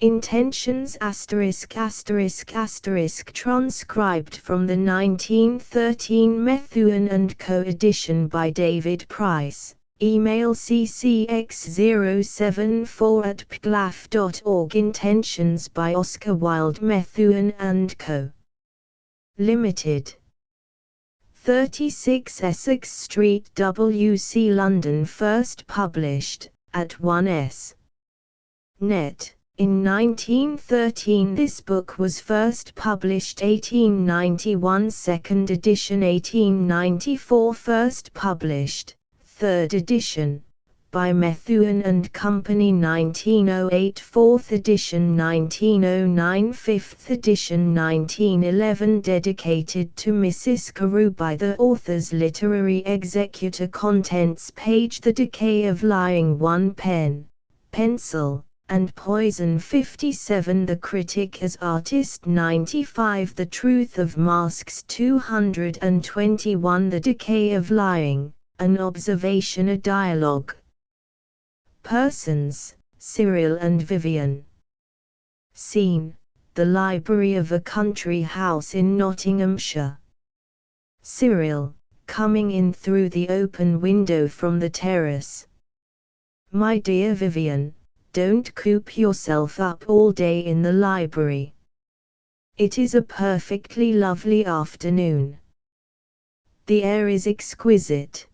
Intentions ***** transcribed from the 1913 Methuen & Co. edition by David Price. Email ccx074@pglaf.org. Intentions by Oscar Wilde. Methuen & Co. Limited. 36 Essex Street, W.C. London. First published at 1s. Net. In 1913 this book was first published. 1891 second edition. 1894 first published, third edition, by Methuen & Company. 1908 fourth edition. 1909 fifth edition. 1911 dedicated to Mrs. Carew by the author's literary executor. Contents page. The Decay of Lying. 1 pen, pencil, and poison. 57 The Critic as Artist. 95 The Truth of Masks. 221 The Decay of Lying, an Observation. A Dialogue. Persons: Cyril and Vivian. Scene: the library of a country house in Nottinghamshire. Cyril, coming in through the open window from the terrace. My dear Vivian, don't coop yourself up all day in the library. It is a perfectly lovely afternoon. The air is exquisite.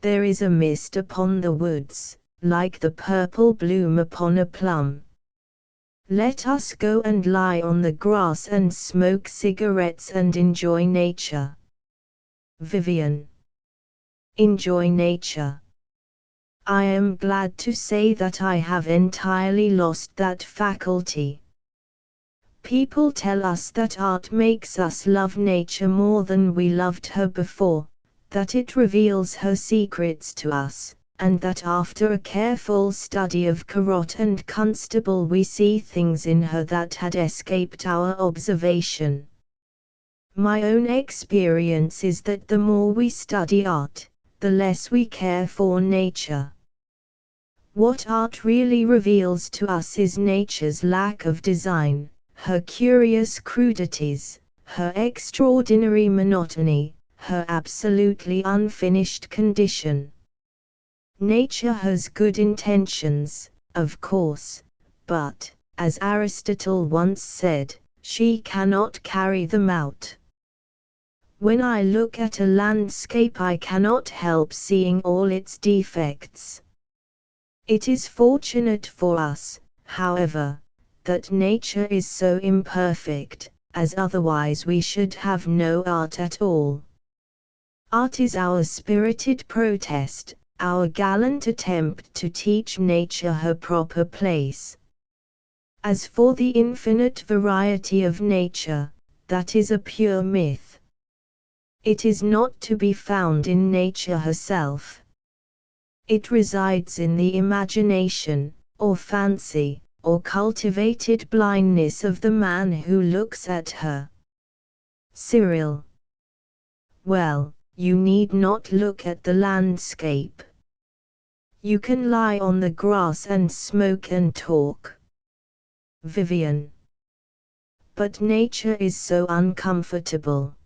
There is a mist upon the woods, like the purple bloom upon a plum. Let us go and lie on the grass and smoke cigarettes and enjoy nature. Vivian. Enjoy nature. I am glad to say that I have entirely lost that faculty. People tell us that art makes us love nature more than we loved her before, that it reveals her secrets to us, and that after a careful study of Corot and Constable we see things in her that had escaped our observation. My own experience is that the more we study art, the less we care for nature. What art really reveals to us is nature's lack of design, her curious crudities, her extraordinary monotony, her absolutely unfinished condition. Nature has good intentions, of course, but, as Aristotle once said, she cannot carry them out. When I look at a landscape I cannot help seeing all its defects. It is fortunate for us, however, that nature is so imperfect, as otherwise we should have no art at all. Art is our spirited protest, our gallant attempt to teach nature her proper place. As for the infinite variety of nature, that is a pure myth. It is not to be found in nature herself. It resides in the imagination, or fancy, or cultivated blindness of the man who looks at her. Cyril. Well, you need not look at the landscape. You can lie on the grass and smoke and talk. Vivian. But nature is so uncomfortable.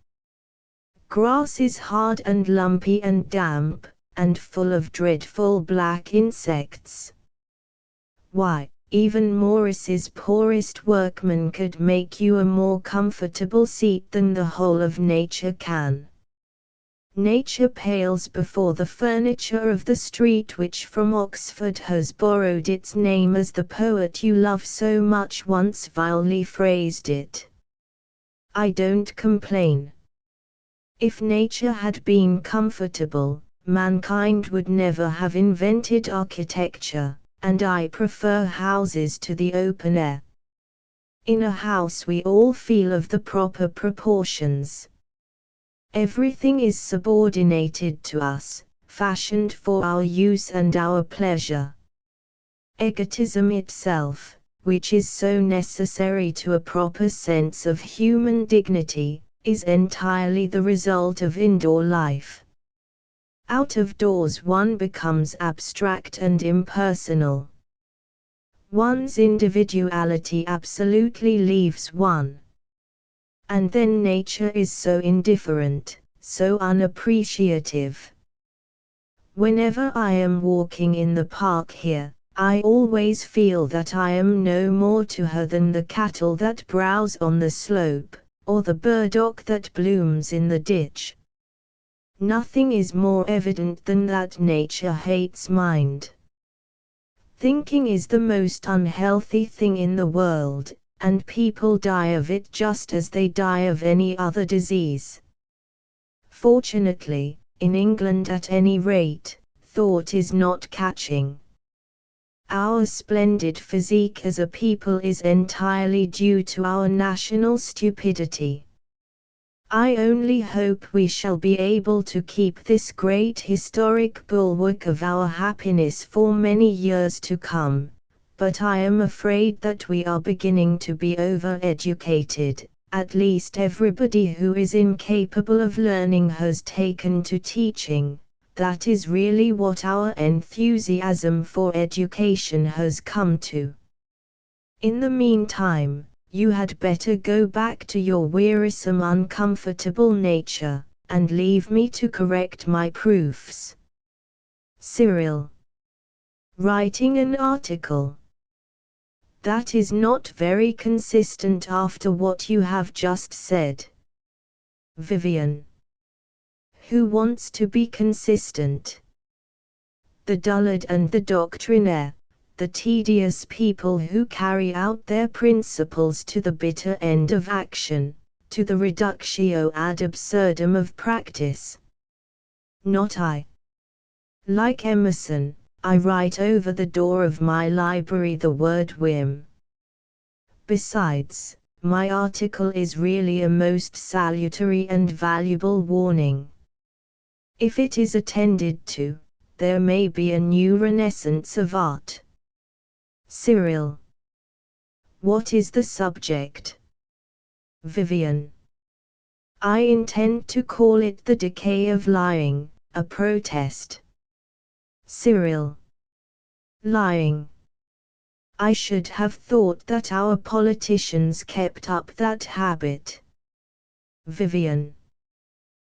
Grass is hard and lumpy and damp, and full of dreadful black insects. Why, even Morris's poorest workman could make you a more comfortable seat than the whole of nature can. Nature pales before the furniture of the street which from Oxford has borrowed its name, as the poet you love so much once vilely phrased it. I don't complain. If nature had been comfortable, mankind would never have invented architecture, and I prefer houses to the open air. In a house we all feel of the proper proportions. Everything is subordinated to us, fashioned for our use and our pleasure. Egotism itself, which is so necessary to a proper sense of human dignity, is entirely the result of indoor life. Out of doors one becomes abstract and impersonal. One's individuality absolutely leaves one. And then nature is so indifferent, so unappreciative. Whenever I am walking in the park here, I always feel that I am no more to her than the cattle that browse on the slope, or the burdock that blooms in the ditch. Nothing is more evident than that nature hates mind. Thinking is the most unhealthy thing in the world, and people die of it just as they die of any other disease. Fortunately, in England at any rate, thought is not catching. Our splendid physique as a people is entirely due to our national stupidity. I only hope we shall be able to keep this great historic bulwark of our happiness for many years to come, but I am afraid that we are beginning to be over-educated. At least everybody who is incapable of learning has taken to teaching. That is really what our enthusiasm for education has come to. In the meantime, you had better go back to your wearisome uncomfortable nature, and leave me to correct my proofs. Cyril. Writing an article. That is not very consistent after what you have just said. Vivian. Who wants to be consistent? The dullard and the doctrinaire, the tedious people who carry out their principles to the bitter end of action, to the reductio ad absurdum of practice. Not I. Like Emerson, I write over the door of my library the word whim. Besides, my article is really a most salutary and valuable warning. If it is attended to, there may be a new renaissance of art. Cyril. What is the subject? Vivian. I intend to call it The Decay of Lying, a protest. Cyril. Lying. I should have thought that our politicians kept up that habit. Vivian.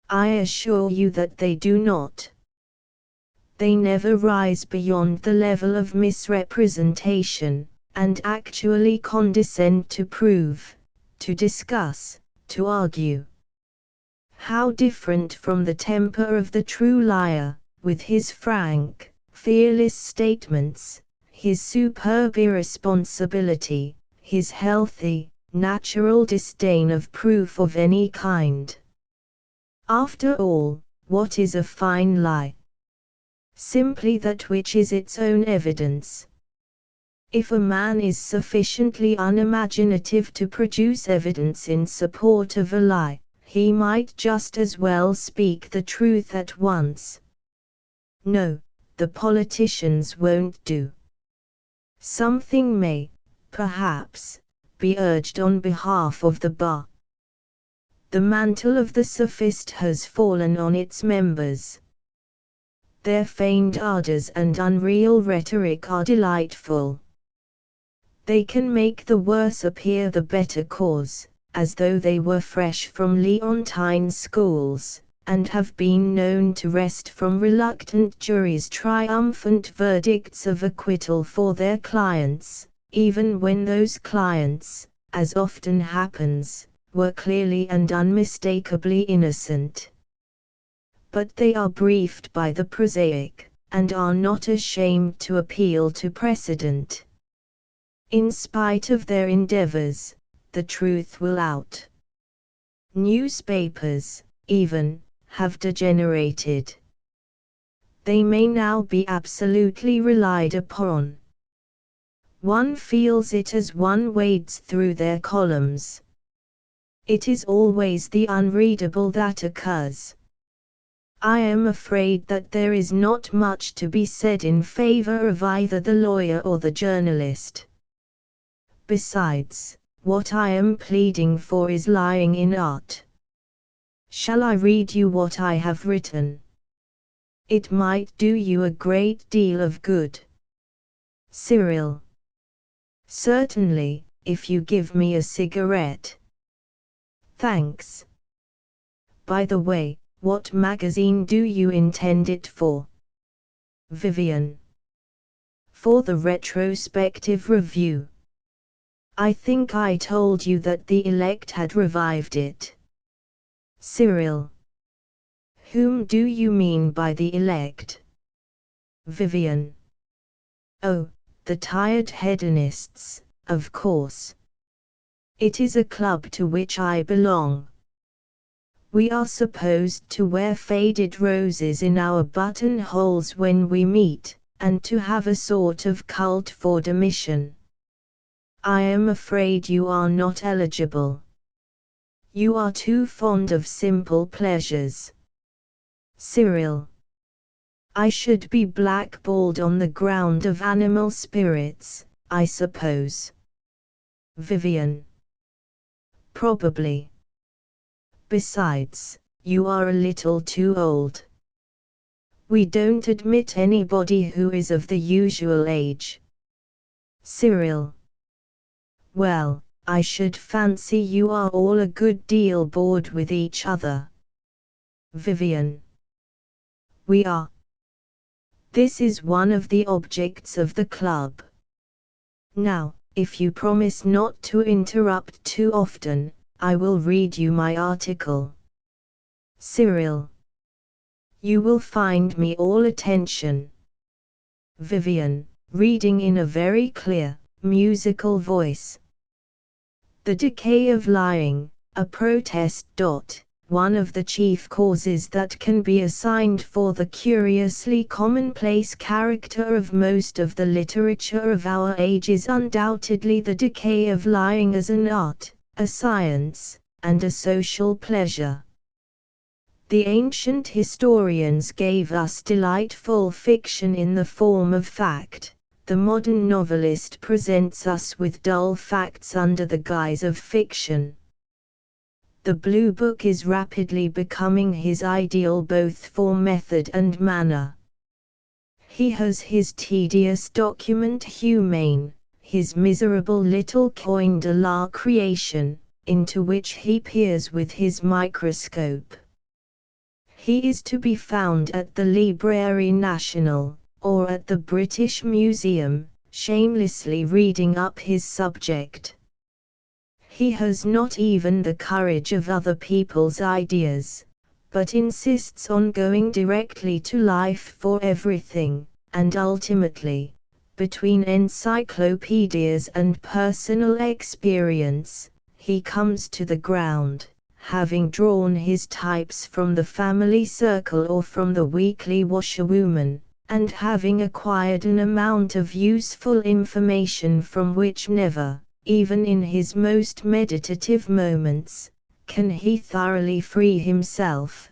I assure you that they do not. They never rise beyond the level of misrepresentation, and actually condescend to prove, to discuss, to argue. How different from the temper of the true liar, with his frank, fearless statements, his superb irresponsibility, his healthy, natural disdain of proof of any kind. After all, what is a fine lie? Simply that which is its own evidence. If a man is sufficiently unimaginative to produce evidence in support of a lie, he might just as well speak the truth at once. No, the politicians won't do. Something may, perhaps, be urged on behalf of the bar. The mantle of the sophist has fallen on its members. Their feigned ardors and unreal rhetoric are delightful. They can make the worse appear the better cause, as though they were fresh from Leontine schools, and have been known to wrest from reluctant juries triumphant verdicts of acquittal for their clients, even when those clients, as often happens, were clearly and unmistakably innocent. But they are briefed by the prosaic, and are not ashamed to appeal to precedent. In spite of their endeavors, the truth will out. Newspapers, even, have degenerated. They may now be absolutely relied upon. One feels it as one wades through their columns. It is always the unreadable that occurs. I am afraid that there is not much to be said in favor of either the lawyer or the journalist. Besides, what I am pleading for is lying in art. Shall I read you what I have written? It might do you a great deal of good. Cyril. Certainly, if you give me a cigarette. Thanks. By the way, what magazine do you intend it for? Vivian. For the retrospective review. I think I told you that the elect had revived it. Cyril. Whom do you mean by the elect? Vivian. Oh, the tired hedonists, of course. It is a club to which I belong. We are supposed to wear faded roses in our buttonholes when we meet, and to have a sort of cult for demission. I am afraid you are not eligible. You are too fond of simple pleasures. Cyril. I should be blackballed on the ground of animal spirits, I suppose. Vivian. Probably. Besides, you are a little too old. We don't admit anybody who is of the usual age. Cyril. Well, I should fancy you are all a good deal bored with each other. Vivian. We are. This is one of the objects of the club. Now, if you promise not to interrupt too often, I will read you my article. Cyril. You will find me all attention. Vivian, reading in a very clear, musical voice. The decay of lying, a protest. One of the chief causes that can be assigned for the curiously commonplace character of most of the literature of our age is undoubtedly the decay of lying as an art, a science, and a social pleasure. The ancient historians gave us delightful fiction in the form of fact. The modern novelist presents us with dull facts under the guise of fiction. The Blue Book is rapidly becoming his ideal both for method and manner. He has his tedious document humane, his miserable little coin de la creation, into which he peers with his microscope. He is to be found at the Librairie Nationale, or at the British Museum, shamelessly reading up his subject. He has not even the courage of other people's ideas, but insists on going directly to life for everything, and ultimately, between encyclopedias and personal experience, he comes to the ground, having drawn his types from the family circle or from the weekly washerwoman, and having acquired an amount of useful information from which never, even in his most meditative moments, can he thoroughly free himself.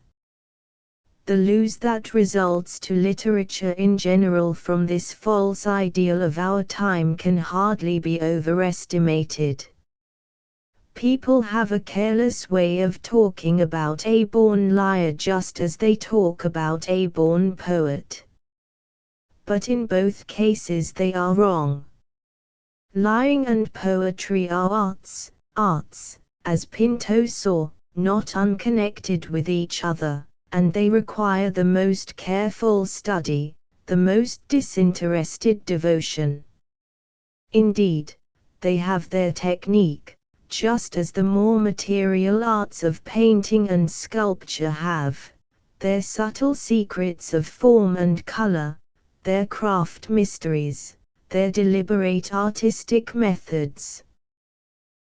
The loss that results to literature in general from this false ideal of our time can hardly be overestimated. People have a careless way of talking about a born liar just as they talk about a born poet. But in both cases they are wrong. Lying and poetry are arts, as Pinto saw, not unconnected with each other, and they require the most careful study, the most disinterested devotion. Indeed, they have their technique, just as the more material arts of painting and sculpture have, their subtle secrets of form and color, their craft mysteries, their deliberate artistic methods.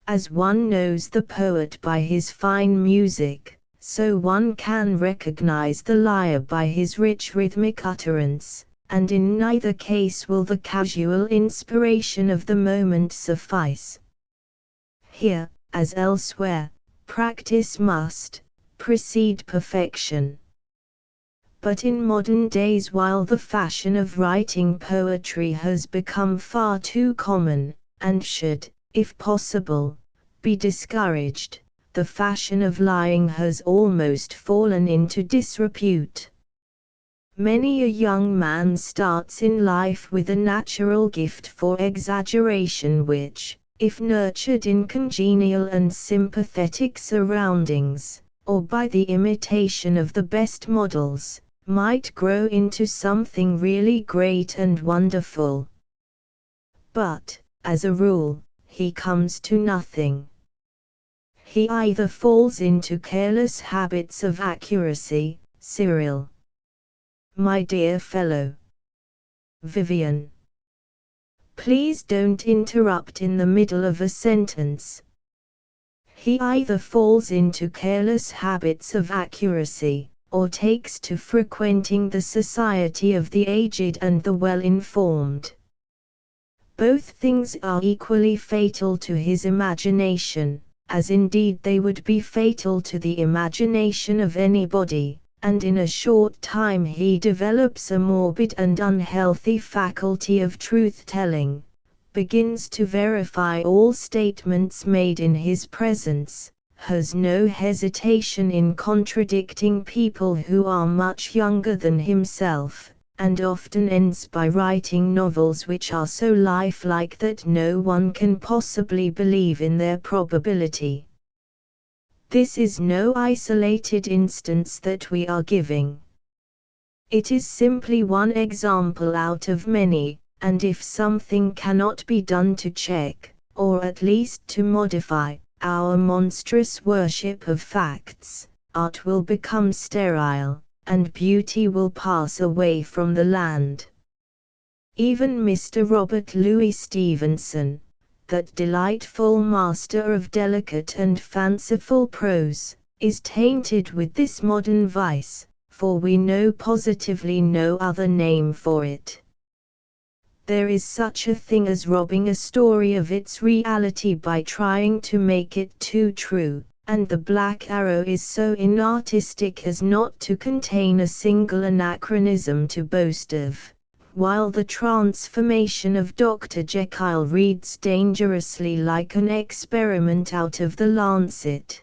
As one knows the poet by his fine music, so one can recognize the liar by his rich rhythmic utterance, and in neither case will the casual inspiration of the moment suffice. Here, as elsewhere, practice must precede perfection. But in modern days, while the fashion of writing poetry has become far too common, and should, if possible, be discouraged, the fashion of lying has almost fallen into disrepute. Many a young man starts in life with a natural gift for exaggeration which, if nurtured in congenial and sympathetic surroundings, or by the imitation of the best models, might grow into something really great and wonderful. But, as a rule, he comes to nothing. He either falls into careless habits of accuracy, Cyril. My dear fellow. Vivian. Please don't interrupt in the middle of a sentence. He either falls into careless habits of accuracy, or takes to frequenting the society of the aged and the well-informed. Both things are equally fatal to his imagination, as indeed they would be fatal to the imagination of anybody, and in a short time he develops a morbid and unhealthy faculty of truth-telling, begins to verify all statements made in his presence, has no hesitation in contradicting people who are much younger than himself, and often ends by writing novels which are so lifelike that no one can possibly believe in their probability. This is no isolated instance that we are giving. It is simply one example out of many, and if something cannot be done to check, or at least to modify, our monstrous worship of facts, art will become sterile, and beauty will pass away from the land. Even Mr. Robert Louis Stevenson, that delightful master of delicate and fanciful prose, is tainted with this modern vice, for we know positively no other name for it. There is such a thing as robbing a story of its reality by trying to make it too true, and the Black Arrow is so inartistic as not to contain a single anachronism to boast of, while the transformation of Dr. Jekyll reads dangerously like an experiment out of the Lancet.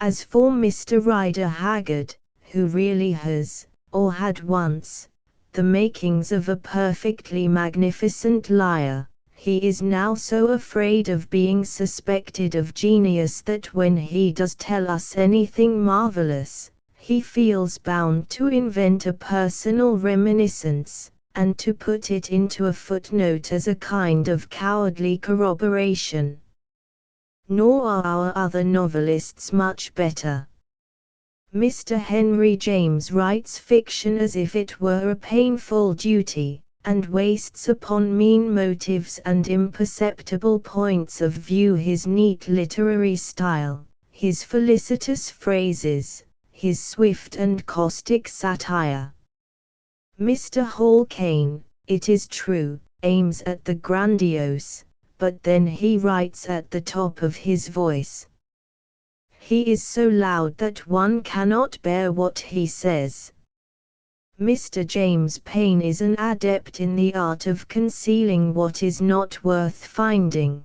As for Mr. Rider Haggard, who really has, or had once, the makings of a perfectly magnificent liar, he is now so afraid of being suspected of genius that when he does tell us anything marvelous, he feels bound to invent a personal reminiscence, and to put it into a footnote as a kind of cowardly corroboration. Nor are our other novelists much better. Mr. Henry James writes fiction as if it were a painful duty, and wastes upon mean motives and imperceptible points of view his neat literary style, his felicitous phrases, his swift and caustic satire. Mr. Hall Caine, it is true, aims at the grandiose, but then he writes at the top of his voice. He is so loud that one cannot bear what he says. Mr. James Payn is an adept in the art of concealing what is not worth finding.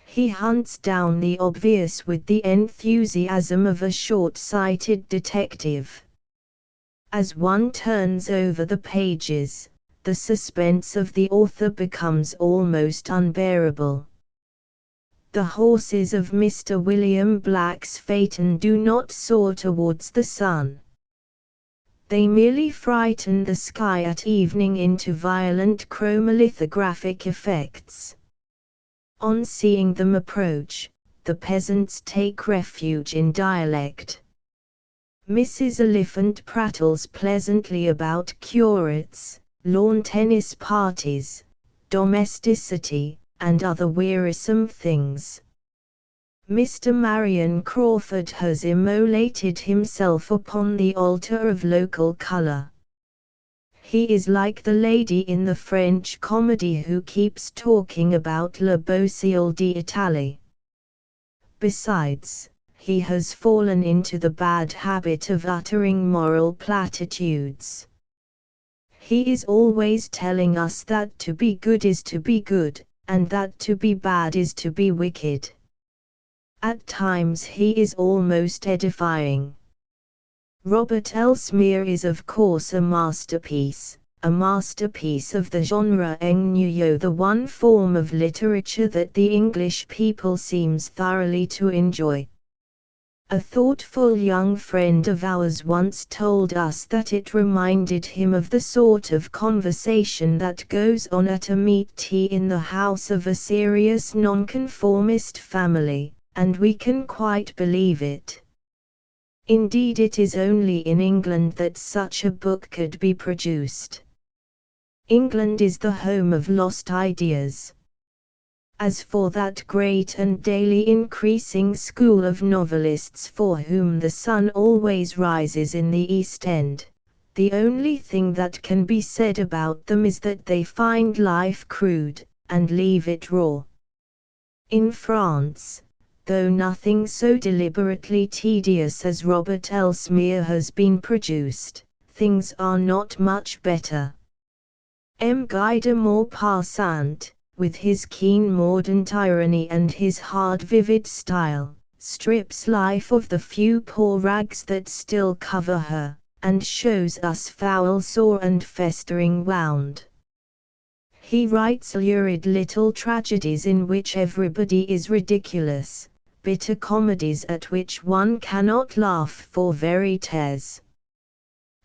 He hunts down the obvious with the enthusiasm of a short-sighted detective. As one turns over the pages, the suspense of the author becomes almost unbearable. The horses of Mr. William Black's phaeton do not soar towards the sun. They merely frighten the sky at evening into violent chromolithographic effects. On seeing them approach, the peasants take refuge in dialect. Mrs. Oliphant prattles pleasantly about curates, lawn tennis parties, domesticity, and other wearisome things. Mr. Marion Crawford has immolated himself upon the altar of local color. He is like the lady in the French comedy who keeps talking about Le Beau Ciel d'Italie. Besides, he has fallen into the bad habit of uttering moral platitudes. He is always telling us that to be good is to be good, and that to be bad is to be wicked. At times he is almost edifying. Robert Elsmere is of course a masterpiece of the genre ennuyeux, the one form of literature that the English people seems thoroughly to enjoy. A thoughtful young friend of ours once told us that it reminded him of the sort of conversation that goes on at a meat tea in the house of a serious nonconformist family, and we can quite believe it. Indeed, it is only in England that such a book could be produced. England is the home of lost ideas. As for that great and daily increasing school of novelists for whom the sun always rises in the East End, the only thing that can be said about them is that they find life crude, and leave it raw. In France, though nothing so deliberately tedious as Robert Elsmere has been produced, things are not much better. M. Guy de Maupassant, with his keen mordant irony and his hard vivid style, strips life of the few poor rags that still cover her, and shows us foul sore and festering wound. He writes lurid little tragedies in which everybody is ridiculous, bitter comedies at which one cannot laugh for veritas.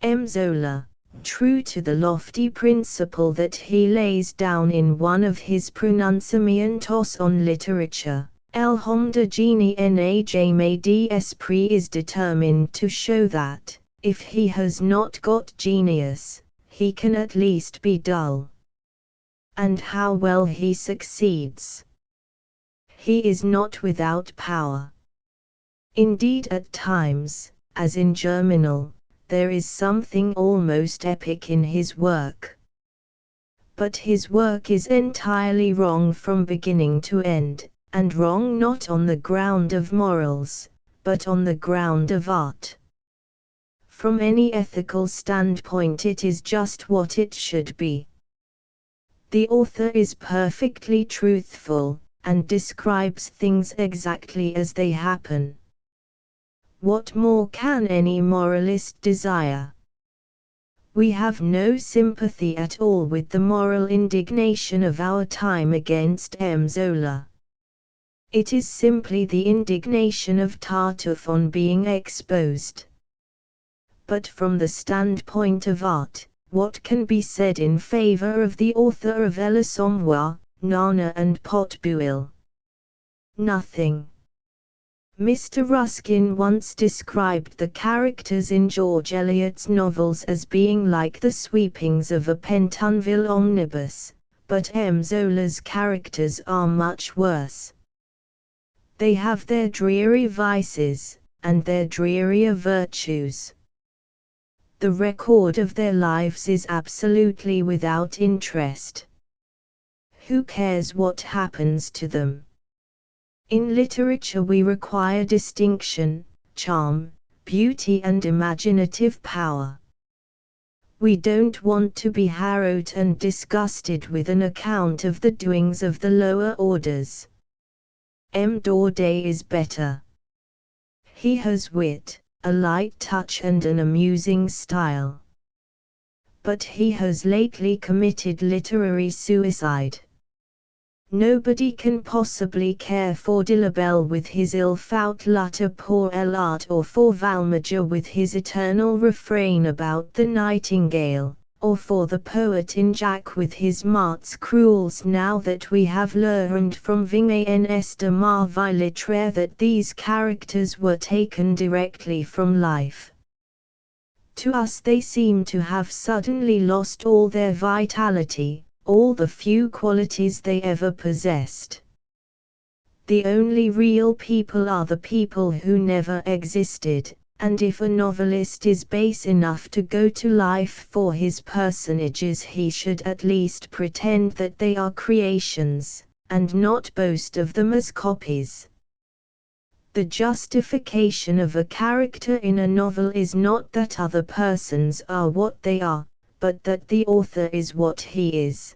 M. Zola, true to the lofty principle that he lays down in one of his pronunciamientos on literature, El homme de génie n'a jamais d'esprit, is determined to show that, if he has not got genius, he can at least be dull. And how well he succeeds! He is not without power. Indeed, at times, as in Germinal, there is something almost epic in his work. But his work is entirely wrong from beginning to end, and wrong not on the ground of morals, but on the ground of art. From any ethical standpoint it is just what it should be. The author is perfectly truthful, and describes things exactly as they happen. What more can any moralist desire? We have no sympathy at all with the moral indignation of our time against M. Zola. It is simply the indignation of Tartuffe on being exposed. But from the standpoint of art, what can be said in favor of the author of L'Assommoir, Nana and Potbouille? Nothing. Mr. Ruskin once described the characters in George Eliot's novels as being like the sweepings of a Pentonville omnibus, but M. Zola's characters are much worse. They have their dreary vices, and their drearier virtues. The record of their lives is absolutely without interest. Who cares what happens to them? In literature we require distinction, charm, beauty and imaginative power. We don't want to be harrowed and disgusted with an account of the doings of the lower orders. M. Daudet is better. He has wit, a light touch and an amusing style. But he has lately committed literary suicide. Nobody can possibly care for de la Belle with his Il faut lutter pour l'art, or for Valmager with his eternal refrain about the nightingale, or for the poet in Jack with his Mart's cruels, now that we have learned from Vignes de Marville littéraire that these characters were taken directly from life. To us they seem to have suddenly lost all their vitality, all the few qualities they ever possessed. The only real people are the people who never existed, and if a novelist is base enough to go to life for his personages, he should at least pretend that they are creations, and not boast of them as copies. The justification of a character in a novel is not that other persons are what they are, but that the author is what he is.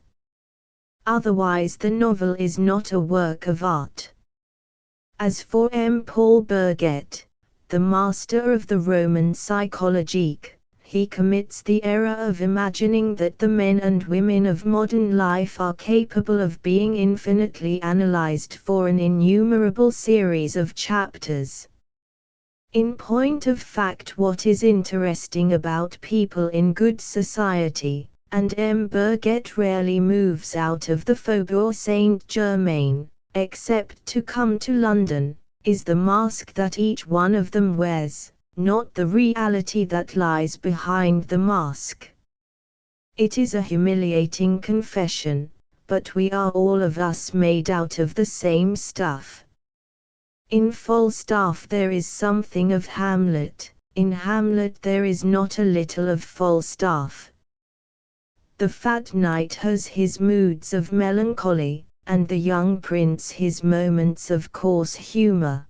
Otherwise the novel is not a work of art. As for M. Paul Burget, the master of the Roman psychologique, he commits the error of imagining that the men and women of modern life are capable of being infinitely analyzed for an innumerable series of chapters. In point of fact, what is interesting about people in good society, and M. Burget rarely moves out of the Faubourg Saint-Germain, except to come to London, is the mask that each one of them wears, not the reality that lies behind the mask. It is a humiliating confession, but we are all of us made out of the same stuff. In Falstaff there is something of Hamlet, in Hamlet there is not a little of Falstaff. The fat knight has his moods of melancholy, and the young prince his moments of coarse humor.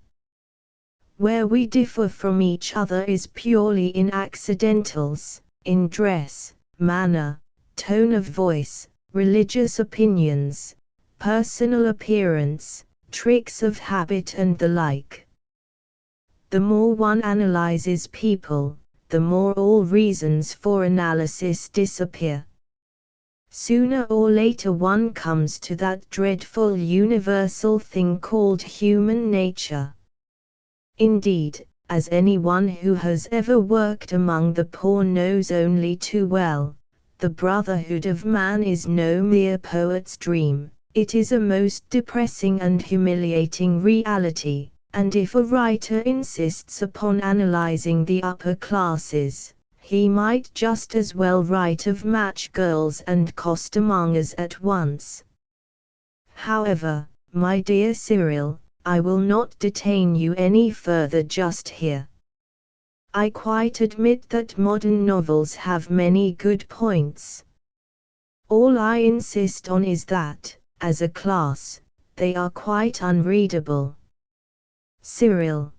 Where we differ from each other is purely in accidentals, in dress, manner, tone of voice, religious opinions, personal appearance, tricks of habit and the like. The more one analyzes people, the more all reasons for analysis disappear. Sooner or later one comes to that dreadful universal thing called human nature. Indeed, as anyone who has ever worked among the poor knows only too well, the brotherhood of man is no mere poet's dream, it is a most depressing and humiliating reality, and if a writer insists upon analyzing the upper classes, he might just as well write of match girls and costermongers at once. However, my dear Cyril, I will not detain you any further just here. I quite admit that modern novels have many good points. All I insist on is that, as a class, they are quite unreadable. Cyril.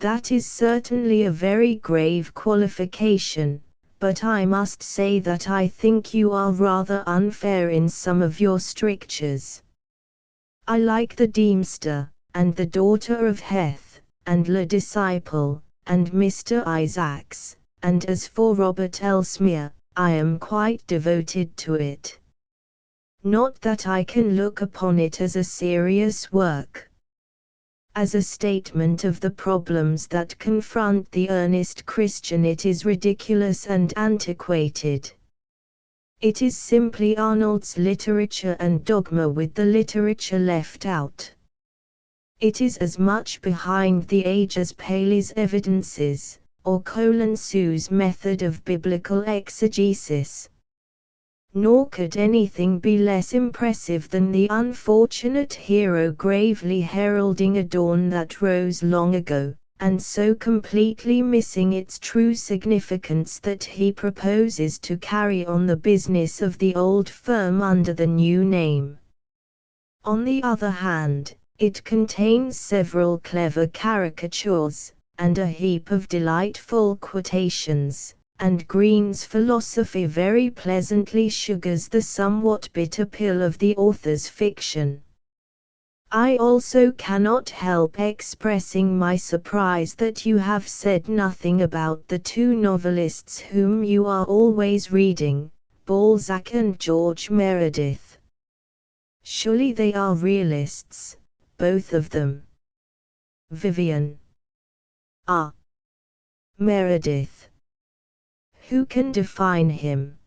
That is certainly a very grave qualification, but I must say that I think you are rather unfair in some of your strictures. I like the Deemster, and the Daughter of Heth, and Le Disciple, and Mr. Isaacs, and as for Robert Elsmere, I am quite devoted to it. Not that I can look upon it as a serious work. As a statement of the problems that confront the earnest Christian, it is ridiculous and antiquated. It is simply Arnold's literature and dogma with the literature left out. It is as much behind the age as Paley's Evidences, or Colenso's method of biblical exegesis. Nor could anything be less impressive than the unfortunate hero gravely heralding a dawn that rose long ago, and so completely missing its true significance that he proposes to carry on the business of the old firm under the new name. On the other hand, it contains several clever caricatures, and a heap of delightful quotations, and Green's philosophy very pleasantly sugars the somewhat bitter pill of the author's fiction. I also cannot help expressing my surprise that you have said nothing about the two novelists whom you are always reading, Balzac and George Meredith. Surely they are realists, both of them. Vivian. Ah. Meredith. Who can define him?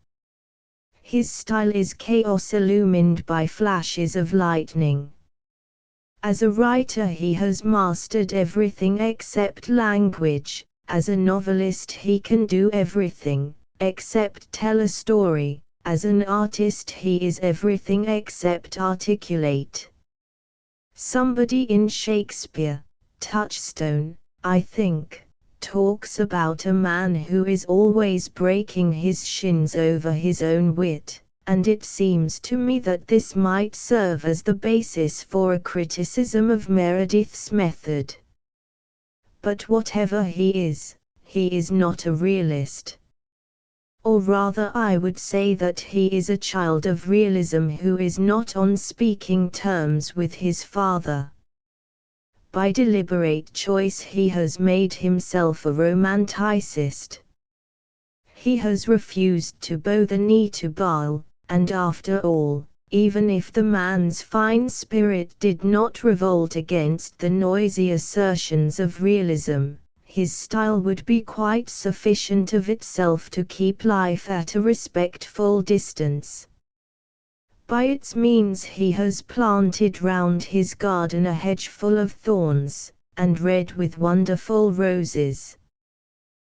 His style is chaos illumined by flashes of lightning. As a writer he has mastered everything except language, as a novelist he can do everything, except tell a story, as an artist he is everything except articulate. Somebody in Shakespeare, Touchstone, I think, talks about a man who is always breaking his shins over his own wit, and it seems to me that this might serve as the basis for a criticism of Meredith's method. But whatever he is not a realist. Or rather I would say that he is a child of realism who is not on speaking terms with his father. by deliberate choice he has made himself a romanticist. He has refused to bow the knee to Baal, and after all, even if the man's fine spirit did not revolt against the noisy assertions of realism, his style would be quite sufficient of itself to keep life at a respectful distance. By its means he has planted round his garden a hedge full of thorns, and red with wonderful roses.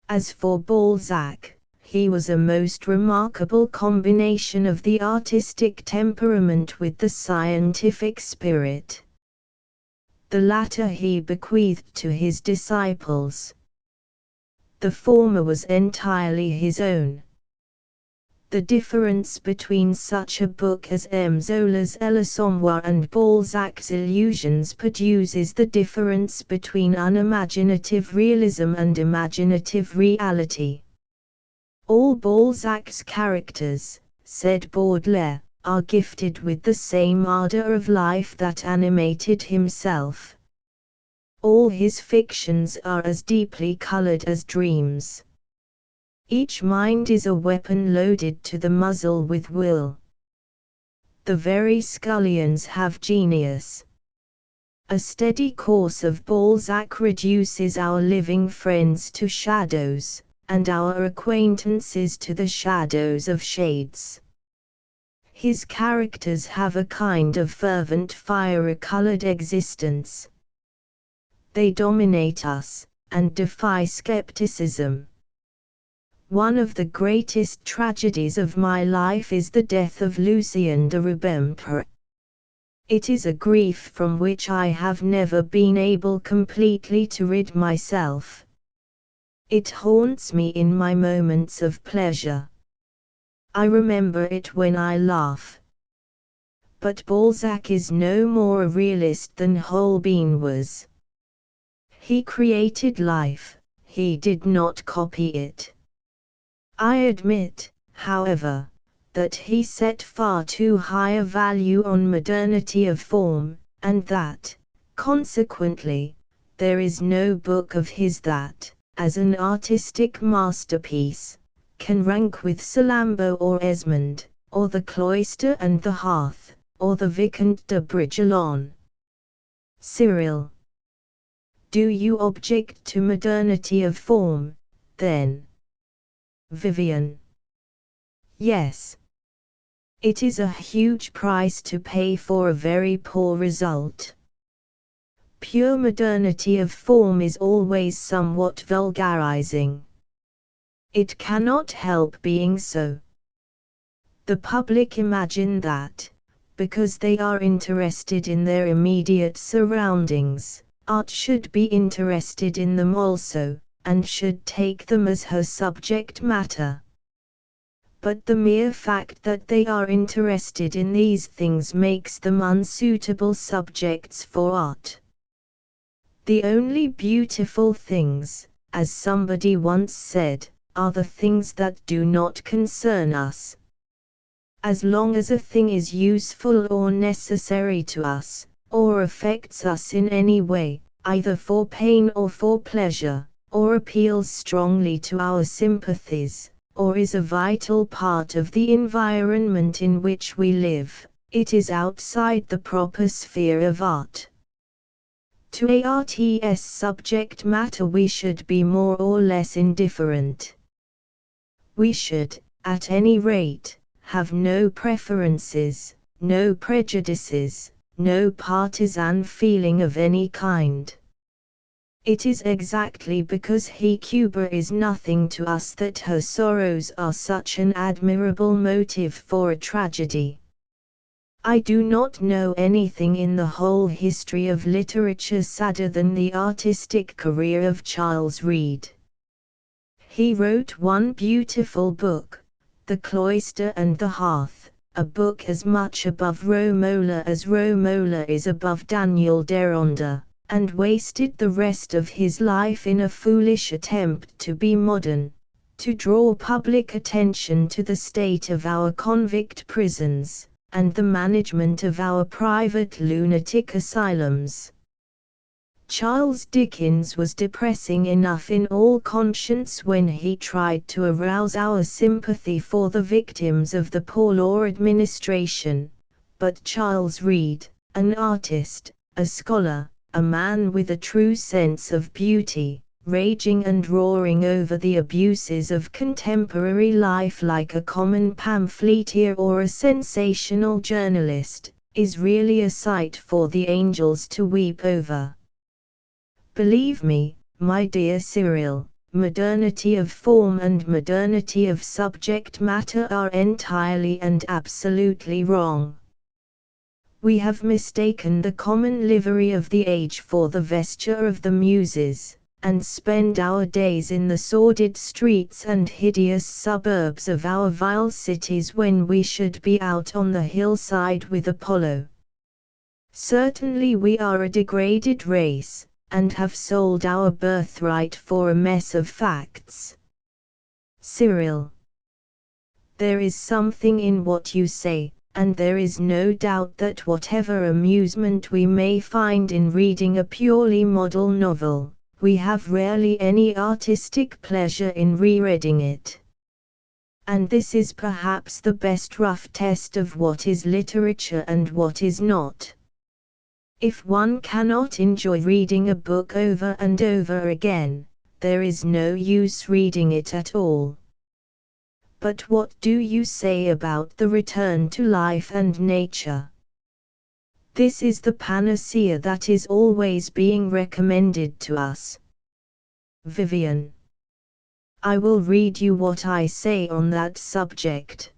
As for Balzac, he was a most remarkable combination of the artistic temperament with the scientific spirit. The latter he bequeathed to his disciples. The former was entirely his own. The difference between such a book as M. Zola's L'Assommoir and Balzac's Illusions produces the difference between unimaginative realism and imaginative reality. All Balzac's characters, said Baudelaire, are gifted with the same ardor of life that animated himself. All his fictions are as deeply colored as dreams. Each mind is a weapon loaded to the muzzle with will. The very scullions have genius. A steady course of Balzac reduces our living friends to shadows, and our acquaintances to the shadows of shades. His characters have a kind of fervent fire-colored existence. They dominate us, and defy skepticism. One of the greatest tragedies of my life is the death of Lucien de Rubempre. It is a grief from which I have never been able completely to rid myself. It haunts me in my moments of pleasure. I remember it when I laugh. But Balzac is no more a realist than Holbein was. He created life, he did not copy it. I admit, however, that he set far too high a value on modernity of form, and that, consequently, there is no book of his that, as an artistic masterpiece, can rank with Salammbô or Esmond, or The Cloister and the Hearth, or the Vicomte de Bragelonne. Cyril. Do you object to modernity of form, then? Vivian. Yes. It is a huge price to pay for a very poor result. Pure modernity of form is always somewhat vulgarizing. It cannot help being so. The public imagine that, because they are interested in their immediate surroundings, art should be interested in them also, and should take them as her subject matter. But the mere fact that they are interested in these things makes them unsuitable subjects for art. The only beautiful things, as somebody once said, are the things that do not concern us. As long as a thing is useful or necessary to us, or affects us in any way, either for pain or for pleasure, or appeals strongly to our sympathies, or is a vital part of the environment in which we live, it is outside the proper sphere of art. To art's subject matter we should be more or less indifferent. We should, at any rate, have no preferences, no prejudices, no partisan feeling of any kind. It is exactly because Hecuba is nothing to us that her sorrows are such an admirable motive for a tragedy. I do not know anything in the whole history of literature sadder than the artistic career of Charles Reade. He wrote one beautiful book, The Cloister and the Hearth, a book as much above Romola as Romola is above Daniel Deronda, and wasted the rest of his life in a foolish attempt to be modern, to draw public attention to the state of our convict prisons, and the management of our private lunatic asylums. Charles Dickens was depressing enough in all conscience when he tried to arouse our sympathy for the victims of the Poor Law administration, but Charles Reade, an artist, a scholar, a man with a true sense of beauty, raging and roaring over the abuses of contemporary life like a common pamphleteer or a sensational journalist, is really a sight for the angels to weep over. Believe me, my dear Cyril, modernity of form and modernity of subject matter are entirely and absolutely wrong. We have mistaken the common livery of the age for the vesture of the Muses, and spend our days in the sordid streets and hideous suburbs of our vile cities when we should be out on the hillside with Apollo. Certainly we are a degraded race, and have sold our birthright for a mess of facts. Cyril, there is something in what you say, and there is no doubt that whatever amusement we may find in reading a purely model novel, we have rarely any artistic pleasure in rereading it. And this is perhaps the best rough test of what is literature and what is not. If one cannot enjoy reading a book over and over again, there is no use reading it at all. But what do you say about the return to life and nature? This is the panacea that is always being recommended to us. Vivian. I will read you what I say on that subject.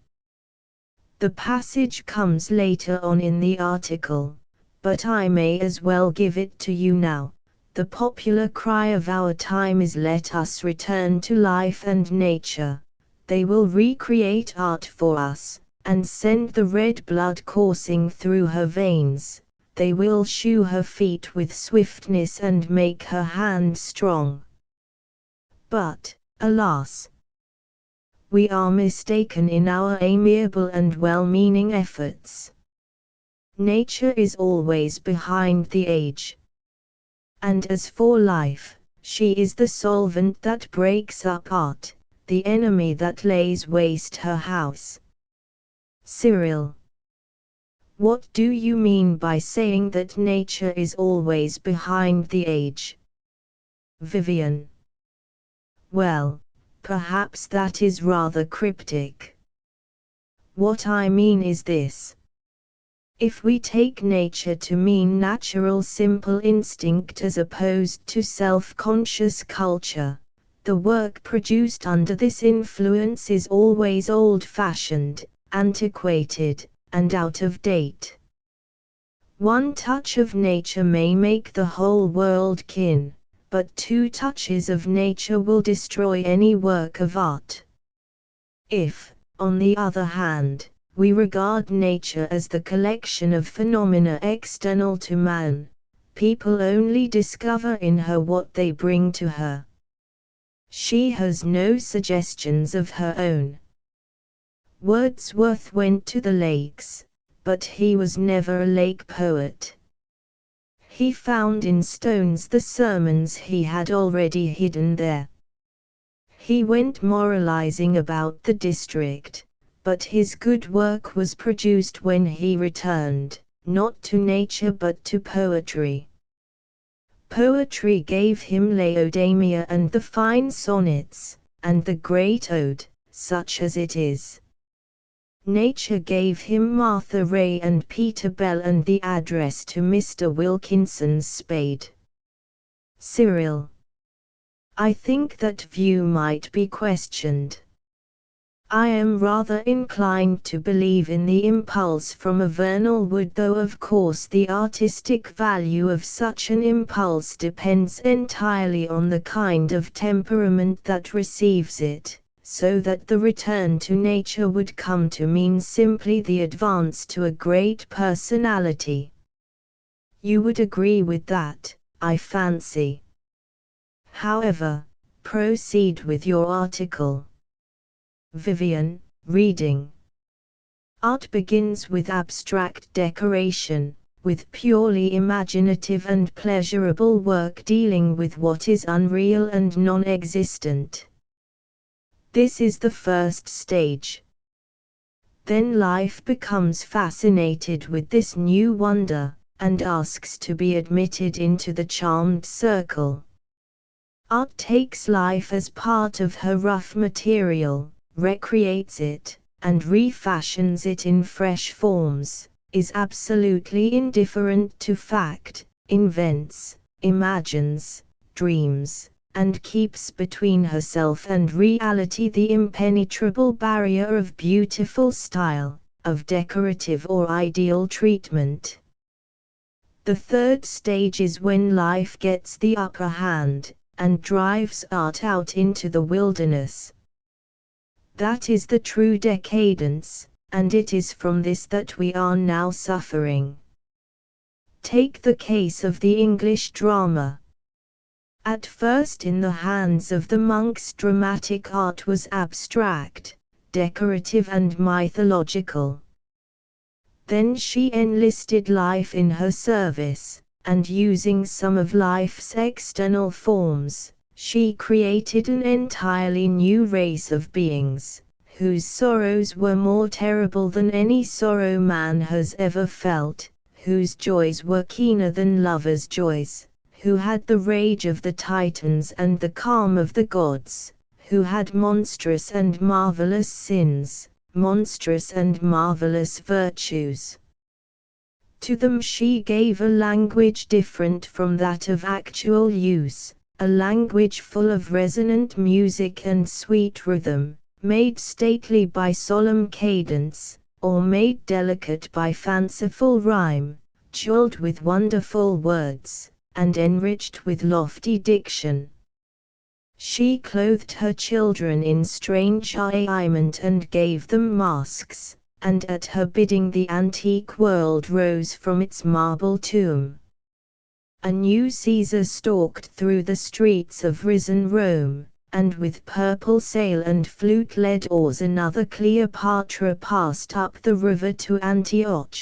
The passage comes later on in the article, but I may as well give it to you now. The popular cry of our time is let us return to life and nature. They will recreate art for us, and send the red blood coursing through her veins. They will shoe her feet with swiftness and make her hands strong. But, alas, we are mistaken in our amiable and well-meaning efforts. Nature is always behind the age. And as for life, she is the solvent that breaks up art, the enemy that lays waste her house. Cyril, what do you mean by saying that nature is always behind the age? Vivian, well, perhaps that is rather cryptic. What I mean is this. If we take nature to mean natural simple instinct as opposed to self-conscious culture, the work produced under this influence is always old-fashioned, antiquated, and out of date. One touch of nature may make the whole world kin, but 2 touches of nature will destroy any work of art. If, on the other hand, we regard nature as the collection of phenomena external to man, people only discover in her what they bring to her. She has no suggestions of her own. Wordsworth went to the lakes, but he was never a lake poet. He found in stones the sermons he had already hidden there. He went moralizing about the district, but his good work was produced when he returned, not to nature but to poetry. Poetry gave him Laodamia and the fine sonnets, and the great ode, such as it is. Nature gave him Martha Ray and Peter Bell and the address to Mr. Wilkinson's spade. Cyril, I think that view might be questioned. I am rather inclined to believe in the impulse from a vernal wood, though of course the artistic value of such an impulse depends entirely on the kind of temperament that receives it, so that the return to nature would come to mean simply the advance to a great personality. You would agree with that, I fancy. However, proceed with your article. Vivian, reading. Art begins with abstract decoration, with purely imaginative and pleasurable work dealing with what is unreal and non-existent. This is the first stage. Then life becomes fascinated with this new wonder, and asks to be admitted into the charmed circle. Art takes life as part of her rough material, recreates it, and refashions it in fresh forms, is absolutely indifferent to fact, invents, imagines, dreams, and keeps between herself and reality the impenetrable barrier of beautiful style, of decorative or ideal treatment. The third stage is when life gets the upper hand, and drives art out into the wilderness. That is the true decadence, and it is from this that we are now suffering. Take the case of the English drama. At first in the hands of the monks dramatic art was abstract, decorative and mythological. Then she enlisted life in her service, and using some of life's external forms, she created an entirely new race of beings, whose sorrows were more terrible than any sorrow man has ever felt, whose joys were keener than lovers' joys, who had the rage of the Titans and the calm of the gods, who had monstrous and marvelous sins, monstrous and marvelous virtues. To them she gave a language different from that of actual use, a language full of resonant music and sweet rhythm, made stately by solemn cadence, or made delicate by fanciful rhyme, jeweled with wonderful words, and enriched with lofty diction. She clothed her children in strange raiment and gave them masks, and at her bidding the antique world rose from its marble tomb. A new Caesar stalked through the streets of risen Rome, and with purple sail and flute-led oars another Cleopatra passed up the river to Antioch.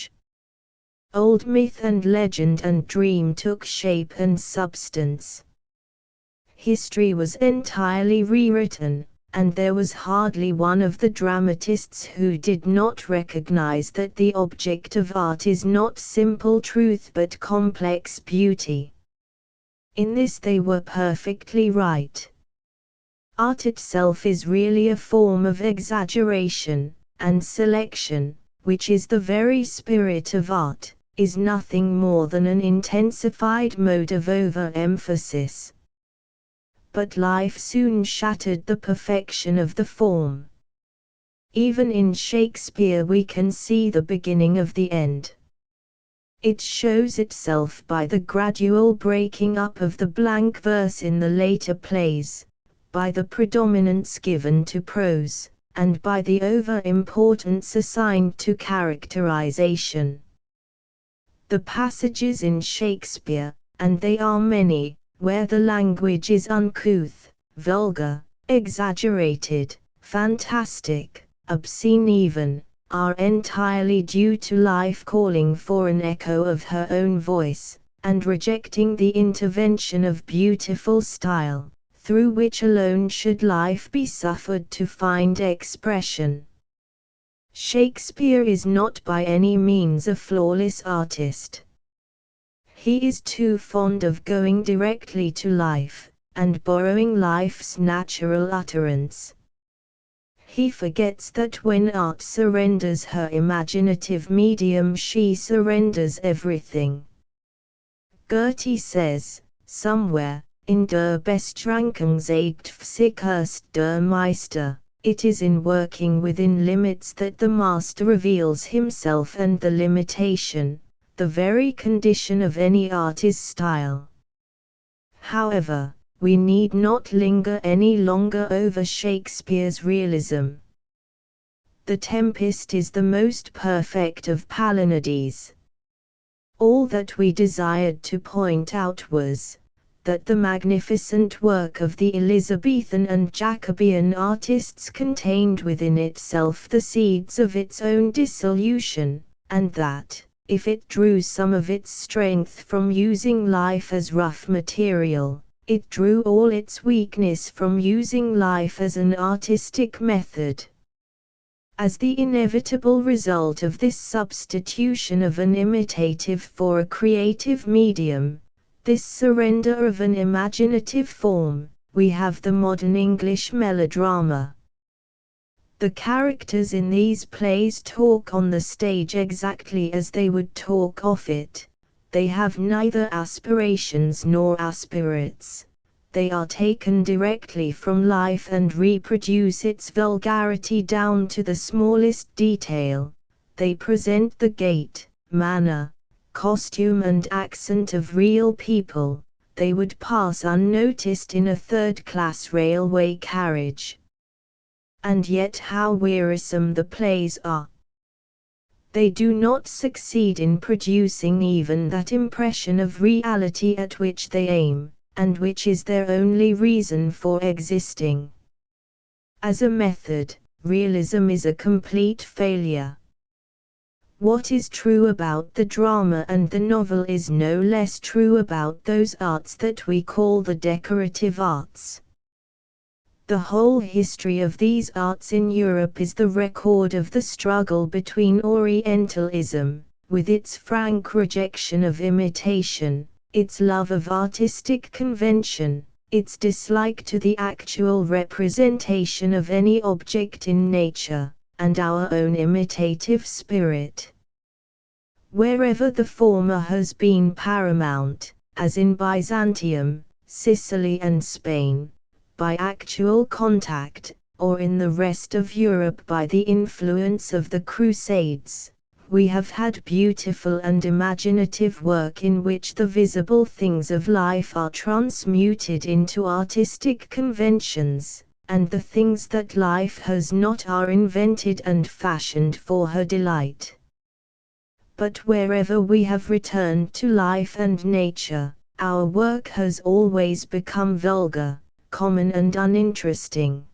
Old myth and legend and dream took shape and substance. History was entirely rewritten, and there was hardly one of the dramatists who did not recognize that the object of art is not simple truth but complex beauty. In this they were perfectly right. Art itself is really a form of exaggeration, and selection, which is the very spirit of art, is nothing more than an intensified mode of overemphasis. But life soon shattered the perfection of the form. Even in Shakespeare we can see the beginning of the end. It shows itself by the gradual breaking up of the blank verse in the later plays, by the predominance given to prose, and by the over-importance assigned to characterization. The passages in Shakespeare, and they are many, where the language is uncouth, vulgar, exaggerated, fantastic, obscene even, are entirely due to life calling for an echo of her own voice, and rejecting the intervention of beautiful style, through which alone should life be suffered to find expression. Shakespeare is not by any means a flawless artist. He is too fond of going directly to life, and borrowing life's natural utterance. He forgets that when art surrenders her imaginative medium she surrenders everything. Goethe says, somewhere, in der Beschränkungseicht der Meister, it is in working within limits that the master reveals himself, and the limitation, the very condition of any art, is style. However, we need not linger any longer over Shakespeare's realism. The Tempest is the most perfect of Pallanades. All that we desired to point out was, that the magnificent work of the Elizabethan and Jacobean artists contained within itself the seeds of its own dissolution, and that, if it drew some of its strength from using life as rough material, it drew all its weakness from using life as an artistic method. As the inevitable result of this substitution of an imitative for a creative medium, this surrender of an imaginative form, we have the modern English melodrama. The characters in these plays talk on the stage exactly as they would talk off it. They have neither aspirations nor aspirates. They are taken directly from life and reproduce its vulgarity down to the smallest detail. They present the gait, manner, costume and accent of real people. They would pass unnoticed in a third-class railway carriage. And yet how wearisome the plays are. They do not succeed in producing even that impression of reality at which they aim, and which is their only reason for existing. As a method, realism is a complete failure. What is true about the drama and the novel is no less true about those arts that we call the decorative arts. The whole history of these arts in Europe is the record of the struggle between Orientalism, with its frank rejection of imitation, its love of artistic convention, its dislike to the actual representation of any object in nature, and our own imitative spirit. Wherever the former has been paramount, as in Byzantium, Sicily and Spain, by actual contact, or in the rest of Europe by the influence of the Crusades, we have had beautiful and imaginative work in which the visible things of life are transmuted into artistic conventions, and the things that life has not are invented and fashioned for her delight. But wherever we have returned to life and nature, our work has always become vulgar, common and uninteresting.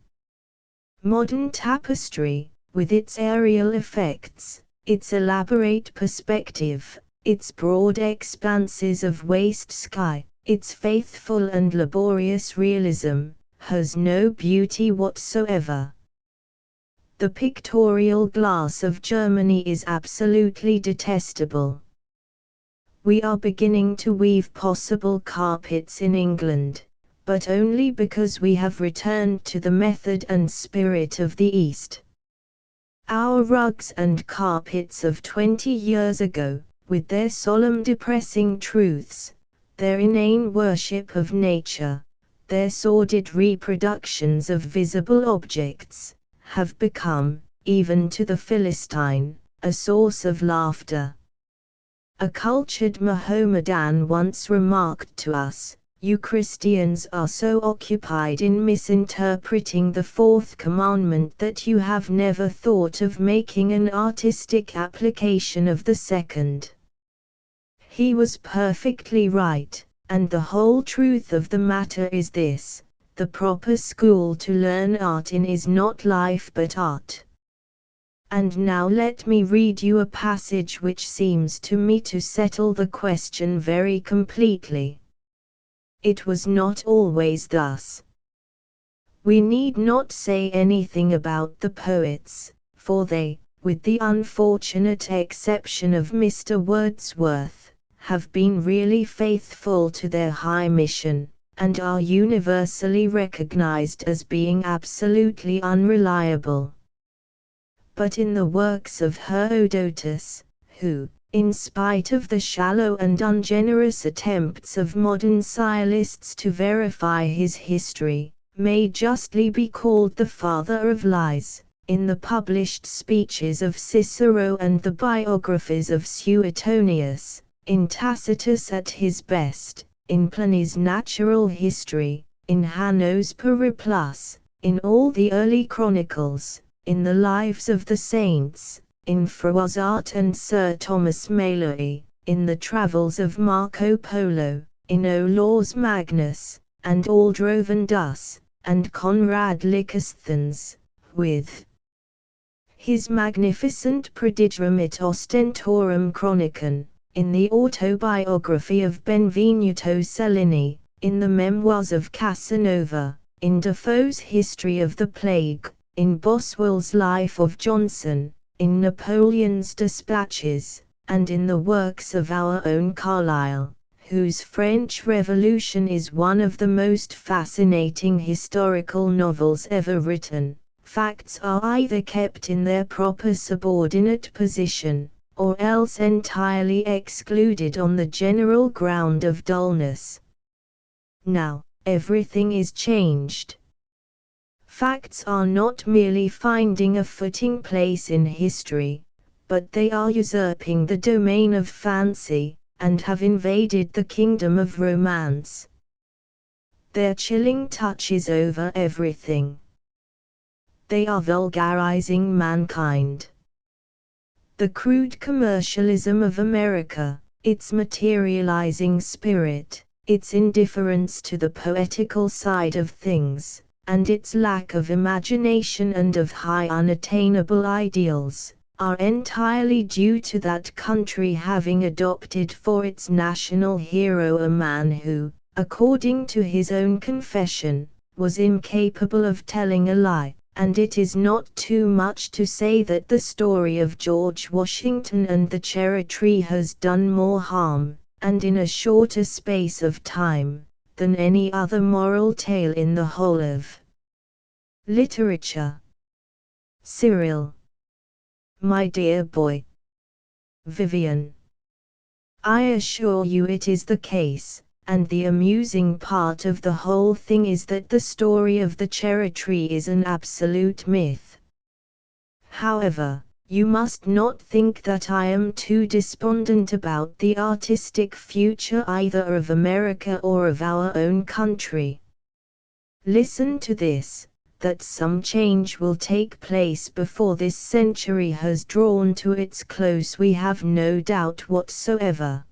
Modern tapestry, with its aerial effects, its elaborate perspective, its broad expanses of waste sky, its faithful and laborious realism, has no beauty whatsoever. The pictorial glass of Germany is absolutely detestable. We are beginning to weave possible carpets in England, but only because we have returned to the method and spirit of the East. Our rugs and carpets of 20 years ago, with their solemn depressing truths, their inane worship of nature, their sordid reproductions of visible objects, have become, even to the Philistine, a source of laughter. A cultured Mohammedan once remarked to us, "You Christians are so occupied in misinterpreting the fourth commandment that you have never thought of making an artistic application of the second." He was perfectly right, and the whole truth of the matter is this: the proper school to learn art in is not life but art. And now let me read you a passage which seems to me to settle the question very completely. It was not always thus. We need not say anything about the poets, for they, with the unfortunate exception of Mr. Wordsworth, have been really faithful to their high mission, and are universally recognized as being absolutely unreliable. But in the works of Herodotus, who, in spite of the shallow and ungenerous attempts of modern sciolists to verify his history, may justly be called the father of lies, in the published speeches of Cicero and the biographies of Suetonius, in Tacitus at his best, in Pliny's Natural History, in Hanno's Periplus, in all the early chronicles, in the lives of the saints, in Froissart and Sir Thomas Malory, in the travels of Marco Polo, in Olaus Magnus, and Aldrovandus, and Conrad Lycasthens, with His magnificent prodigium et ostentorum chronicon, in the autobiography of Benvenuto Cellini, in the memoirs of Casanova, in Defoe's History of the Plague, in Boswell's Life of Johnson, in Napoleon's Dispatches, and in the works of our own Carlyle, whose French Revolution is one of the most fascinating historical novels ever written. Facts are either kept in their proper subordinate position, or else entirely excluded on the general ground of dullness. Now, everything is changed. Facts are not merely finding a footing place in history, but they are usurping the domain of fancy, and have invaded the kingdom of romance. Their chilling touch is over everything. They are vulgarizing mankind. The crude commercialism of America, its materializing spirit, its indifference to the poetical side of things, and its lack of imagination and of high unattainable ideals, are entirely due to that country having adopted for its national hero a man who, according to his own confession, was incapable of telling a lie. And it is not too much to say that the story of George Washington and the cherry tree has done more harm, and in a shorter space of time, than any other moral tale in the whole of literature. Cyril. My dear boy. Vivian. I assure you it is the case. And the amusing part of the whole thing is that the story of the cherry tree is an absolute myth. However, you must not think that I am too despondent about the artistic future either of America or of our own country. Listen to this, that some change will take place before this century has drawn to its close we have no doubt whatsoever.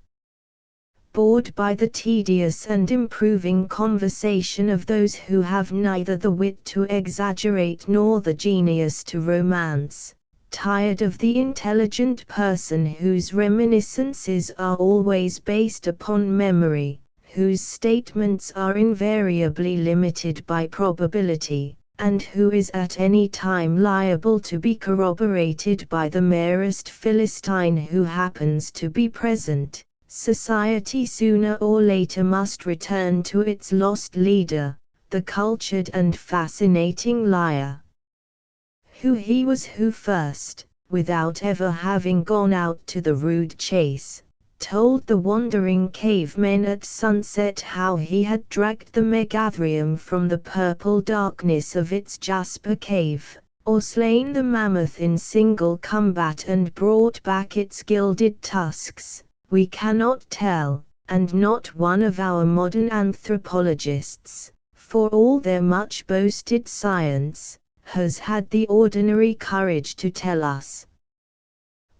Bored by the tedious and improving conversation of those who have neither the wit to exaggerate nor the genius to romance, tired of the intelligent person whose reminiscences are always based upon memory, whose statements are invariably limited by probability, and who is at any time liable to be corroborated by the merest Philistine who happens to be present. Society sooner or later must return to its lost leader, the cultured and fascinating liar. Who he was who first, without ever having gone out to the rude chase, told the wandering cavemen at sunset how he had dragged the megatherium from the purple darkness of its jasper cave, or slain the mammoth in single combat and brought back its gilded tusks. We cannot tell, and not one of our modern anthropologists, for all their much boasted science, has had the ordinary courage to tell us.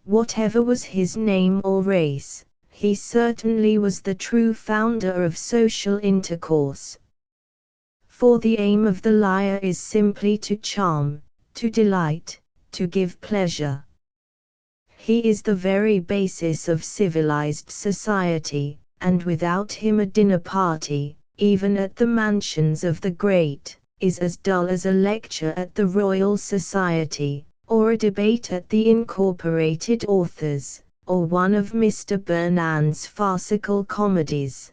Whatever was his name or race, he certainly was the true founder of social intercourse. For the aim of the liar is simply to charm, to delight, to give pleasure. He is the very basis of civilized society, and without him a dinner party, even at the mansions of the great, is as dull as a lecture at the Royal Society, or a debate at the Incorporated Authors, or one of Mr. Burnand's farcical comedies.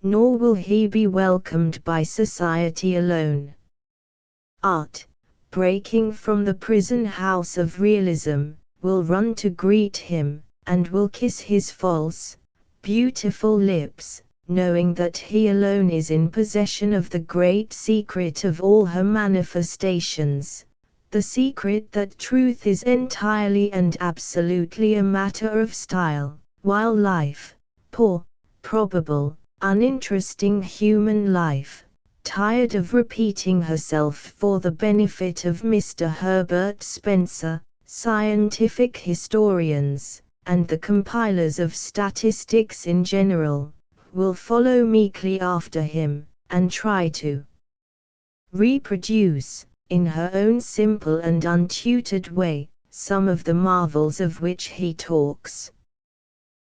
Nor will he be welcomed by society alone. Art, breaking from the prison house of realism, will run to greet him, and will kiss his false, beautiful lips, knowing that he alone is in possession of the great secret of all her manifestations, the secret that truth is entirely and absolutely a matter of style, while life, poor, probable, uninteresting human life, tired of repeating herself for the benefit of Mr. Herbert Spencer, scientific historians, and the compilers of statistics in general, will follow meekly after him, and try to reproduce, in her own simple and untutored way, some of the marvels of which he talks.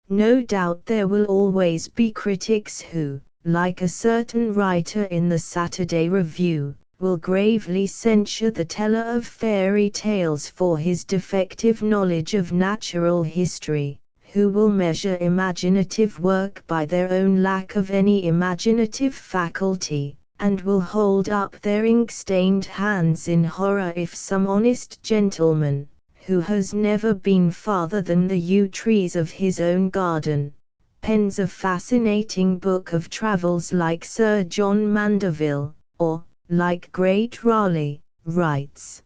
No doubt there will always be critics who, like a certain writer in the Saturday Review, will gravely censure the teller of fairy tales for his defective knowledge of natural history, who will measure imaginative work by their own lack of any imaginative faculty, and will hold up their ink-stained hands in horror if some honest gentleman, who has never been farther than the yew trees of his own garden, pens a fascinating book of travels like Sir John Mandeville, or, like great Raleigh, writes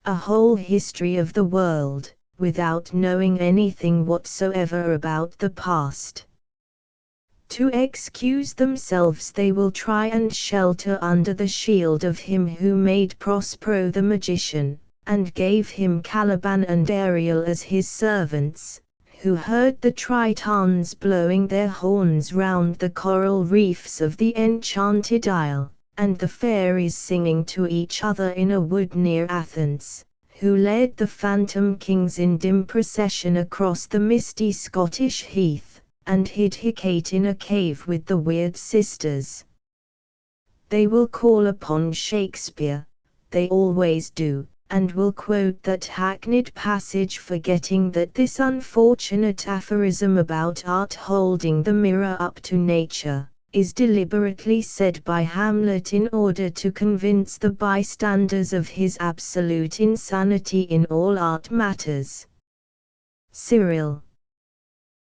a whole history of the world, without knowing anything whatsoever about the past. To excuse themselves they will try and shelter under the shield of him who made Prospero the magician, and gave him Caliban and Ariel as his servants, who heard the tritons blowing their horns round the coral reefs of the enchanted isle, and the fairies singing to each other in a wood near Athens, who led the phantom kings in dim procession across the misty Scottish heath, and hid Hecate in a cave with the weird sisters. They will call upon Shakespeare, they always do, and will quote that hackneyed passage, forgetting that this unfortunate aphorism about art holding the mirror up to nature is deliberately said by Hamlet in order to convince the bystanders of his absolute insanity in all art matters. Cyril.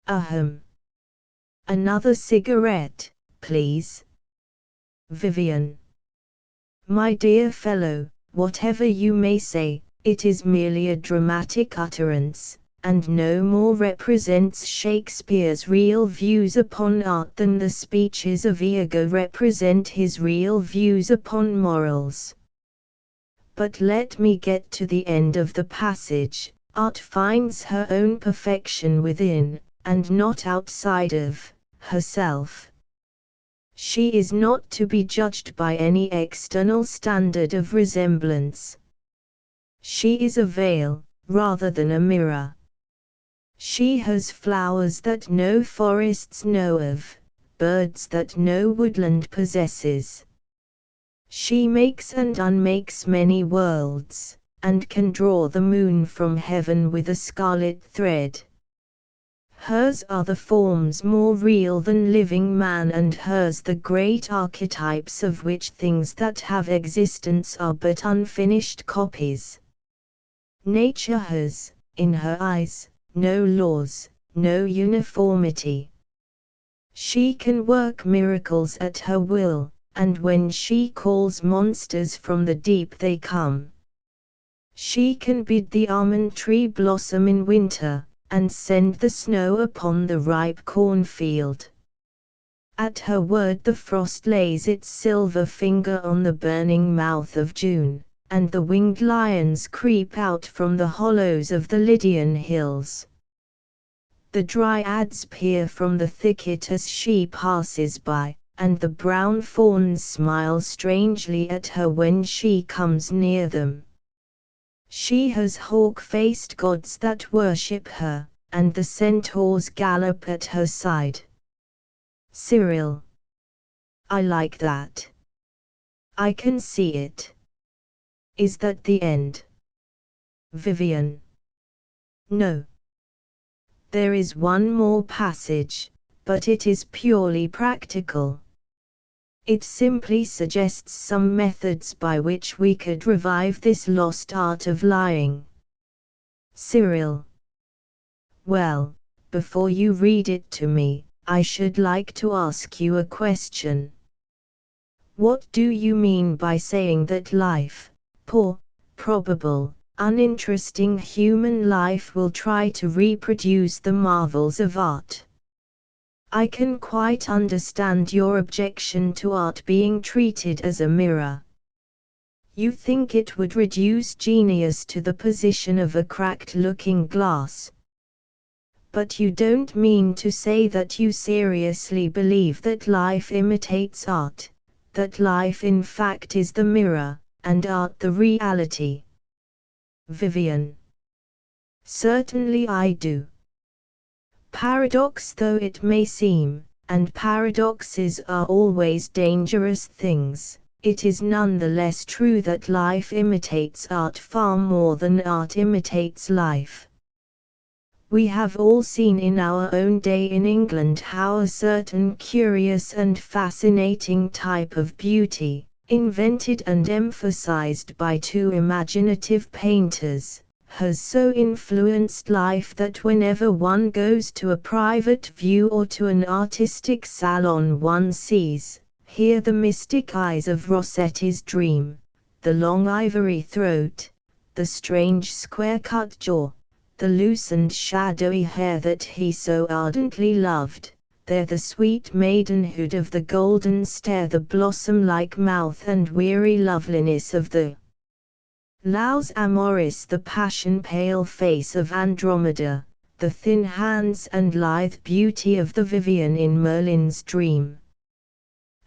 Ahem. Another cigarette, please. Vivian. My dear fellow, whatever you may say, it is merely a dramatic utterance, and no more represents Shakespeare's real views upon art than the speeches of Iago represent his real views upon morals. But let me get to the end of the passage. Art finds her own perfection within, and not outside of, herself. She is not to be judged by any external standard of resemblance. She is a veil, rather than a mirror. She has flowers that no forests know of, birds that no woodland possesses. She makes and unmakes many worlds, and can draw the moon from heaven with a scarlet thread. Hers are the forms more real than living man, and hers the great archetypes of which things that have existence are but unfinished copies. Nature has, in her eyes, no laws, no uniformity. She can work miracles at her will, and when she calls monsters from the deep they come. She can bid the almond tree blossom in winter, and send the snow upon the ripe cornfield. At her word the frost lays its silver finger on the burning mouth of June, and the winged lions creep out from the hollows of the Lydian hills. The dryads peer from the thicket as she passes by, and the brown fawns smile strangely at her when she comes near them. She has hawk-faced gods that worship her, and the centaurs gallop at her side. Cyril. I like that. I can see it. Is that the end? Vivian. No. There is one more passage, but it is purely practical. It simply suggests some methods by which we could revive this lost art of lying. Cyril. Well, before you read it to me, I should like to ask you a question. What do you mean by saying that life, poor, probable, uninteresting human life will try to reproduce the marvels of art? I can quite understand your objection to art being treated as a mirror. You think it would reduce genius to the position of a cracked looking glass. But you don't mean to say that you seriously believe that life imitates art, that life in fact is the mirror, and art the reality? Vivian: certainly I do. Paradox though it may seem, and paradoxes are always dangerous things, it is none the less true that life imitates art far more than art imitates life. We have all seen in our own day in England how a certain curious and fascinating type of beauty, invented and emphasized by two imaginative painters, has so influenced life that whenever one goes to a private view or to an artistic salon one sees, here the mystic eyes of Rossetti's Dream, the long ivory throat, the strange square-cut jaw, the loosened shadowy hair that he so ardently loved, there the sweet maidenhood of the golden stare, the blossom-like mouth and weary loveliness of the Laus Amoris, the passion-pale face of Andromeda, the thin hands and lithe beauty of the Vivian in Merlin's Dream.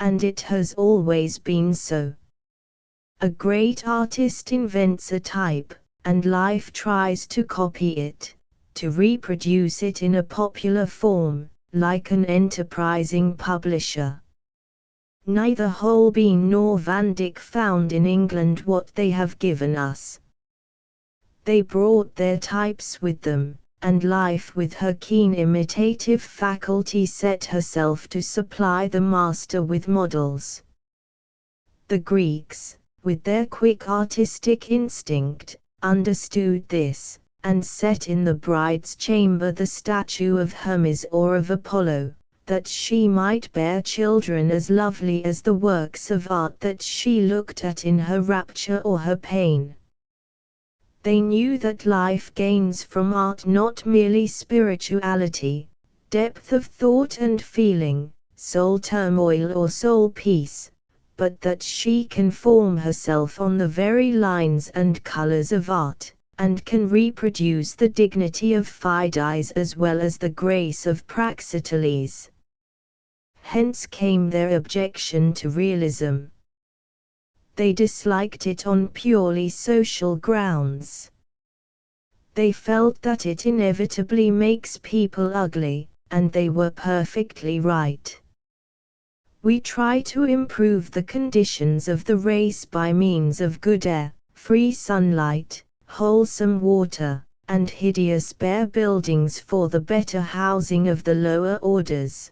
And it has always been so. A great artist invents a type, and life tries to copy it, to reproduce it in a popular form, like an enterprising publisher. Neither Holbein nor Van Dyck found in England what they have given us. They brought their types with them, and life with her keen imitative faculty set herself to supply the master with models. The Greeks, with their quick artistic instinct, understood this, and set in the bride's chamber the statue of Hermes or of Apollo, that she might bear children as lovely as the works of art that she looked at in her rapture or her pain. They knew that life gains from art not merely spirituality, depth of thought and feeling, soul turmoil or soul peace, but that she can form herself on the very lines and colors of art, and can reproduce the dignity of Phidias as well as the grace of Praxiteles. Hence came their objection to realism. They disliked it on purely social grounds. They felt that it inevitably makes people ugly, and they were perfectly right. We try to improve the conditions of the race by means of good air, free sunlight, wholesome water, and hideous bare buildings for the better housing of the lower orders.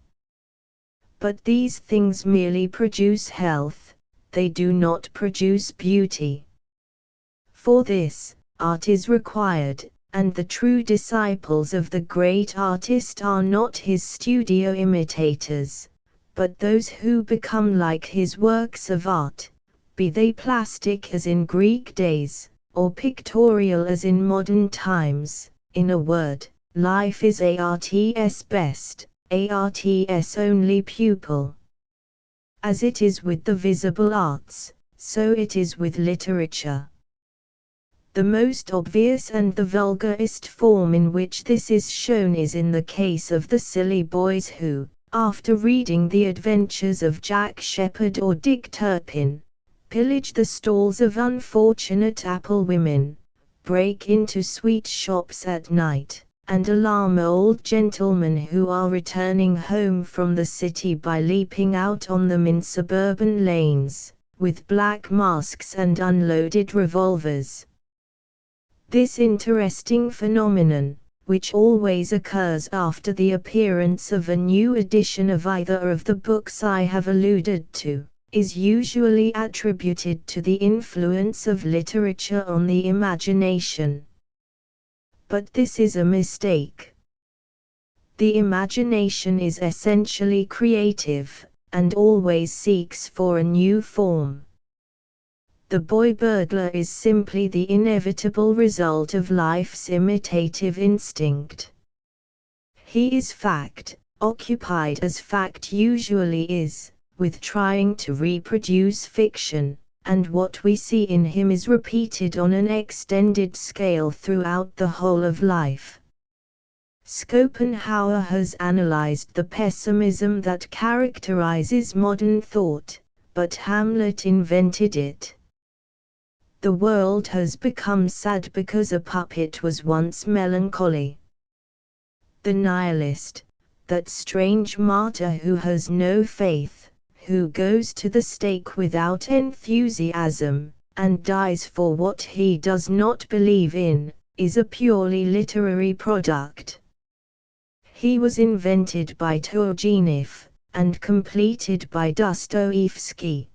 But these things merely produce health, they do not produce beauty. For this, art is required, and the true disciples of the great artist are not his studio imitators, but those who become like his works of art, be they plastic as in Greek days, or pictorial as in modern times. In a word, life is art's best, art's only pupil. As it is with the visible arts, so it is with literature. The most obvious and the vulgarest form in which this is shown is in the case of the silly boys who, after reading the adventures of Jack Sheppard or Dick Turpin, pillage the stalls of unfortunate apple women, break into sweet shops at night, and alarm old gentlemen who are returning home from the city by leaping out on them in suburban lanes, with black masks and unloaded revolvers. This interesting phenomenon, which always occurs after the appearance of a new edition of either of the books I have alluded to, is usually attributed to the influence of literature on the imagination. But this is a mistake. The imagination is essentially creative, and always seeks for a new form. The boy burglar is simply the inevitable result of life's imitative instinct. He is fact, occupied as fact usually is, with trying to reproduce fiction, and what we see in him is repeated on an extended scale throughout the whole of life. Schopenhauer has analyzed the pessimism that characterizes modern thought, but Hamlet invented it. The world has become sad because a puppet was once melancholy. The nihilist, that strange martyr who has no faith, who goes to the stake without enthusiasm, and dies for what he does not believe in, is a purely literary product. He was invented by Turgenev, and completed by Dostoevsky.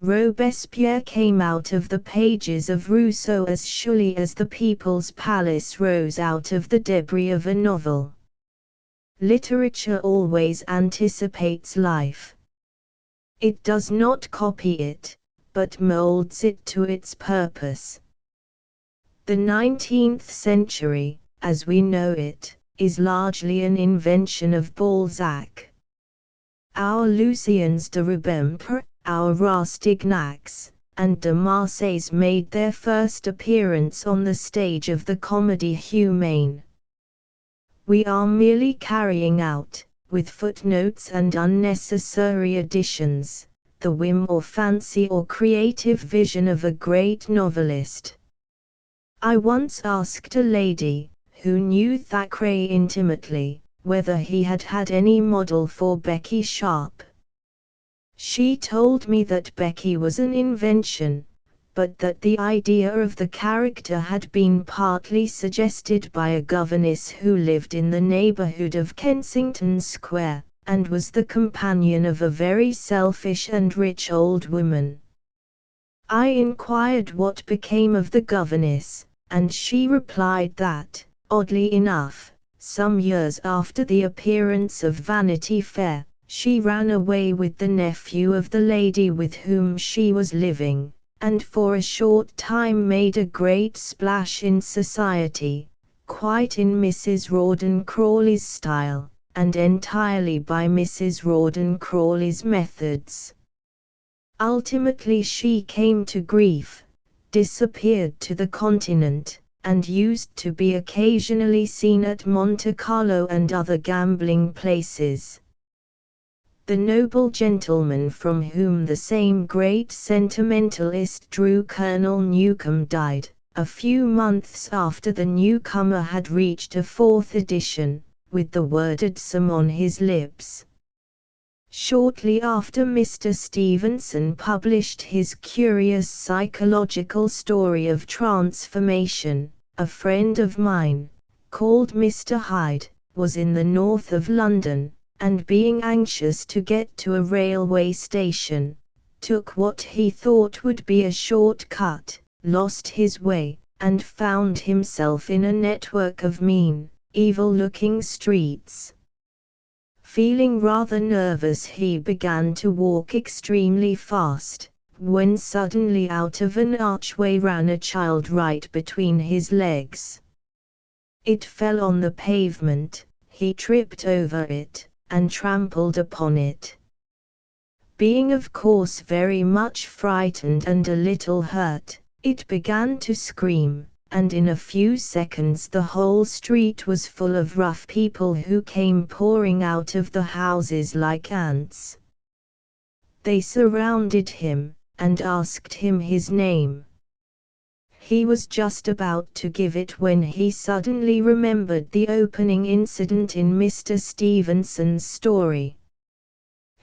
Robespierre came out of the pages of Rousseau as surely as the People's Palace rose out of the debris of a novel. Literature always anticipates life. It does not copy it, but molds it to its purpose. The 19th century, as we know it, is largely an invention of Balzac. Our Luciens de Rubempre, our Rastignacs, and de Marseilles made their first appearance on the stage of the Comédie Humaine. We are merely carrying out, with footnotes and unnecessary additions, the whim or fancy or creative vision of a great novelist. I once asked a lady, who knew Thackeray intimately, whether he had had any model for Becky Sharp. She told me that Becky was an invention, but that the idea of the character had been partly suggested by a governess who lived in the neighborhood of Kensington Square, and was the companion of a very selfish and rich old woman. I inquired what became of the governess, and she replied that, oddly enough, some years after the appearance of Vanity Fair, she ran away with the nephew of the lady with whom she was living, and for a short time made a great splash in society, quite in Mrs. Rawdon Crawley's style, and entirely by Mrs. Rawdon Crawley's methods. Ultimately she came to grief, disappeared to the continent, and used to be occasionally seen at Monte Carlo and other gambling places. The noble gentleman from whom the same great sentimentalist drew Colonel Newcome died, a few months after the newcomer had reached a fourth edition, with the worded "some" on his lips. Shortly after Mr. Stevenson published his curious psychological story of transformation, a friend of mine, called Mr. Hyde, was in the north of London, and being anxious to get to a railway station, took what he thought would be a short cut, lost his way, and found himself in a network of mean, evil-looking streets. Feeling rather nervous, he began to walk extremely fast, when suddenly out of an archway ran a child right between his legs. It fell on the pavement, he tripped over it, and trampled upon it. Being of course very much frightened and a little hurt, it began to scream, and in a few seconds the whole street was full of rough people who came pouring out of the houses like ants. They surrounded him, and asked him his name. He was just about to give it when he suddenly remembered the opening incident in Mr. Stevenson's story.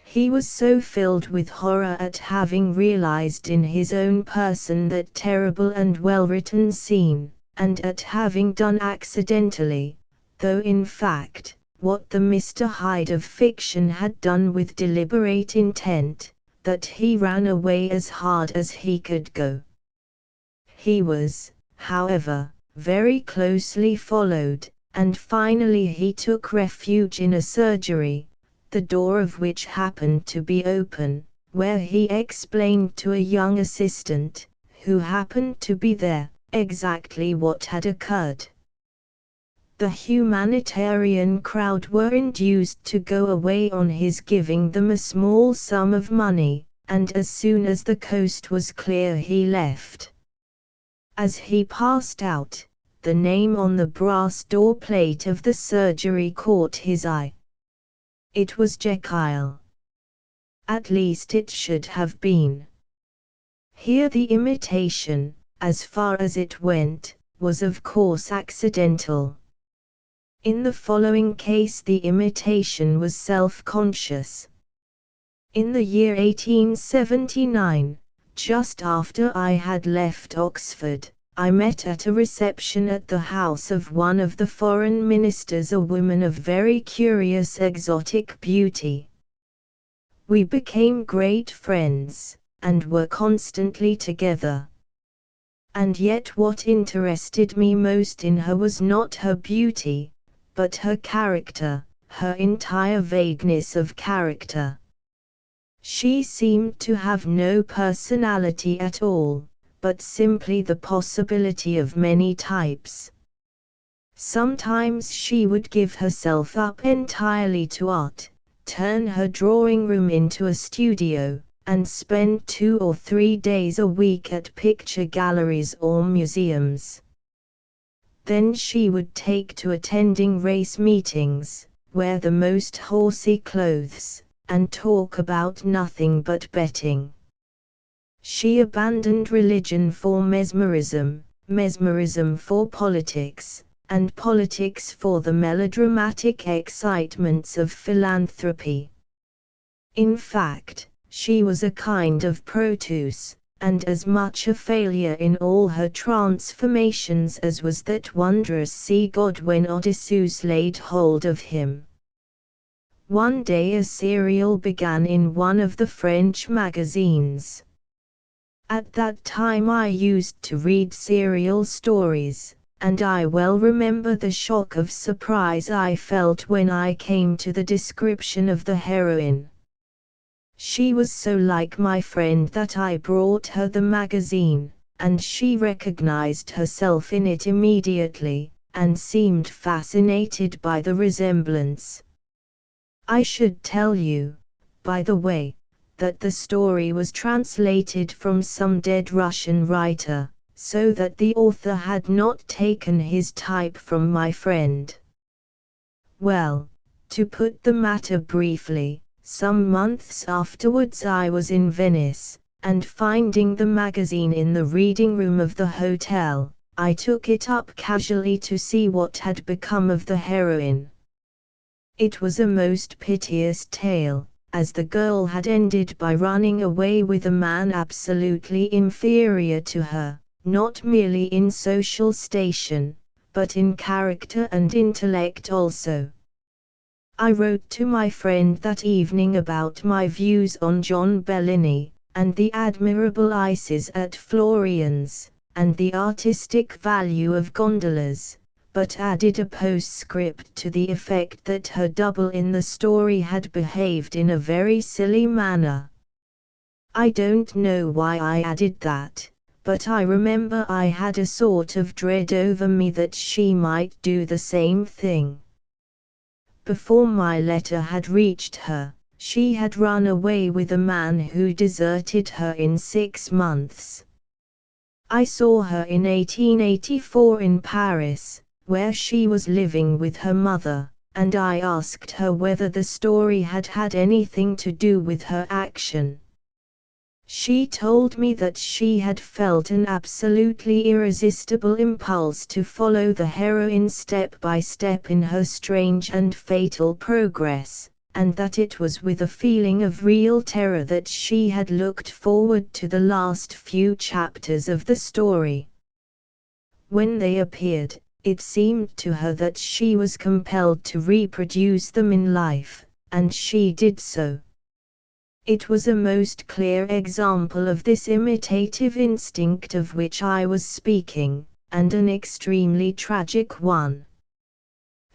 He was so filled with horror at having realized in his own person that terrible and well-written scene, and at having done accidentally, though in fact, what the Mr. Hyde of fiction had done with deliberate intent, that he ran away as hard as he could go. He was, however, very closely followed, and finally he took refuge in a surgery, the door of which happened to be open, where he explained to a young assistant, who happened to be there, exactly what had occurred. The humanitarian crowd were induced to go away on his giving them a small sum of money, and as soon as the coast was clear he left. As he passed out, the name on the brass door plate of the surgery caught his eye. It was Jekyll. At least it should have been. Here the imitation, as far as it went, was of course accidental. In the following case the imitation was self-conscious. In the year 1879, just after I had left Oxford, I met at a reception at the house of one of the foreign ministers a woman of very curious exotic beauty. We became great friends, and were constantly together. And yet what interested me most in her was not her beauty, but her character, her entire vagueness of character. She seemed to have no personality at all, but simply the possibility of many types. Sometimes she would give herself up entirely to art, turn her drawing room into a studio, and spend 2 or 3 days a week at picture galleries or museums. Then she would take to attending race meetings, wear the most horsey clothes, and talk about nothing but betting. She abandoned religion for mesmerism, mesmerism for politics, and politics for the melodramatic excitements of philanthropy. In fact, she was a kind of Proteus, and as much a failure in all her transformations as was that wondrous sea god when Odysseus laid hold of him. One day a serial began in one of the French magazines. At that time I used to read serial stories, and I well remember the shock of surprise I felt when I came to the description of the heroine. She was so like my friend that I brought her the magazine, and she recognized herself in it immediately, and seemed fascinated by the resemblance. I should tell you, by the way, that the story was translated from some dead Russian writer, so that the author had not taken his type from my friend. Well, to put the matter briefly, some months afterwards I was in Venice, and finding the magazine in the reading room of the hotel, I took it up casually to see what had become of the heroine. It was a most piteous tale, as the girl had ended by running away with a man absolutely inferior to her, not merely in social station, but in character and intellect also. I wrote to my friend that evening about my views on John Bellini, and the admirable ices at Florian's, and the artistic value of gondolas, but added a postscript to the effect that her double in the story had behaved in a very silly manner. I don't know why I added that, but I remember I had a sort of dread over me that she might do the same thing. Before my letter had reached her, she had run away with a man who deserted her in 6 months. I saw her in 1884 in Paris, where she was living with her mother, and I asked her whether the story had had anything to do with her action. She told me that she had felt an absolutely irresistible impulse to follow the heroine step by step in her strange and fatal progress, and that it was with a feeling of real terror that she had looked forward to the last few chapters of the story. When they appeared, it seemed to her that she was compelled to reproduce them in life, and she did so. It was a most clear example of this imitative instinct of which I was speaking, and an extremely tragic one.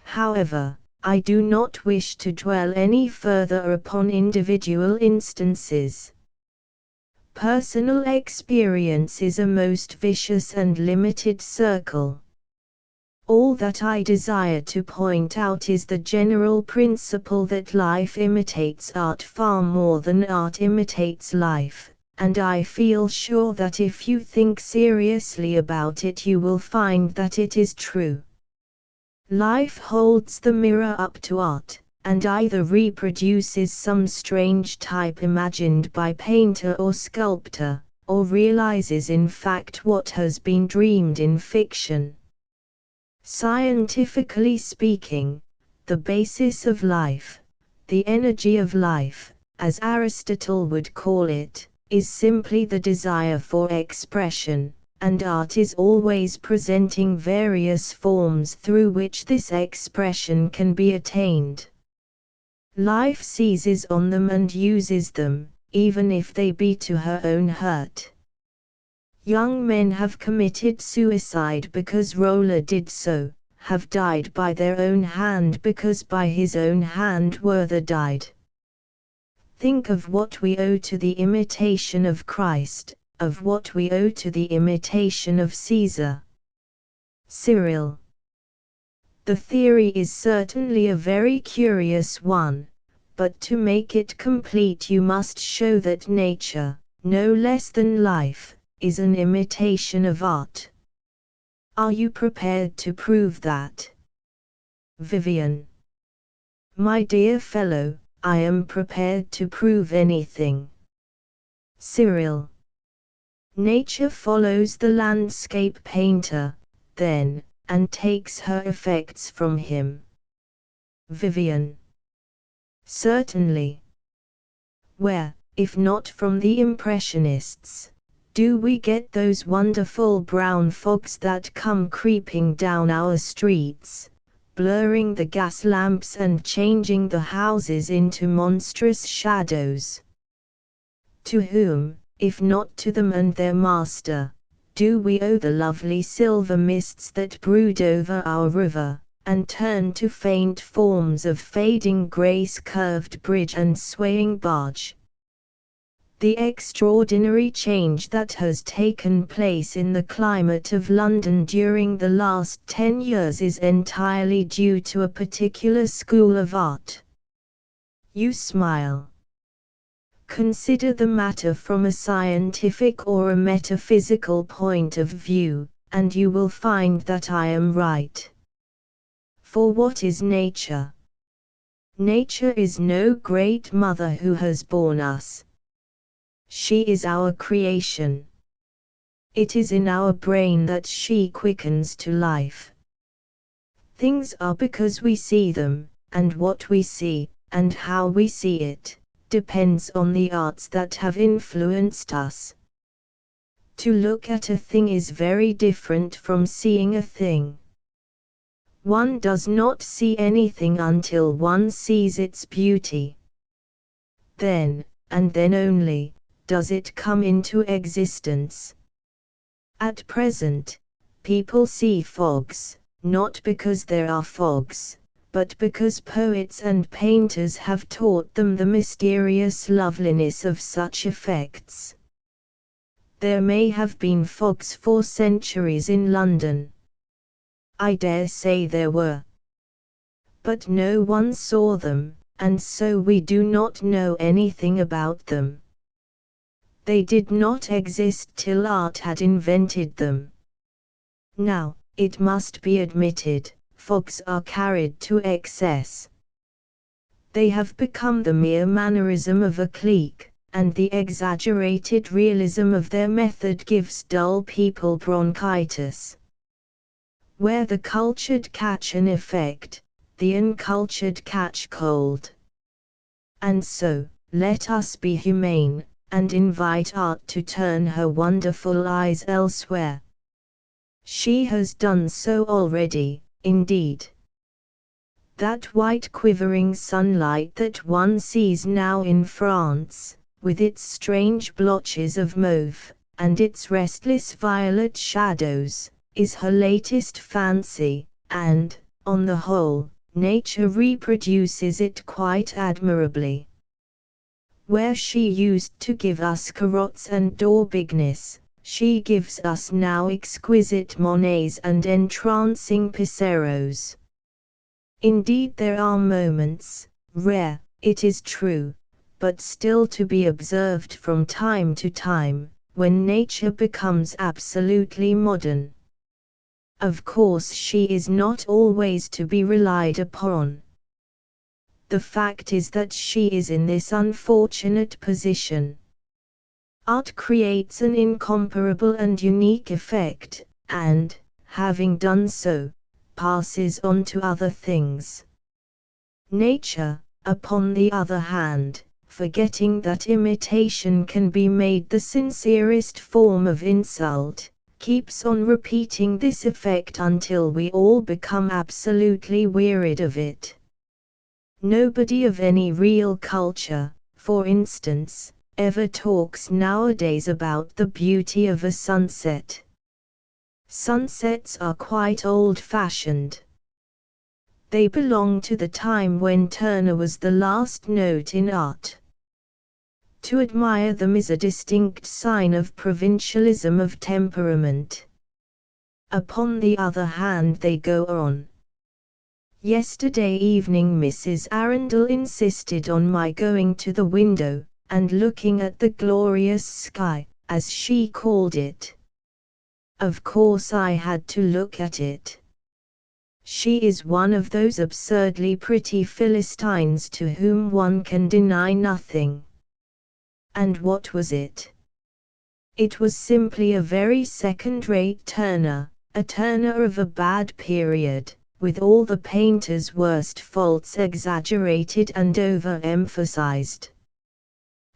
However, I do not wish to dwell any further upon individual instances. Personal experience is a most vicious and limited circle. All that I desire to point out is the general principle that life imitates art far more than art imitates life, and I feel sure that if you think seriously about it you will find that it is true. Life holds the mirror up to art, and either reproduces some strange type imagined by painter or sculptor, or realizes in fact what has been dreamed in fiction. Scientifically speaking, the basis of life, the energy of life, as Aristotle would call it, is simply the desire for expression, and art is always presenting various forms through which this expression can be attained. Life seizes on them and uses them, even if they be to her own hurt. Young men have committed suicide because Rolla did so, have died by their own hand because by his own hand Werther died. Think of what we owe to the imitation of Christ, of what we owe to the imitation of Caesar. Cyril. The theory is certainly a very curious one, but to make it complete you must show that nature, no less than life, is an imitation of art. Are you prepared to prove that? Vivian. My dear fellow, I am prepared to prove anything. Cyril. Nature follows the landscape painter, then, and takes her effects from him. Vivian. Certainly. Where, if not from the Impressionists, do we get those wonderful brown fogs that come creeping down our streets, blurring the gas lamps and changing the houses into monstrous shadows? To whom, if not to them and their master, do we owe the lovely silver mists that brood over our river, and turn to faint forms of fading grace curved bridge and swaying barge? The extraordinary change that has taken place in the climate of London during the last 10 years is entirely due to a particular school of art. You smile. Consider the matter from a scientific or a metaphysical point of view, and you will find that I am right. For what is nature? Nature is no great mother who has borne us. She is our creation. It is in our brain that she quickens to life. Things are because we see them, and what we see, and how we see it, depends on the arts that have influenced us. To look at a thing is very different from seeing a thing. One does not see anything until one sees its beauty. Then, and then only, does it come into existence. At present, people see fogs, not because there are fogs, but because poets and painters have taught them the mysterious loveliness of such effects. There may have been fogs for centuries in London. I dare say there were. But no one saw them, and so we do not know anything about them. They did not exist till art had invented them. Now, it must be admitted, fogs are carried to excess. They have become the mere mannerism of a clique, and the exaggerated realism of their method gives dull people bronchitis. Where the cultured catch an effect, the uncultured catch cold. And so, let us be humane, and invite art to turn her wonderful eyes elsewhere. She has done so already, indeed. That white quivering sunlight that one sees now in France, with its strange blotches of mauve, and its restless violet shadows, is her latest fancy, and, on the whole, nature reproduces it quite admirably. Where she used to give us Carots and Daubigness, she gives us now exquisite Monets and entrancing Picaros. Indeed there are moments, rare, it is true, but still to be observed from time to time, when nature becomes absolutely modern. Of course she is not always to be relied upon. The fact is that she is in this unfortunate position. Art creates an incomparable and unique effect, and, having done so, passes on to other things. Nature, upon the other hand, forgetting that imitation can be made the sincerest form of insult, keeps on repeating this effect until we all become absolutely wearied of it. Nobody of any real culture, for instance, ever talks nowadays about the beauty of a sunset. Sunsets are quite old-fashioned. They belong to the time when Turner was the last note in art. To admire them is a distinct sign of provincialism of temperament. Upon the other hand, they go on. Yesterday evening Mrs. Arundel insisted on my going to the window, and looking at the glorious sky, as she called it. Of course I had to look at it. She is one of those absurdly pretty Philistines to whom one can deny nothing. And what was it? It was simply a very second-rate Turner, a Turner of a bad period, with all the painter's worst faults exaggerated and over-emphasized.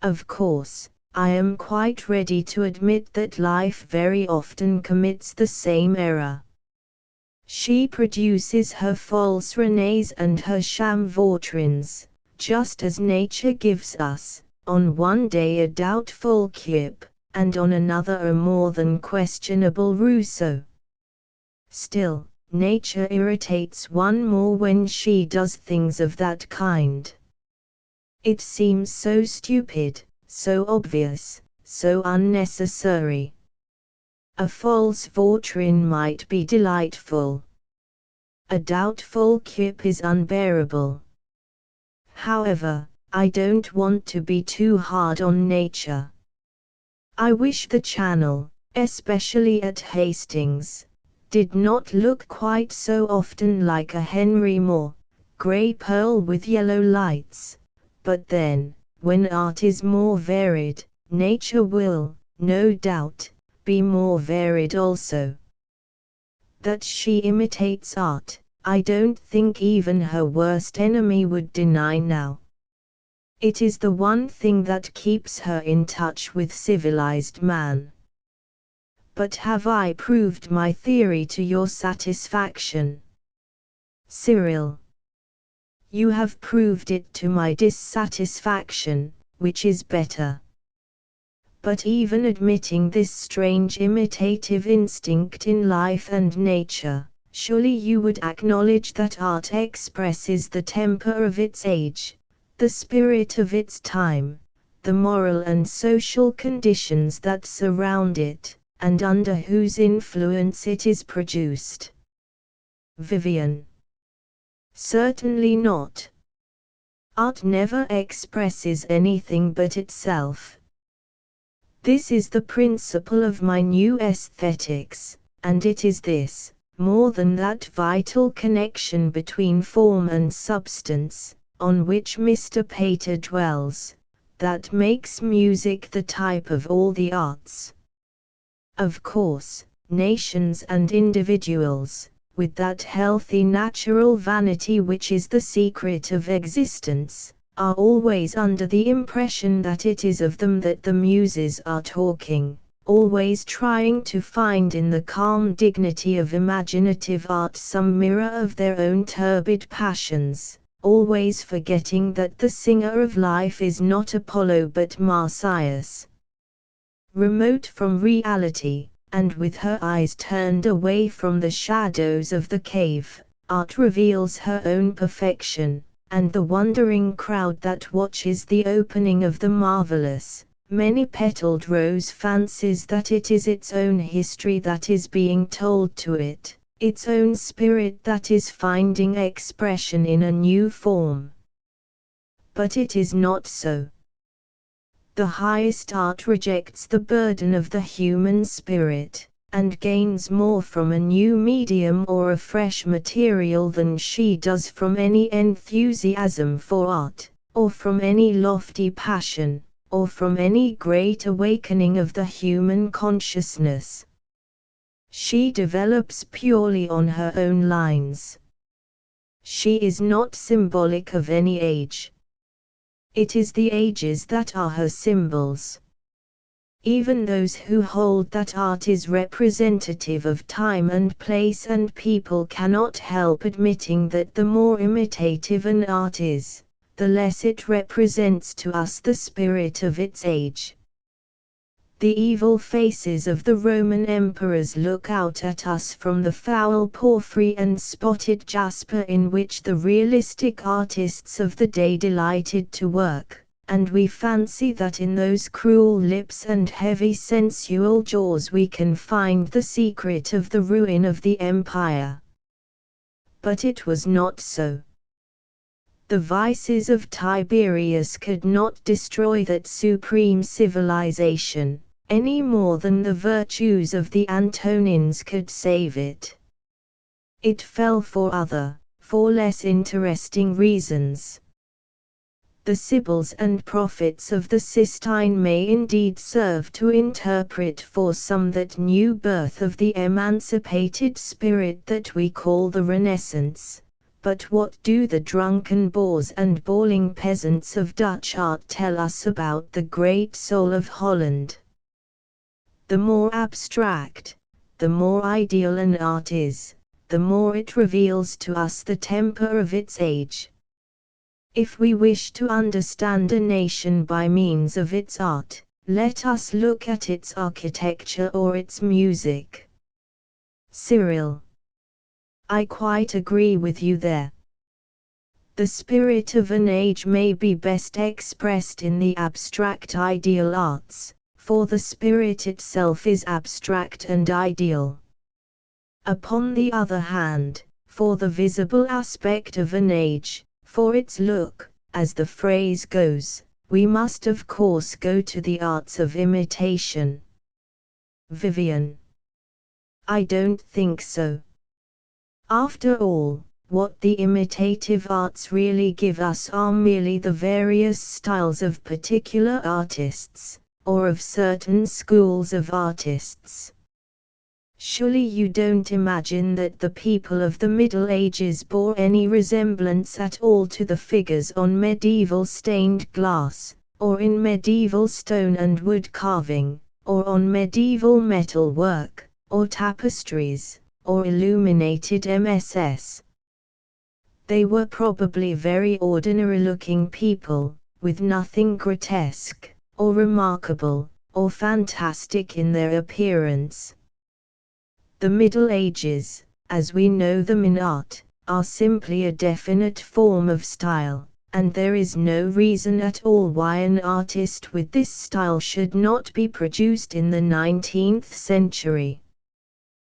Of course, I am quite ready to admit that life very often commits the same error. She produces her false Renés and her sham Vautrins, just as nature gives us, on one day a doubtful Cuyp, and on another a more than questionable Rousseau. Still, nature irritates one more when she does things of that kind. It seems so stupid, so obvious, so unnecessary. A false Vautrin might be delightful. A doubtful Cuyp is unbearable. However, I don't want to be too hard on nature. I wish the Channel, especially at Hastings, did not look quite so often like a Henry Moore, grey pearl with yellow lights, but then, when art is more varied, nature will, no doubt, be more varied also. That she imitates art, I don't think even her worst enemy would deny now. It is the one thing that keeps her in touch with civilized man. But have I proved my theory to your satisfaction? Cyril. You have proved it to my dissatisfaction, which is better. But even admitting this strange imitative instinct in life and nature, surely you would acknowledge that art expresses the temper of its age, the spirit of its time, the moral and social conditions that surround it, and under whose influence it is produced. Vivian. Certainly not. Art never expresses anything but itself. This is the principle of my new aesthetics, and it is this, more than that vital connection between form and substance, on which Mr. Pater dwells, that makes music the type of all the arts. Of course, nations and individuals, with that healthy natural vanity which is the secret of existence, are always under the impression that it is of them that the muses are talking, always trying to find in the calm dignity of imaginative art some mirror of their own turbid passions, always forgetting that the singer of life is not Apollo but Marsyas. Remote from reality, and with her eyes turned away from the shadows of the cave, art reveals her own perfection, and the wondering crowd that watches the opening of the marvelous, many-petaled rose fancies that it is its own history that is being told to it, its own spirit that is finding expression in a new form. But it is not so. The highest art rejects the burden of the human spirit, and gains more from a new medium or a fresh material than she does from any enthusiasm for art, or from any lofty passion, or from any great awakening of the human consciousness. She develops purely on her own lines. She is not symbolic of any age. It is the ages that are her symbols. Even those who hold that art is representative of time and place and people cannot help admitting that the more imitative an art is, the less it represents to us the spirit of its age. The evil faces of the Roman emperors look out at us from the foul porphyry and spotted jasper in which the realistic artists of the day delighted to work, and we fancy that in those cruel lips and heavy sensual jaws we can find the secret of the ruin of the empire. But it was not so. The vices of Tiberius could not destroy that supreme civilization, any more than the virtues of the Antonines could save it. It fell for other, for less interesting reasons. The Sibyls and prophets of the Sistine may indeed serve to interpret for some that new birth of the emancipated spirit that we call the Renaissance, but what do the drunken boors and bawling peasants of Dutch art tell us about the great soul of Holland? The more abstract, the more ideal an art is, the more it reveals to us the temper of its age. If we wish to understand a nation by means of its art, let us look at its architecture or its music. Cyril. I quite agree with you there. The spirit of an age may be best expressed in the abstract ideal arts, for the spirit itself is abstract and ideal. Upon the other hand, for the visible aspect of an age, for its look, as the phrase goes, we must of course go to the arts of imitation. Vivian. I don't think so. After all, what the imitative arts really give us are merely the various styles of particular artists, or of certain schools of artists. Surely you don't imagine that the people of the Middle Ages bore any resemblance at all to the figures on medieval stained glass, or in medieval stone and wood carving, or on medieval metal work, or tapestries, or illuminated MSS. They were probably very ordinary-looking people, with nothing grotesque, or remarkable, or fantastic in their appearance. The Middle Ages, as we know them in art, are simply a definite form of style, and there is no reason at all why an artist with this style should not be produced in the 19th century.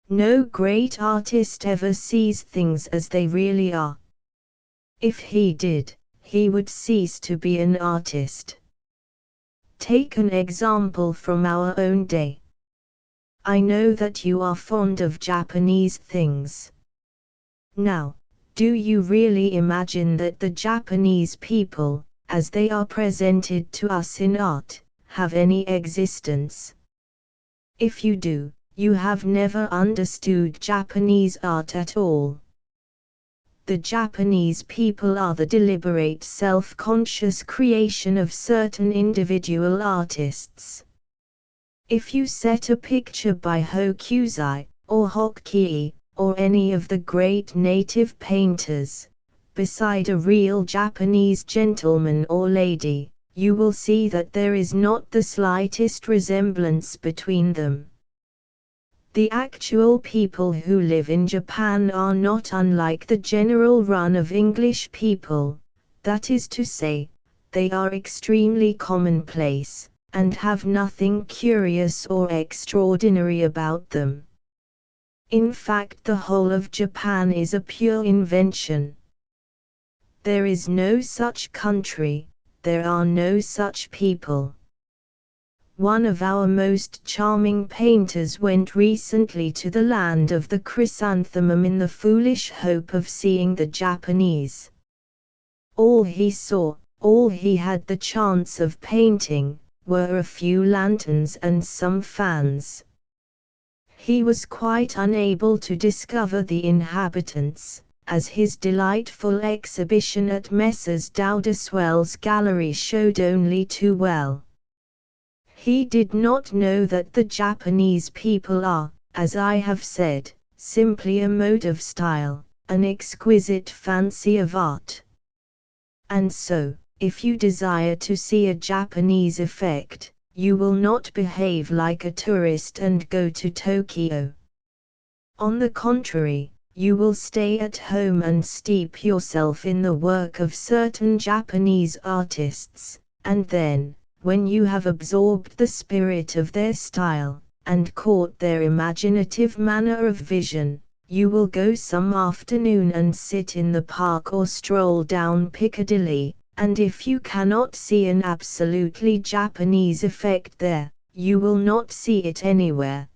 No great artist ever sees things as they really are. If he did, he would cease to be an artist. Take an example from our own day. I know that you are fond of Japanese things. Now, do you really imagine that the Japanese people, as they are presented to us in art, have any existence? If you do, you have never understood Japanese art at all. The Japanese people are the deliberate self-conscious creation of certain individual artists. If you set a picture by Hokusai, or Hokkei, or any of the great native painters, beside a real Japanese gentleman or lady, you will see that there is not the slightest resemblance between them. The actual people who live in Japan are not unlike the general run of English people, that is to say, they are extremely commonplace, and have nothing curious or extraordinary about them. In fact, the whole of Japan is a pure invention. There is no such country, there are no such people. One of our most charming painters went recently to the land of the chrysanthemum in the foolish hope of seeing the Japanese. All he saw, all he had the chance of painting, were a few lanterns and some fans. He was quite unable to discover the inhabitants, as his delightful exhibition at Messrs. Dowdeswell's gallery showed only too well. He did not know that the Japanese people are, as I have said, simply a mode of style, an exquisite fancy of art. And so, if you desire to see a Japanese effect, you will not behave like a tourist and go to Tokyo. On the contrary, you will stay at home and steep yourself in the work of certain Japanese artists, and then, when you have absorbed the spirit of their style, and caught their imaginative manner of vision, you will go some afternoon and sit in the park or stroll down Piccadilly, and if you cannot see an absolutely Japanese effect there, you will not see it anywhere.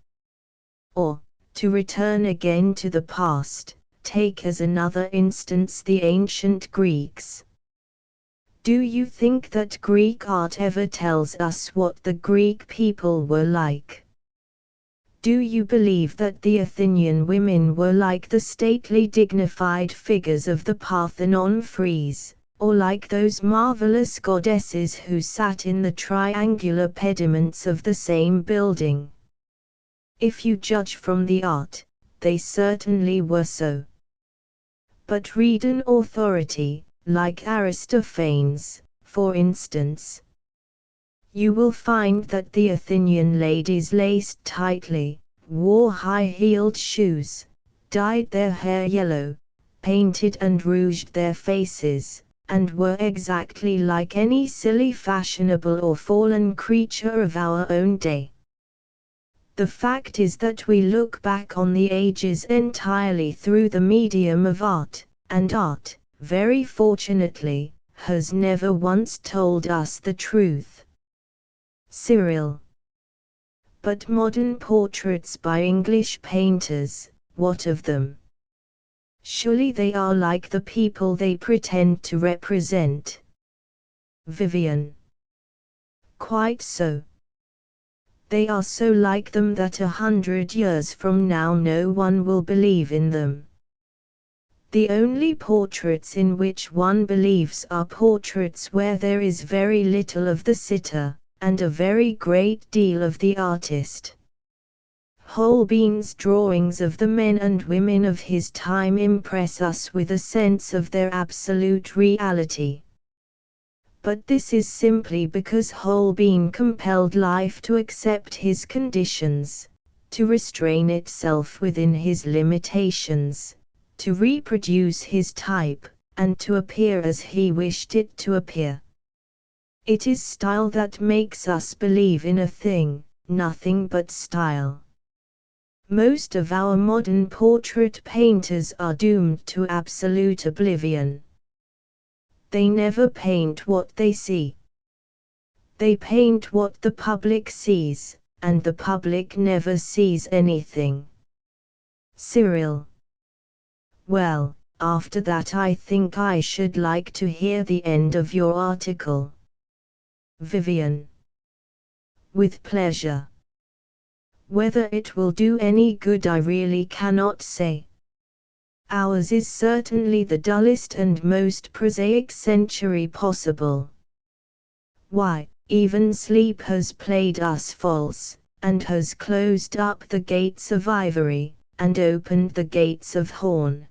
Or, to return again to the past, take as another instance the ancient Greeks. Do you think that Greek art ever tells us what the Greek people were like? Do you believe that the Athenian women were like the stately dignified figures of the Parthenon frieze, or like those marvelous goddesses who sat in the triangular pediments of the same building? If you judge from the art, they certainly were so. But read an authority, like Aristophanes, for instance. You will find that the Athenian ladies laced tightly, wore high-heeled shoes, dyed their hair yellow, painted and rouged their faces, and were exactly like any silly fashionable or fallen creature of our own day. The fact is that we look back on the ages entirely through the medium of art, and art, very fortunately, has never once told us the truth. Cyril. But modern portraits by English painters, what of them? Surely they are like the people they pretend to represent. Vivian. Quite so. They are so like them that 100 years from now no one will believe in them. The only portraits in which one believes are portraits where there is very little of the sitter, and a very great deal of the artist. Holbein's drawings of the men and women of his time impress us with a sense of their absolute reality. But this is simply because Holbein compelled life to accept his conditions, to restrain itself within his limitations, to reproduce his type, and to appear as he wished it to appear. It is style that makes us believe in a thing, nothing but style. Most of our modern portrait painters are doomed to absolute oblivion. They never paint what they see. They paint what the public sees, and the public never sees anything. Cyril. Well, after that I think I should like to hear the end of your article. Vivian. With pleasure. Whether it will do any good I really cannot say. Ours is certainly the dullest and most prosaic century possible. Why, even sleep has played us false, and has closed up the gates of ivory, and opened the gates of horn.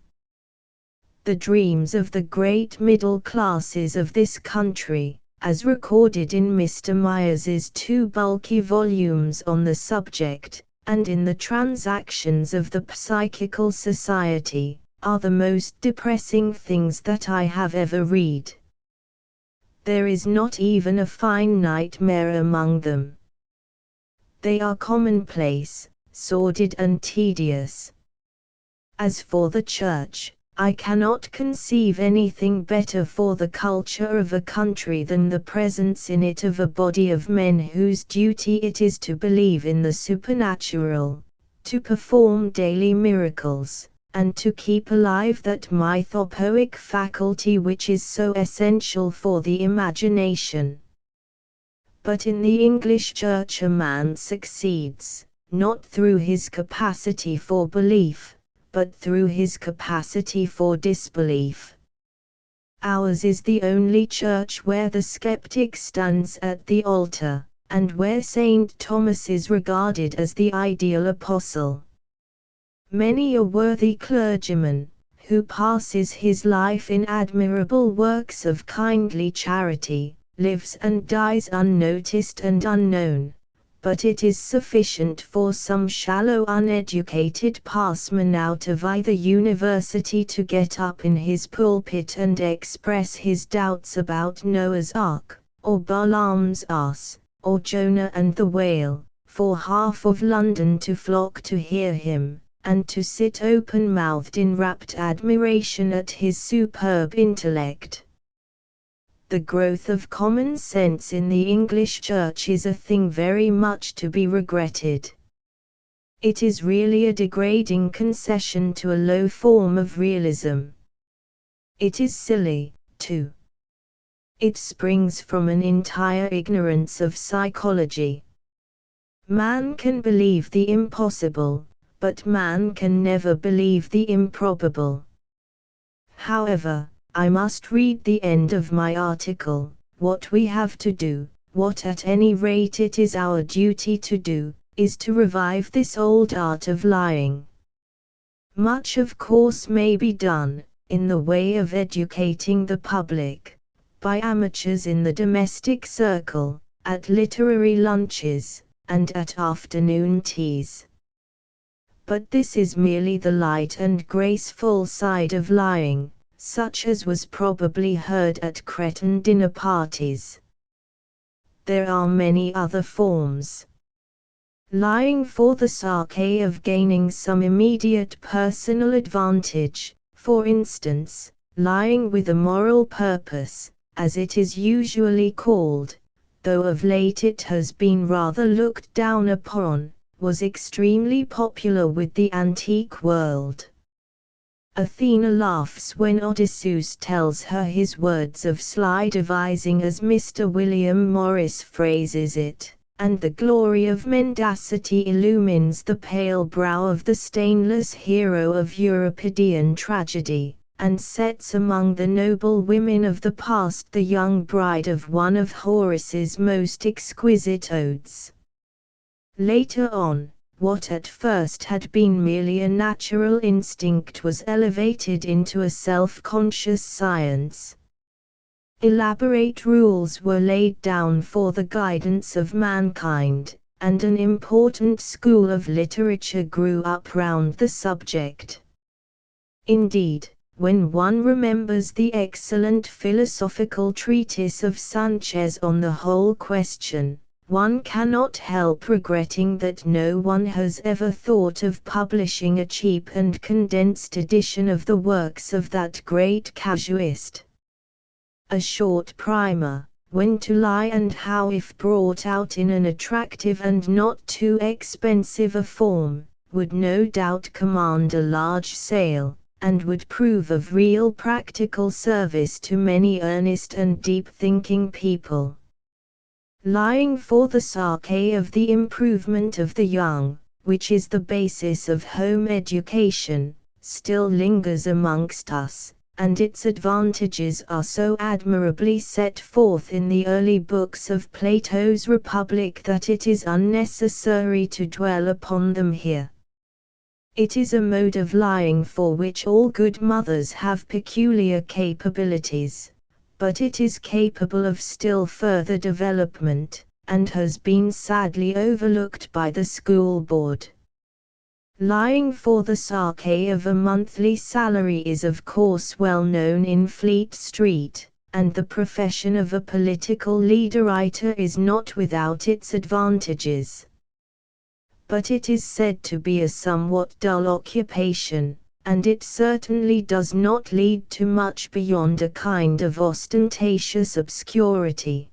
The dreams of the great middle classes of this country, as recorded in Mr. Myers's 2 bulky volumes on the subject, and in the Transactions of the Psychical Society, are the most depressing things that I have ever read. There is not even a fine nightmare among them. They are commonplace, sordid and tedious. As for the Church, I cannot conceive anything better for the culture of a country than the presence in it of a body of men whose duty it is to believe in the supernatural, to perform daily miracles, and to keep alive that mythopoeic faculty which is so essential for the imagination. But in the English Church a man succeeds, not through his capacity for belief, but through his capacity for disbelief. Ours is the only church where the skeptic stands at the altar, and where St. Thomas is regarded as the ideal apostle. Many a worthy clergyman, who passes his life in admirable works of kindly charity, lives and dies unnoticed and unknown, but it is sufficient for some shallow uneducated passman out of either university to get up in his pulpit and express his doubts about Noah's Ark, or Balaam's ass, or Jonah and the whale, for half of London to flock to hear him, and to sit open-mouthed in rapt admiration at his superb intellect. The growth of common sense in the English Church is a thing very much to be regretted. It is really a degrading concession to a low form of realism. It is silly, too. It springs from an entire ignorance of psychology. Man can believe the impossible, but man can never believe the improbable. However, I must read the end of my article. What we have to do, what at any rate it is our duty to do, is to revive this old art of lying. Much of course may be done, in the way of educating the public, by amateurs in the domestic circle, at literary lunches, and at afternoon teas. But this is merely the light and graceful side of lying, such as was probably heard at Cretan dinner parties. There are many other forms. Lying for the sake of gaining some immediate personal advantage, for instance, lying with a moral purpose, as it is usually called, though of late it has been rather looked down upon, was extremely popular with the antique world. Athena laughs when Odysseus tells her his words of sly devising, as Mr. William Morris phrases it, and the glory of mendacity illumines the pale brow of the stainless hero of Euripidean tragedy, and sets among the noble women of the past the young bride of one of Horace's most exquisite odes. Later on, what at first had been merely a natural instinct was elevated into a self-conscious science. Elaborate rules were laid down for the guidance of mankind, and an important school of literature grew up round the subject. Indeed, when one remembers the excellent philosophical treatise of Sanchez on the whole question, one cannot help regretting that no one has ever thought of publishing a cheap and condensed edition of the works of that great casuist. A short primer, When to Lie and How, if brought out in an attractive and not too expensive a form, would no doubt command a large sale, and would prove of real practical service to many earnest and deep-thinking people. Lying for the sake of the improvement of the young, which is the basis of home education, still lingers amongst us, and its advantages are so admirably set forth in the early books of Plato's Republic that it is unnecessary to dwell upon them here. It is a mode of lying for which all good mothers have peculiar capabilities, but it is capable of still further development, and has been sadly overlooked by the school board. Lying for the sake of a monthly salary is of course well known in Fleet Street, and the profession of a political leader-writer is not without its advantages. But it is said to be a somewhat dull occupation, and it certainly does not lead to much beyond a kind of ostentatious obscurity.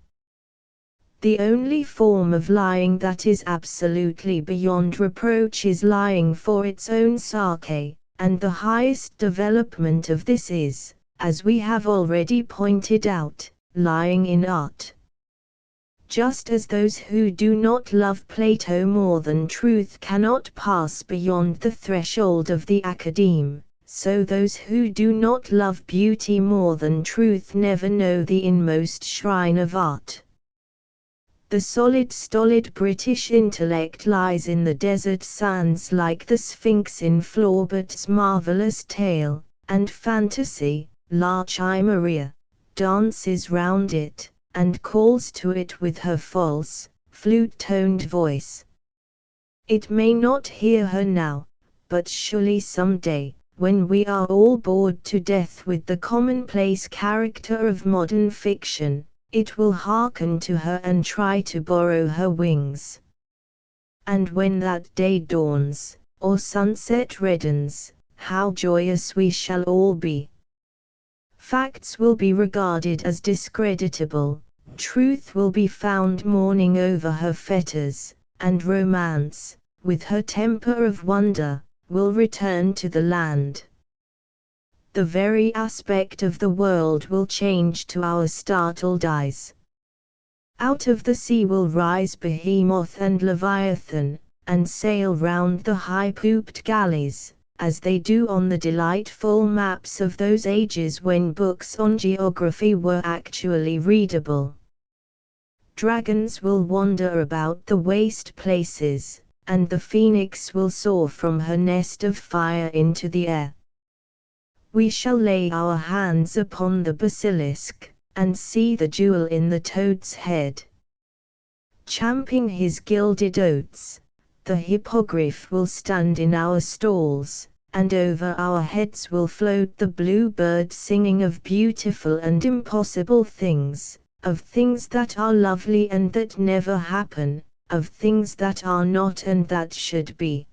The only form of lying that is absolutely beyond reproach is lying for its own sake, and the highest development of this is, as we have already pointed out, lying in art. Just as those who do not love Plato more than truth cannot pass beyond the threshold of the academe, so those who do not love beauty more than truth never know the inmost shrine of art. The solid stolid British intellect lies in the desert sands like the Sphinx in Flaubert's marvelous tale, and fantasy, La Chimaera, dances round it, and calls to it with her false, flute-toned voice. It may not hear her now, but surely some day, when we are all bored to death with the commonplace character of modern fiction, it will hearken to her and try to borrow her wings. And when that day dawns, or sunset reddens, how joyous we shall all be. Facts will be regarded as discreditable, truth will be found mourning over her fetters, and romance, with her temper of wonder, will return to the land. The very aspect of the world will change to our startled eyes. Out of the sea will rise Behemoth and Leviathan, and sail round the high-pooped galleys, as they do on the delightful maps of those ages when books on geography were actually readable. Dragons will wander about the waste places, and the phoenix will soar from her nest of fire into the air. We shall lay our hands upon the basilisk, and see the jewel in the toad's head. Champing his gilded oats, the hippogriff will stand in our stalls, and over our heads will float the blue bird singing of beautiful and impossible things, of things that are lovely and that never happen, of things that are not and that should be.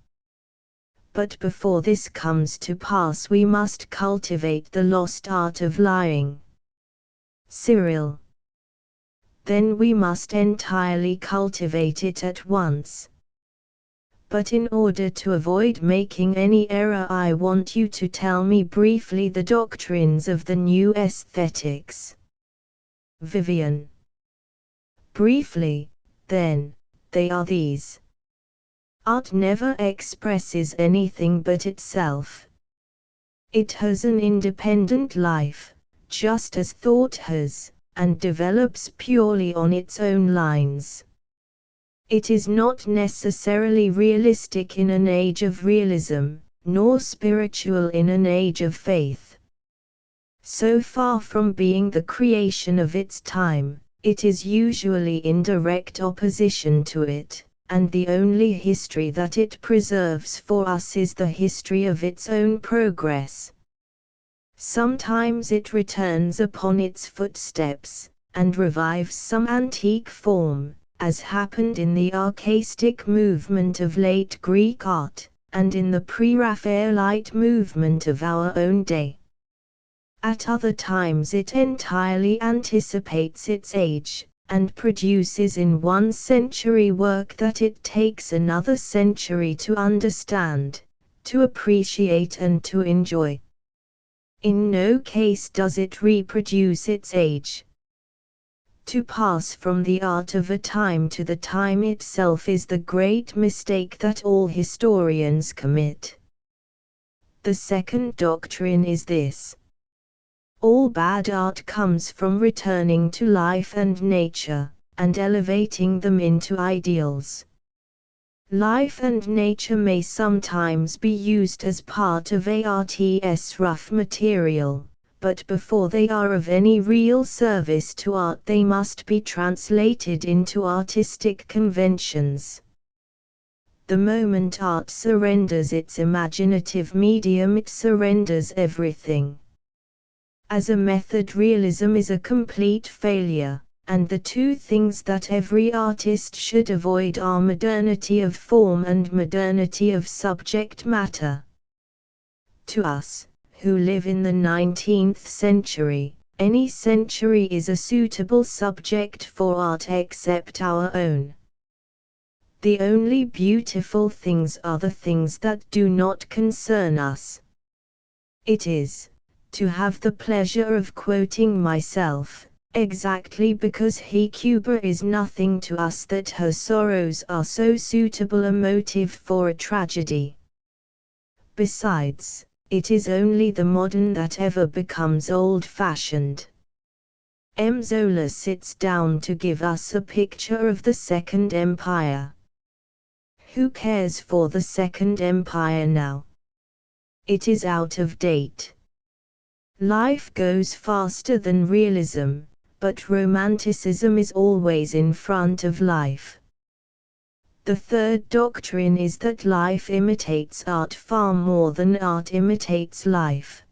But before this comes to pass we must cultivate the lost art of lying. Cyril. Then we must entirely cultivate it at once. But in order to avoid making any error I want you to tell me briefly the doctrines of the new aesthetics. Vivian. Briefly, then, they are these. Art never expresses anything but itself. It has an independent life, just as thought has, and develops purely on its own lines. It is not necessarily realistic in an age of realism, nor spiritual in an age of faith. So far from being the creation of its time, it is usually in direct opposition to it. And the only history that it preserves for us is the history of its own progress. Sometimes it returns upon its footsteps, and revives some antique form, as happened in the archaistic movement of late Greek art, and in the pre-Raphaelite movement of our own day. At other times it entirely anticipates its age, and produces in one century work that it takes another century to understand, to appreciate and to enjoy. In no case does it reproduce its age. To pass from the art of a time to the time itself is the great mistake that all historians commit. The second doctrine is this. All bad art comes from returning to life and nature, and elevating them into ideals. Life and nature may sometimes be used as part of art's rough material, but before they are of any real service to art they must be translated into artistic conventions. The moment art surrenders its imaginative medium, it surrenders everything. As a method, realism is a complete failure, and the two things that every artist should avoid are modernity of form and modernity of subject matter. To us, who live in the 19th century, any century is a suitable subject for art except our own. The only beautiful things are the things that do not concern us. It is, to have the pleasure of quoting myself, exactly because Hecuba is nothing to us that her sorrows are so suitable a motive for a tragedy. Besides, it is only the modern that ever becomes old-fashioned. M. Zola sits down to give us a picture of the Second Empire. Who cares for the Second Empire now? It is out of date. Life goes faster than realism, but romanticism is always in front of life. The third doctrine is that life imitates art far more than art imitates life.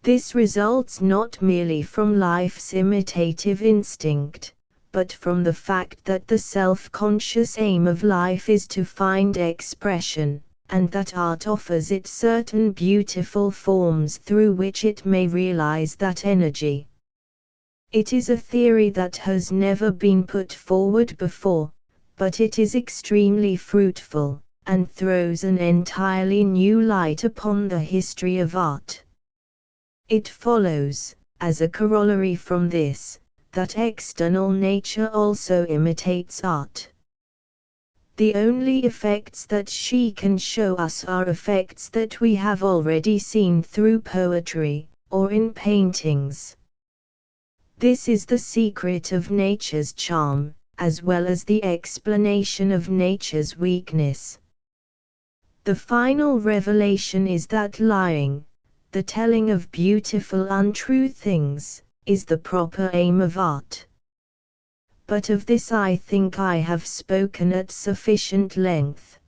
This results not merely from life's imitative instinct, but from the fact that the self-conscious aim of life is to find expression, and that art offers it certain beautiful forms through which it may realize that energy. It is a theory that has never been put forward before, but it is extremely fruitful, and throws an entirely new light upon the history of art. It follows, as a corollary from this, that external nature also imitates art. The only effects that she can show us are effects that we have already seen through poetry, or in paintings. This is the secret of nature's charm, as well as the explanation of nature's weakness. The final revelation is that lying, the telling of beautiful untrue things, is the proper aim of art. But of this I think I have spoken at sufficient length.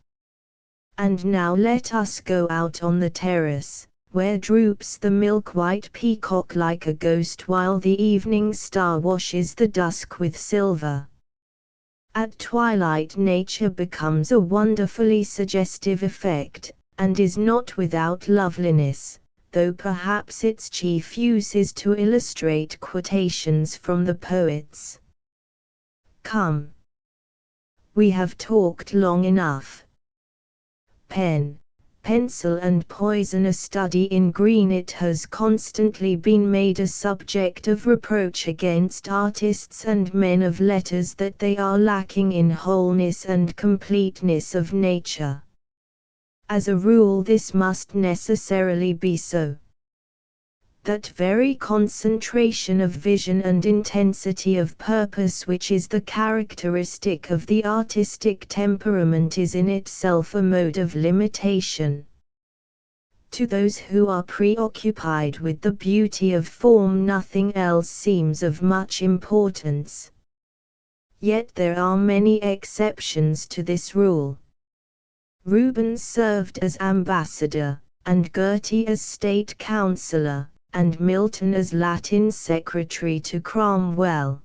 And now let us go out on the terrace, where droops the milk-white peacock like a ghost while the evening star washes the dusk with silver. At twilight nature becomes a wonderfully suggestive effect, and is not without loveliness, though perhaps its chief use is to illustrate quotations from the poets. Come. We have talked long enough. Pen, pencil and poison. A study in green. It has constantly been made a subject of reproach against artists and men of letters that they are lacking in wholeness and completeness of nature. As a rule this must necessarily be so. That very concentration of vision and intensity of purpose which is the characteristic of the artistic temperament is in itself a mode of limitation. To those who are preoccupied with the beauty of form nothing else seems of much importance. Yet there are many exceptions to this rule. Rubens served as ambassador, and Goethe as state councillor, and Milton as Latin secretary to Cromwell.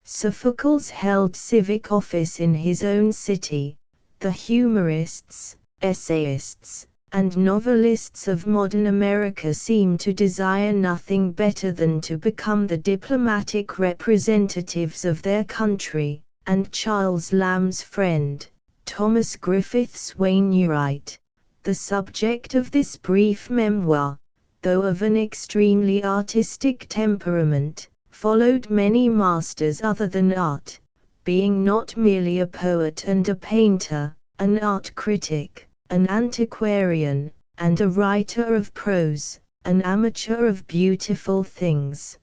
Sophocles held civic office in his own city. The humorists, essayists, and novelists of modern America seem to desire nothing better than to become the diplomatic representatives of their country, and Charles Lamb's friend, Thomas Griffith's Wainwright, the subject of this brief memoir, though of an extremely artistic temperament, followed many masters other than art, being not merely a poet and a painter, an art critic, an antiquarian, and a writer of prose, an amateur of beautiful things,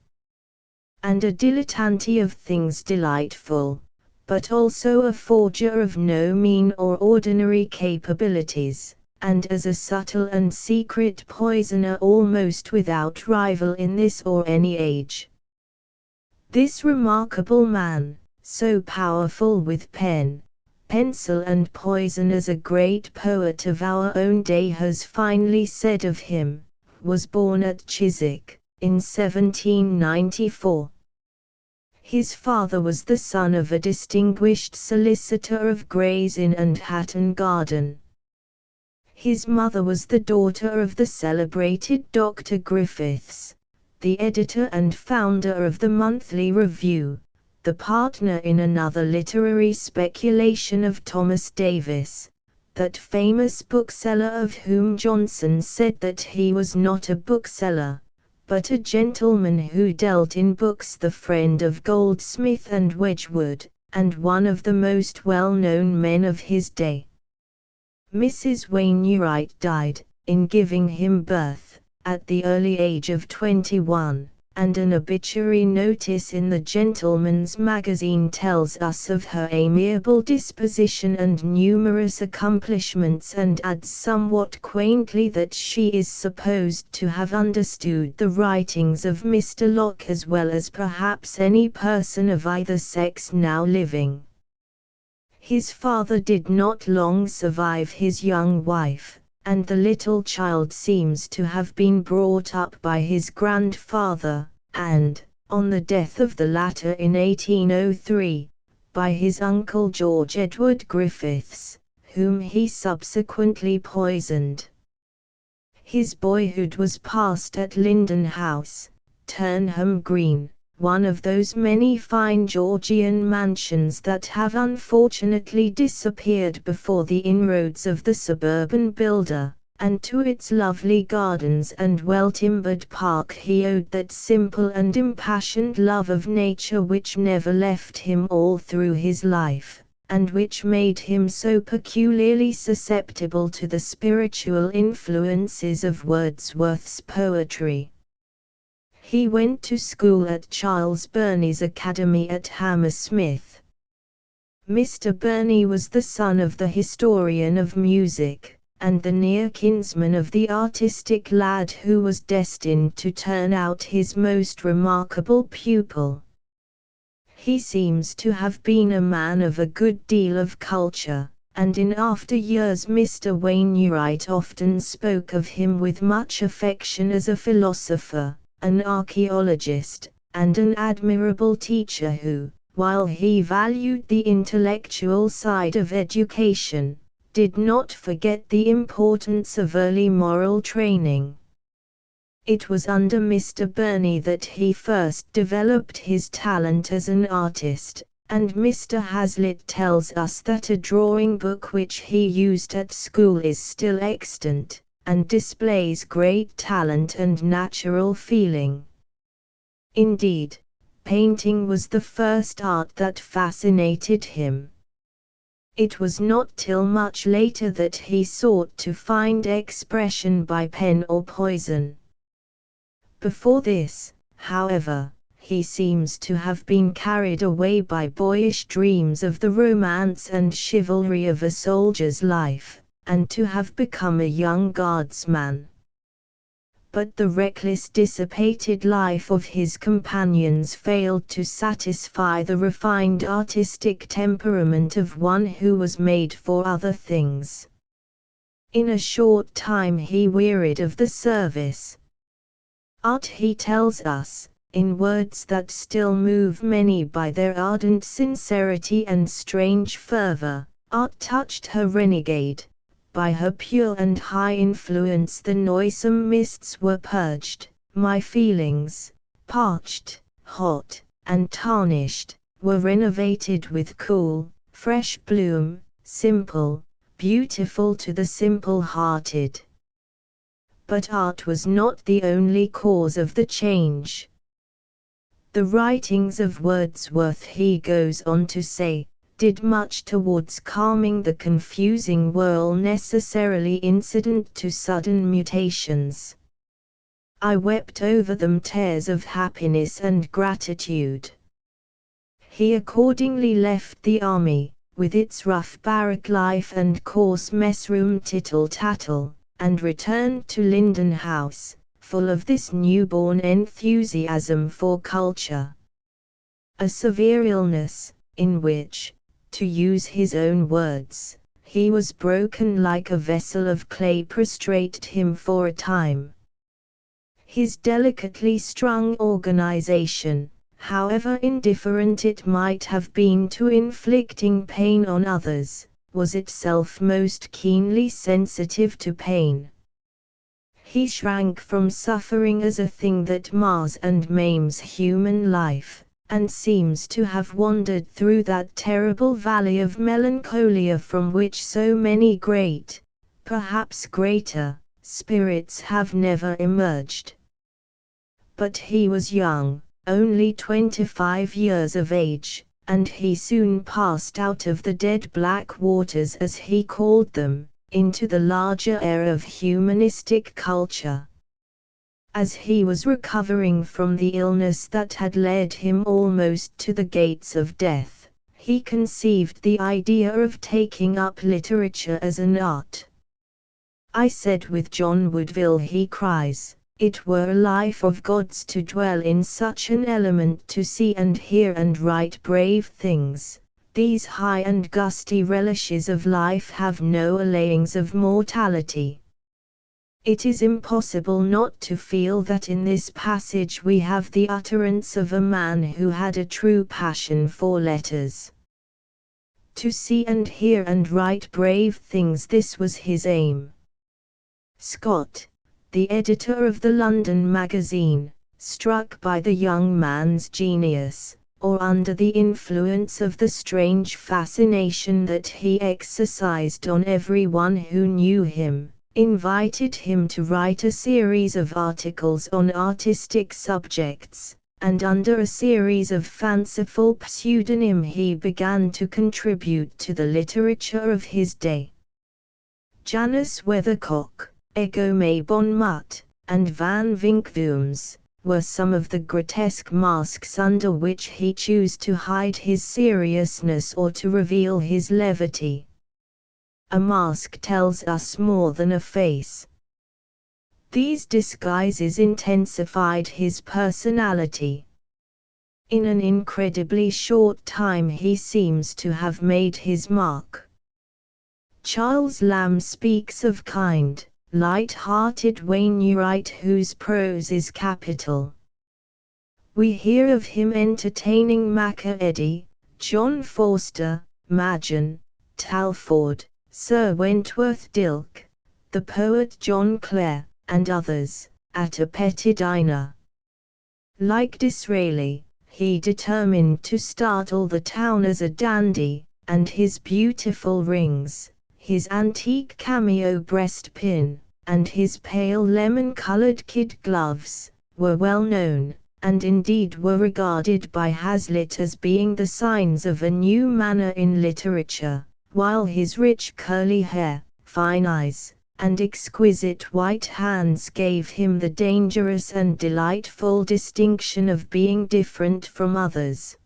and a dilettante of things delightful, but also a forger of no mean or ordinary capabilities, and as a subtle and secret poisoner almost without rival in this or any age. This remarkable man, so powerful with pen, pencil and poison as a great poet of our own day has finely said of him, was born at Chiswick, in 1794. His father was the son of a distinguished solicitor of Gray's Inn and Hatton Garden. His mother was the daughter of the celebrated Dr. Griffiths, the editor and founder of the Monthly Review, the partner in another literary speculation of Thomas Davis, that famous bookseller of whom Johnson said that he was not a bookseller, but a gentleman who dealt in books, the friend of Goldsmith and Wedgwood, and one of the most well-known men of his day. Mrs. Wainwright died, in giving him birth, at the early age of 21, and an obituary notice in the Gentleman's Magazine tells us of her amiable disposition and numerous accomplishments, and adds somewhat quaintly that she is supposed to have understood the writings of Mr. Locke as well as perhaps any person of either sex now living. His father did not long survive his young wife, and the little child seems to have been brought up by his grandfather, and, on the death of the latter in 1803, by his uncle George Edward Griffiths, whom he subsequently poisoned. His boyhood was passed at Linden House, Turnham Green, one of those many fine Georgian mansions that have unfortunately disappeared before the inroads of the suburban builder, and to its lovely gardens and well-timbered park he owed that simple and impassioned love of nature which never left him all through his life, and which made him so peculiarly susceptible to the spiritual influences of Wordsworth's poetry. He went to school at Charles Burney's Academy at Hammersmith. Mr. Burney was the son of the historian of music, and the near kinsman of the artistic lad who was destined to turn out his most remarkable pupil. He seems to have been a man of a good deal of culture, and in after years Mr. Wainwright often spoke of him with much affection as a philosopher, an archaeologist, and an admirable teacher who, while he valued the intellectual side of education, did not forget the importance of early moral training. It was under Mr. Burney that he first developed his talent as an artist, and Mr. Hazlitt tells us that a drawing book which he used at school is still extant, and displays great talent and natural feeling. Indeed, painting was the first art that fascinated him. It was not till much later that he sought to find expression by pen or poison. Before this, however, he seems to have been carried away by boyish dreams of the romance and chivalry of a soldier's life, and to have become a young guardsman. But the reckless, dissipated life of his companions failed to satisfy the refined artistic temperament of one who was made for other things. In a short time he wearied of the service. Art, he tells us, in words that still move many by their ardent sincerity and strange fervor, art touched her renegade. By her pure and high influence the noisome mists were purged, my feelings, parched, hot, and tarnished, were renovated with cool, fresh bloom, simple, beautiful to the simple-hearted. But art was not the only cause of the change. The writings of Wordsworth, he goes on to say, did much towards calming the confusing whirl necessarily incident to sudden mutations. I wept over them tears of happiness and gratitude. He accordingly left the army, with its rough barrack life and coarse messroom tittle-tattle, and returned to Linden House, full of this newborn enthusiasm for culture. A severe illness, in which, to use his own words, he was broken like a vessel of clay, prostrated him for a time. His delicately strung organization, however indifferent it might have been to inflicting pain on others, was itself most keenly sensitive to pain. He shrank from suffering as a thing that mars and maims human life, and seems to have wandered through that terrible valley of melancholia from which so many great, perhaps greater, spirits have never emerged. But he was young, only 25 years of age, and he soon passed out of the dead black waters, as he called them, into the larger era of humanistic culture. As he was recovering from the illness that had led him almost to the gates of death, he conceived the idea of taking up literature as an art. "I said with John Woodville," he cries, "it were a life of God's to dwell in such an element, to see and hear and write brave things. These high and gusty relishes of life have no allayings of mortality." It is impossible not to feel that in this passage we have the utterance of a man who had a true passion for letters. To see and hear and write brave things, this was his aim. Scott, the editor of the London magazine, struck by the young man's genius, or under the influence of the strange fascination that he exercised on everyone who knew him, invited him to write a series of articles on artistic subjects, and under a series of fanciful pseudonyms he began to contribute to the literature of his day. Janus Weathercock, Egome Bonmut, and Van Vinkvoums were some of the grotesque masks under which he chose to hide his seriousness or to reveal his levity. A mask tells us more than a face. These disguises intensified his personality. In an incredibly short time he seems to have made his mark. Charles Lamb speaks of kind, light-hearted Wainwright whose prose is capital. We hear of him entertaining Macready, John Forster, Machen, Talfourd, Sir Wentworth Dilke, the poet John Clare, and others, at a petit diner. Like Disraeli, he determined to startle the town as a dandy, and his beautiful rings, his antique cameo breastpin, and his pale lemon-colored kid gloves, were well known, and indeed were regarded by Hazlitt as being the signs of a new manner in literature, while his rich curly hair, fine eyes, and exquisite white hands gave him the dangerous and delightful distinction of being different from others.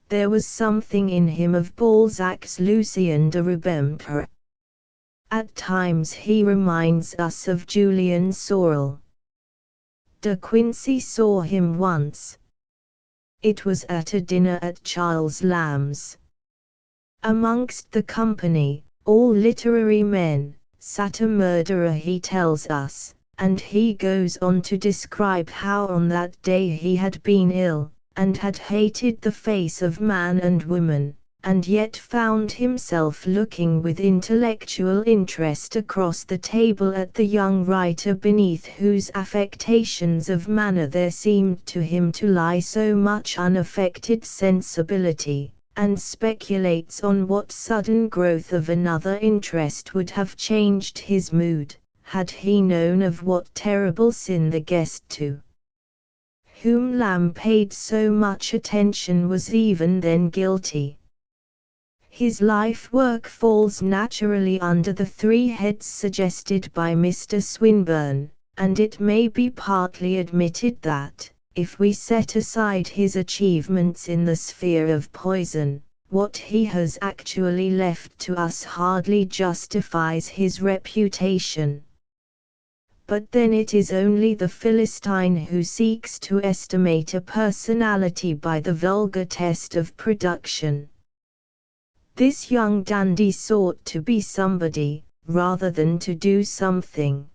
There was something in him of Balzac's Lucien de Rubempre. At times he reminds us of Julian Sorel. De Quincey saw him once. It was at a dinner at Charles Lamb's. Amongst the company, all literary men, sat a murderer, he tells us, and he goes on to describe how on that day he had been ill, and had hated the face of man and woman, and yet found himself looking with intellectual interest across the table at the young writer beneath whose affectations of manner there seemed to him to lie so much unaffected sensibility, and speculates on what sudden growth of another interest would have changed his mood, had he known of what terrible sin the guest to whom Lamb paid so much attention was even then guilty. His life-work falls naturally under the three heads suggested by Mr. Swinburne, and it may be partly admitted that, if we set aside his achievements in the sphere of poison, what he has actually left to us hardly justifies his reputation. But then it is only the Philistine who seeks to estimate a personality by the vulgar test of production. This young dandy sought to be somebody, rather than to do something.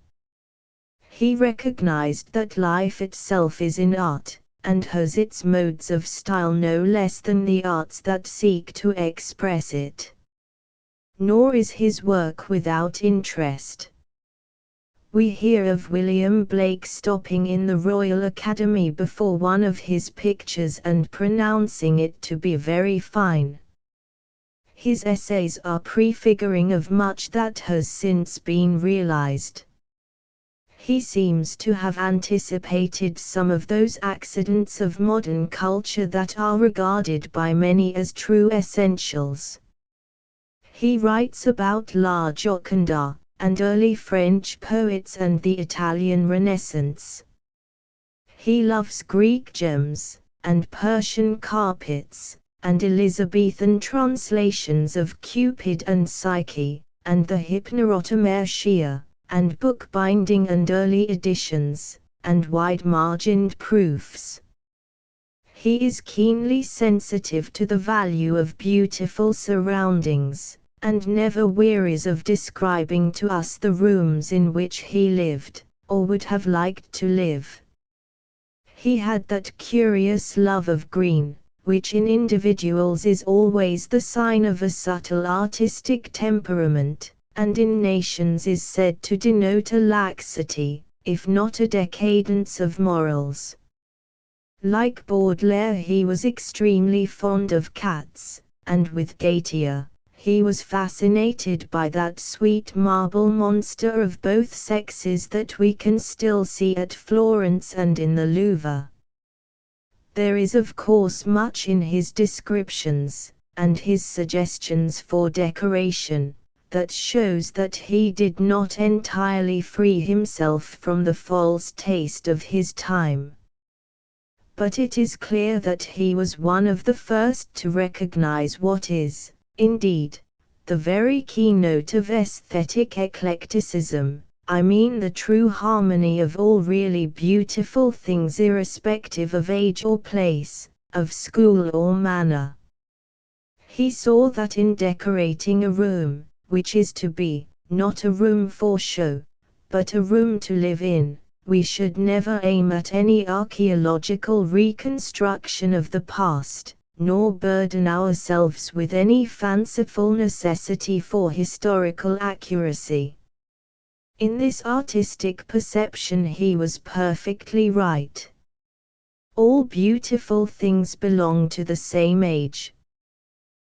He recognized that life itself is in art, and has its modes of style no less than the arts that seek to express it. Nor is his work without interest. We hear of William Blake stopping in the Royal Academy before one of his pictures and pronouncing it to be very fine. His essays are prefiguring of much that has since been realized. He seems to have anticipated some of those accidents of modern culture that are regarded by many as true essentials. He writes about La Gioconda, and early French poets and the Italian Renaissance. He loves Greek gems, and Persian carpets, and Elizabethan translations of Cupid and Psyche, and the Hypnerotomercia, and bookbinding and early editions, and wide-margined proofs. He is keenly sensitive to the value of beautiful surroundings, and never wearies of describing to us the rooms in which he lived, or would have liked to live. He had that curious love of green, which in individuals is always the sign of a subtle artistic temperament, and in nations is said to denote a laxity, if not a decadence of morals. Like Baudelaire, he was extremely fond of cats, and with Gautier, he was fascinated by that sweet marble monster of both sexes that we can still see at Florence and in the Louvre. There is of course much in his descriptions, and his suggestions for decoration, that shows that he did not entirely free himself from the false taste of his time. But it is clear that he was one of the first to recognize what is, indeed, the very keynote of aesthetic eclecticism, I mean the true harmony of all really beautiful things irrespective of age or place, of school or manner. He saw that in decorating a room, which is to be, not a room for show, but a room to live in, we should never aim at any archaeological reconstruction of the past, nor burden ourselves with any fanciful necessity for historical accuracy. In this artistic perception he was perfectly right. All beautiful things belong to the same age.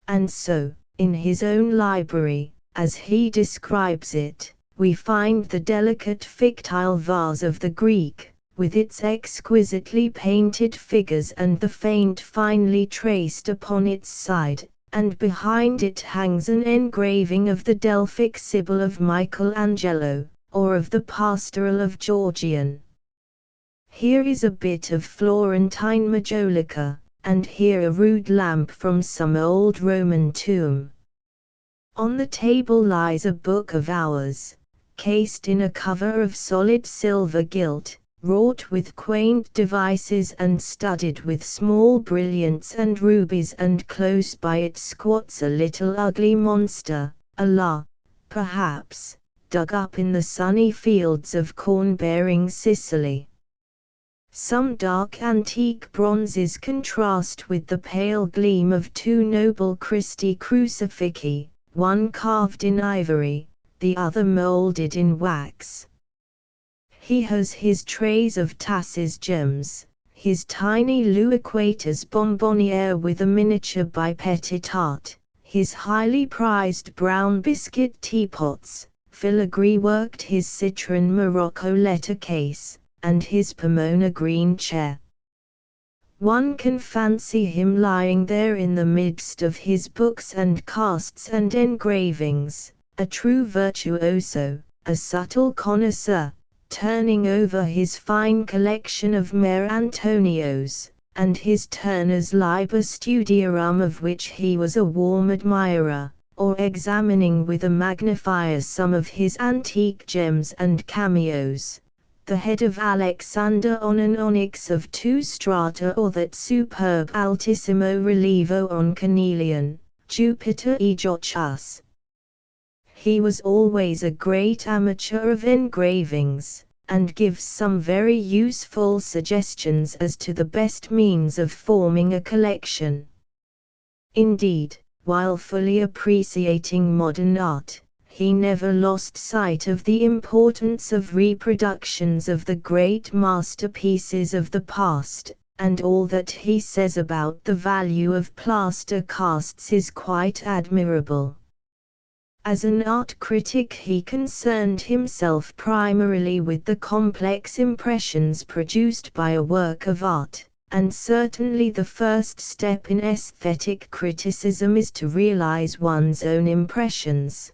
And so, in his own library, as he describes it, we find the delicate fictile vase of the Greek, with its exquisitely painted figures and the faint finely traced upon its side, and behind it hangs an engraving of the Delphic Sibyl of Michelangelo, or of the Pastoral of Georgian. Here is a bit of Florentine majolica, and here a rude lamp from some old Roman tomb. On the table lies a book of hours, cased in a cover of solid silver gilt, wrought with quaint devices and studded with small brilliants and rubies, and close by it squats a little ugly monster, a la, perhaps, dug up in the sunny fields of corn-bearing Sicily. Some dark antique bronzes contrast with the pale gleam of two noble Christi crucifixi, one carved in ivory, the other molded in wax. He has his trays of Tassis gems, his tiny Louis Quatorze bonbonniere with a miniature by Petit Art, his highly prized brown biscuit teapots, filigree-worked his citron Morocco letter case, and his Pomona green chair. One can fancy him lying there in the midst of his books and casts and engravings, a true virtuoso, a subtle connoisseur, turning over his fine collection of Mer Antonios, and his Turner's Liber Studiorum, of which he was a warm admirer, or examining with a magnifier some of his antique gems and cameos, the head of Alexander on an onyx of 2 strata, or that superb altissimo relievo on carnelian, Jupiter Aegiachus. He was always a great amateur of engravings, and gives some very useful suggestions as to the best means of forming a collection. Indeed, while fully appreciating modern art, he never lost sight of the importance of reproductions of the great masterpieces of the past, and all that he says about the value of plaster casts is quite admirable. As an art critic, he concerned himself primarily with the complex impressions produced by a work of art, and certainly the first step in aesthetic criticism is to realize one's own impressions.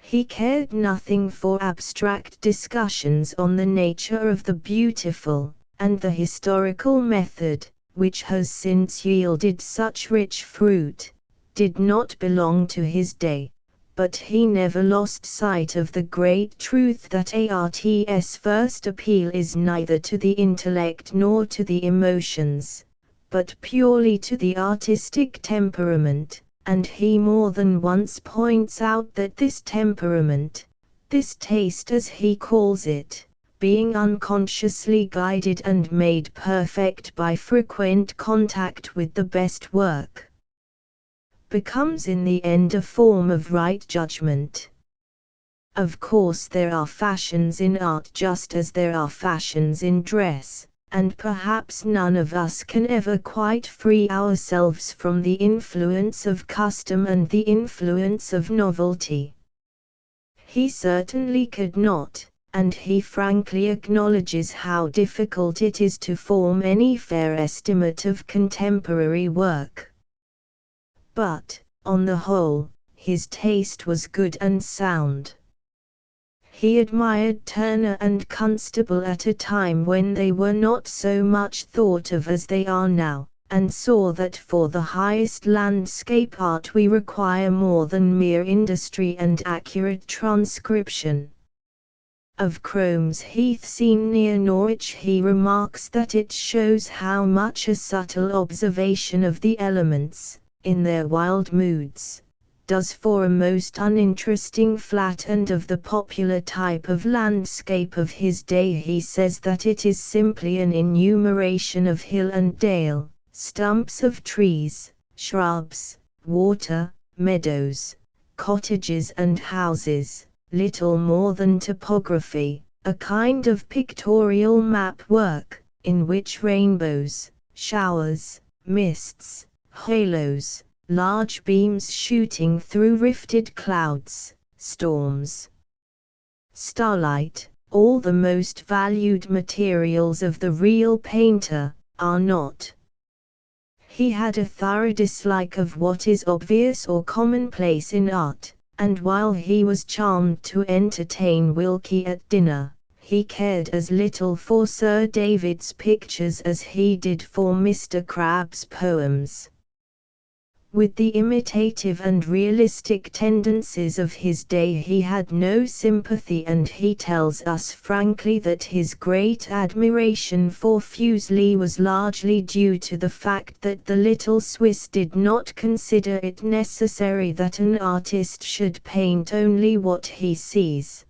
He cared nothing for abstract discussions on the nature of the beautiful, and the historical method, which has since yielded such rich fruit, did not belong to his day. But he never lost sight of the great truth that art's first appeal is neither to the intellect nor to the emotions, but purely to the artistic temperament, and he more than once points out that this temperament, this taste as he calls it, being unconsciously guided and made perfect by frequent contact with the best work, becomes in the end a form of right judgment. Of course there are fashions in art just as there are fashions in dress, and perhaps none of us can ever quite free ourselves from the influence of custom and the influence of novelty. He certainly could not, and he frankly acknowledges how difficult it is to form any fair estimate of contemporary work. But, on the whole, his taste was good and sound. He admired Turner and Constable at a time when they were not so much thought of as they are now, and saw that for the highest landscape art we require more than mere industry and accurate transcription. Of Crome's Heath seen near Norwich he remarks that it shows how much a subtle observation of the elements, in their wild moods, does for a most uninteresting flat, and of the popular type of landscape of his day he says that it is simply an enumeration of hill and dale, stumps of trees, shrubs, water, meadows, cottages and houses, little more than topography, a kind of pictorial map work, in which rainbows, showers, mists, halos, large beams shooting through rifted clouds, storms, starlight, all the most valued materials of the real painter, are not. He had a thorough dislike of what is obvious or commonplace in art, and while he was charmed to entertain Wilkie at dinner, he cared as little for Sir David's pictures as he did for Mr. Crabbe's poems. With the imitative and realistic tendencies of his day he had no sympathy, and he tells us frankly that his great admiration for Fuseli was largely due to the fact that the little Swiss did not consider it necessary that an artist should paint only what he sees.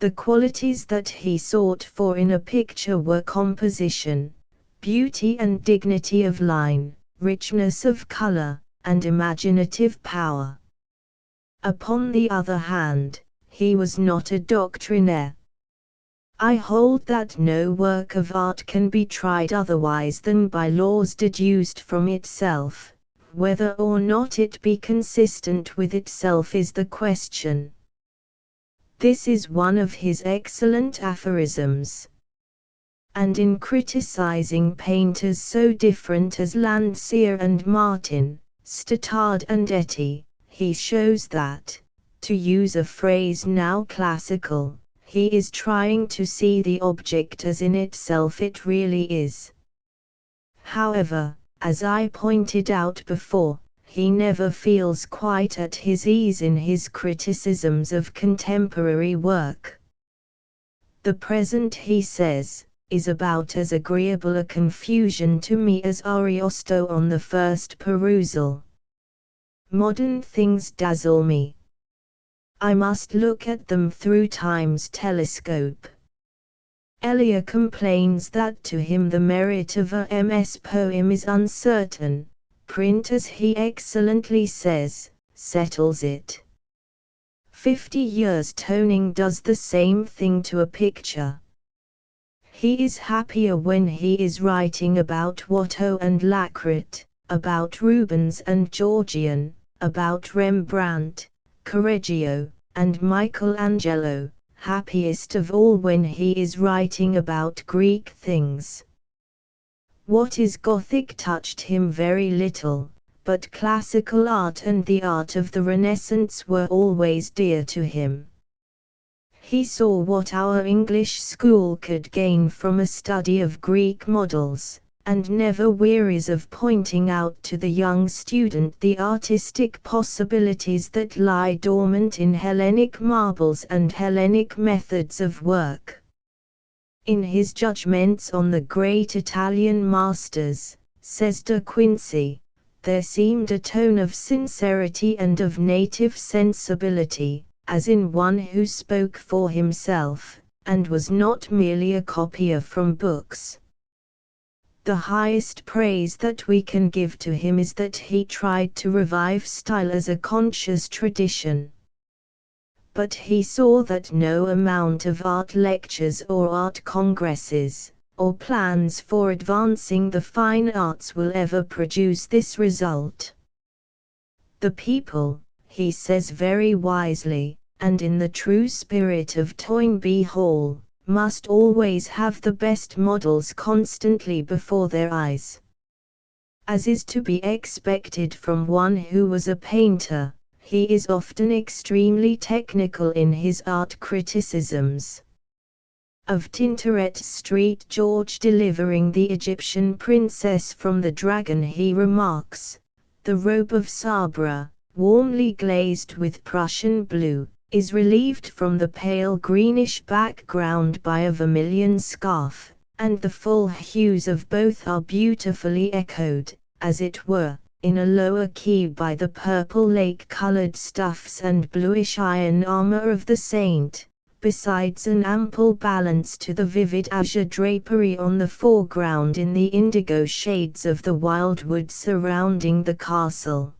The qualities that he sought for in a picture were composition, beauty and dignity of line, richness of color, and imaginative power. Upon the other hand, he was not a doctrinaire. I hold that no work of art can be tried otherwise than by laws deduced from itself. Whether or not it be consistent with itself is the question. This is one of his excellent aphorisms. And in criticizing painters so different as Landseer and Martin, Stothard and Etty, he shows that, to use a phrase now classical, he is trying to see the object as in itself it really is. However, as I pointed out before, he never feels quite at his ease in his criticisms of contemporary work. The present, he says, is about as agreeable a confusion to me as Ariosto on the first perusal. Modern things dazzle me. I must look at them through time's telescope. Elia complains that to him the merit of a MS poem is uncertain. Print, as he excellently says, settles it. 50 years toning does the same thing to a picture. He is happier when he is writing about Watteau and Lacroix, about Rubens and Georgian, about Rembrandt, Correggio, and Michelangelo, happiest of all when he is writing about Greek things. What is Gothic touched him very little, but classical art and the art of the Renaissance were always dear to him. He saw what our English school could gain from a study of Greek models, and never wearies of pointing out to the young student the artistic possibilities that lie dormant in Hellenic marbles and Hellenic methods of work. In his judgments on the great Italian masters, says De Quincey, there seemed a tone of sincerity and of native sensibility, as in one who spoke for himself, and was not merely a copier from books. The highest praise that we can give to him is that he tried to revive style as a conscious tradition. But he saw that no amount of art lectures or art congresses, or plans for advancing the fine arts will ever produce this result. The people, he says very wisely, and in the true spirit of Toynbee Hall, must always have the best models constantly before their eyes. As is to be expected from one who was a painter, he is often extremely technical in his art criticisms. Of Tintoret Street George delivering the Egyptian princess from the dragon he remarks, "The robe of Sabra, warmly glazed with Prussian blue, is relieved from the pale greenish background by a vermilion scarf, and the full hues of both are beautifully echoed, as it were, in a lower key by the purple lake-colored stuffs and bluish iron armor of the saint, besides an ample balance to the vivid azure drapery on the foreground in the indigo shades of the wildwood surrounding the castle."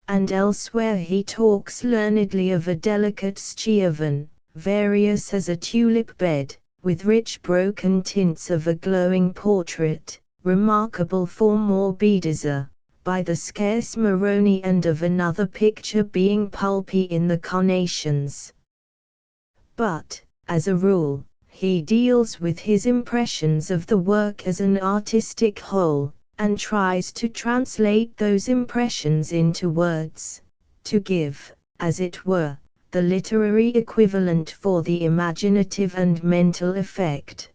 And elsewhere he talks learnedly of a delicate Schiavon, various as a tulip bed, with rich broken tints of a glowing portrait, remarkable for morbidezza, by the scarce Moroni, and of another picture being pulpy in the carnations. But, as a rule, he deals with his impressions of the work as an artistic whole, and tries to translate those impressions into words, to give, as it were, the literary equivalent for the imaginative and mental effect.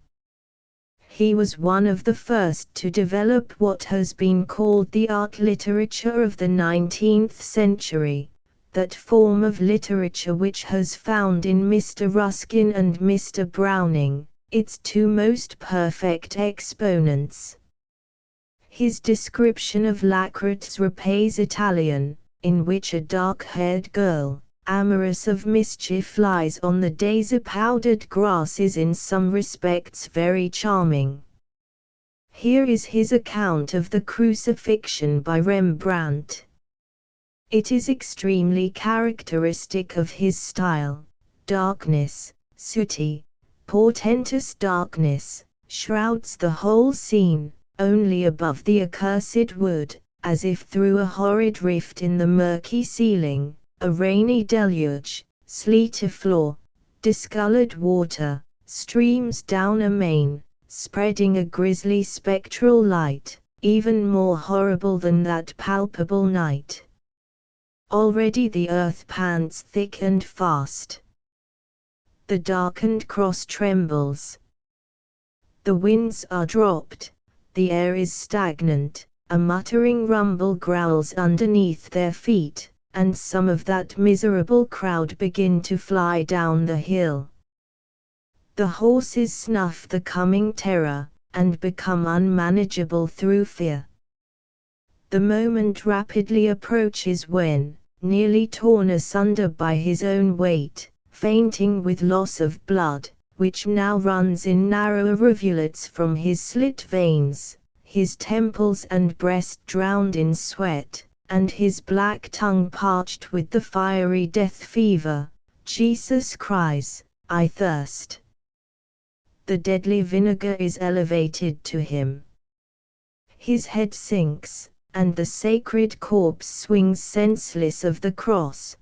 He was one of the first to develop what has been called the art literature of the 19th century, that form of literature which has found in Mr. Ruskin and Mr. Browning its two most perfect exponents. His description of Lacrette's Repais Italien, in which a dark-haired girl, amorous of mischief, lies on the daisy powdered grass, is in some respects very charming. Here is his account of the Crucifixion by Rembrandt. It is extremely characteristic of his style. Darkness, sooty, portentous darkness, shrouds the whole scene. Only above the accursed wood, as if through a horrid rift in the murky ceiling, a rainy deluge, sleety floor, discolored water, streams down amain, spreading a grisly spectral light, even more horrible than that palpable night. Already the earth pants thick and fast. The darkened cross trembles. The winds are dropped. The air is stagnant, a muttering rumble growls underneath their feet, and some of that miserable crowd begin to fly down the hill. The horses snuff the coming terror, and become unmanageable through fear. The moment rapidly approaches when, nearly torn asunder by his own weight, fainting with loss of blood, which now runs in narrower rivulets from his slit veins, his temples and breast drowned in sweat, and his black tongue parched with the fiery death fever, Jesus cries, "I thirst." The deadly vinegar is elevated to him. His head sinks, and the sacred corpse swings senseless of the cross.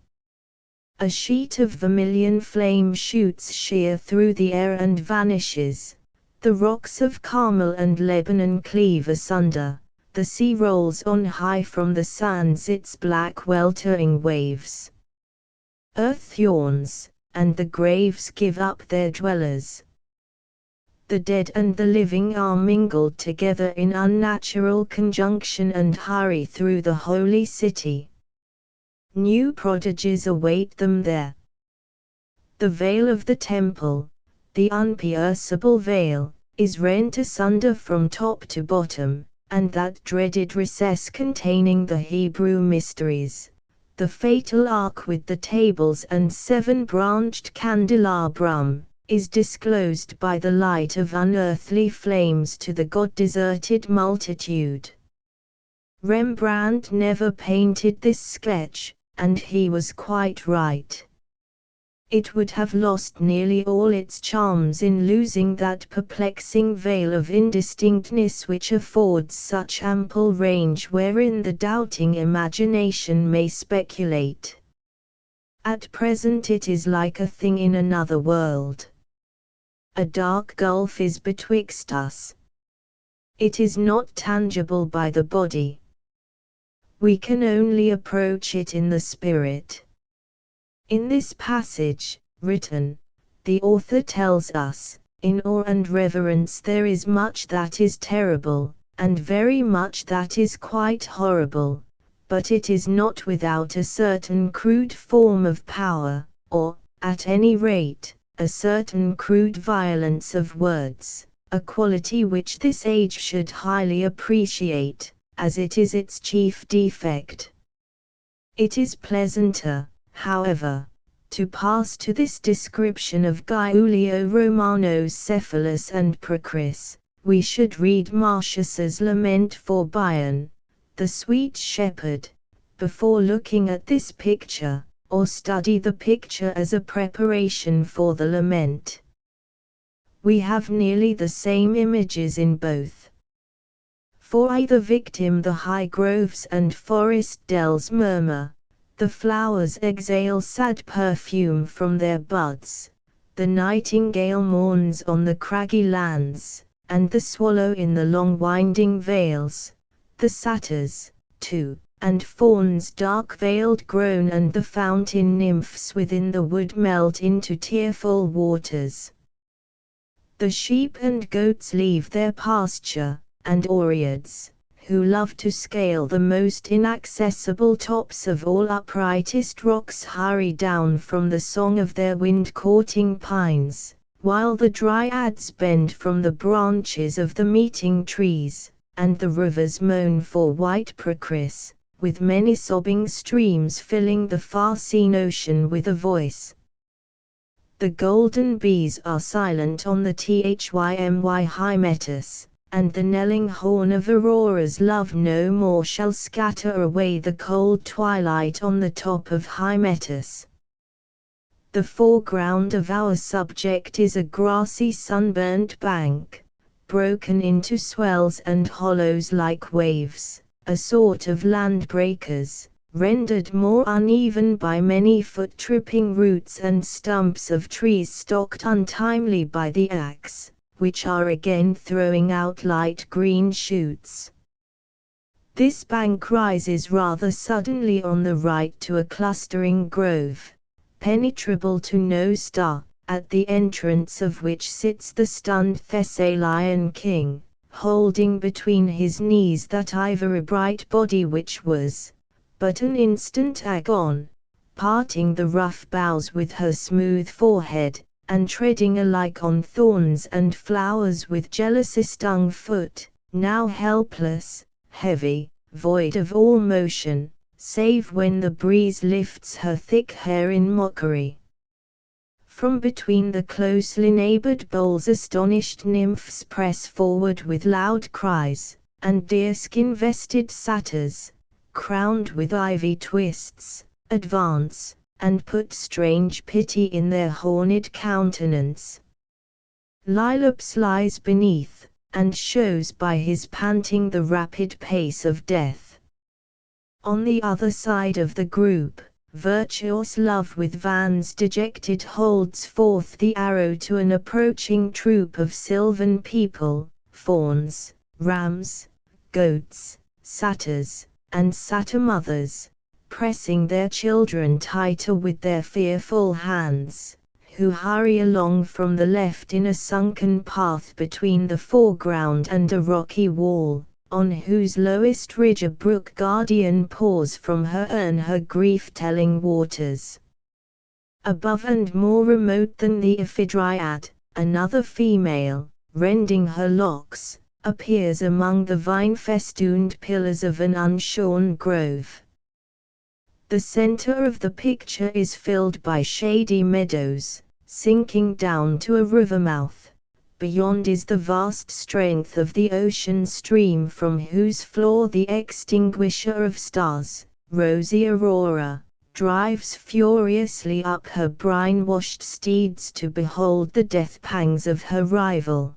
A sheet of vermilion flame shoots sheer through the air and vanishes. The rocks of Carmel and Lebanon cleave asunder. The sea rolls on high from the sands its black weltering waves. Earth yawns, and the graves give up their dwellers. The dead and the living are mingled together in unnatural conjunction and hurry through the holy city. New prodigies await them there. The veil of the temple, the unpierceable veil, is rent asunder from top to bottom, and that dreaded recess containing the Hebrew mysteries, the fatal ark with the tables and 7-branched candelabrum, is disclosed by the light of unearthly flames to the God-deserted multitude. Rembrandt never painted this sketch, and he was quite right. It would have lost nearly all its charms in losing that perplexing veil of indistinctness which affords such ample range wherein the doubting imagination may speculate. At present it is like a thing in another world. A dark gulf is betwixt us. It is not tangible by the body. We can only approach it in the spirit. In this passage, written, the author tells us, in awe and reverence there is much that is terrible, and very much that is quite horrible, but it is not without a certain crude form of power, or, at any rate, a certain crude violence of words, a quality which this age should highly appreciate, as it is its chief defect. It is pleasanter, however, to pass to this description of Giulio Romano's Cephalus and Procris. We should read Martius's Lament for Bion, the Sweet Shepherd, before looking at this picture, or study the picture as a preparation for the lament. We have nearly the same images in both. For either victim the high groves and forest dells murmur, the flowers exhale sad perfume from their buds, the nightingale mourns on the craggy lands, and the swallow in the long winding vales, the satyrs, too, and fauns dark-veiled groan, and the fountain nymphs within the wood melt into tearful waters. The sheep and goats leave their pasture, and oreads, who love to scale the most inaccessible tops of all uprightest rocks, hurry down from the song of their wind-courting pines, while the dryads bend from the branches of the meeting trees, and the rivers moan for white Procris, with many sobbing streams filling the far-seen ocean with a voice. The golden bees are silent on the Thymy Hymettus, and the knelling horn of Aurora's love no more shall scatter away the cold twilight on the top of Hymettus. The foreground of our subject is a grassy sunburnt bank, broken into swells and hollows like waves, a sort of land breakers, rendered more uneven by many foot-tripping roots and stumps of trees stocked untimely by the axe, which are again throwing out light green shoots. This bank rises rather suddenly on the right to a clustering grove, penetrable to no star, at the entrance of which sits the stunned Thessalian king, holding between his knees that ivory bright body which was, but an instant agone, parting the rough boughs with her smooth forehead, and treading alike on thorns and flowers with jealousy stung foot, now helpless, heavy, void of all motion, save when the breeze lifts her thick hair in mockery. From between the closely neighbored boles astonished nymphs press forward with loud cries, and deerskin-vested satyrs, crowned with ivy twists, advance, and put strange pity in their horned countenance. Liops lies beneath, and shows by his panting the rapid pace of death. On the other side of the group, virtuous love with Van's dejected holds forth the arrow to an approaching troop of sylvan people, fawns, rams, goats, satyrs, and satyr mothers, pressing their children tighter with their fearful hands, who hurry along from the left in a sunken path between the foreground and a rocky wall, on whose lowest ridge a brook guardian pours from her urn her grief-telling waters. Above and more remote than the Iphidryad, another female, rending her locks, appears among the vine-festooned pillars of an unshorn grove. The center of the picture is filled by shady meadows, sinking down to a river mouth. Beyond is the vast strength of the ocean stream from whose floor the extinguisher of stars, rosy Aurora, drives furiously up her brine-washed steeds to behold the death pangs of her rival.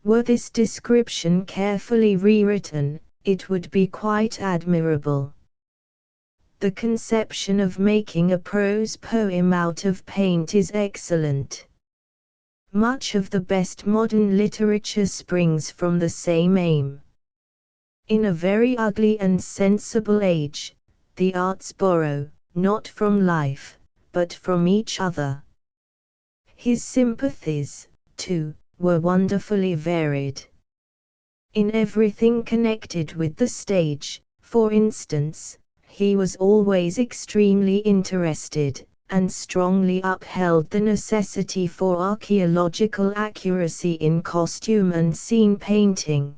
Were this description carefully rewritten, it would be quite admirable. The conception of making a prose poem out of paint is excellent. Much of the best modern literature springs from the same aim. In a very ugly and sensible age, the arts borrow, not from life, but from each other. His sympathies, too, were wonderfully varied. In everything connected with the stage, for instance, he was always extremely interested, and strongly upheld the necessity for archaeological accuracy in costume and scene painting.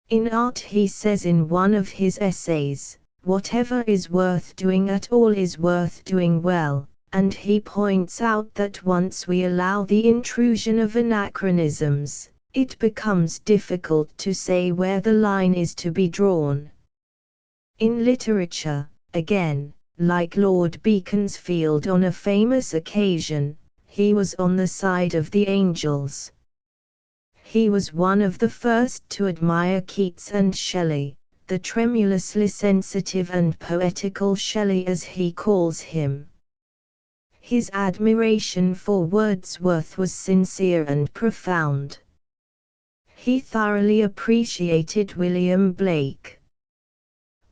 In art, he says in one of his essays, whatever is worth doing at all is worth doing well, and he points out that once we allow the intrusion of anachronisms, it becomes difficult to say where the line is to be drawn. In literature, again, like Lord Beaconsfield on a famous occasion, he was on the side of the angels. He was one of the first to admire Keats and Shelley, the tremulously sensitive and poetical Shelley as he calls him. His admiration for Wordsworth was sincere and profound. He thoroughly appreciated William Blake.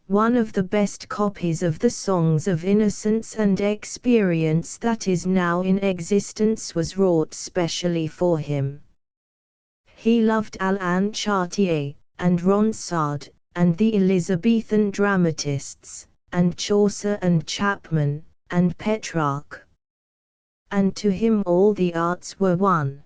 One of the best copies of the Songs of Innocence and Experience that is now in existence was wrought specially for him. He loved Alain Chartier, and Ronsard, and the Elizabethan dramatists, and Chaucer and Chapman, and Petrarch. And to him all the arts were one.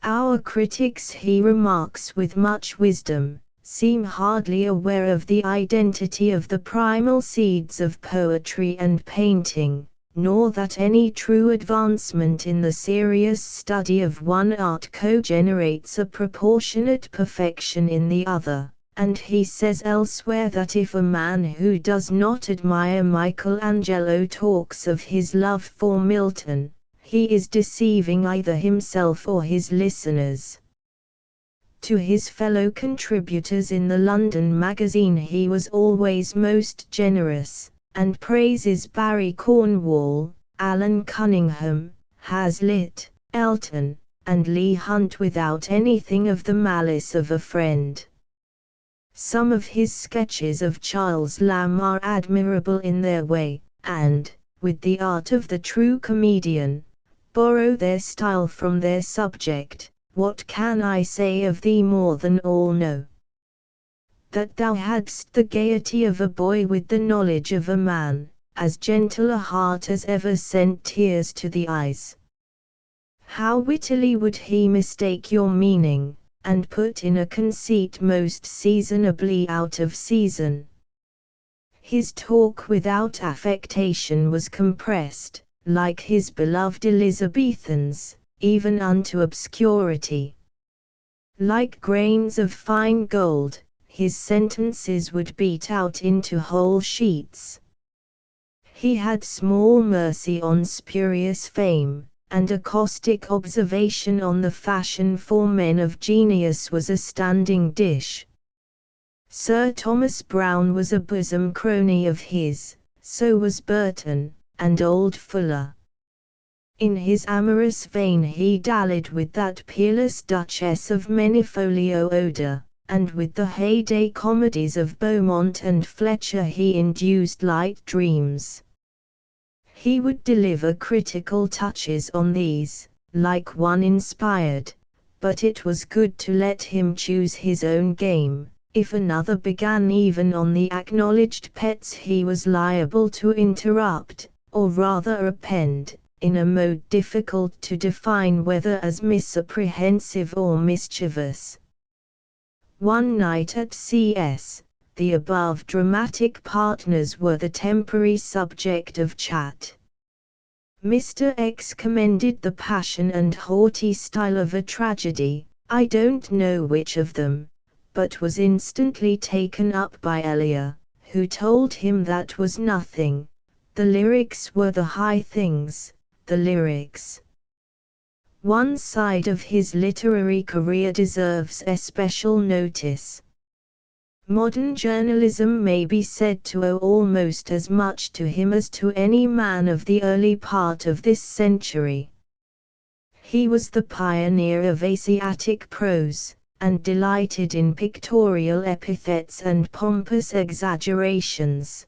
Our critics, he remarks with much wisdom, seem hardly aware of the identity of the primal seeds of poetry and painting, nor that any true advancement in the serious study of one art co-generates a proportionate perfection in the other. And he says elsewhere that if a man who does not admire Michelangelo talks of his love for Milton, he is deceiving either himself or his listeners. To his fellow contributors in the London magazine he was always most generous, and praises Barry Cornwall, Alan Cunningham, Hazlitt, Elton, and Leigh Hunt without anything of the malice of a friend. Some of his sketches of Charles Lamb are admirable in their way, and, with the art of the true comedian, borrow their style from their subject. What can I say of thee more than all know? That thou hadst the gaiety of a boy with the knowledge of a man, as gentle a heart as ever sent tears to the eyes. How wittily would he mistake your meaning, and put in a conceit most seasonably out of season. His talk without affectation was compressed, like his beloved Elizabethans, even unto obscurity. Like grains of fine gold, his sentences would beat out into whole sheets. He had small mercy on spurious fame, and a caustic observation on the fashion for men of genius was a standing dish. Sir Thomas Browne was a bosom crony of his, So was Burton, and old Fuller. In his amorous vein he dallied with that peerless Duchess of Manifolio Oda, and with the heyday comedies of Beaumont and Fletcher he induced light dreams. He would deliver critical touches on these, like one inspired, but it was good to let him choose his own game. If another began even on the acknowledged pets he was liable to interrupt, or rather append, in a mode difficult to define whether as misapprehensive or mischievous. One night at C.S., the above dramatic partners were the temporary subject of chat. Mr. X commended the passion and haughty style of a tragedy, I don't know which of them, but was instantly taken up by Elia, who told him that was nothing. The lyrics were the high things, the lyrics. One side of his literary career deserves especial notice. Modern journalism may be said to owe almost as much to him as to any man of the early part of this century. He was the pioneer of Asiatic prose, and delighted in pictorial epithets and pompous exaggerations.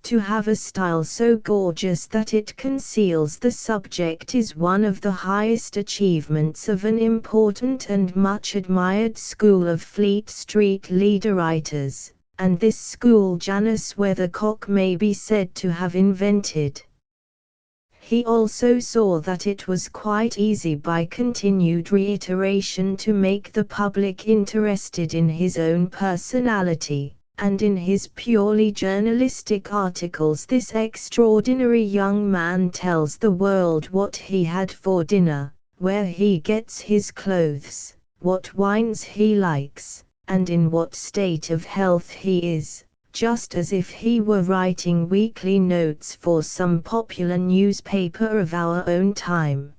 To have a style so gorgeous that it conceals the subject is one of the highest achievements of an important and much admired school of Fleet Street leader writers, and this school Janus Weathercock may be said to have invented. He also saw that it was quite easy by continued reiteration to make the public interested in his own personality, and in his purely journalistic articles this extraordinary young man tells the world what he had for dinner, where he gets his clothes, what wines he likes, and in what state of health he is, just as if he were writing weekly notes for some popular newspaper of our own time.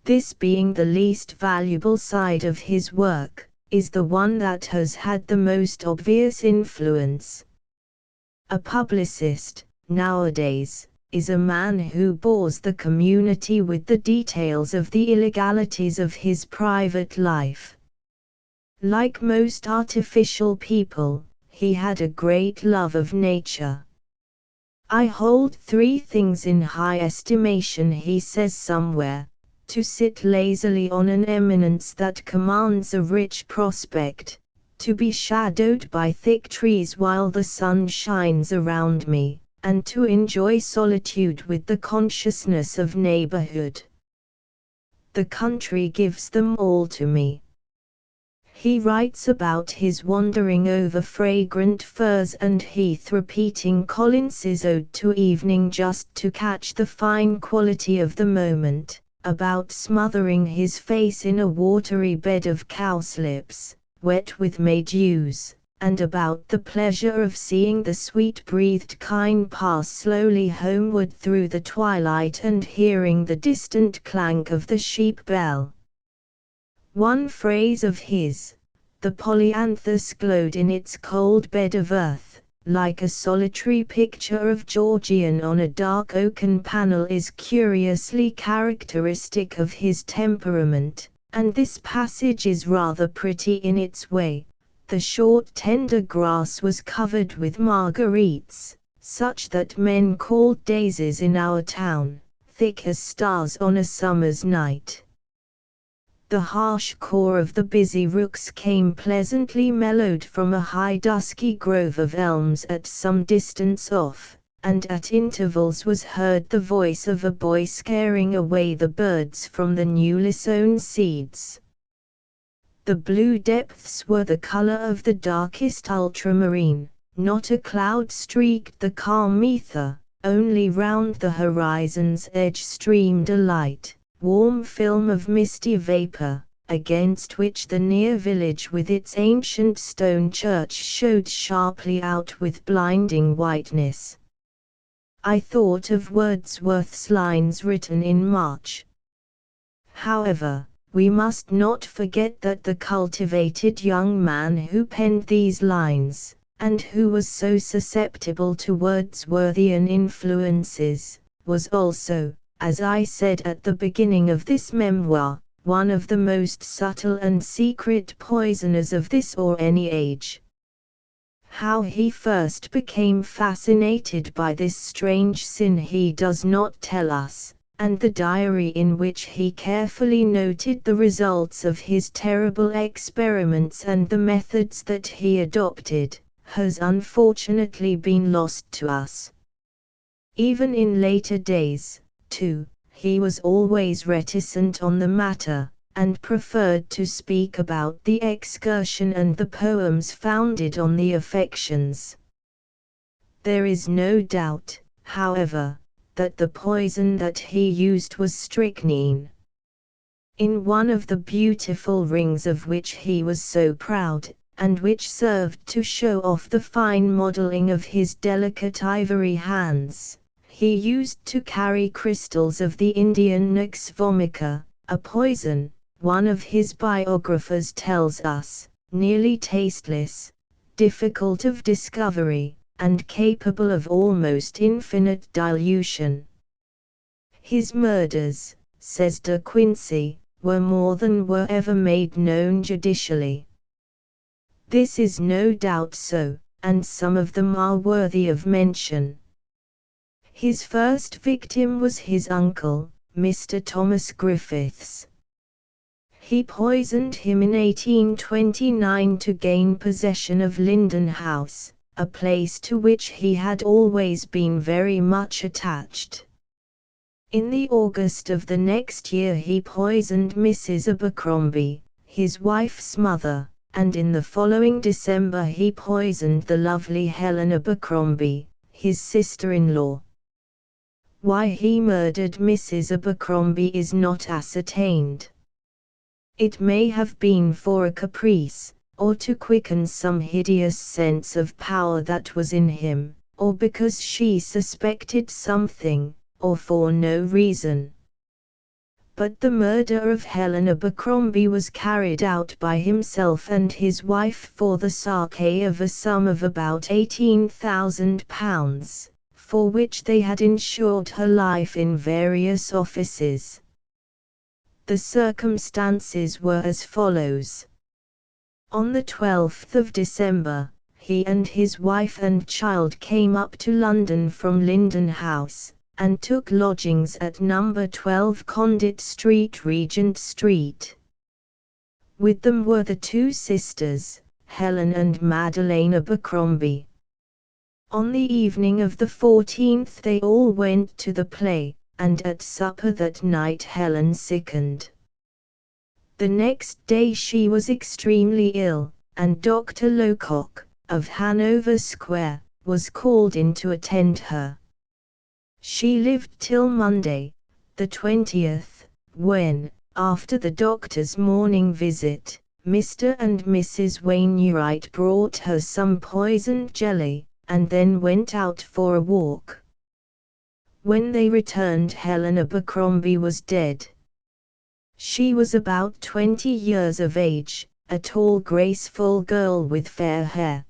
This being the least valuable side of his work, is the one that has had the most obvious influence. A publicist, nowadays, is a man who bores the community with the details of the illegalities of his private life. Like most artificial people, he had a great love of nature. I hold 3 things in high estimation, he says somewhere: to sit lazily on an eminence that commands a rich prospect, to be shadowed by thick trees while the sun shines around me, and to enjoy solitude with the consciousness of neighborhood. The country gives them all to me. He writes about his wandering over fragrant furze and heath, repeating Collins's Ode to Evening just to catch the fine quality of the moment, about smothering his face in a watery bed of cowslips, wet with May dews, and about the pleasure of seeing the sweet-breathed kine pass slowly homeward through the twilight and hearing the distant clank of the sheep bell. One phrase of his, "The polyanthus glowed in its cold bed of earth, like a solitary picture of Georgian on a dark oaken panel," is curiously characteristic of his temperament, and this passage is rather pretty in its way. The short tender grass was covered with marguerites, such that men called daisies in our town, thick as stars on a summer's night. The harsh caw of the busy rooks came pleasantly mellowed from a high dusky grove of elms at some distance off, and at intervals was heard the voice of a boy scaring away the birds from the newly sown seeds. The blue depths were the color of the darkest ultramarine, not a cloud streaked the calm ether, only round the horizon's edge streamed a light, warm film of misty vapor, against which the near village with its ancient stone church showed sharply out with blinding whiteness. I thought of Wordsworth's lines written in March. However, we must not forget that the cultivated young man who penned these lines, and who was so susceptible to Wordsworthian influences, was also, as I said at the beginning of this memoir, one of the most subtle and secret poisoners of this or any age. How he first became fascinated by this strange sin he does not tell us, and the diary in which he carefully noted the results of his terrible experiments and the methods that he adopted, has unfortunately been lost to us. Even in later days, too, he was always reticent on the matter, and preferred to speak about the excursion and the poems founded on the affections. There is no doubt, however, that the poison that he used was strychnine. In one of the beautiful rings of which he was so proud, and which served to show off the fine modeling of his delicate ivory hands, he used to carry crystals of the Indian nux vomica, a poison, one of his biographers tells us, nearly tasteless, difficult of discovery, and capable of almost infinite dilution. His murders, says De Quincey, were more than were ever made known judicially. This is no doubt so, and some of them are worthy of mention. His first victim was his uncle, Mr. Thomas Griffiths. He poisoned him in 1829 to gain possession of Linden House, a place to which he had always been very much attached. In the August of the next year he poisoned Mrs. Abercrombie, his wife's mother, and in the following December he poisoned the lovely Helen Abercrombie, his sister-in-law. Why he murdered Mrs. Abercrombie is not ascertained. It may have been for a caprice, or to quicken some hideous sense of power that was in him, or because she suspected something, or for no reason. But the murder of Helen Abercrombie was carried out by himself and his wife for the sake of a sum of about £18,000, for which they had insured her life in various offices. The circumstances were as follows. On the 12th of December, he and his wife and child came up to London from Linden House, and took lodgings at number 12 Conduit Street, Regent Street. With them were the two sisters, Helen and Madeleine Abercrombie. On the evening of the 14th they all went to the play, and at supper that night Helen sickened. The next day she was extremely ill, and Dr. Locock, of Hanover Square, was called in to attend her. She lived till Monday, the 20th, when, after the doctor's morning visit, Mr. and Mrs. Wainwright brought her some poisoned jelly, and then went out for a walk. When they returned Helen Abercrombie was dead. She was about 20 years of age, a tall graceful girl with fair hair.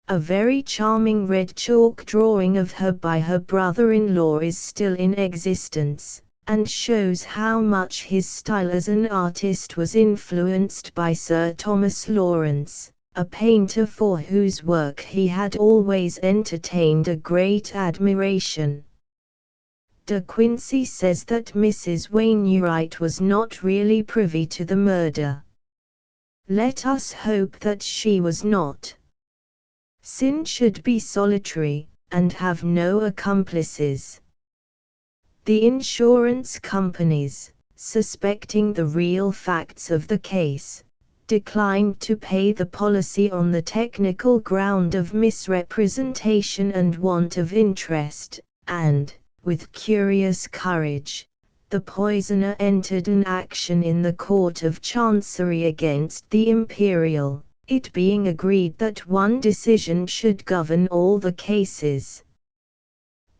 A very charming red chalk drawing of her by her brother-in-law is still in existence, and shows how much his style as an artist was influenced by Sir Thomas Lawrence, a painter for whose work he had always entertained a great admiration. De Quincey says that Mrs. Wainwright was not really privy to the murder. Let us hope that she was not. Sin should be solitary, and have no accomplices. The insurance companies, suspecting the real facts of the case, declined to pay the policy on the technical ground of misrepresentation and want of interest, and, with curious courage, the poisoner entered an action in the Court of Chancery against the Imperial, it being agreed that one decision should govern all the cases.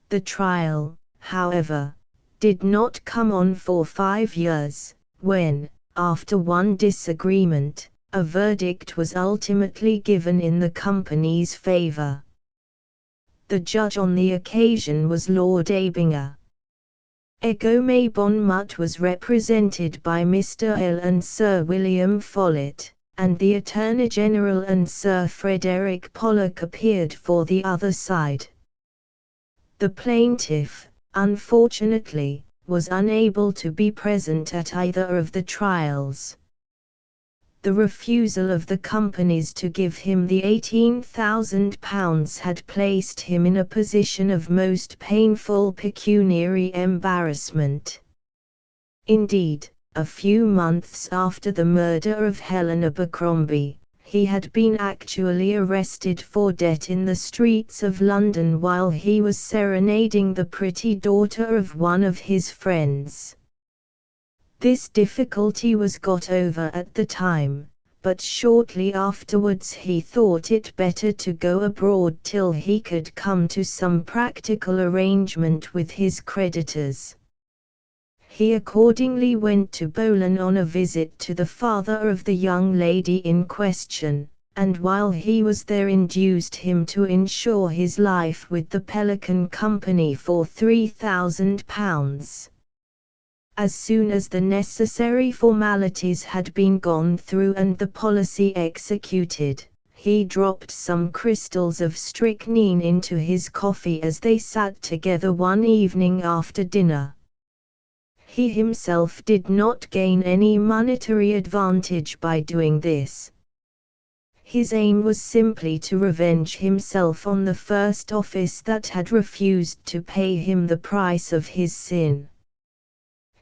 The trial, however, did not come on for 5 years, when, after one disagreement, a verdict was ultimately given in the company's favor. The judge on the occasion was Lord Abinger. Egome Bonmut was represented by Mr. L. and Sir William Follett, and the Attorney General and Sir Frederick Pollock appeared for the other side. The plaintiff, unfortunately, was unable to be present at either of the trials. The refusal of the companies to give him the £18,000 had placed him in a position of most painful pecuniary embarrassment. Indeed, a few months after the murder of Helen Abercrombie, he had been actually arrested for debt in the streets of London while he was serenading the pretty daughter of one of his friends. This difficulty was got over at the time, but shortly afterwards he thought it better to go abroad till he could come to some practical arrangement with his creditors. He accordingly went to Boulogne on a visit to the father of the young lady in question, and while he was there induced him to insure his life with the Pelican Company for £3,000. As soon as the necessary formalities had been gone through and the policy executed, he dropped some crystals of strychnine into his coffee as they sat together one evening after dinner. He himself did not gain any monetary advantage by doing this. His aim was simply to revenge himself on the first office that had refused to pay him the price of his sin.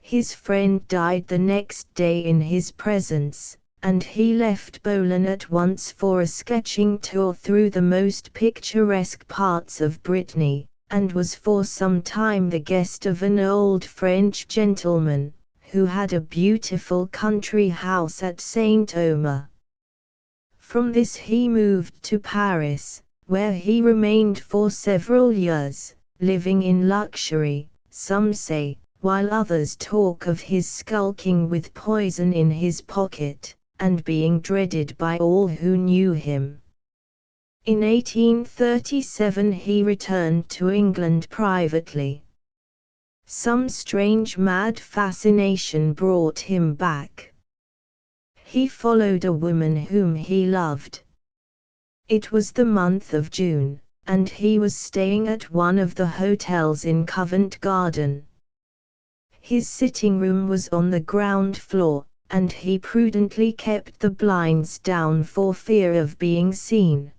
His friend died the next day in his presence, and he left Boulogne at once for a sketching tour through the most picturesque parts of Brittany, and was for some time the guest of an old French gentleman, who had a beautiful country house at Saint-Omer. From this he moved to Paris, where he remained for several years, living in luxury, some say, while others talk of his skulking with poison in his pocket, and being dreaded by all who knew him. In 1837 he returned to England privately. Some strange mad fascination brought him back. He followed a woman whom he loved. It was the month of June, and he was staying at one of the hotels in Covent Garden. His sitting room was on the ground floor, and he prudently kept the blinds down for fear of being seen.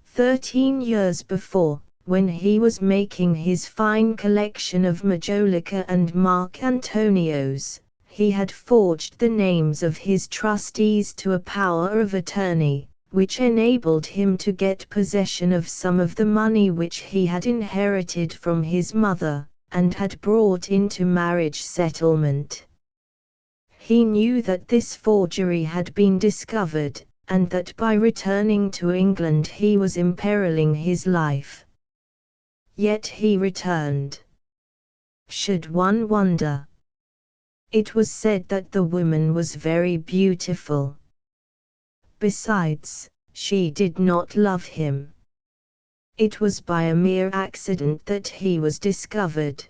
13 years before, when he was making his fine collection of Majolica and Marc Antonios, he had forged the names of his trustees to a power of attorney, which enabled him to get possession of some of the money which he had inherited from his mother, and had brought into marriage settlement. He knew that this forgery had been discovered, and that by returning to England he was imperiling his life. Yet he returned. Should one wonder? It was said that the woman was very beautiful. Besides, she did not love him. It was by a mere accident that he was discovered.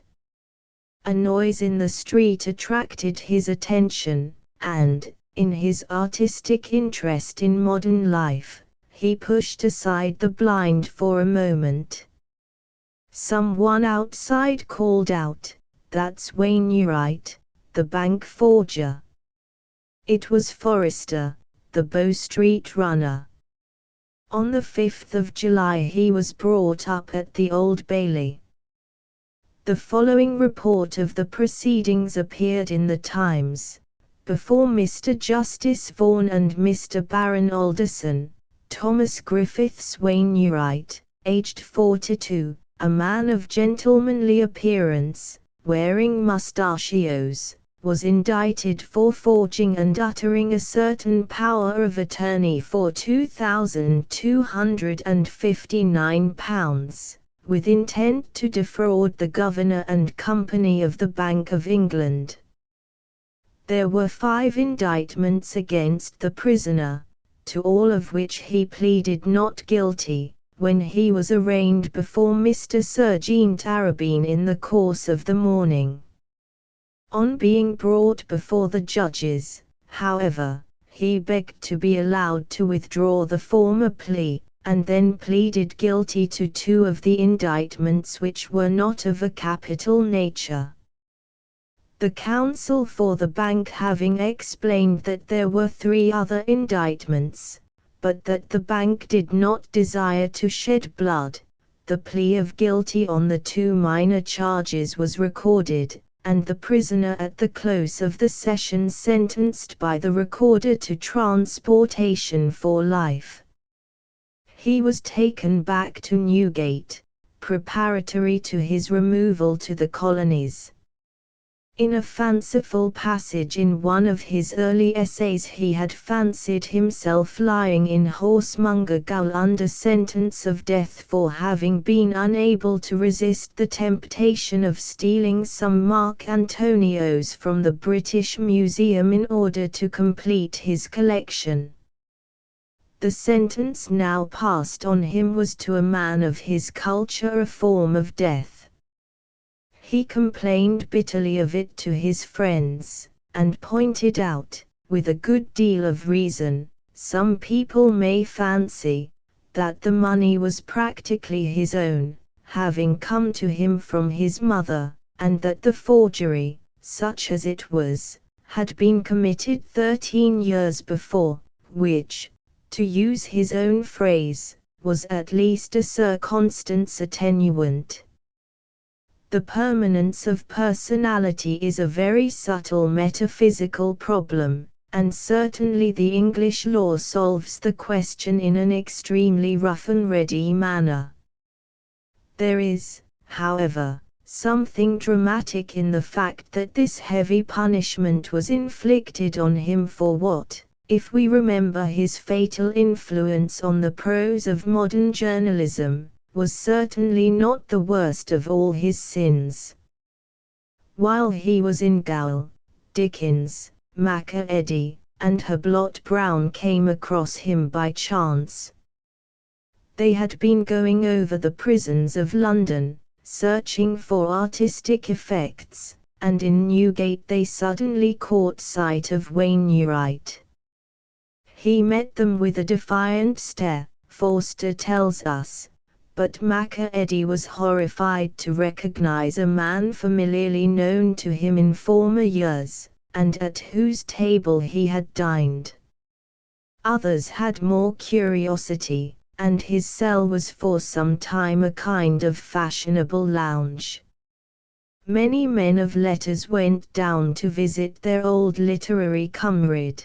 A noise in the street attracted his attention, and, in his artistic interest in modern life, he pushed aside the blind for a moment. Someone outside called out, "That's Wainwright, the bank forger." It was Forrester, the Bow Street runner. On the 5th of July he was brought up at the Old Bailey. The following report of the proceedings appeared in the Times. Before Mr. Justice Vaughan and Mr. Baron Alderson, Thomas Griffiths Wainwright, aged 42, a man of gentlemanly appearance, wearing mustachios, was indicted for forging and uttering a certain power of attorney for £2,259, with intent to defraud the Governor and Company of the Bank of England. There were 5 indictments against the prisoner, to all of which he pleaded not guilty, when he was arraigned before Mr. Sir Jean Tarabine in the course of the morning. On being brought before the judges, however, he begged to be allowed to withdraw the former plea, and then pleaded guilty to 2 of the indictments which were not of a capital nature. The counsel for the bank having explained that there were 3 other indictments, but that the bank did not desire to shed blood, the plea of guilty on the 2 minor charges was recorded, and the prisoner at the close of the session sentenced by the recorder to transportation for life. He was taken back to Newgate, preparatory to his removal to the colonies. In a fanciful passage in one of his early essays he had fancied himself lying in Horsemonger Gaol under sentence of death for having been unable to resist the temptation of stealing some Marc Antonios from the British Museum in order to complete his collection. The sentence now passed on him was to a man of his culture a form of death. He complained bitterly of it to his friends, and pointed out, with a good deal of reason, some people may fancy, that the money was practically his own, having come to him from his mother, and that the forgery, such as it was, had been committed 13 years before, which, to use his own phrase, was at least a circumstance attenuant. The permanence of personality is a very subtle metaphysical problem, and certainly the English law solves the question in an extremely rough and ready manner. There is, however, something dramatic in the fact that this heavy punishment was inflicted on him for what, if we remember his fatal influence on the prose of modern journalism, was certainly not the worst of all his sins. While he was in gaol, Dickens, Macca Eddy, and Hublot Brown came across him by chance. They had been going over the prisons of London, searching for artistic effects, and in Newgate they suddenly caught sight of Wainwright. He met them with a defiant stare, Forster tells us, but Macca Eddy was horrified to recognize a man familiarly known to him in former years, and at whose table he had dined. Others had more curiosity, and his cell was for some time a kind of fashionable lounge. Many men of letters went down to visit their old literary comrade.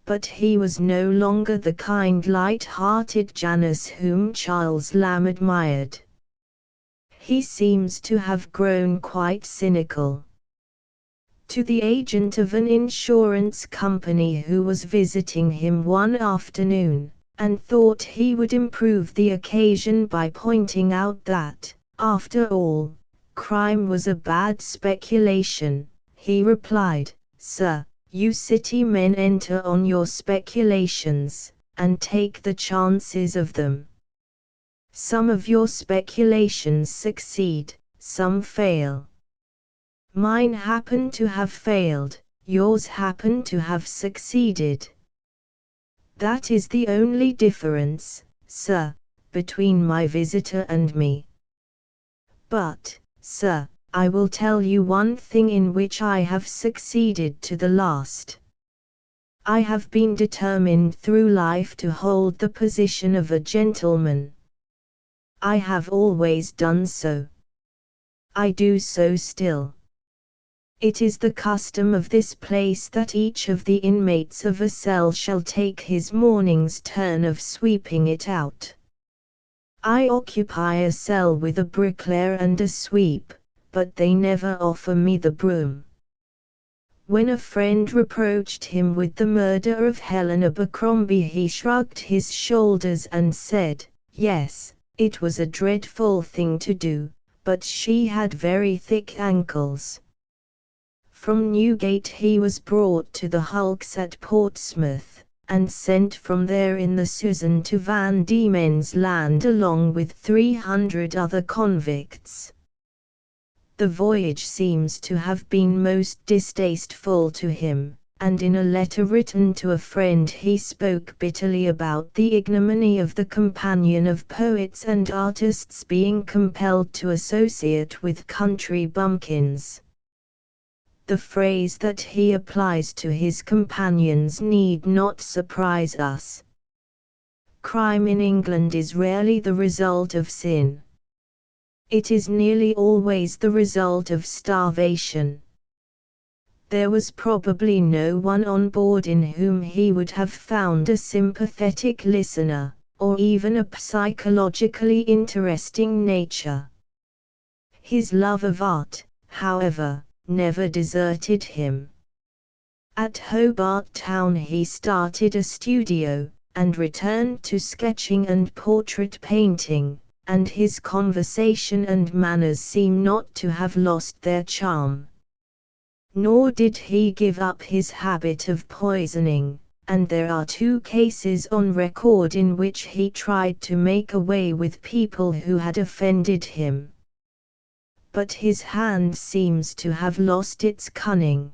But he was no longer the kind light-hearted Janus whom Charles Lamb admired. He seems to have grown quite cynical. To the agent of an insurance company who was visiting him one afternoon, and thought he would improve the occasion by pointing out that, after all, crime was a bad speculation, he replied, "Sir, you city men enter on your speculations, and take the chances of them. Some of your speculations succeed, some fail. Mine happen to have failed, yours happen to have succeeded. That is the only difference, sir, between my visitor and me. But, sir, I will tell you one thing in which I have succeeded to the last. I have been determined through life to hold the position of a gentleman. I have always done so. I do so still. It is the custom of this place that each of the inmates of a cell shall take his morning's turn of sweeping it out. I occupy a cell with a bricklayer and a sweep, but they never offer me the broom." When a friend reproached him with the murder of Helen Abercrombie, he shrugged his shoulders and said, "Yes, it was a dreadful thing to do, but she had very thick ankles." From Newgate he was brought to the hulks at Portsmouth, and sent from there in the Susan to Van Diemen's Land along with 300 other convicts. The voyage seems to have been most distasteful to him, and in a letter written to a friend he spoke bitterly about the ignominy of the companion of poets and artists being compelled to associate with country bumpkins. The phrase that he applies to his companions need not surprise us. Crime in England is rarely the result of sin. It is nearly always the result of starvation. There was probably no one on board in whom he would have found a sympathetic listener, or even a psychologically interesting nature. His love of art, however, never deserted him. At Hobart Town he started a studio, and returned to sketching and portrait painting, and his conversation and manners seem not to have lost their charm. Nor did he give up his habit of poisoning, and there are 2 cases on record in which he tried to make away with people who had offended him. But his hand seems to have lost its cunning.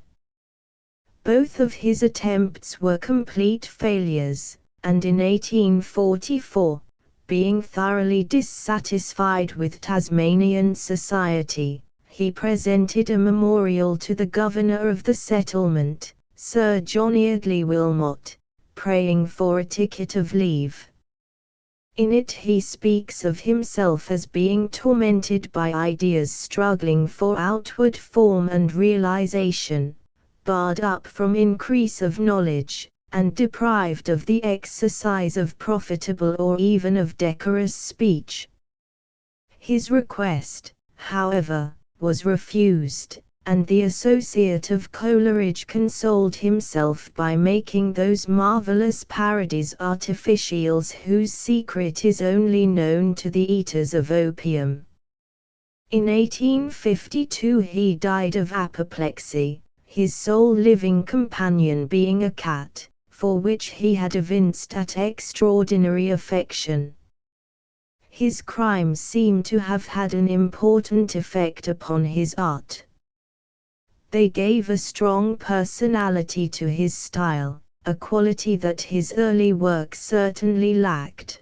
Both of his attempts were complete failures, and in 1844, being thoroughly dissatisfied with Tasmanian society, he presented a memorial to the governor of the settlement, Sir John Eardley Wilmot, praying for a ticket of leave. In it he speaks of himself as being tormented by ideas struggling for outward form and realization, barred up from increase of knowledge, and deprived of the exercise of profitable or even of decorous speech. His request, however, was refused, and the associate of Coleridge consoled himself by making those marvelous parodies artificiales whose secret is only known to the eaters of opium. In 1852 he died of apoplexy, his sole living companion being a cat, for which he had evinced an extraordinary affection. His crimes seem to have had an important effect upon his art. They gave a strong personality to his style, a quality that his early work certainly lacked.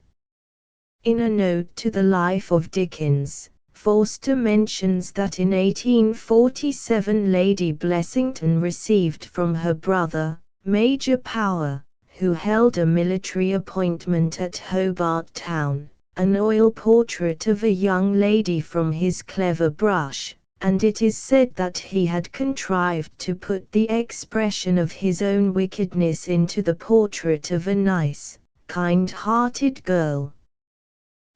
In a note to the Life of Dickens, Forster mentions that in 1847 Lady Blessington received from her brother, Major Power, who held a military appointment at Hobart Town, an oil portrait of a young lady from his clever brush, and it is said that he had contrived to put the expression of his own wickedness into the portrait of a nice, kind-hearted girl.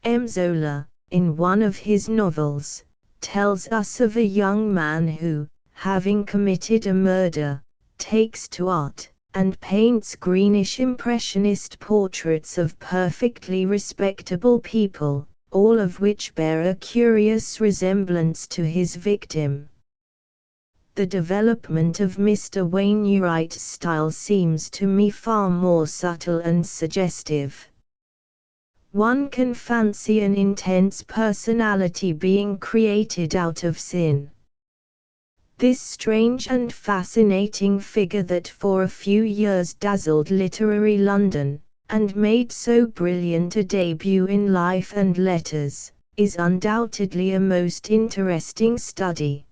M. Zola, in one of his novels, tells us of a young man who, having committed a murder, takes to art, and paints greenish impressionist portraits of perfectly respectable people, all of which bear a curious resemblance to his victim. The development of Mr. Wainwright's style seems to me far more subtle and suggestive. One can fancy an intense personality being created out of sin. This strange and fascinating figure that for a few years dazzled literary London, and made so brilliant a debut in Life and Letters, is undoubtedly a most interesting study.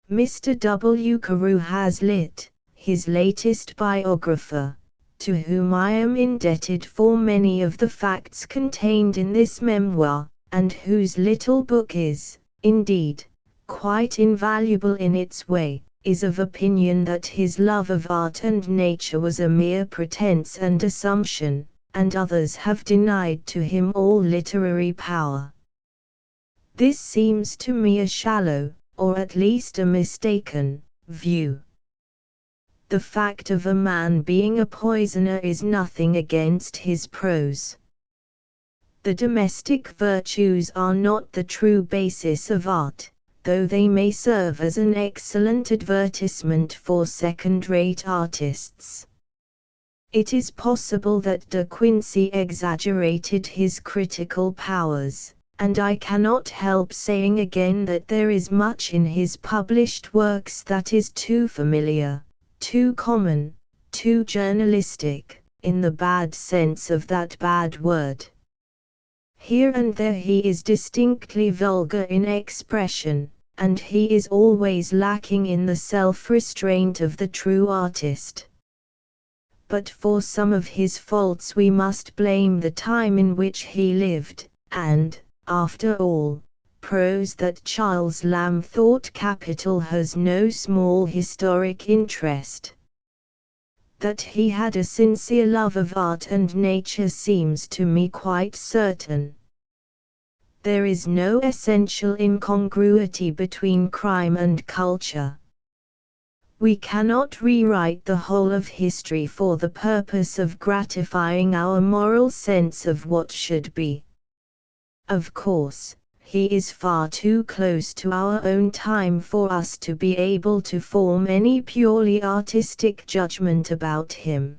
Mr. W. Carew has lit, his latest biographer, to whom I am indebted for many of the facts contained in this memoir, and whose little book is, indeed, quite invaluable in its way, is of opinion that his love of art and nature was a mere pretense and assumption, and others have denied to him all literary power. This seems to me a shallow, or at least a mistaken, view. The fact of a man being a poisoner is nothing against his prose. The domestic virtues are not the true basis of art, though they may serve as an excellent advertisement for second-rate artists. It is possible that De Quincey exaggerated his critical powers, and I cannot help saying again that there is much in his published works that is too familiar, too common, too journalistic, in the bad sense of that bad word. Here and there he is distinctly vulgar in expression, and he is always lacking in the self-restraint of the true artist. But for some of his faults we must blame the time in which he lived, and, after all, prose that Charles Lamb thought capital has no small historic interest. That he had a sincere love of art and nature seems to me quite certain. There is no essential incongruity between crime and culture. We cannot rewrite the whole of history for the purpose of gratifying our moral sense of what should be. Of course, he is far too close to our own time for us to be able to form any purely artistic judgment about him.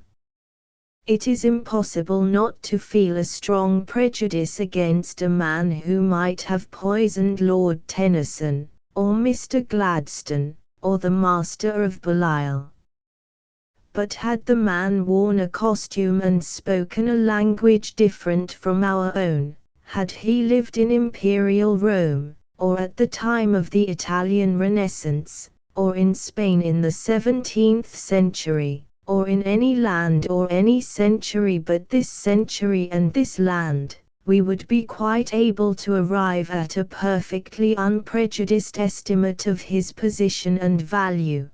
It is impossible not to feel a strong prejudice against a man who might have poisoned Lord Tennyson, or Mr. Gladstone, or the Master of Belial. But had the man worn a costume and spoken a language different from our own, had he lived in Imperial Rome, or at the time of the Italian Renaissance, or in Spain in the 17th century, or in any land or any century but this century and this land, we would be quite able to arrive at a perfectly unprejudiced estimate of his position and value.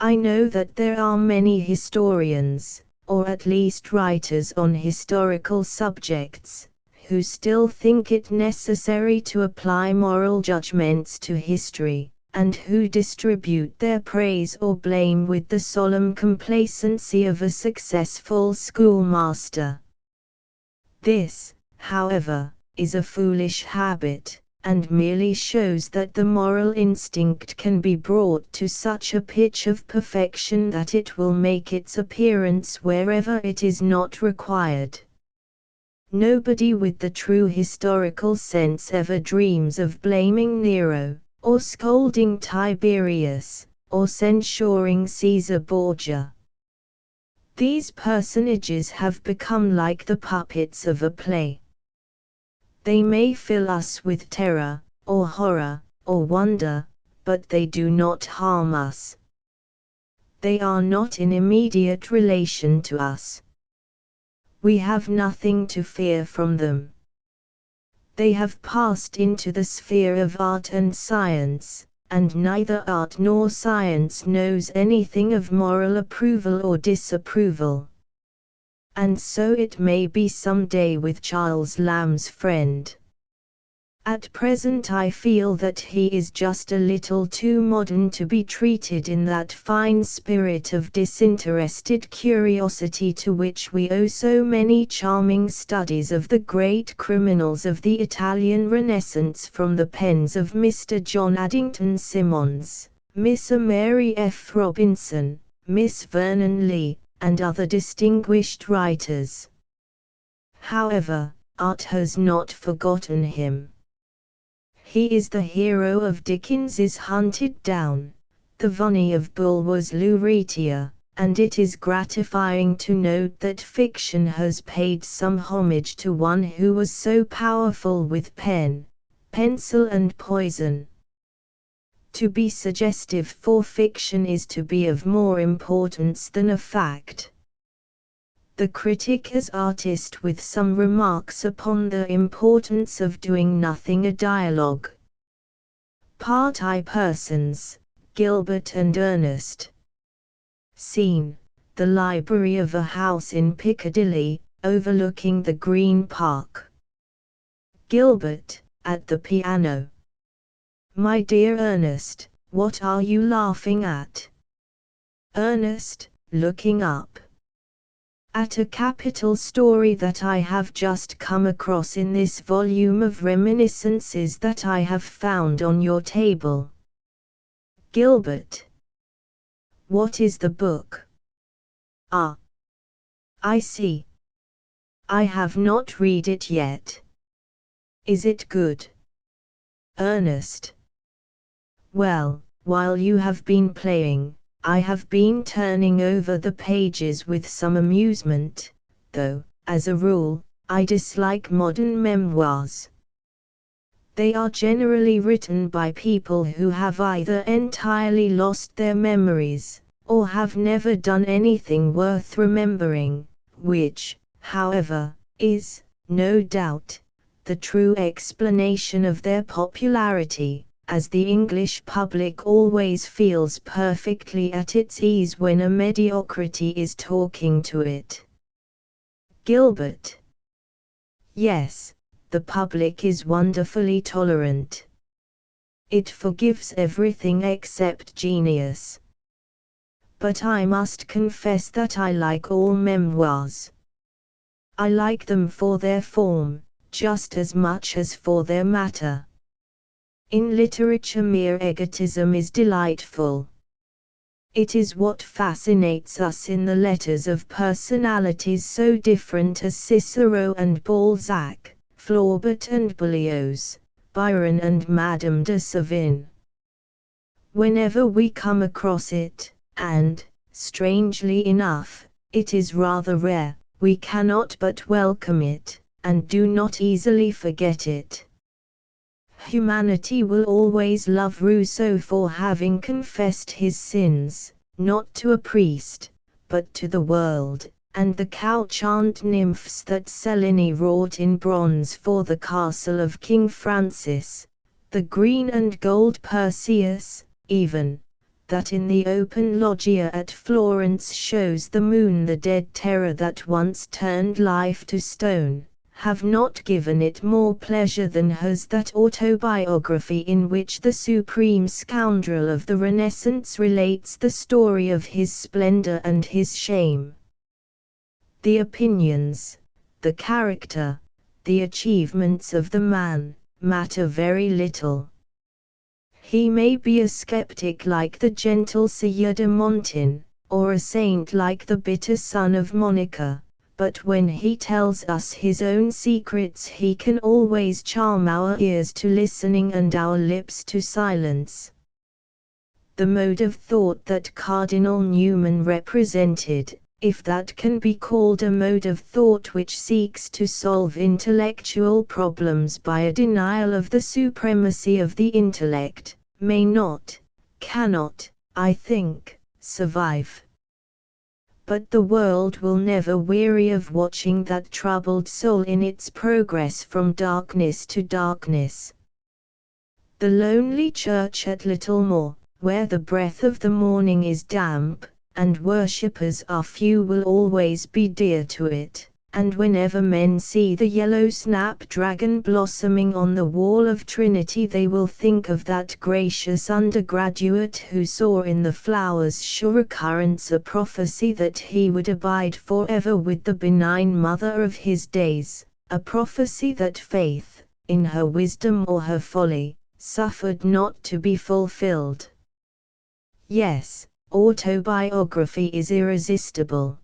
I know that there are many historians, or at least writers on historical subjects, who still think it necessary to apply moral judgments to history, and who distribute their praise or blame with the solemn complacency of a successful schoolmaster. This, however, is a foolish habit, and merely shows that the moral instinct can be brought to such a pitch of perfection that it will make its appearance wherever it is not required. Nobody with the true historical sense ever dreams of blaming Nero, or scolding Tiberius, or censuring Caesar Borgia. These personages have become like the puppets of a play. They may fill us with terror, or horror, or wonder, but they do not harm us. They are not in immediate relation to us. We have nothing to fear from them. They have passed into the sphere of art and science, and neither art nor science knows anything of moral approval or disapproval. And so it may be some day with Charles Lamb's friend. At present I feel that he is just a little too modern to be treated in that fine spirit of disinterested curiosity to which we owe so many charming studies of the great criminals of the Italian Renaissance from the pens of Mr. John Addington Symonds, Miss Mary F. Robinson, Miss Vernon Lee, and other distinguished writers. However, art has not forgotten him. He is the hero of Dickens's Hunted Down, the Vonnie of Bulwer's Lucretia, and it is gratifying to note that fiction has paid some homage to one who was so powerful with pen, pencil and poison. To be suggestive for fiction is to be of more importance than a fact. The critic as artist with some remarks upon the importance of doing nothing. A dialogue. Part I. Persons, Gilbert and Ernest. Scene, the library of a house in Piccadilly, overlooking the Green Park. Gilbert, at the piano. My dear Ernest, what are you laughing at? Ernest, looking up. at a capital story that I have just come across in this volume of reminiscences that I have found on your table. Gilbert. What is the book? Ah. I see. I have not read it yet. Is it good? Ernest. Well, while you have been playing, I have been turning over the pages with some amusement, though, as a rule, I dislike modern memoirs. They are generally written by people who have either entirely lost their memories, or have never done anything worth remembering, which, however, is, no doubt, the true explanation of their popularity, as the English public always feels perfectly at its ease when a mediocrity is talking to it. Gilbert. Yes, the public is wonderfully tolerant. It forgives everything except genius. But I must confess that I like all memoirs. I like them for their form, just as much as for their matter. In literature mere egotism is delightful. It is what fascinates us in the letters of personalities so different as Cicero and Balzac, Flaubert and Berlioz, Byron and Madame de Sévigné. Whenever we come across it, and, strangely enough, it is rather rare, we cannot but welcome it, and do not easily forget it. Humanity will always love Rousseau for having confessed his sins, not to a priest, but to the world, and the couchant nymphs that Cellini wrought in bronze for the castle of King Francis, the green and gold Perseus, even, that in the open loggia at Florence shows the moon the dead terror that once turned life to stone, have not given it more pleasure than has that autobiography in which the supreme scoundrel of the Renaissance relates the story of his splendor and his shame. The opinions, the character, the achievements of the man, matter very little. He may be a skeptic like the gentle Sieur de Montin, or a saint like the bitter son of Monica, but when he tells us his own secrets he can always charm our ears to listening and our lips to silence. The mode of thought that Cardinal Newman represented, if that can be called a mode of thought which seeks to solve intellectual problems by a denial of the supremacy of the intellect, may not, cannot, I think, survive. But the world will never weary of watching that troubled soul in its progress from darkness to darkness. The lonely church at Littlemore, where the breath of the morning is damp, and worshippers are few, will always be dear to it, and whenever men see the yellow snapdragon blossoming on the wall of Trinity they will think of that gracious undergraduate who saw in the flower's sure occurrence a prophecy that he would abide forever with the benign mother of his days, a prophecy that faith, in her wisdom or her folly, suffered not to be fulfilled. Yes, autobiography is irresistible.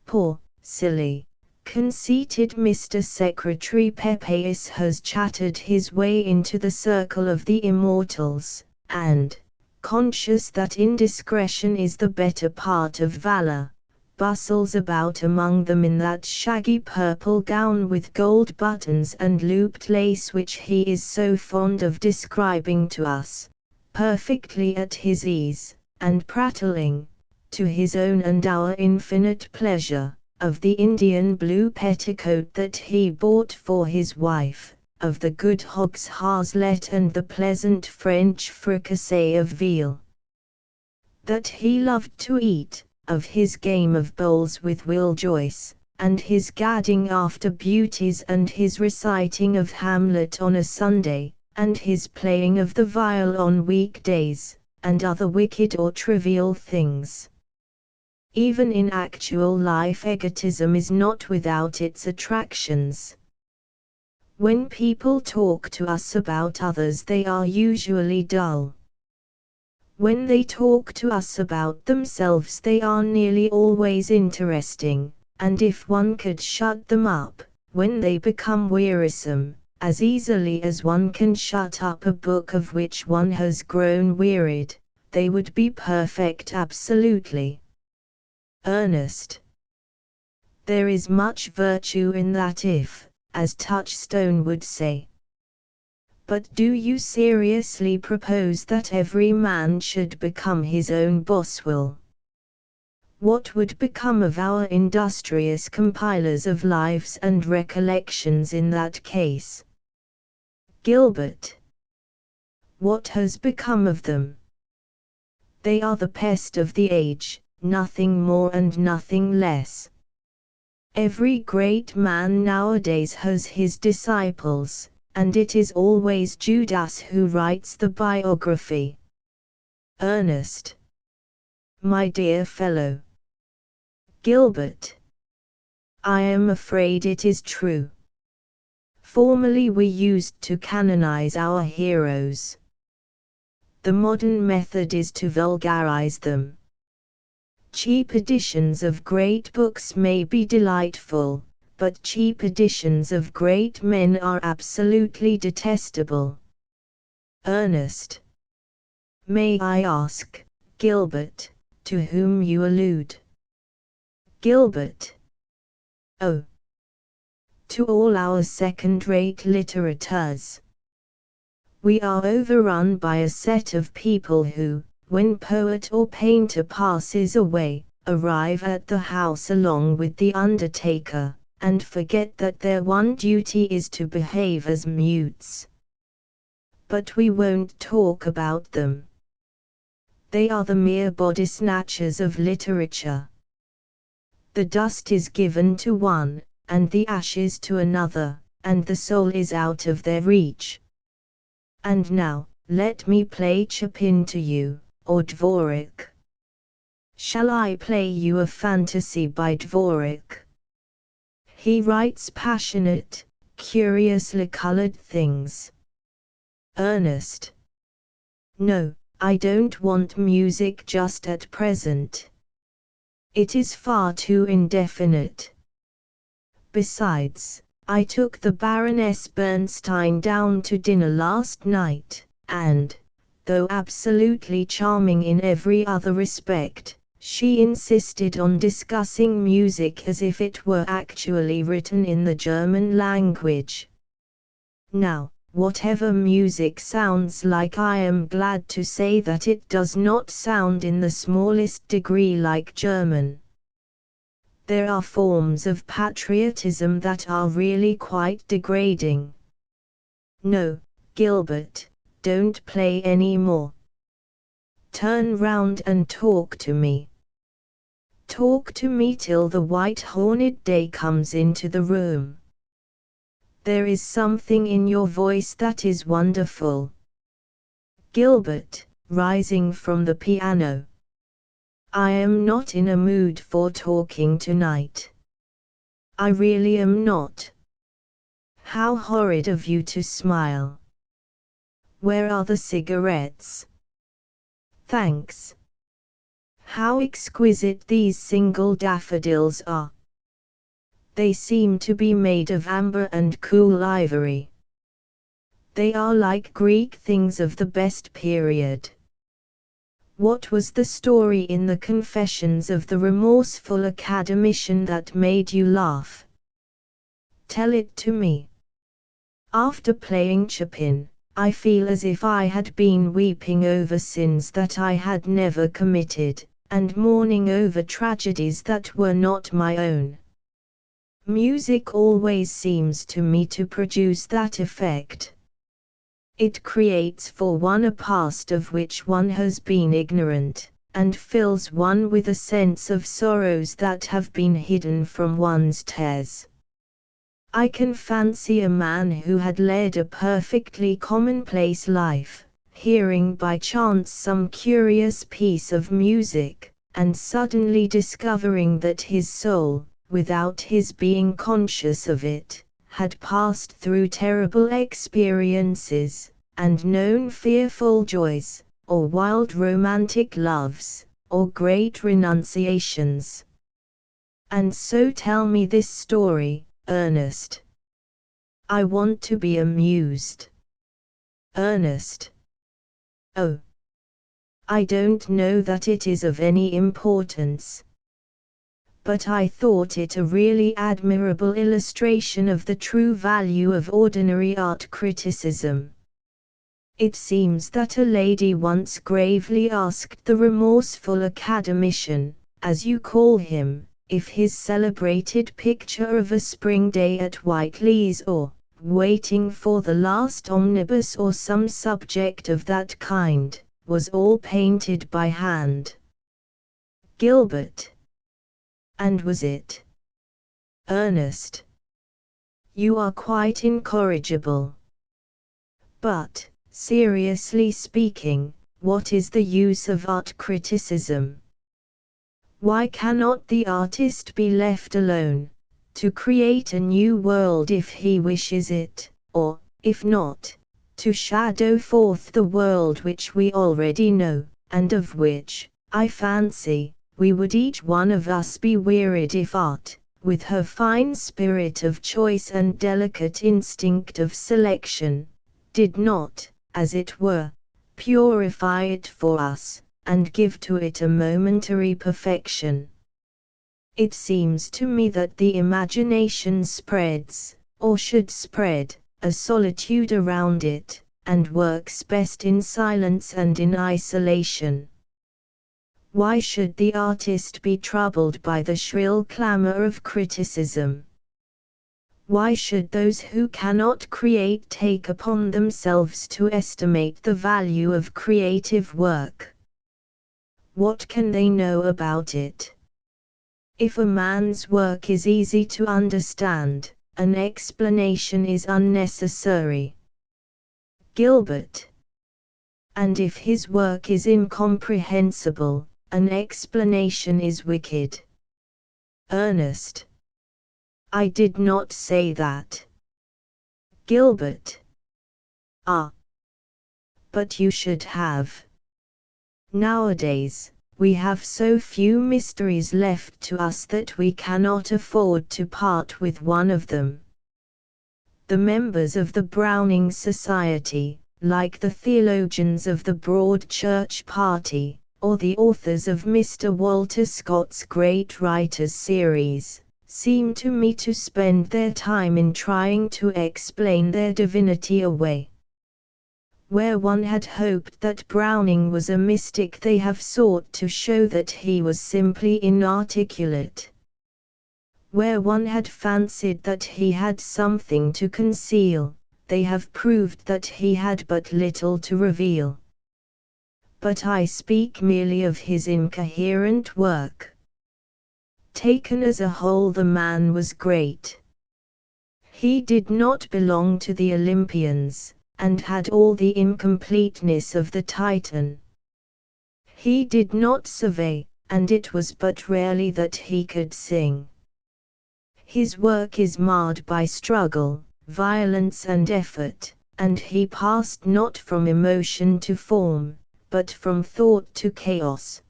Poor, silly, conceited Mr. Secretary Pepys has chattered his way into the circle of the immortals, and, conscious that indiscretion is the better part of valor, bustles about among them in that shaggy purple gown with gold buttons and looped lace which he is so fond of describing to us, perfectly at his ease, and prattling, to his own and our infinite pleasure, of the Indian blue petticoat that he bought for his wife, of the good hog's haslet and the pleasant French fricassee of veal that he loved to eat, of his game of bowls with Will Joyce, and his gadding after beauties and his reciting of Hamlet on a Sunday, and his playing of the viol on weekdays, and other wicked or trivial things. Even in actual life, egotism is not without its attractions. When people talk to us about others, they are usually dull. When they talk to us about themselves, they are nearly always interesting, and if one could shut them up, when they become wearisome, as easily as one can shut up a book of which one has grown wearied, they would be perfect absolutely. Earnest. There is much virtue in that if, as Touchstone would say. But do you seriously propose that every man should become his own Boswell? What would become of our industrious compilers of lives and recollections in that case? Gilbert. What has become of them? They are the pest of the age, nothing more and nothing less. Every great man nowadays has his disciples, and it is always Judas who writes the biography. Ernest. My dear fellow. Gilbert. I am afraid it is true. Formerly we used to canonize our heroes. The modern method is to vulgarize them. Cheap editions of great books may be delightful, but cheap editions of great men are absolutely detestable. Ernest. May I ask, Gilbert, to whom you allude? Gilbert. Oh. To all our second-rate litterateurs. We are overrun by a set of people who, when poet or painter passes away, arrive at the house along with the undertaker, and forget that their one duty is to behave as mutes. But we won't talk about them. They are the mere body snatchers of literature. The dust is given to one, and the ashes to another, and the soul is out of their reach. And now, let me play Chopin to you, or Dvorak. Shall I play you a fantasy by Dvorak? He writes passionate, curiously colored things. Ernest. No, I don't want music just at present. It is far too indefinite. Besides, I took the Baroness Bernstein down to dinner last night, and, though absolutely charming in every other respect, she insisted on discussing music as if it were actually written in the German language. Now, whatever music sounds like, I am glad to say that it does not sound in the smallest degree like German. There are forms of patriotism that are really quite degrading. No, Gilbert, don't play any more. Turn round and talk to me. Talk to me till the white-horned day comes into the room. There is something in your voice that is wonderful. Gilbert, rising from the piano. I am not in a mood for talking tonight. I really am not. How horrid of you to smile. Where are the cigarettes? Thanks. How exquisite these single daffodils are. They seem to be made of amber and cool ivory. They are like Greek things of the best period. What was the story in the Confessions of the Remorseful Academician that made you laugh? Tell it to me. After playing Chopin, I feel as if I had been weeping over sins that I had never committed, and mourning over tragedies that were not my own. Music always seems to me to produce that effect. It creates for one a past of which one has been ignorant, and fills one with a sense of sorrows that have been hidden from one's tears. I can fancy a man who had led a perfectly commonplace life, hearing by chance some curious piece of music, and suddenly discovering that his soul, without his being conscious of it, had passed through terrible experiences, and known fearful joys, or wild romantic loves, or great renunciations. And so tell me this story, Ernest. I want to be amused. Ernest. Oh. I don't know that it is of any importance. But I thought it a really admirable illustration of the true value of ordinary art criticism. It seems that a lady once gravely asked the remorseful academician, as you call him, if his celebrated picture of a spring day at Whiteley's or waiting for the last omnibus or some subject of that kind, was all painted by hand. Gilbert. And was it? Ernest. You are quite incorrigible. But, seriously speaking, what is the use of art criticism? Why cannot the artist be left alone, to create a new world if he wishes it, or, if not, to shadow forth the world which we already know, and of which, I fancy, we would each one of us be wearied if art, with her fine spirit of choice and delicate instinct of selection, did not, as it were, purify it for us, and give to it a momentary perfection. It seems to me that the imagination spreads, or should spread, a solitude around it, and works best in silence and in isolation. Why should the artist be troubled by the shrill clamor of criticism? Why should those who cannot create take upon themselves to estimate the value of creative work? What can they know about it? If a man's work is easy to understand, an explanation is unnecessary. Gilbert. And if his work is incomprehensible, an explanation is wicked. Ernest. I did not say that. Gilbert. Ah. But you should have. Nowadays, we have so few mysteries left to us that we cannot afford to part with one of them. The members of the Browning Society, like the theologians of the Broad Church Party, or the authors of Mr. Walter Scott's Great Writers series, seem to me to spend their time in trying to explain their divinity away. Where one had hoped that Browning was a mystic, they have sought to show that he was simply inarticulate. Where one had fancied that he had something to conceal, they have proved that he had but little to reveal. But I speak merely of his incoherent work. Taken as a whole, the man was great. He did not belong to the Olympians, and had all the incompleteness of the Titan. He did not survey, and it was but rarely that he could sing. His work is marred by struggle, violence and effort, and he passed not from emotion to form, but from thought to chaos.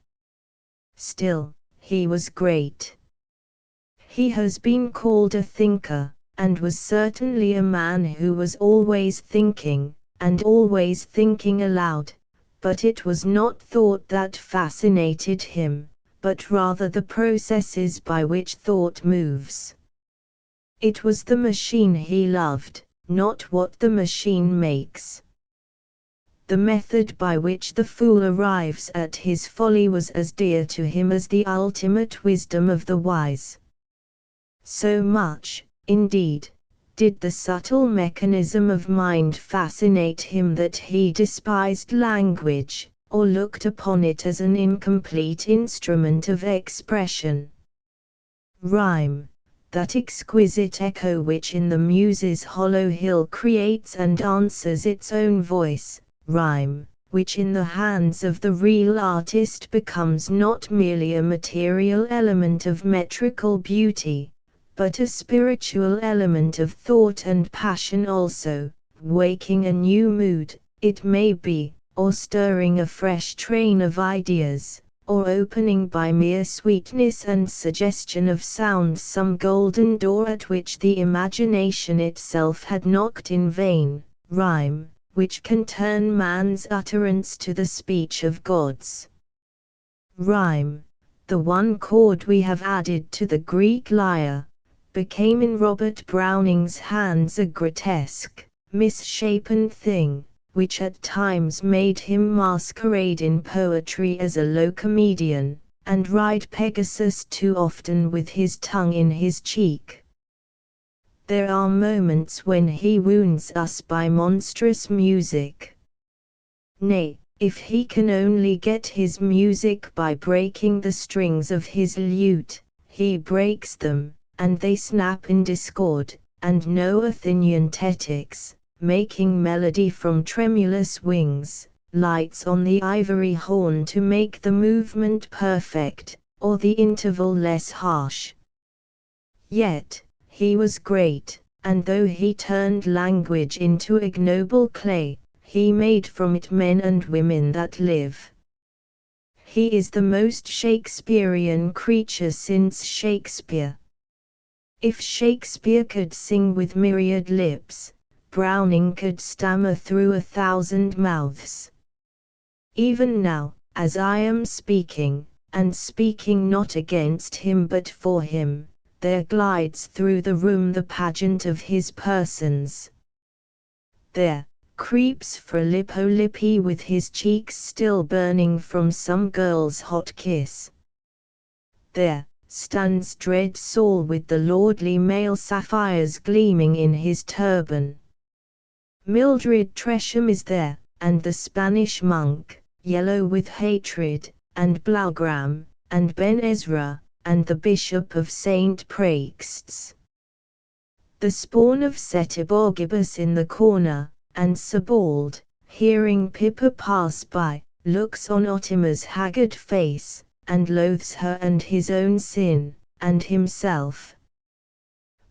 Still, he was great. He has been called a thinker, and was certainly a man who was always thinking, and always thinking aloud, but it was not thought that fascinated him, but rather the processes by which thought moves. It was the machine he loved, not what the machine makes. The method by which the fool arrives at his folly was as dear to him as the ultimate wisdom of the wise. So much, indeed, did the subtle mechanism of mind fascinate him that he despised language, or looked upon it as an incomplete instrument of expression. Rhyme, that exquisite echo which in the muse's hollow hill creates and answers its own voice, rhyme, which in the hands of the real artist becomes not merely a material element of metrical beauty, but a spiritual element of thought and passion also, waking a new mood, it may be, or stirring a fresh train of ideas, or opening by mere sweetness and suggestion of sound some golden door at which the imagination itself had knocked in vain. Rhyme, which can turn man's utterance to the speech of gods. Rhyme, the one chord we have added to the Greek lyre, became in Robert Browning's hands a grotesque, misshapen thing, which at times made him masquerade in poetry as a low comedian, and ride Pegasus too often with his tongue in his cheek. There are moments when he wounds us by monstrous music. Nay, if he can only get his music by breaking the strings of his lute, he breaks them, and they snap in discord, and no Athenian tetics, making melody from tremulous wings, lights on the ivory horn to make the movement perfect, or the interval less harsh. Yet, he was great, and though he turned language into ignoble clay, he made from it men and women that live. He is the most Shakespearean creature since Shakespeare. If Shakespeare could sing with myriad lips, Browning could stammer through 1,000 mouths. Even now, as I am speaking, and speaking not against him but for him, there glides through the room the pageant of his persons. There creeps Filippo Lippi with his cheeks still burning from some girl's hot kiss. There stands dread Saul with the lordly male sapphires gleaming in his turban. Mildred Tresham is there, and the Spanish monk, yellow with hatred, and Blougram, and Ben Ezra, and the Bishop of St. Praxedes. The spawn of Setebogibus in the corner, and Sebald, hearing Pippa pass by, looks on Otima's haggard face, and loathes her and his own sin, and himself.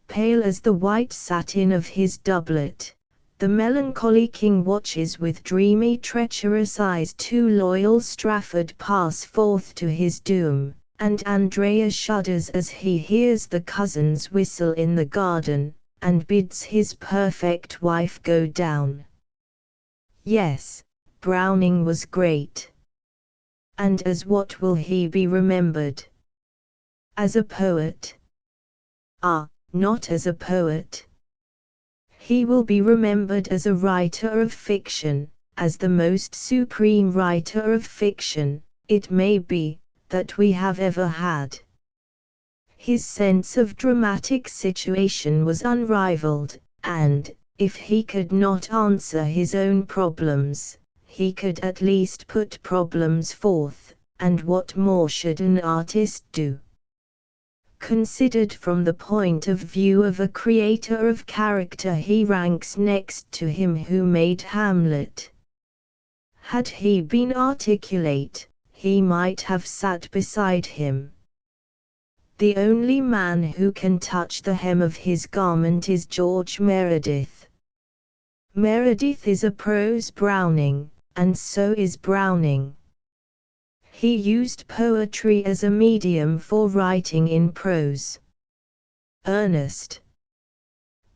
Pale as the white satin of his doublet, the melancholy king watches with dreamy treacherous eyes two loyal Strafford pass forth to his doom, and Andrea shudders as he hears the cousins whistle in the garden, and bids his perfect wife go down. Yes, Browning was great. And as what will he be remembered? As a poet? Ah, not as a poet. He will be remembered as a writer of fiction, as the most supreme writer of fiction, it may be, that we have ever had. His sense of dramatic situation was unrivaled, and, if he could not answer his own problems, he could at least put problems forth, and what more should an artist do? Considered from the point of view of a creator of character, he ranks next to him who made Hamlet. Had he been articulate, he might have sat beside him. The only man who can touch the hem of his garment is George Meredith. Meredith is a prose Browning, and so is Browning. He used poetry as a medium for writing in prose. Ernest.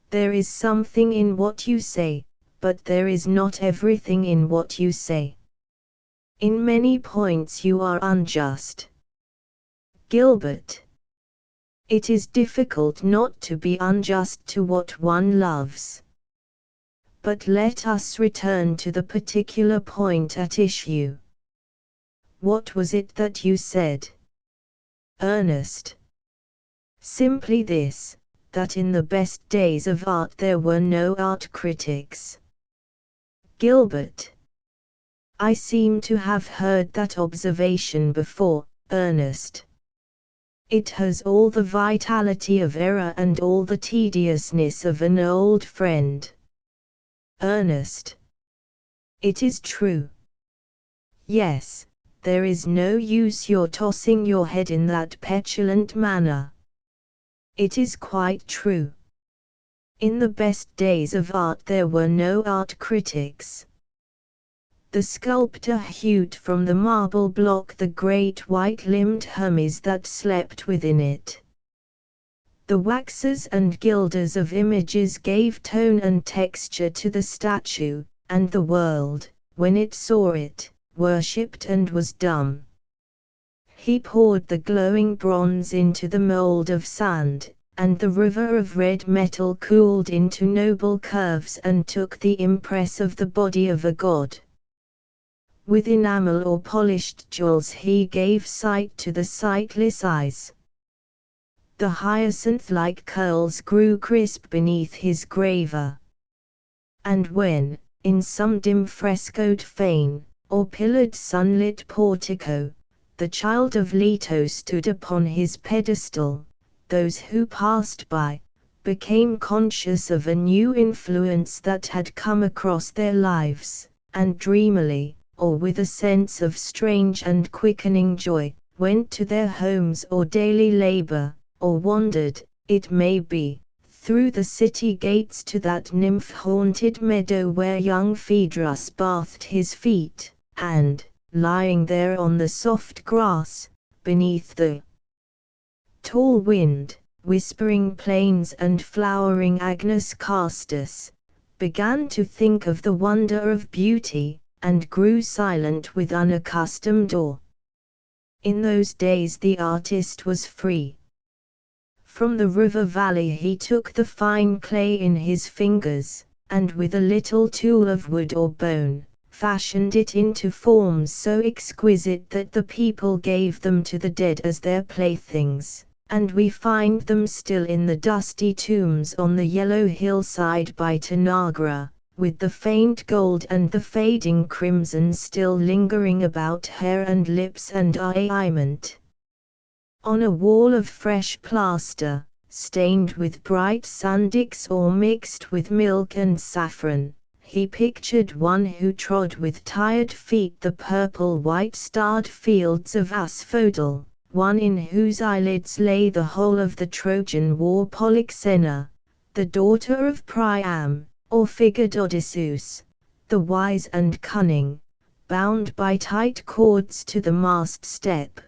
There is something in what you say, but there is not everything in what you say. In many points you are unjust. Gilbert. It is difficult not to be unjust to what one loves. But let us return to the particular point at issue. What was it that you said? Ernest. Simply this, that in the best days of art there were no art critics. Gilbert. I seem to have heard that observation before, Ernest. It has all the vitality of error and all the tediousness of an old friend. Ernest. It is true. Yes, there is no use your tossing your head in that petulant manner. It is quite true. In the best days of art there were no art critics. The sculptor hewed from the marble block the great white-limbed Hermes that slept within it. The waxers and gilders of images gave tone and texture to the statue, and the world, when it saw it, worshipped and was dumb. He poured the glowing bronze into the mold of sand, and the river of red metal cooled into noble curves and took the impress of the body of a god. With enamel or polished jewels he gave sight to the sightless eyes. The hyacinth-like curls grew crisp beneath his graver. And when, in some dim frescoed fane, or pillared sunlit portico, the child of Leto stood upon his pedestal, those who passed by, became conscious of a new influence that had come across their lives, and dreamily, or with a sense of strange and quickening joy, went to their homes or daily labor, or wandered, it may be, through the city gates to that nymph-haunted meadow where young Phaedrus bathed his feet, and, lying there on the soft grass, beneath the tall wind, whispering plains and flowering Agnus Castus, began to think of the wonder of beauty, and grew silent with unaccustomed awe. In those days the artist was free. From the river valley he took the fine clay in his fingers, and with a little tool of wood or bone, fashioned it into forms so exquisite that the people gave them to the dead as their playthings, and we find them still in the dusty tombs on the yellow hillside by Tanagra, with the faint gold and the fading crimson still lingering about hair and lips and eyement. On a wall of fresh plaster, stained with bright sandix or mixed with milk and saffron, he pictured one who trod with tired feet the purple-white starred fields of asphodel, one in whose eyelids lay the whole of the Trojan war. Polyxena, the daughter of Priam, or figured Odysseus, the wise and cunning, bound by tight cords to the mast step,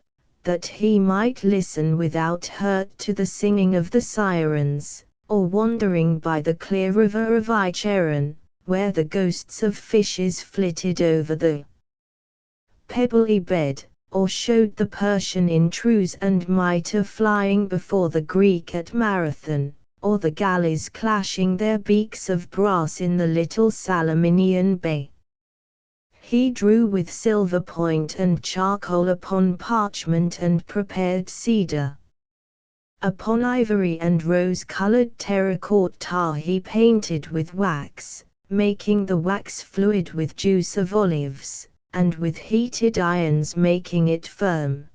that he might listen without hurt to the singing of the sirens, or wandering by the clear river of Icheron, where the ghosts of fishes flitted over the pebbly bed, or showed the Persian in trews and mitre flying before the Greek at Marathon, or the galleys clashing their beaks of brass in the little Salaminian bay. He drew with silver point and charcoal upon parchment and prepared cedar. Upon ivory and rose-colored terracotta he painted with wax, making the wax fluid with juice of olives, and with heated irons making it firm.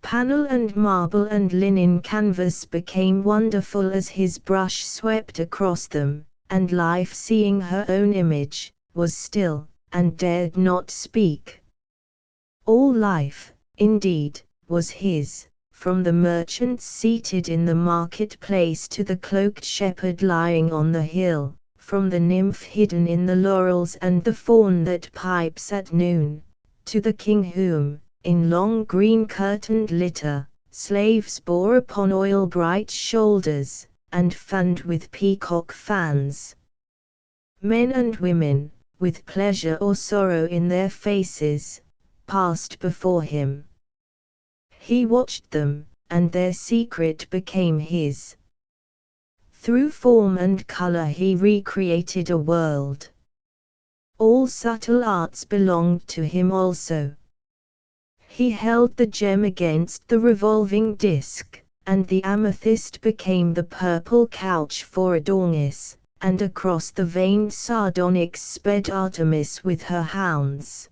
Panel and marble and linen canvas became wonderful as his brush swept across them, and life, seeing her own image, was still, and dared not speak. All life, indeed, was his, from the merchant seated in the market-place to the cloaked shepherd lying on the hill, from the nymph hidden in the laurels and the fawn that pipes at noon, to the king whom, in long green curtained litter, slaves bore upon oil-bright shoulders, and fanned with peacock fans. Men and women, with pleasure or sorrow in their faces, passed before him. He watched them, and their secret became his. Through form and color he recreated a world. All subtle arts belonged to him also. He held the gem against the revolving disk, and the amethyst became the purple couch for Adonis, and across the veined sardonyx sped Artemis with her hounds.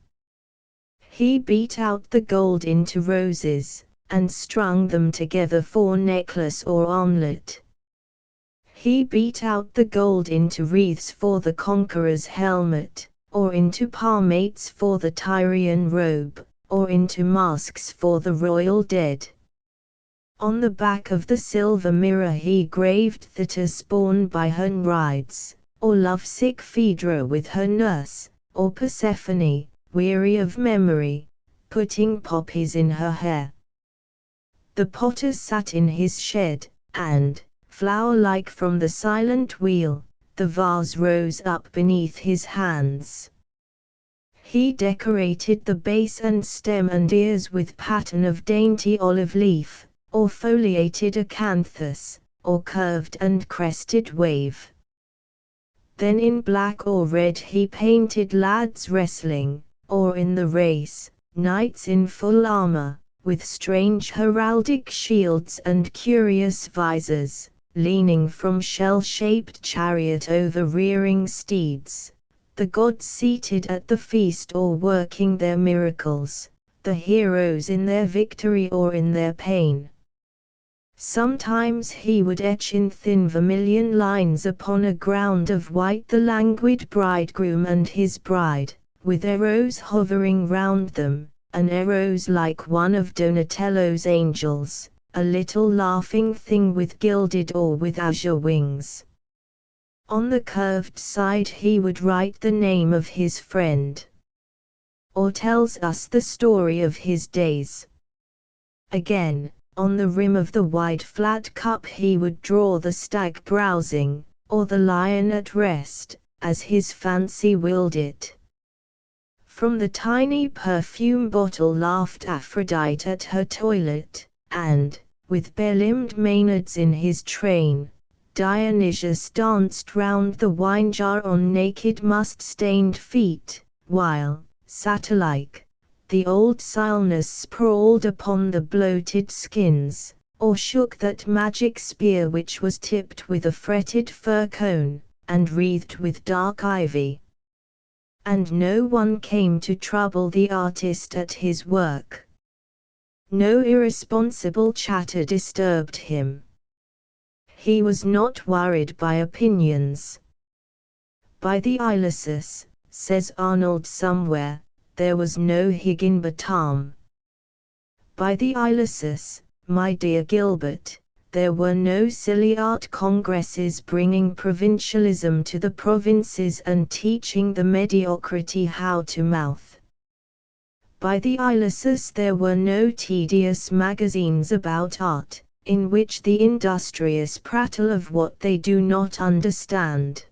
He beat out the gold into roses, and strung them together for necklace or armlet. He beat out the gold into wreaths for the conqueror's helmet, or into palmates for the Tyrian robe, or into masks for the royal dead. On the back of the silver mirror he graved Thetis borne by her rides, or lovesick Phaedra with her nurse, or Persephone, weary of memory, putting poppies in her hair. The potter sat in his shed, and, flower-like from the silent wheel, the vase rose up beneath his hands. He decorated the base and stem and ears with pattern of dainty olive leaf, or foliated acanthus, or curved and crested wave. Then in black or red he painted lads wrestling, or in the race, knights in full armor, with strange heraldic shields and curious visors, leaning from shell-shaped chariot over rearing steeds, the gods seated at the feast or working their miracles, the heroes in their victory or in their pain. Sometimes he would etch in thin vermilion lines upon a ground of white the languid bridegroom and his bride, with arrows hovering round them, an arrows like one of Donatello's angels, a little laughing thing with gilded or with azure wings. On the curved side he would write the name of his friend, or tells us the story of his days. Again, on the rim of the wide flat cup he would draw the stag browsing, or the lion at rest, as his fancy willed it. From the tiny perfume bottle laughed Aphrodite at her toilet, and, with bare-limbed Maenads in his train, Dionysius danced round the wine jar on naked must-stained feet, while, satyr-like, the old Silenus sprawled upon the bloated skins, or shook that magic spear which was tipped with a fretted fir cone, and wreathed with dark ivy. And no one came to trouble the artist at his work. No irresponsible chatter disturbed him. He was not worried by opinions. By the Ilissus, says Arnold somewhere, there was no Higginbotham. By the Ilissus, my dear Gilbert, there were no silly art congresses bringing provincialism to the provinces and teaching the mediocrity how to mouth. By the Ilissus there were no tedious magazines about art, in which the industrious prattle of what they do not understand.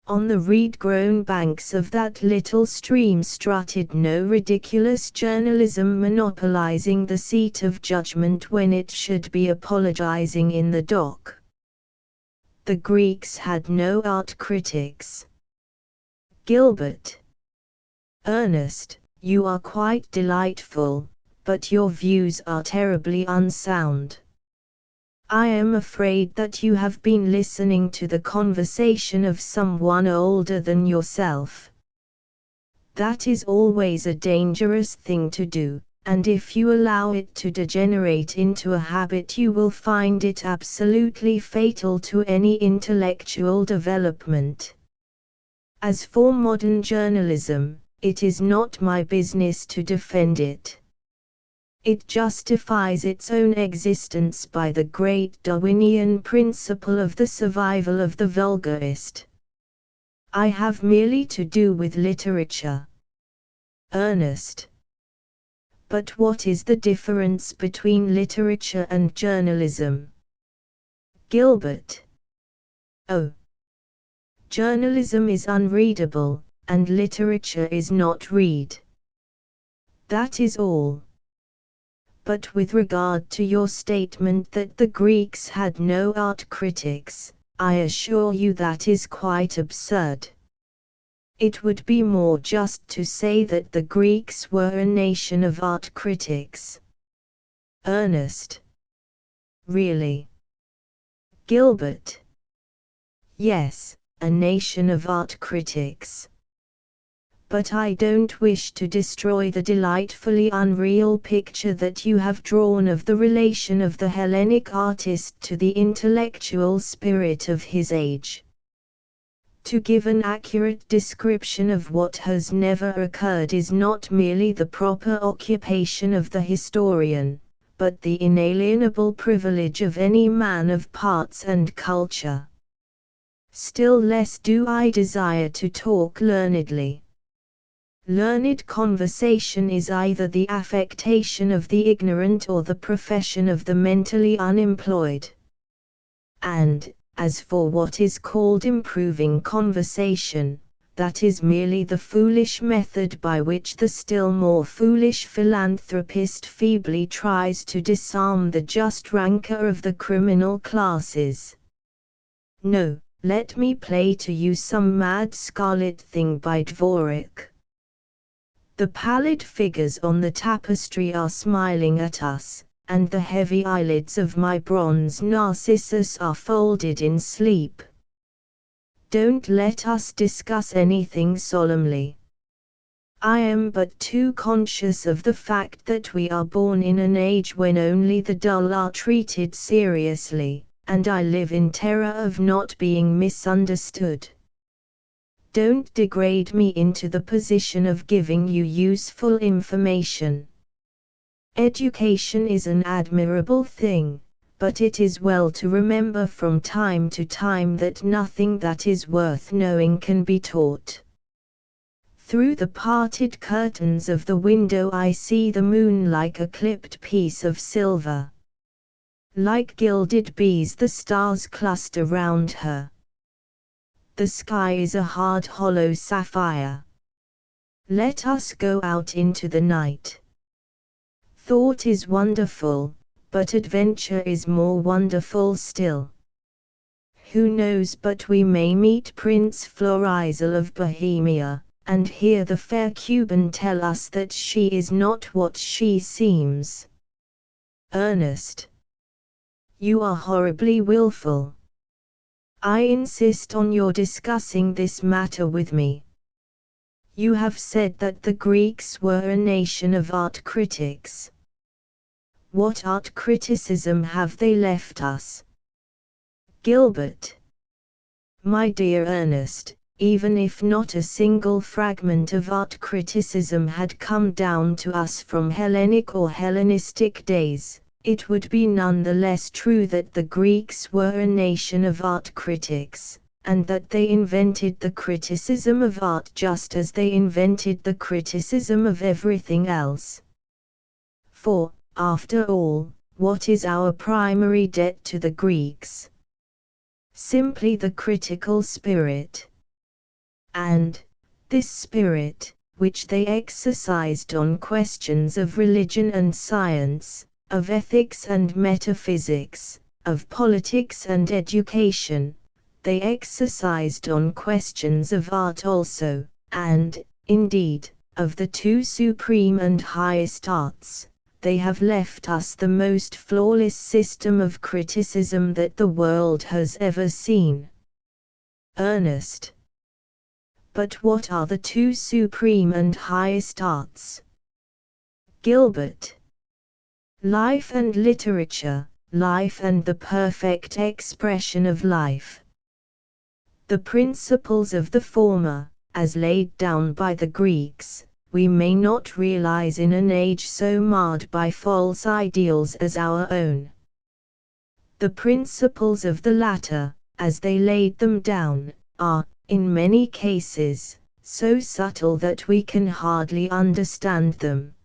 On the reed-grown banks of that little stream strutted no ridiculous journalism monopolizing the seat of judgment when it should be apologizing in the dock. The Greeks had no art critics. Gilbert. Ernest, you are quite delightful, but your views are terribly unsound. I am afraid that you have been listening to the conversation of someone older than yourself. That is always a dangerous thing to do, and if you allow it to degenerate into a habit you will find it absolutely fatal to any intellectual development. As for modern journalism, it is not my business to defend it. It justifies its own existence by the great Darwinian principle of the survival of the vulgarist. I have merely to do with literature. Ernest. But what is the difference between literature and journalism? Gilbert. Oh. Journalism is unreadable, and literature is not read. That is all. But with regard to your statement that the Greeks had no art critics, I assure you that is quite absurd. It would be more just to say that the Greeks were a nation of art critics. Ernest. Really? Gilbert. Yes, a nation of art critics. But I don't wish to destroy the delightfully unreal picture that you have drawn of the relation of the Hellenic artist to the intellectual spirit of his age. To give an accurate description of what has never occurred is not merely the proper occupation of the historian, but the inalienable privilege of any man of parts and culture. Still less do I desire to talk learnedly. Learned conversation is either the affectation of the ignorant or the profession of the mentally unemployed. And, as for what is called improving conversation, that is merely the foolish method by which the still more foolish philanthropist feebly tries to disarm the just rancor of the criminal classes. No, let me play to you some mad scarlet thing by Dvorak. The pallid figures on the tapestry are smiling at us, and the heavy eyelids of my bronze Narcissus are folded in sleep. Don't let us discuss anything solemnly. I am but too conscious of the fact that we are born in an age when only the dull are treated seriously, and I live in terror of not being misunderstood. Don't degrade me into the position of giving you useful information. Education is an admirable thing, but it is well to remember from time to time that nothing that is worth knowing can be taught. Through the parted curtains of the window I see the moon like a clipped piece of silver. Like gilded bees the stars cluster round her. The sky is a hard hollow sapphire. Let us go out into the night. Thought is wonderful, but adventure is more wonderful still. Who knows but we may meet Prince Florizel of Bohemia, and hear the fair Cuban tell us that she is not what she seems. Ernest. You are horribly willful. I insist on your discussing this matter with me. You have said that the Greeks were a nation of art critics. What art criticism have they left us? Gilbert. My dear Ernest, even if not a single fragment of art criticism had come down to us from Hellenic or Hellenistic days, it would be none the less true that the Greeks were a nation of art critics, and that they invented the criticism of art just as they invented the criticism of everything else. For, after all, what is our primary debt to the Greeks? Simply the critical spirit. And, this spirit, which they exercised on questions of religion and science, of ethics and metaphysics, of politics and education, they exercised on questions of art also, and, indeed, of the two supreme and highest arts, they have left us the most flawless system of criticism that the world has ever seen. Ernest. But what are the two supreme and highest arts? Gilbert. Life and literature, life and the perfect expression of life. The principles of the former, as laid down by the Greeks, we may not realize in an age so marred by false ideals as our own. The principles of the latter, as they laid them down, are, in many cases, so subtle that we can hardly understand them.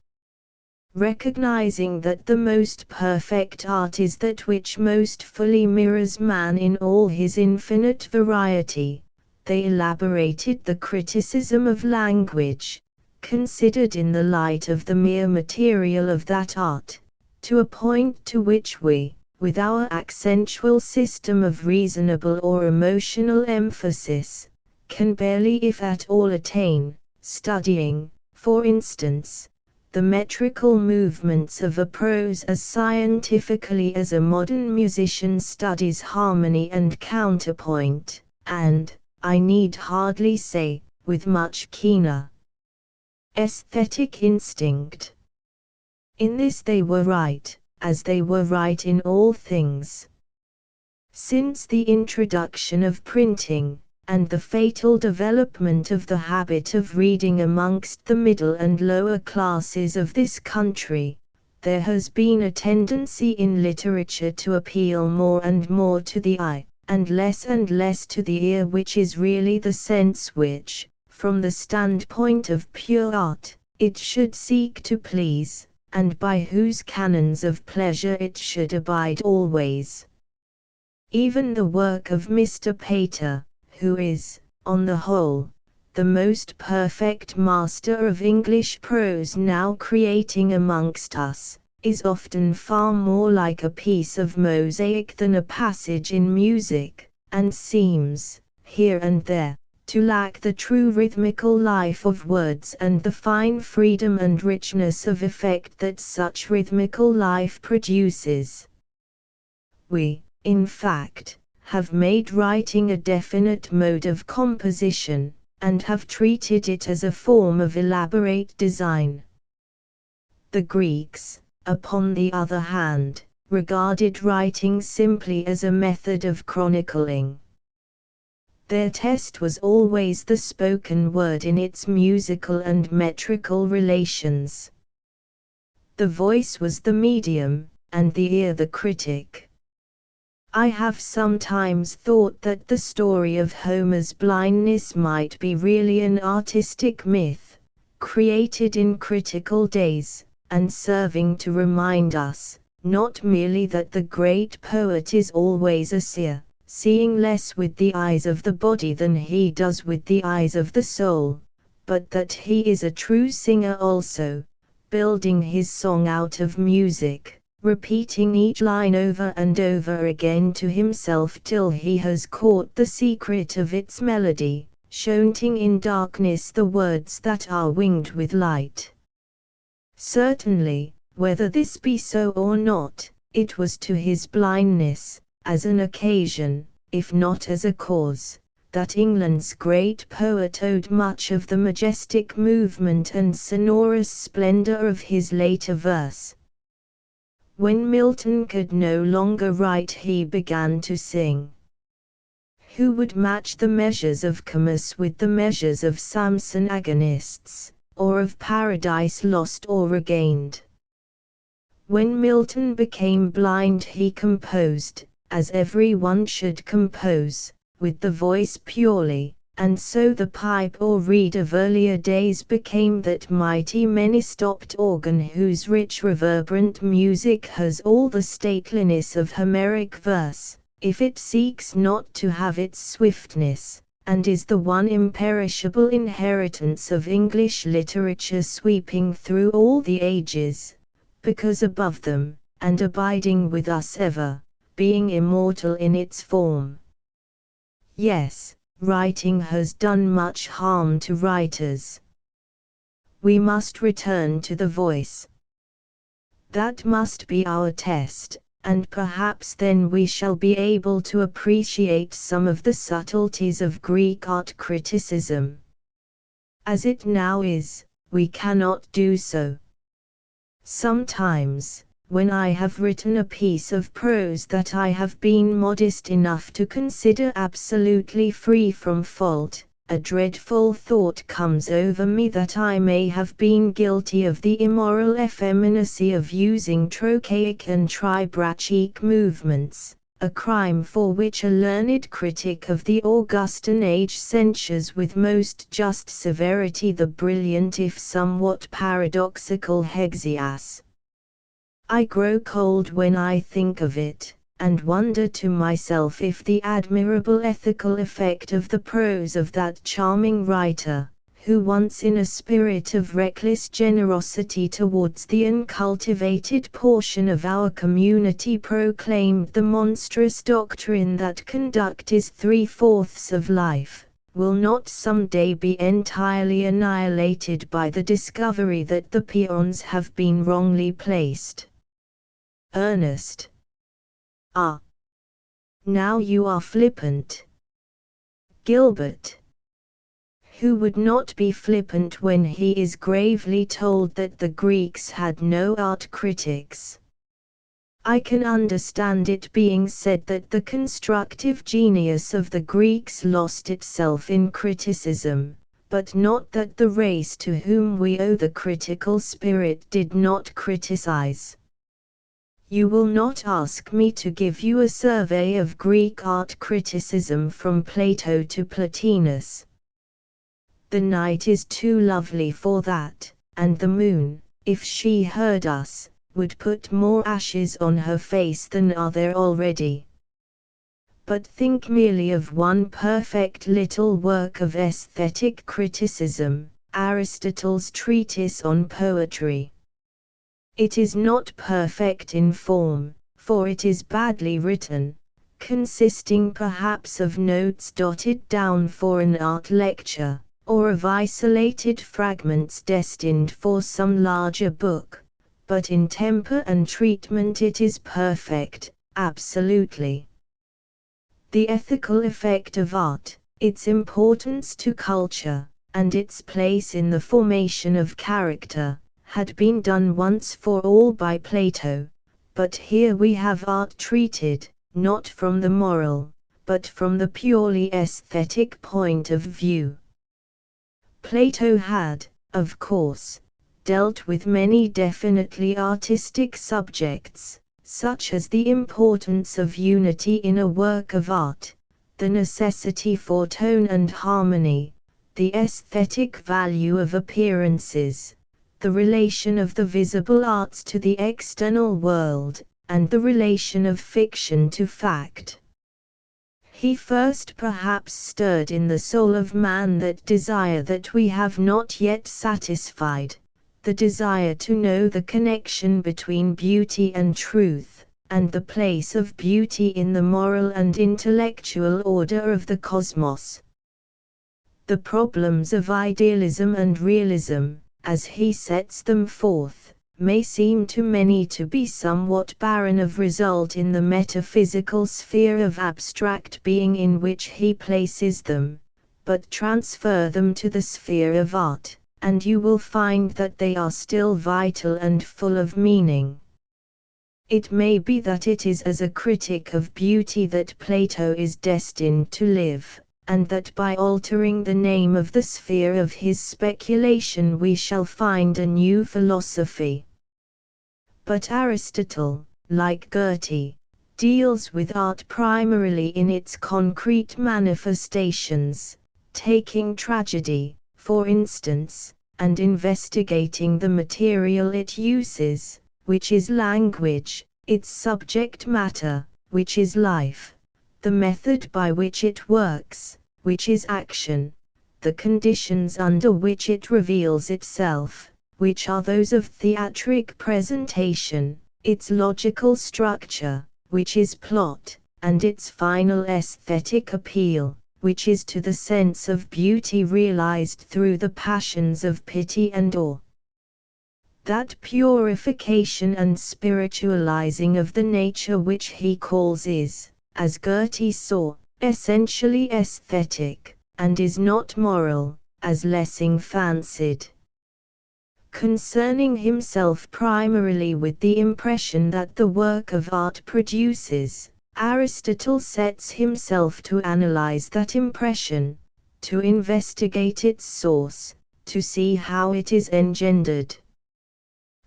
Recognizing that the most perfect art is that which most fully mirrors man in all his infinite variety, they elaborated the criticism of language, considered in the light of the mere material of that art, to a point to which we, with our accentual system of reasonable or emotional emphasis, can barely if at all attain, studying, for instance, the metrical movements of a prose as scientifically as a modern musician studies harmony and counterpoint, and, I need hardly say, with much keener aesthetic instinct. In this they were right, as they were right in all things. Since the introduction of printing, and the fatal development of the habit of reading amongst the middle and lower classes of this country, there has been a tendency in literature to appeal more and more to the eye, and less to the ear, which is really the sense which, from the standpoint of pure art, it should seek to please, and by whose canons of pleasure it should abide always. Even the work of Mr. Pater, who is, on the whole, the most perfect master of English prose now creating amongst us, is often far more like a piece of mosaic than a passage in music, and seems, here and there, to lack the true rhythmical life of words and the fine freedom and richness of effect that such rhythmical life produces. We, in fact, have made writing a definite mode of composition, and have treated it as a form of elaborate design. The Greeks, upon the other hand, regarded writing simply as a method of chronicling. Their test was always the spoken word in its musical and metrical relations. The voice was the medium, and the ear the critic. I have sometimes thought that the story of Homer's blindness might be really an artistic myth, created in critical days, and serving to remind us, not merely that the great poet is always a seer, seeing less with the eyes of the body than he does with the eyes of the soul, but that he is a true singer also, building his song out of music, repeating each line over and over again to himself till he has caught the secret of its melody, shouting in darkness the words that are winged with light. Certainly, whether this be so or not, it was to his blindness, as an occasion, if not as a cause, that England's great poet owed much of the majestic movement and sonorous splendor of his later verse. When Milton could no longer write, he began to sing. Who would match the measures of Comus with the measures of Samson agonists, or of Paradise Lost or Regained? When Milton became blind, he composed, as every one should compose, with the voice purely, and so the pipe or reed of earlier days became that mighty many-stopped organ whose rich reverberant music has all the stateliness of Homeric verse, if it seeks not to have its swiftness, and is the one imperishable inheritance of English literature sweeping through all the ages, because above them, and abiding with us ever, being immortal in its form. Yes, writing has done much harm to writers. We must return to the voice. That must be our test, and perhaps then we shall be able to appreciate some of the subtleties of Greek art criticism. As it now is, we cannot do so. Sometimes, when I have written a piece of prose that I have been modest enough to consider absolutely free from fault, a dreadful thought comes over me that I may have been guilty of the immoral effeminacy of using trochaic and tribrachic movements, a crime for which a learned critic of the Augustan age censures with most just severity the brilliant if somewhat paradoxical Hegesias. I grow cold when I think of it, and wonder to myself if the admirable ethical effect of the prose of that charming writer, who once in a spirit of reckless generosity towards the uncultivated portion of our community proclaimed the monstrous doctrine that conduct is 3/4 of life, will not some day be entirely annihilated by the discovery that the peons have been wrongly placed. Ernest. Ah. Now you are flippant. Gilbert. Who would not be flippant when he is gravely told that the Greeks had no art critics? I can understand it being said that the constructive genius of the Greeks lost itself in criticism, but not that the race to whom we owe the critical spirit did not criticize. You will not ask me to give you a survey of Greek art criticism from Plato to Plotinus. The night is too lovely for that, and the moon, if she heard us, would put more ashes on her face than are there already. But think merely of one perfect little work of aesthetic criticism, Aristotle's treatise on poetry. It is not perfect in form, for it is badly written, consisting perhaps of notes dotted down for an art lecture, or of isolated fragments destined for some larger book. But in temper and treatment it is perfect, absolutely. The ethical effect of art, its importance to culture, and its place in the formation of character, had been done once for all by Plato, but here we have art treated, not from the moral, but from the purely aesthetic point of view. Plato had, of course, dealt with many definitely artistic subjects, such as the importance of unity in a work of art, the necessity for tone and harmony, the aesthetic value of appearances, the relation of the visible arts to the external world, and the relation of fiction to fact. He first perhaps stirred in the soul of man that desire that we have not yet satisfied, the desire to know the connection between beauty and truth, and the place of beauty in the moral and intellectual order of the cosmos. The problems of idealism and realism, as he sets them forth, may seem to many to be somewhat barren of result in the metaphysical sphere of abstract being in which he places them, but transfer them to the sphere of art, and you will find that they are still vital and full of meaning. It may be that it is as a critic of beauty that Plato is destined to live, and that by altering the name of the sphere of his speculation we shall find a new philosophy. But Aristotle, like Goethe, deals with art primarily in its concrete manifestations, taking tragedy, for instance, and investigating the material it uses, which is language, its subject matter, which is life, the method by which it works, which is action, the conditions under which it reveals itself, which are those of theatric presentation, its logical structure, which is plot, and its final aesthetic appeal, which is to the sense of beauty realized through the passions of pity and awe. That purification and spiritualizing of the nature which he calls is, as Goethe saw, essentially aesthetic, and is not moral, as Lessing fancied. Concerning himself primarily with the impression that the work of art produces, Aristotle sets himself to analyze that impression, to investigate its source, to see how it is engendered.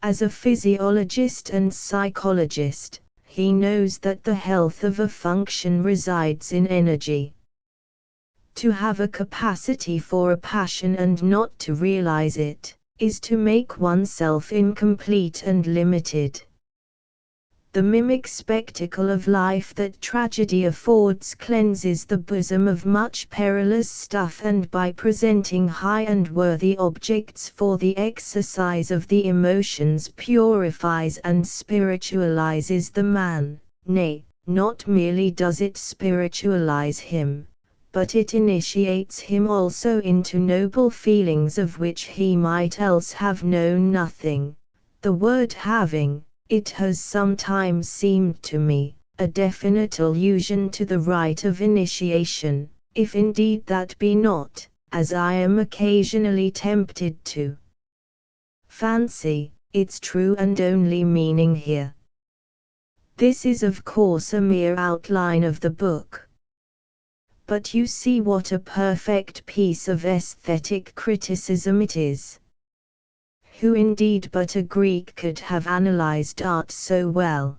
As a physiologist and psychologist, he knows that the health of a function resides in energy. To have a capacity for a passion and not to realize it, is to make oneself incomplete and limited. The mimic spectacle of life that tragedy affords cleanses the bosom of much perilous stuff, and by presenting high and worthy objects for the exercise of the emotions purifies and spiritualizes the man. Nay, not merely does it spiritualize him, but it initiates him also into noble feelings of which he might else have known nothing. The word having, it has sometimes seemed to me, a definite allusion to the rite of initiation, if indeed that be not, as I am occasionally tempted to fancy, its true and only meaning here. This is of course a mere outline of the book. But you see what a perfect piece of aesthetic criticism it is. Who indeed but a Greek could have analyzed art so well?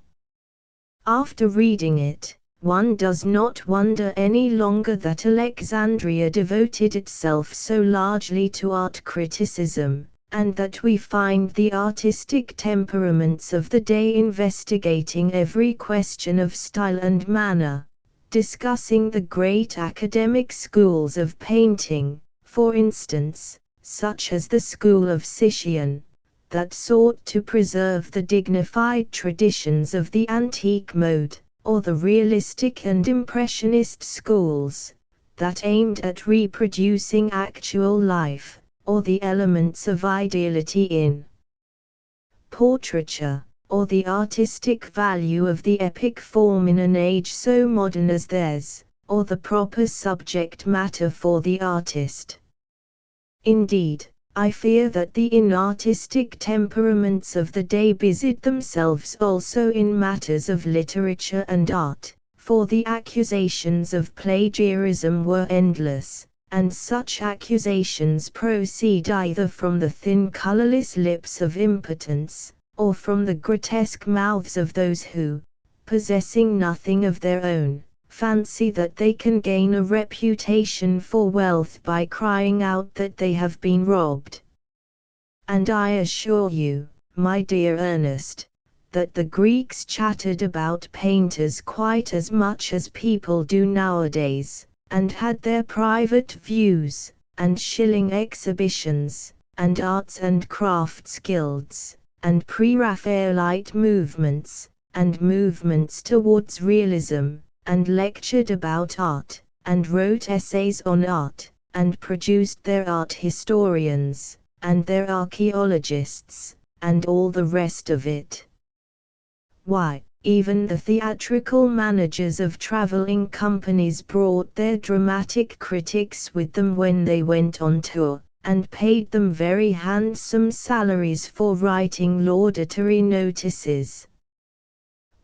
After reading it, one does not wonder any longer that Alexandria devoted itself so largely to art criticism, and that we find the artistic temperaments of the day investigating every question of style and manner, discussing the great academic schools of painting, for instance, such as the school of Titian, that sought to preserve the dignified traditions of the antique mode, or the realistic and impressionist schools, that aimed at reproducing actual life, or the elements of ideality in portraiture, or the artistic value of the epic form in an age so modern as theirs, or the proper subject matter for the artist. Indeed, I fear that the inartistic temperaments of the day busied themselves also in matters of literature and art, for the accusations of plagiarism were endless, and such accusations proceed either from the thin colorless lips of impotence, or from the grotesque mouths of those who, possessing nothing of their own, fancy that they can gain a reputation for wealth by crying out that they have been robbed. And I assure you, my dear Ernest, that the Greeks chattered about painters quite as much as people do nowadays, and had their private views, and shilling exhibitions, and arts and crafts guilds, and pre-Raphaelite movements, and movements towards realism, and lectured about art, and wrote essays on art, and produced their art historians, and their archaeologists, and all the rest of it. Why, even the theatrical managers of traveling companies brought their dramatic critics with them when they went on tour, and paid them very handsome salaries for writing laudatory notices.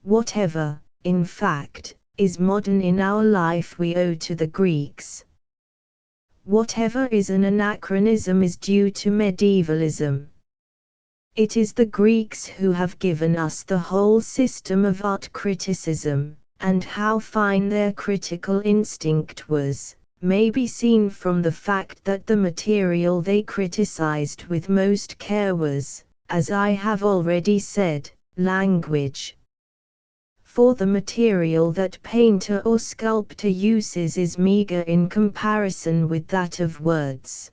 Whatever, in fact, is modern in our life we owe to the Greeks. Whatever is an anachronism is due to medievalism. It is the Greeks who have given us the whole system of art criticism, and how fine their critical instinct was, may be seen from the fact that the material they criticized with most care was, as I have already said, language. For the material that painter or sculptor uses is meager in comparison with that of words.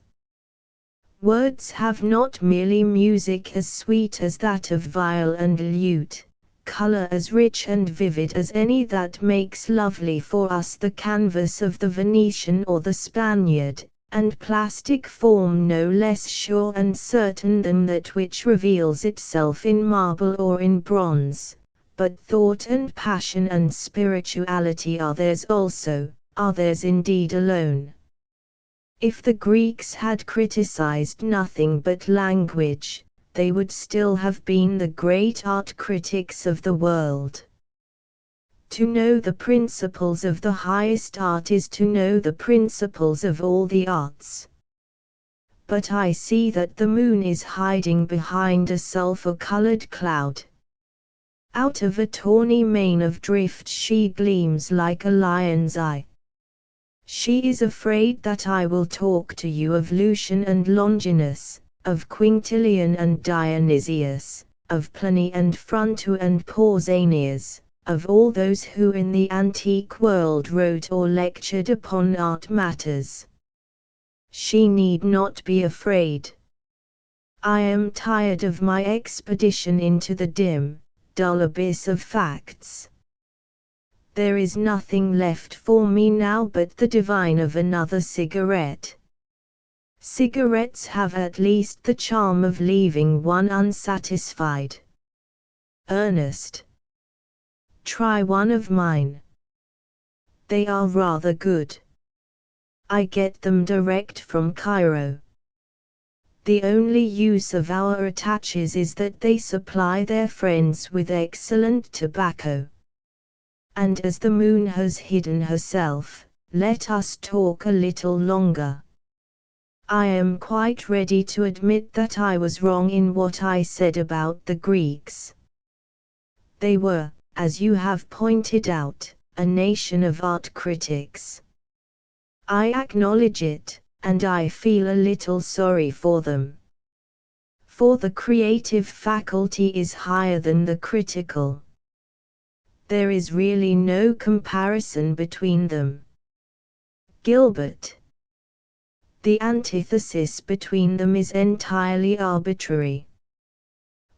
Words have not merely music as sweet as that of viol and lute, color as rich and vivid as any that makes lovely for us the canvas of the Venetian or the Spaniard, and plastic form no less sure and certain than that which reveals itself in marble or in bronze. But thought and passion and spirituality are theirs also, are theirs indeed alone. If the Greeks had criticized nothing but language, they would still have been the great art critics of the world. To know the principles of the highest art is to know the principles of all the arts. But I see that the moon is hiding behind a sulphur-colored cloud. Out of a tawny mane of drift she gleams like a lion's eye. She is afraid that I will talk to you of Lucian and Longinus, of Quintilian and Dionysius, of Pliny and Fronto and Pausanias, of all those who in the antique world wrote or lectured upon art matters. She need not be afraid. I am tired of my expedition into the dim, dull abyss of facts. There is nothing left for me now but the divine of another cigarette. Cigarettes have at least the charm of leaving one unsatisfied. Ernest, try one of mine. They are rather good. I get them direct from Cairo. The only use of our attaches is that they supply their friends with excellent tobacco. And as the moon has hidden herself, let us talk a little longer. I am quite ready to admit that I was wrong in what I said about the Greeks. They were, as you have pointed out, a nation of art critics. I acknowledge it, and I feel a little sorry for them. For the creative faculty is higher than the critical. There is really no comparison between them. Gilbert. The antithesis between them is entirely arbitrary.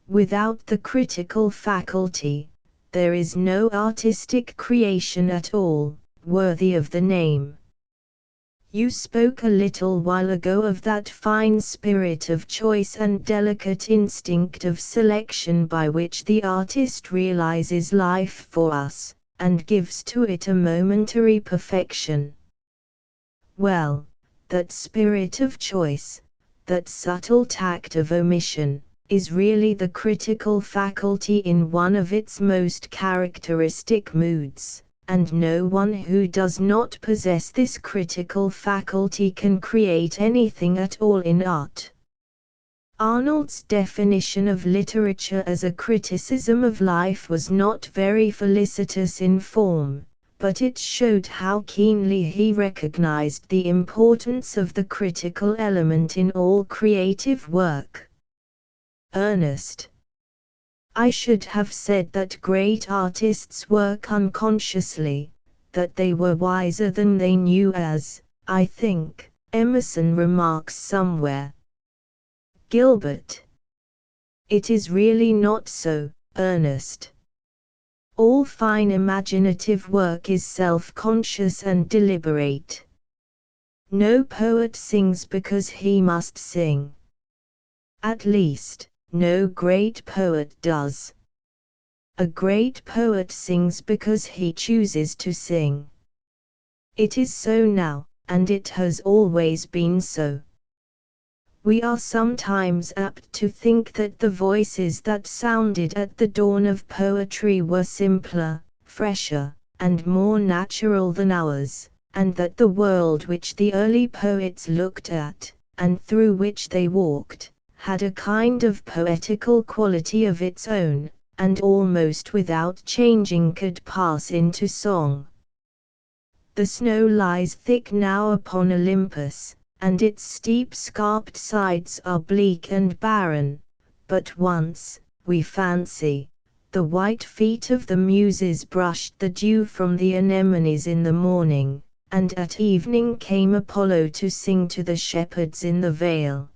Without the critical faculty, there is no artistic creation at all, worthy of the name. You spoke a little while ago of that fine spirit of choice and delicate instinct of selection by which the artist realizes life for us, and gives to it a momentary perfection. Well, that spirit of choice, that subtle tact of omission, is really the critical faculty in one of its most characteristic moods, and no one who does not possess this critical faculty can create anything at all in art. Arnold's definition of literature as a criticism of life was not very felicitous in form, but it showed how keenly he recognized the importance of the critical element in all creative work. Ernest. I should have said that great artists work unconsciously, that they were wiser than they knew, as, I think, Emerson remarks somewhere. Gilbert. It is really not so, Ernest. All fine imaginative work is self-conscious and deliberate. No poet sings because he must sing. At least, no great poet does. A great poet sings because he chooses to sing. It is so now, and it has always been so. We are sometimes apt to think that the voices that sounded at the dawn of poetry were simpler, fresher, and more natural than ours, and that the world which the early poets looked at, and through which they walked, had a kind of poetical quality of its own, and almost without changing could pass into song. The snow lies thick now upon Olympus, and its steep scarped sides are bleak and barren, but once, we fancy, the white feet of the Muses brushed the dew from the anemones in the morning, and at evening came Apollo to sing to the shepherds in the vale.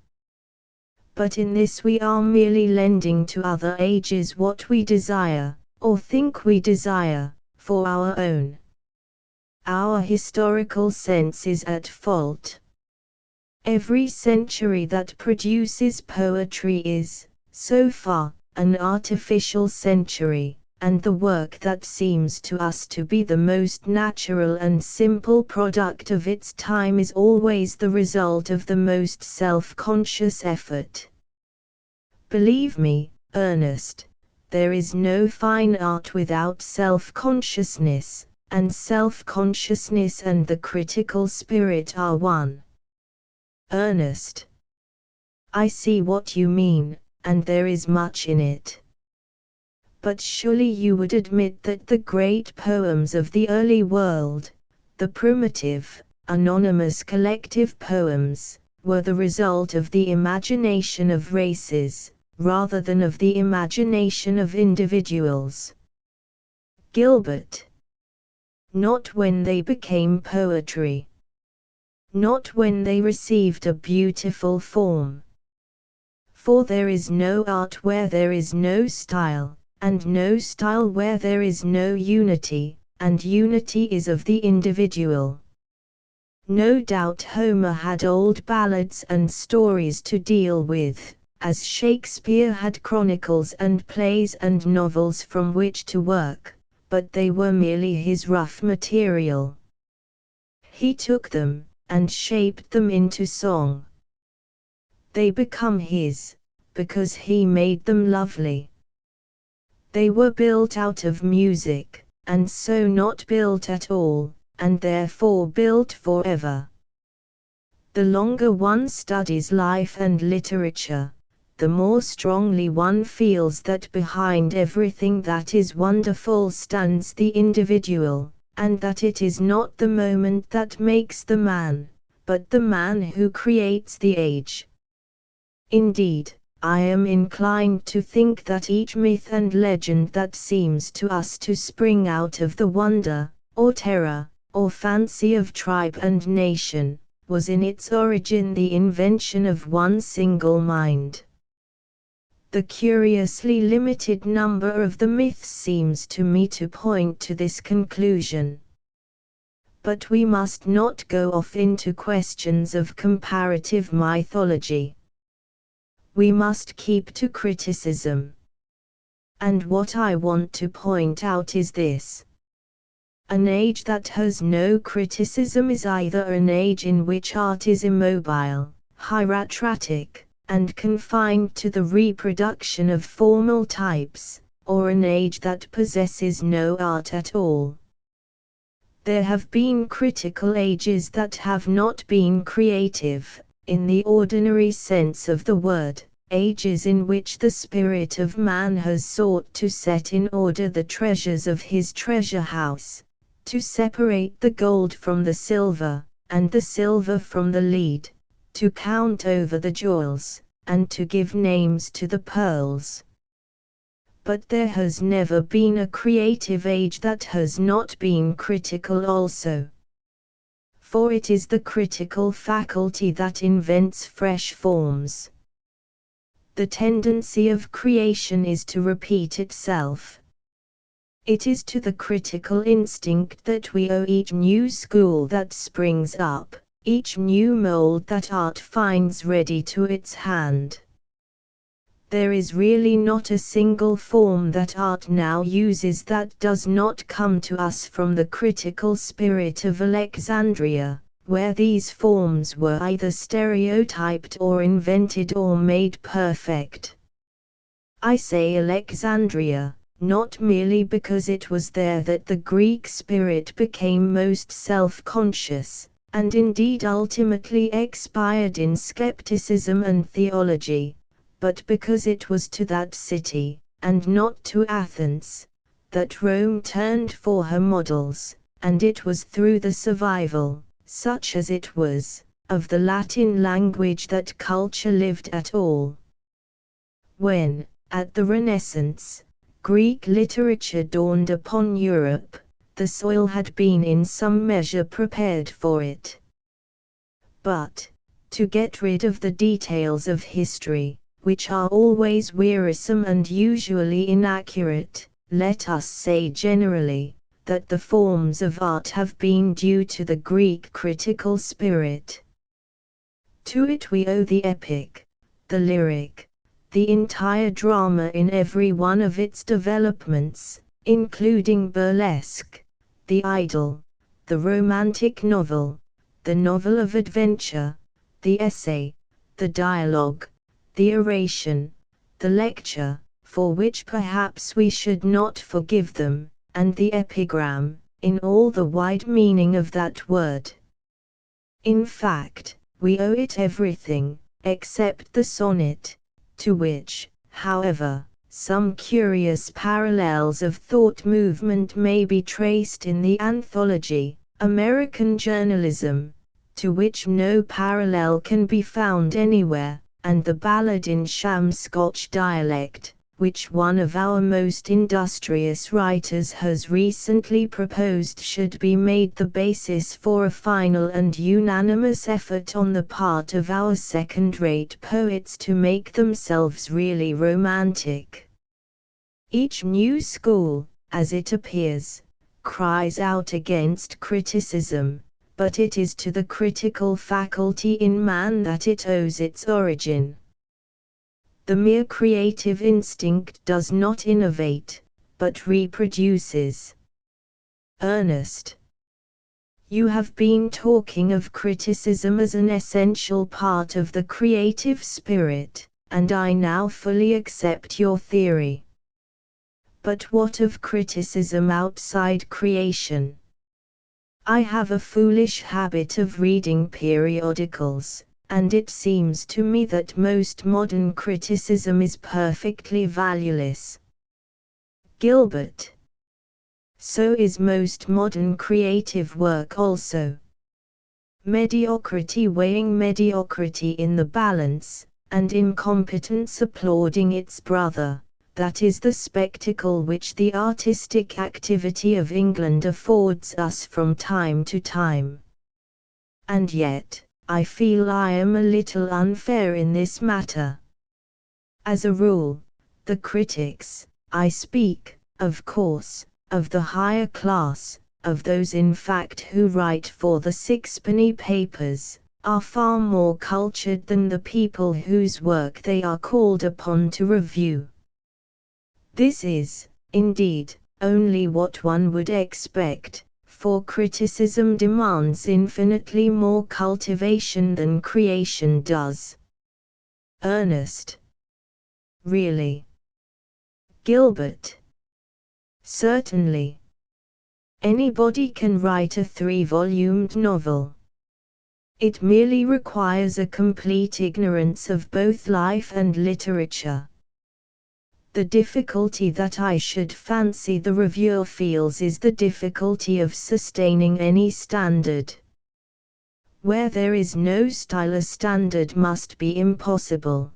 But in this we are merely lending to other ages what we desire, or think we desire, for our own. Our historical sense is at fault. Every century that produces poetry is, so far, an artificial century, and the work that seems to us to be the most natural and simple product of its time is always the result of the most self-conscious effort. Believe me, Ernest, there is no fine art without self-consciousness, and self-consciousness and the critical spirit are one. Ernest. I see what you mean, and there is much in it. But surely you would admit that the great poems of the early world, the primitive, anonymous collective poems, were the result of the imagination of races, rather than of the imagination of individuals. Gilbert. Not when they became poetry. Not when they received a beautiful form. For there is no art where there is no style, and no style where there is no unity, and unity is of the individual. No doubt Homer had old ballads and stories to deal with, as Shakespeare had chronicles and plays and novels from which to work, but they were merely his rough material. He took them, and shaped them into song. They become his, because he made them lovely. They were built out of music, and so not built at all, and therefore built forever. The longer one studies life and literature, the more strongly one feels that behind everything that is wonderful stands the individual, and that it is not the moment that makes the man, but the man who creates the age. Indeed, I am inclined to think that each myth and legend that seems to us to spring out of the wonder, or terror, or fancy of tribe and nation, was in its origin the invention of one single mind. The curiously limited number of the myths seems to me to point to this conclusion. But we must not go off into questions of comparative mythology. We must keep to criticism. And what I want to point out is this. An age that has no criticism is either an age in which art is immobile, hieratic, and confined to the reproduction of formal types, or an age that possesses no art at all. There have been critical ages that have not been creative, in the ordinary sense of the word, ages in which the spirit of man has sought to set in order the treasures of his treasure house, to separate the gold from the silver, and the silver from the lead, to count over the jewels, and to give names to the pearls. But there has never been a creative age that has not been critical also. For it is the critical faculty that invents fresh forms. The tendency of creation is to repeat itself. It is to the critical instinct that we owe each new school that springs up, each new mold that art finds ready to its hand. There is really not a single form that art now uses that does not come to us from the critical spirit of Alexandria, where these forms were either stereotyped or invented or made perfect. I say Alexandria, not merely because it was there that the Greek spirit became most self-conscious, and indeed ultimately expired in skepticism and theology, but because it was to that city, and not to Athens, that Rome turned for her models, and it was through the survival, such as it was, of the Latin language that culture lived at all. When, at the Renaissance, Greek literature dawned upon Europe, the soil had been in some measure prepared for it. But, to get rid of the details of history, which are always wearisome and usually inaccurate, let us say generally, that the forms of art have been due to the Greek critical spirit. To it we owe the epic, the lyric, the entire drama in every one of its developments, including burlesque, the idyll, the romantic novel, the novel of adventure, the essay, the dialogue, the oration, the lecture, for which perhaps we should not forgive them, and the epigram, in all the wide meaning of that word. In fact, we owe it everything, except the sonnet, to which, however, some curious parallels of thought movement may be traced in the anthology, American Journalism, to which no parallel can be found anywhere, and the ballad in sham Scotch dialect, which one of our most industrious writers has recently proposed should be made the basis for a final and unanimous effort on the part of our second-rate poets to make themselves really romantic. Each new school, as it appears, cries out against criticism, but it is to the critical faculty in man that it owes its origin. The mere creative instinct does not innovate, but reproduces. Ernest You have been talking of criticism as an essential part of the creative spirit, and I now fully accept your theory. But what of criticism outside creation? I have a foolish habit of reading periodicals, and it seems to me that most modern criticism is perfectly valueless. Gilbert. So is most modern creative work also. Mediocrity weighing mediocrity in the balance, and incompetence applauding its brother, that is the spectacle which the artistic activity of England affords us from time to time. And yet, I feel I am a little unfair in this matter. As a rule, the critics, I speak, of course, of the higher class, of those in fact who write for the sixpenny papers, are far more cultured than the people whose work they are called upon to review. This is, indeed, only what one would expect, for criticism demands infinitely more cultivation than creation does. Ernest. Really? Gilbert. Certainly. Anybody can write a 3-volumed novel. It merely requires a complete ignorance of both life and literature. The difficulty that I should fancy the reviewer feels is the difficulty of sustaining any standard. Where there is no style, a standard must be impossible.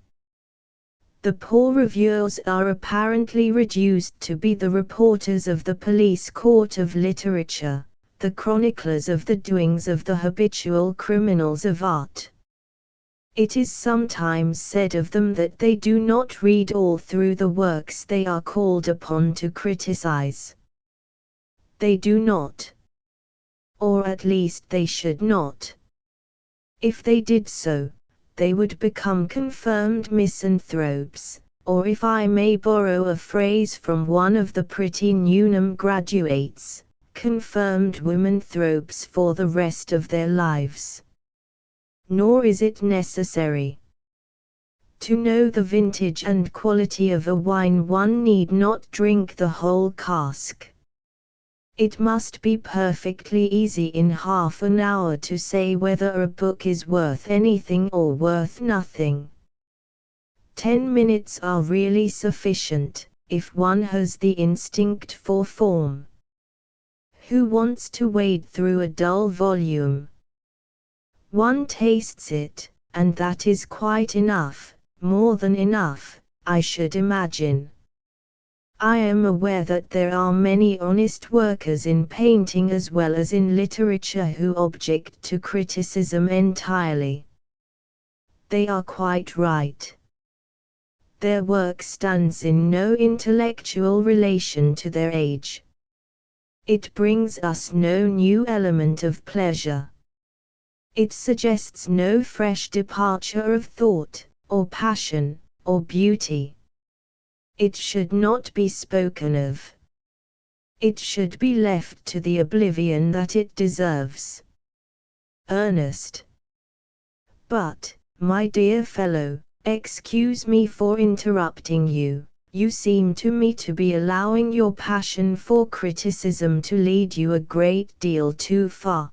The poor reviewers are apparently reduced to be the reporters of the police court of literature, the chroniclers of the doings of the habitual criminals of art. It is sometimes said of them that they do not read all through the works they are called upon to criticize. They do not. Or at least they should not. If they did so, they would become confirmed misanthropes, or if I may borrow a phrase from one of the pretty Newnham graduates, confirmed womanthropes for the rest of their lives. Nor is it necessary. To know the vintage and quality of a wine, one need not drink the whole cask. It must be perfectly easy in half an hour to say whether a book is worth anything or worth nothing. 10 minutes are really sufficient, if one has the instinct for form. Who wants to wade through a dull volume? One tastes it, and that is quite enough, more than enough, I should imagine. I am aware that there are many honest workers in painting as well as in literature who object to criticism entirely. They are quite right. Their work stands in no intellectual relation to their age. It brings us no new element of pleasure. It suggests no fresh departure of thought, or passion, or beauty. It should not be spoken of. It should be left to the oblivion that it deserves. Ernest. But, my dear fellow, excuse me for interrupting you. You seem to me to be allowing your passion for criticism to lead you a great deal too far.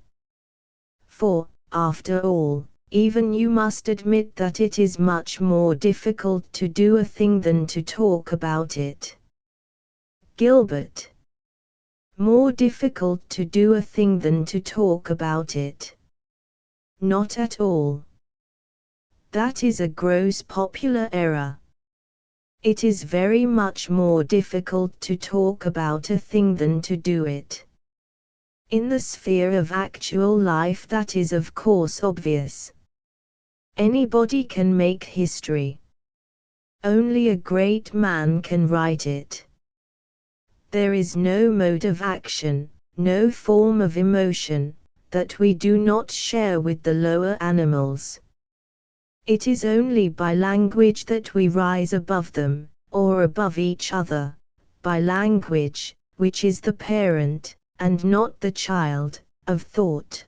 For, after all, even you must admit that it is much more difficult to do a thing than to talk about it. Gilbert. More difficult to do a thing than to talk about it? Not at all. That is a gross popular error. It is very much more difficult to talk about a thing than to do it. In the sphere of actual life that is of course obvious. Anybody can make history. Only a great man can write it. There is no mode of action, no form of emotion, that we do not share with the lower animals. It is only by language that we rise above them, or above each other, by language, which is the parent, and not the child, of thought.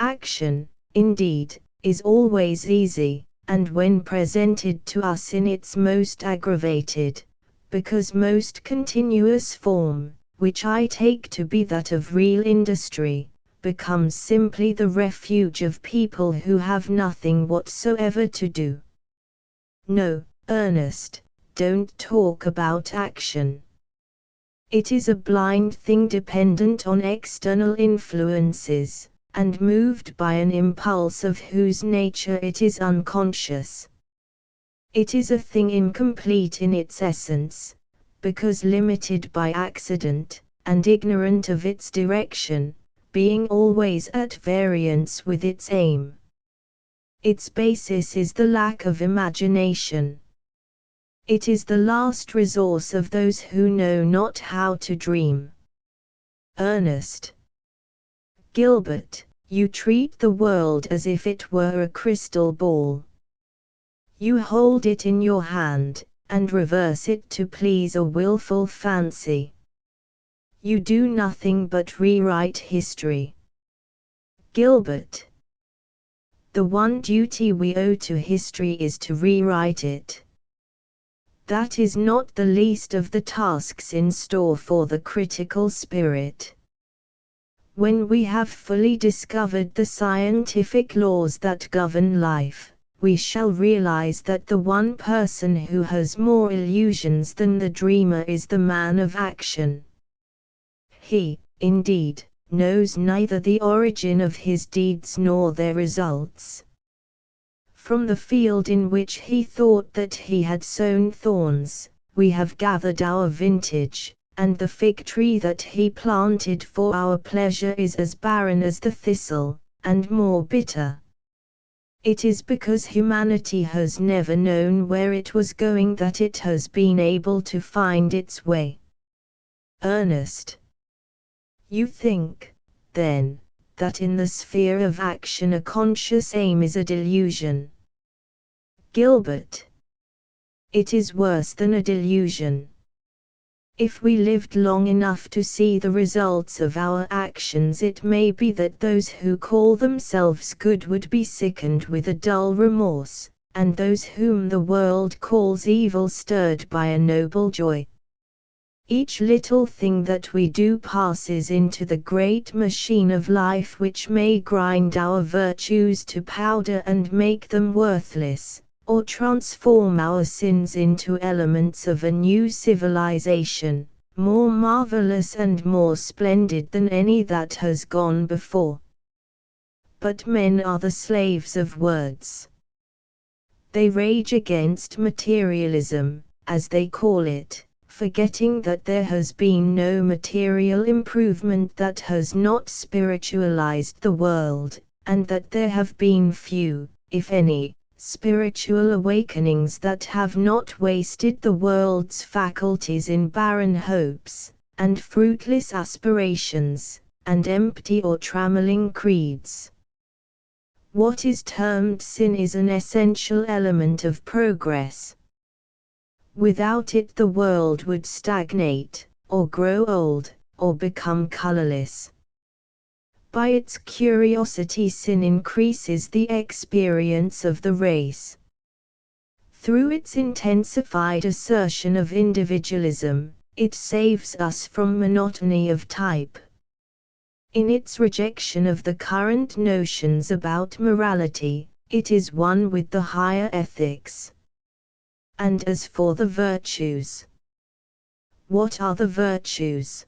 Action, indeed, is always easy, and when presented to us in its most aggravated, because most continuous form, which I take to be that of real industry, becomes simply the refuge of people who have nothing whatsoever to do. No, Ernest, don't talk about action. It is a blind thing dependent on external influences, and moved by an impulse of whose nature it is unconscious. It is a thing incomplete in its essence, because limited by accident, and ignorant of its direction, being always at variance with its aim. Its basis is the lack of imagination. It is the last resource of those who know not how to dream. Ernest. Gilbert, you treat the world as if it were a crystal ball. You hold it in your hand, and reverse it to please a wilful fancy. You do nothing but rewrite history. Gilbert. The one duty we owe to history is to rewrite it. That is not the least of the tasks in store for the critical spirit. When we have fully discovered the scientific laws that govern life, we shall realize that the one person who has more illusions than the dreamer is the man of action. He, indeed, knows neither the origin of his deeds nor their results. From the field in which he thought that he had sown thorns, we have gathered our vintage, and the fig tree that he planted for our pleasure is as barren as the thistle, and more bitter. It is because humanity has never known where it was going that it has been able to find its way. Ernest. You think, then, that in the sphere of action a conscious aim is a delusion. Gilbert. It is worse than a delusion. If we lived long enough to see the results of our actions, it may be that those who call themselves good would be sickened with a dull remorse, and those whom the world calls evil stirred by a noble joy. Each little thing that we do passes into the great machine of life, which may grind our virtues to powder and make them worthless, or transform our sins into elements of a new civilization, more marvelous and more splendid than any that has gone before. But men are the slaves of words. They rage against materialism, as they call it, forgetting that there has been no material improvement that has not spiritualized the world, and that there have been few, if any, spiritual awakenings that have not wasted the world's faculties in barren hopes, and fruitless aspirations, and empty or trammeling creeds. What is termed sin is an essential element of progress. Without it the world would stagnate, or grow old, or become colorless. By its curiosity sin increases the experience of the race. Through its intensified assertion of individualism, it saves us from monotony of type. In its rejection of the current notions about morality, it is one with the higher ethics. And as for the virtues, what are the virtues?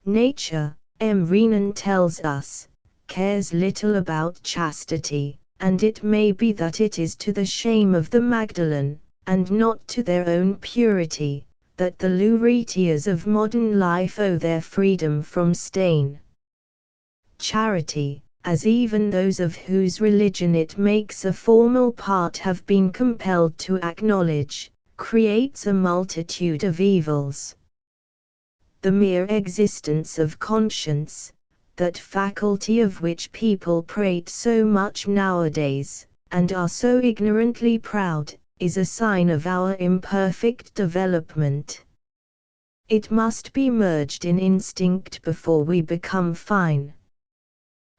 Nature, M. Renan tells us, cares little about chastity, and it may be that it is to the shame of the Magdalene, and not to their own purity, that the Lucretias of modern life owe their freedom from stain. Charity, as even those of whose religion it makes a formal part have been compelled to acknowledge, creates a multitude of evils. The mere existence of conscience, that faculty of which people prate so much nowadays, and are so ignorantly proud, is a sign of our imperfect development. It must be merged in instinct before we become fine.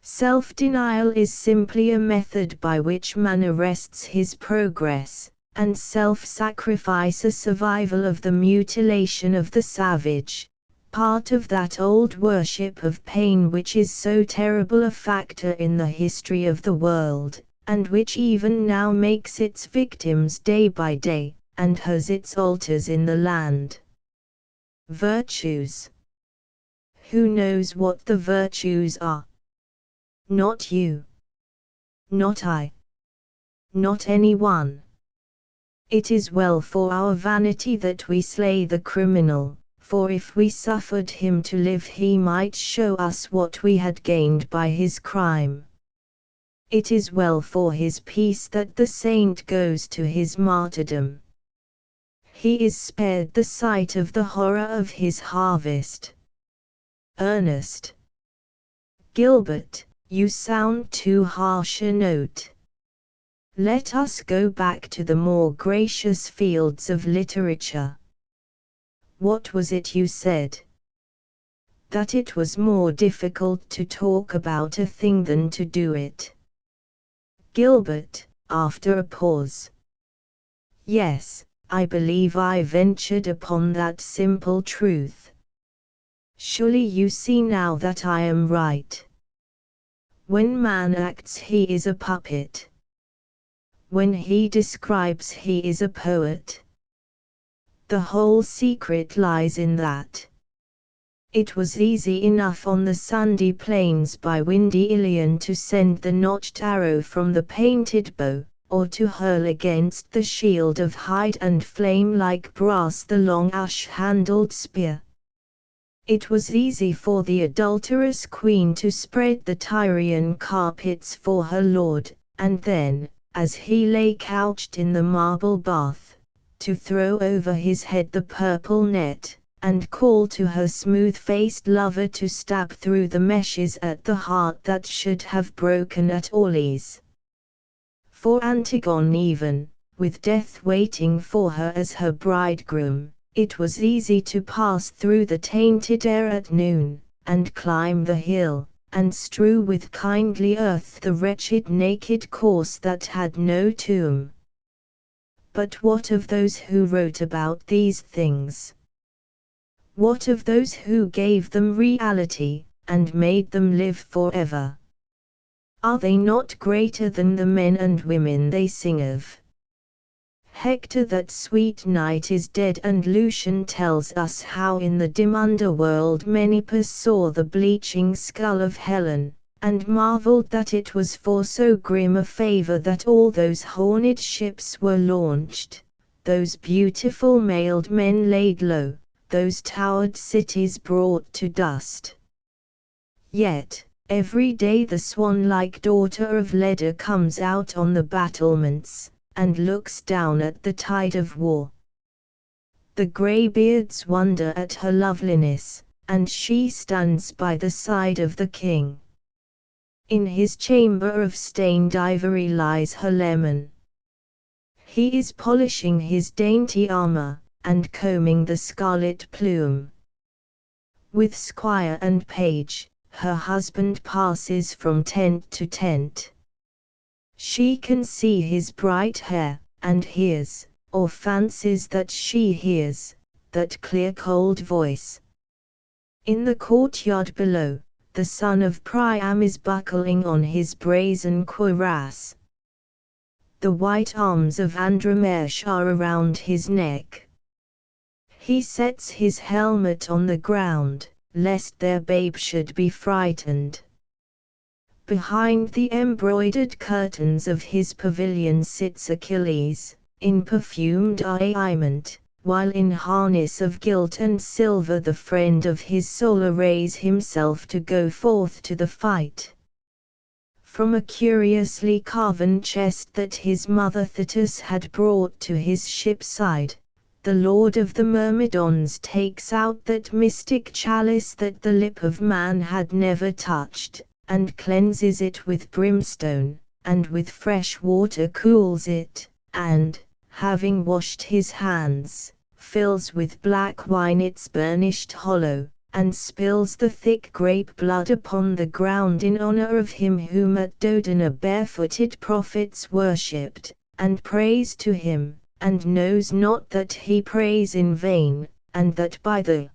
Self-denial is simply a method by which man arrests his progress, and self-sacrifice a survival of the mutilation of the savage, part of that old worship of pain which is so terrible a factor in the history of the world, and which even now makes its victims day by day, and has its altars in the land. Virtues. Who knows what the virtues are? Not you. Not I. Not anyone. It is well for our vanity that we slay the criminal, for if we suffered him to live he might show us what we had gained by his crime. It is well for his peace that the saint goes to his martyrdom. He is spared the sight of the horror of his harvest. Ernest. Gilbert, you sound too harsh a note. Let us go back to the more gracious fields of literature. What was it you said? That it was more difficult to talk about a thing than to do it. Gilbert, after a pause. Yes, I believe I ventured upon that simple truth. Surely you see now that I am right. When man acts he is a puppet. When he describes he is a poet. The whole secret lies in that. It was easy enough on the sandy plains by windy Ilion to send the notched arrow from the painted bow, or to hurl against the shield of hide and flame like brass the long ash-handled spear. It was easy for the adulterous queen to spread the Tyrian carpets for her lord, and then, as he lay couched in the marble bath, to throw over his head the purple net, and call to her smooth-faced lover to stab through the meshes at the heart that should have broken at Orleans. For Antigone even, with death waiting for her as her bridegroom, it was easy to pass through the tainted air at noon, and climb the hill, and strew with kindly earth the wretched naked corse that had no tomb. But what of those who wrote about these things? What of those who gave them reality, and made them live forever? Are they not greater than the men and women they sing of? Hector, that sweet knight, is dead, and Lucian tells us how in the dim underworld Menipus saw the bleaching skull of Helen, and marveled that it was for so grim a favor that all those horned ships were launched, those beautiful mailed men laid low, those towered cities brought to dust. Yet, every day the swan-like daughter of Leda comes out on the battlements, and looks down at the tide of war. The greybeards wonder at her loveliness, and she stands by the side of the king. In his chamber of stained ivory lies her leman. He is polishing his dainty armor, and combing the scarlet plume. With squire and page, her husband passes from tent to tent. She can see his bright hair, and hears, or fancies that she hears, that clear cold voice. In the courtyard below, the son of Priam is buckling on his brazen cuirass. The white arms of Andromache are around his neck. He sets his helmet on the ground, lest their babe should be frightened. Behind the embroidered curtains of his pavilion sits Achilles, in perfumed raiment, while in harness of gilt and silver the friend of his soul arrays himself to go forth to the fight. From a curiously carven chest that his mother Thetis had brought to his ship's side, the lord of the Myrmidons takes out that mystic chalice that the lip of man had never touched, and cleanses it with brimstone, and with fresh water cools it, and, having washed his hands, fills with black wine its burnished hollow, and spills the thick grape blood upon the ground in honor of him whom at Dodona barefooted prophets worshipped, and prays to him, and knows not that he prays in vain, and that by the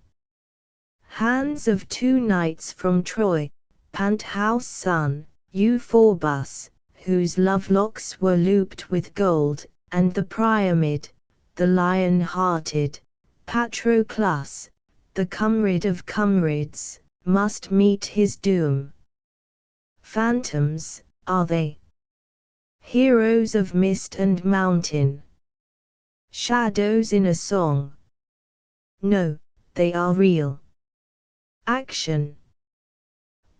hands of 2 knights from Troy, Panthous' son, Euphorbus, whose love locks were looped with gold, and the Priamid, the lion-hearted, Patroclus, the comrade of comrades, must meet his doom. Phantoms, are they? Heroes of mist and mountain. Shadows in a song. No, they are real. Action.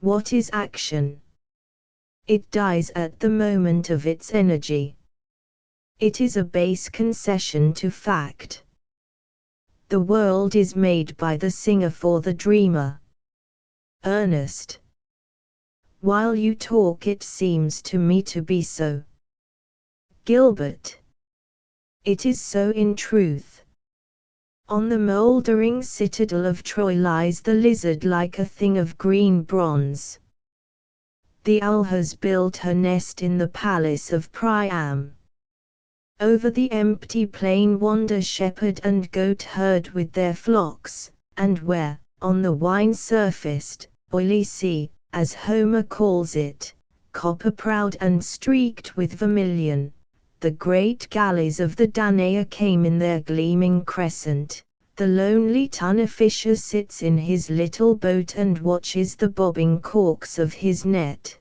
What is action? It dies at the moment of its energy. It is a base concession to fact. The world is made by the singer for the dreamer. Ernest. While you talk it seems to me to be so. Gilbert. It is so in truth. On the mouldering citadel of Troy lies the lizard like a thing of green bronze. The owl has built her nest in the palace of Priam. Over the empty plain wander shepherd and goat herd with their flocks, and where, on the wine-surfaced, oily sea, as Homer calls it, copper-proud and streaked with vermilion, the great galleys of the Danais came in their gleaming crescent, the lonely tunner fisher sits in his little boat and watches the bobbing corks of his net.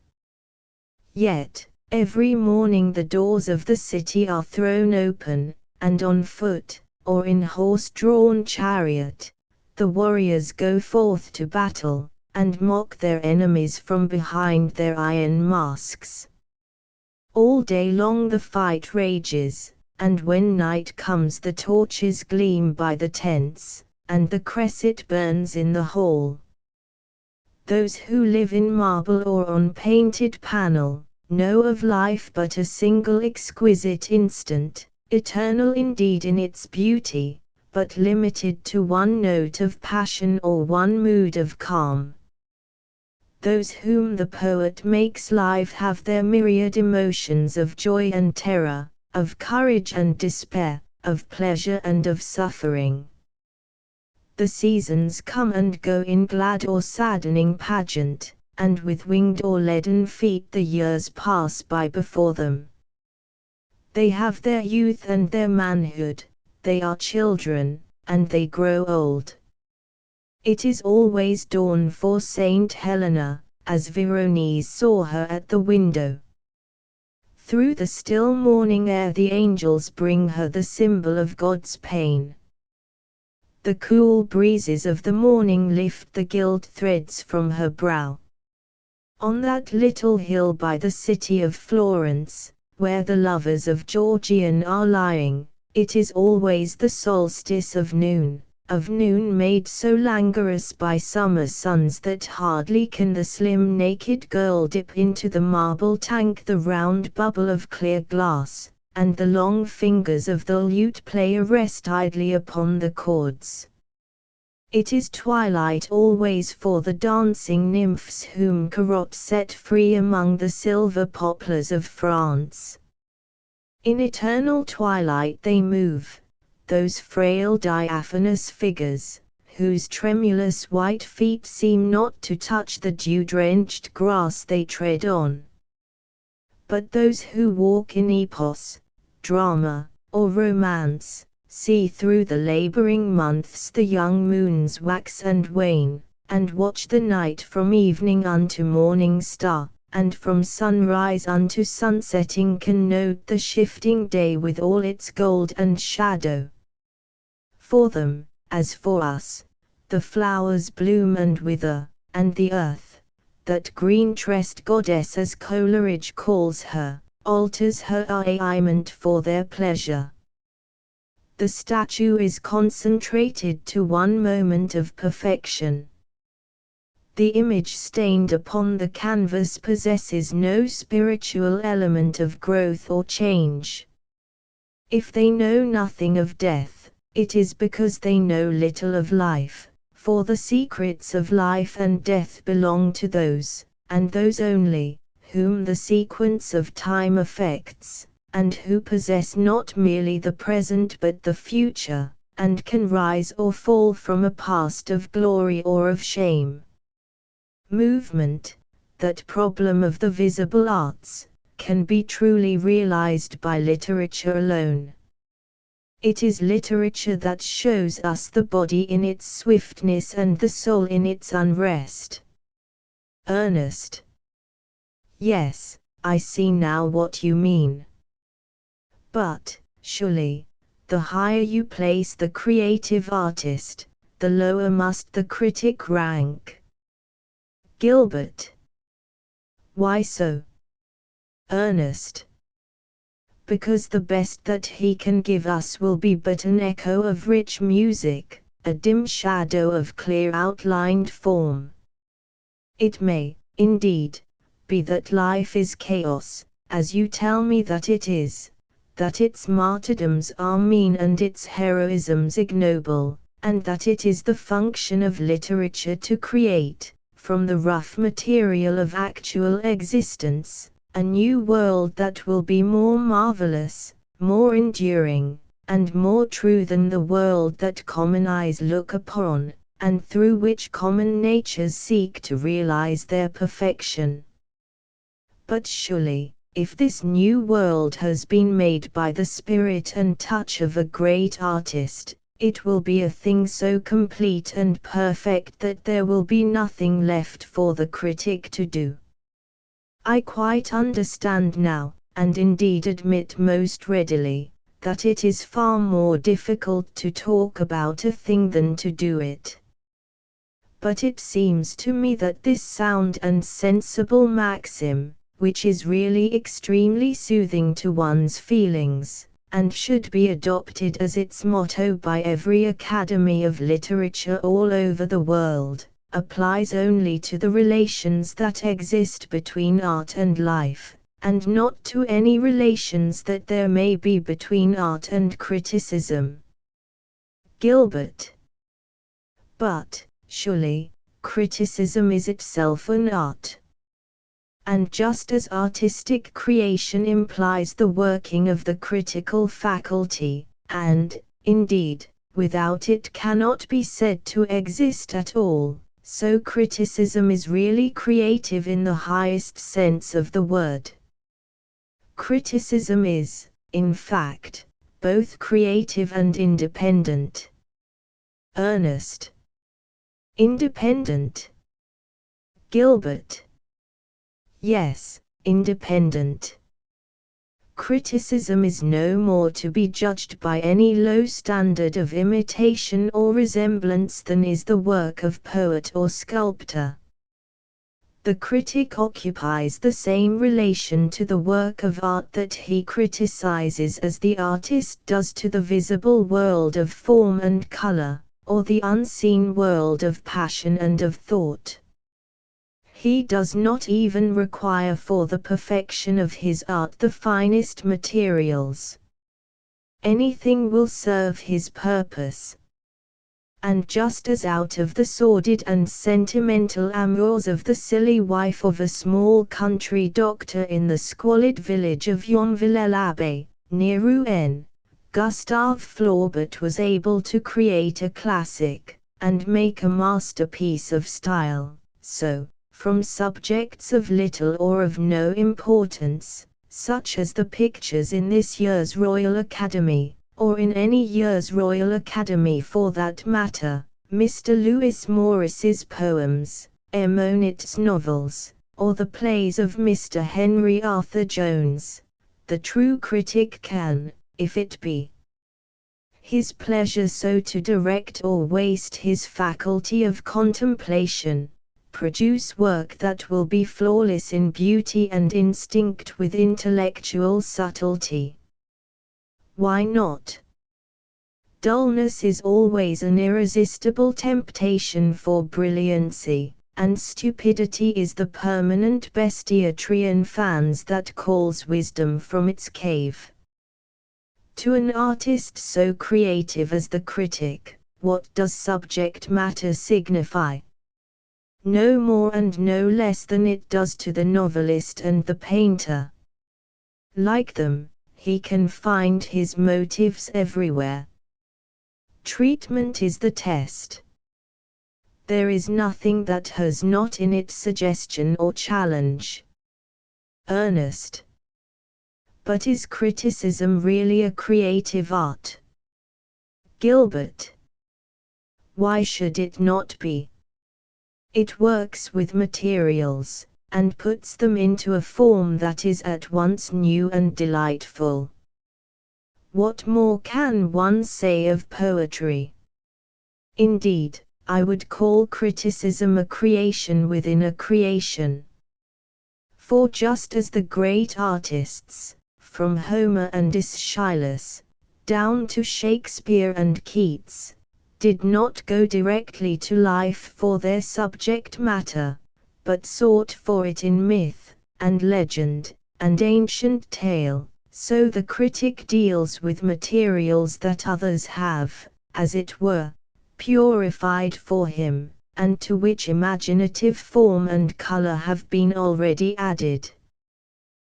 Yet, every morning the doors of the city are thrown open, and on foot, or in horse-drawn chariot, the warriors go forth to battle, and mock their enemies from behind their iron masks. All day long the fight rages, and when night comes the torches gleam by the tents, and the cresset burns in the hall. Those who live in marble or on painted panel, know of life but a single exquisite instant, eternal indeed in its beauty, but limited to one note of passion or one mood of calm. Those whom the poet makes live have their myriad emotions of joy and terror, of courage and despair, of pleasure and of suffering. The seasons come and go in glad or saddening pageant, and with winged or leaden feet the years pass by before them. They have their youth and their manhood, they are children, and they grow old. It is always dawn for Saint Helena, as Veronese saw her at the window. Through the still morning air the angels bring her the symbol of God's pain. The cool breezes of the morning lift the gilt threads from her brow. On that little hill by the city of Florence, where the lovers of Georgian are lying, it is always the solstice of noon made so languorous by summer suns that hardly can the slim naked girl dip into the marble tank the round bubble of clear glass, and the long fingers of the lute player rest idly upon the chords. It is twilight always for the dancing nymphs whom Corot set free among the silver poplars of France. In eternal twilight they move, those frail diaphanous figures, whose tremulous white feet seem not to touch the dew-drenched grass they tread on. But those who walk in epos, drama, or romance, see through the laboring months the young moons wax and wane, and watch the night from evening unto morning star, and from sunrise unto sunsetting can note the shifting day with all its gold and shadow. For them, as for us, the flowers bloom and wither, and the earth, that green-tressed goddess as Coleridge calls her, alters her arrayment for their pleasure. The statue is concentrated to one moment of perfection. The image stained upon the canvas possesses no spiritual element of growth or change. If they know nothing of death, it is because they know little of life, for the secrets of life and death belong to those, and those only, whom the sequence of time affects, and who possess not merely the present but the future, and can rise or fall from a past of glory or of shame. Movement, that problem of the visible arts, can be truly realized by literature alone. It is literature that shows us the body in its swiftness and the soul in its unrest. Ernest. Yes, I see now what you mean. But, surely, the higher you place the creative artist, the lower must the critic rank. Gilbert. Why so? Ernest. Because the best that he can give us will be but an echo of rich music, a dim shadow of clear outlined form. It may, indeed, be that life is chaos, as you tell me that it is, that its martyrdoms are mean and its heroisms ignoble, and that it is the function of literature to create, from the rough material of actual existence, a new world that will be more marvelous, more enduring, and more true than the world that common eyes look upon, and through which common natures seek to realize their perfection. But surely, if this new world has been made by the spirit and touch of a great artist, it will be a thing so complete and perfect that there will be nothing left for the critic to do. I quite understand now, and indeed admit most readily, that it is far more difficult to talk about a thing than to do it. But it seems to me that this sound and sensible maxim, which is really extremely soothing to one's feelings, and should be adopted as its motto by every academy of literature all over the world, applies only to the relations that exist between art and life, and not to any relations that there may be between art and criticism. Gilbert. But, surely, criticism is itself an art. And just as artistic creation implies the working of the critical faculty, and, indeed, without it cannot be said to exist at all, so criticism is really creative in the highest sense of the word. Criticism is, in fact, both creative and independent. Ernest. Independent. Gilbert. Yes, independent. Criticism is no more to be judged by any low standard of imitation or resemblance than is the work of poet or sculptor. The critic occupies the same relation to the work of art that he criticizes as the artist does to the visible world of form and color, or the unseen world of passion and of thought. He does not even require for the perfection of his art the finest materials. Anything will serve his purpose. And just as out of the sordid and sentimental amours of the silly wife of a small country doctor in the squalid village of Yonville-l'Abbé, near Rouen, Gustave Flaubert was able to create a classic, and make a masterpiece of style, so, from subjects of little or of no importance, such as the pictures in this year's Royal Academy, or in any year's Royal Academy for that matter, Mr. Lewis Morris's poems, Monet's novels, or the plays of Mr. Henry Arthur Jones, the true critic can, if it be his pleasure so to direct or waste his faculty of contemplation, produce work that will be flawless in beauty and instinct with intellectual subtlety. Why not? Dullness is always an irresistible temptation for brilliancy, and stupidity is the permanent bestiatrian fans that calls wisdom from its cave. To an artist so creative as the critic, what does subject matter signify? No more and no less than it does to the novelist and the painter. Like them, he can find his motives everywhere. Treatment is the test. There is nothing that has not in it suggestion or challenge. Earnest. But is criticism really a creative art? Gilbert. Why should it not be? It works with materials, and puts them into a form that is at once new and delightful. What more can one say of poetry? Indeed, I would call criticism a creation within a creation. For just as the great artists, from Homer and Aeschylus, down to Shakespeare and Keats, did not go directly to life for their subject matter, but sought for it in myth, and legend, and ancient tale, so the critic deals with materials that others have, as it were, purified for him, and to which imaginative form and color have been already added.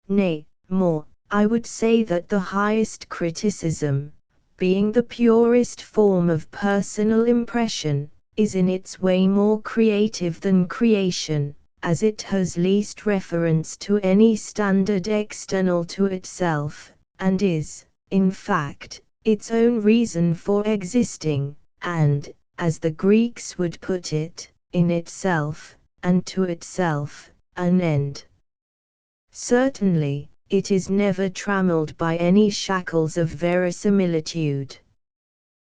Nay, more, I would say that the highest criticism, being the purest form of personal impression, is in its way more creative than creation, as it has least reference to any standard external to itself, and is, in fact, its own reason for existing, and, as the Greeks would put it, in itself, and to itself, an end. Certainly, it is never trammelled by any shackles of verisimilitude.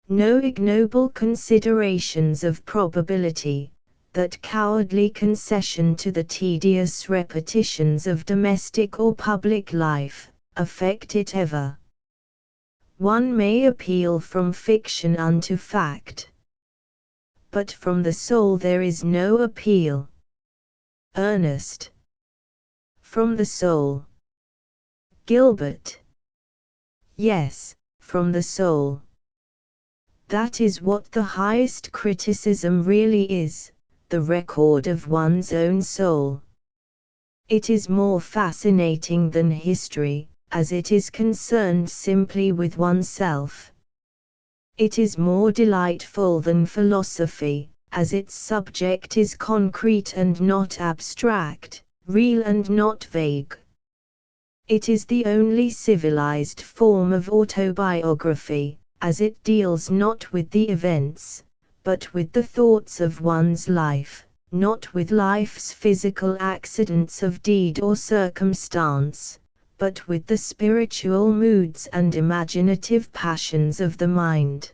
No ignoble considerations of probability, that cowardly concession to the tedious repetitions of domestic or public life, affect it ever. One may appeal from fiction unto fact, but from the soul there is no appeal. Earnest. From the soul. Gilbert. Yes, from the soul. That is what the highest criticism really is, the record of one's own soul. It is more fascinating than history, as it is concerned simply with oneself. It is more delightful than philosophy, as its subject is concrete and not abstract, real and not vague. It is the only civilized form of autobiography, as it deals not with the events, but with the thoughts of one's life, not with life's physical accidents of deed or circumstance, but with the spiritual moods and imaginative passions of the mind.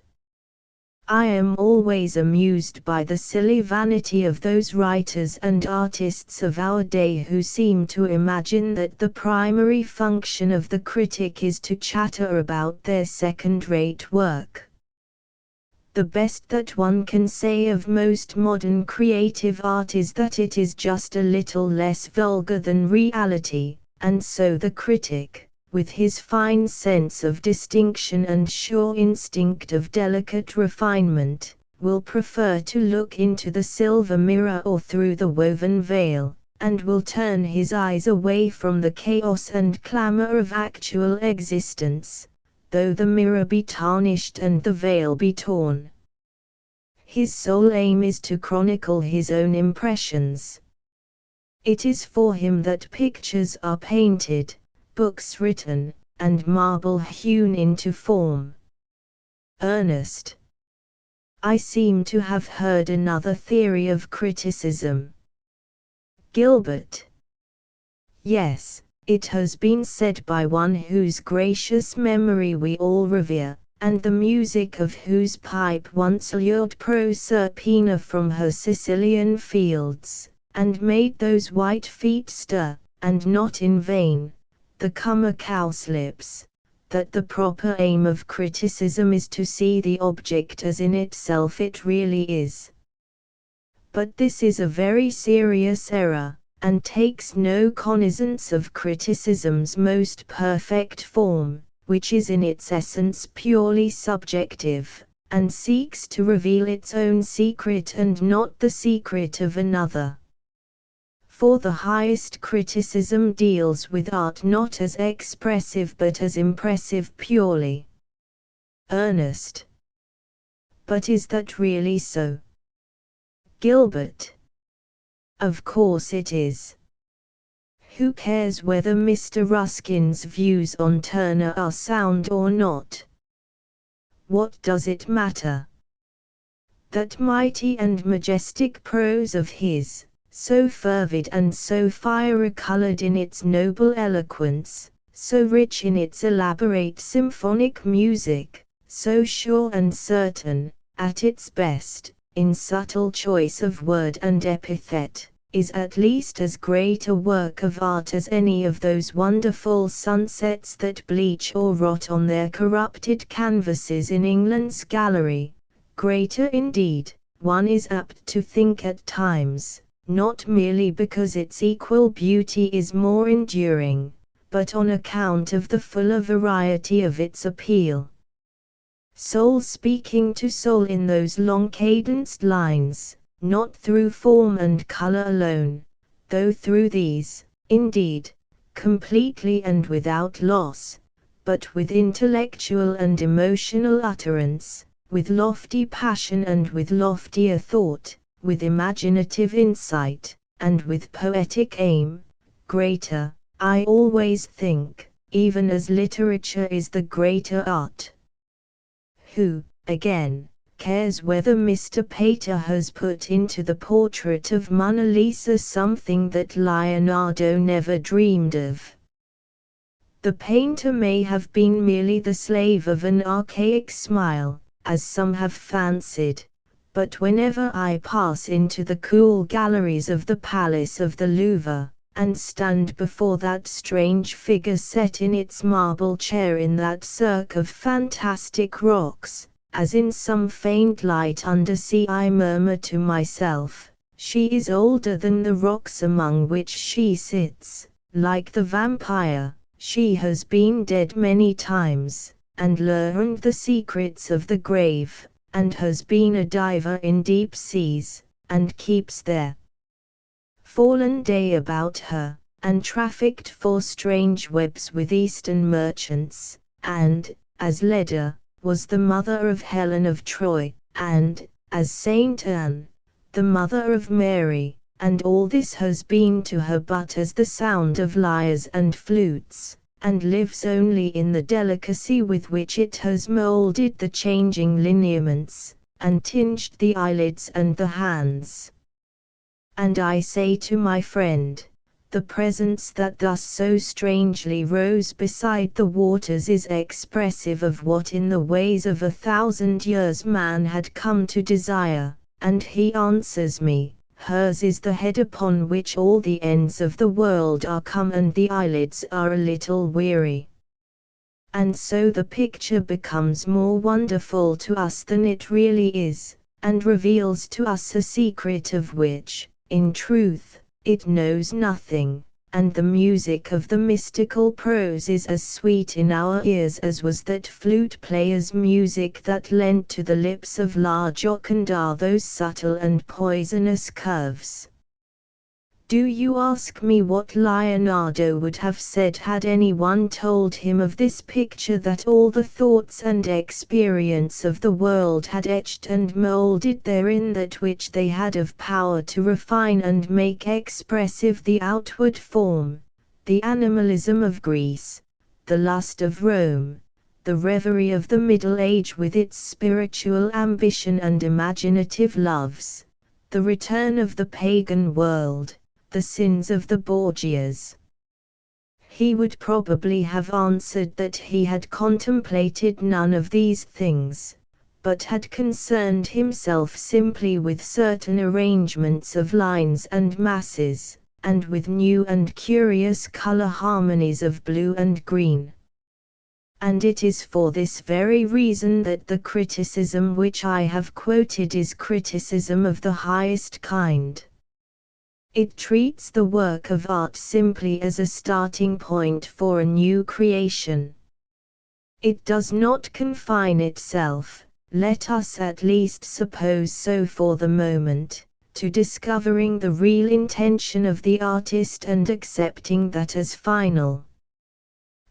I am always amused by the silly vanity of those writers and artists of our day who seem to imagine that the primary function of the critic is to chatter about their second-rate work. The best that one can say of most modern creative art is that it is just a little less vulgar than reality, and so the critic, with his fine sense of distinction and sure instinct of delicate refinement, will prefer to look into the silver mirror or through the woven veil, and will turn his eyes away from the chaos and clamor of actual existence, though the mirror be tarnished and the veil be torn. His sole aim is to chronicle his own impressions. It is for him that pictures are painted, books written, and marble hewn into form. Earnest. I seem to have heard another theory of criticism. Gilbert. Yes, it has been said by one whose gracious memory we all revere, and the music of whose pipe once lured Proserpina from her Sicilian fields, and made those white feet stir, and not in vain, the comer cowslips, that the proper aim of criticism is to see the object as in itself it really is. But this is a very serious error, and takes no cognizance of criticism's most perfect form, which is in its essence purely subjective, and seeks to reveal its own secret and not the secret of another. For the highest criticism deals with art not as expressive but as impressive purely. Ernest. But is that really so? Gilbert. Of course it is. Who cares whether Mr. Ruskin's views on Turner are sound or not? What does it matter? That mighty and majestic prose of his, so fervid and so fire-coloured in its noble eloquence, so rich in its elaborate symphonic music, so sure and certain, at its best, in subtle choice of word and epithet, is at least as great a work of art as any of those wonderful sunsets that bleach or rot on their corrupted canvases in England's gallery. Greater indeed, one is apt to think at times, not merely because its equal beauty is more enduring, but on account of the fuller variety of its appeal. Soul speaking to soul in those long cadenced lines, not through form and color alone, though through these, indeed, completely and without loss, but with intellectual and emotional utterance, with lofty passion and with loftier thought, with imaginative insight, and with poetic aim, greater, I always think, even as literature is the greater art. Who, again, cares whether Mr. Pater has put into the portrait of Mona Lisa something that Leonardo never dreamed of? The painter may have been merely the slave of an archaic smile, as some have fancied, but whenever I pass into the cool galleries of the Palace of the Louvre, and stand before that strange figure set in its marble chair in that cirque of fantastic rocks, as in some faint light undersea, I murmur to myself, she is older than the rocks among which she sits, like the vampire, she has been dead many times, and learned the secrets of the grave, and has been a diver in deep seas, and keeps their fallen day about her, and trafficked for strange webs with Eastern merchants, and, as Leda, was the mother of Helen of Troy, and, as Saint Anne, the mother of Mary, and all this has been to her but as the sound of lyres and flutes, and lives only in the delicacy with which it has moulded the changing lineaments, and tinged the eyelids and the hands. And I say to my friend, the presence that thus so strangely rose beside the waters is expressive of what in the ways of 1,000 years man had come to desire, and he answers me, hers is the head upon which all the ends of the world are come and the eyelids are a little weary. And so the picture becomes more wonderful to us than it really is, and reveals to us a secret of which, in truth, it knows nothing, and the music of the mystical prose is as sweet in our ears as was that flute player's music that lent to the lips of La Gioconda those subtle and poisonous curves. Do you ask me what Leonardo would have said had anyone told him of this picture that all the thoughts and experience of the world had etched and moulded therein, that which they had of power to refine and make expressive the outward form, the animalism of Greece, the lust of Rome, the reverie of the Middle Age with its spiritual ambition and imaginative loves, the return of the pagan world, the sins of the Borgias? He would probably have answered that he had contemplated none of these things, but had concerned himself simply with certain arrangements of lines and masses, and with new and curious color harmonies of blue and green. And it is for this very reason that the criticism which I have quoted is criticism of the highest kind. It treats the work of art simply as a starting point for a new creation. It does not confine itself, let us at least suppose so for the moment, to discovering the real intention of the artist and accepting that as final.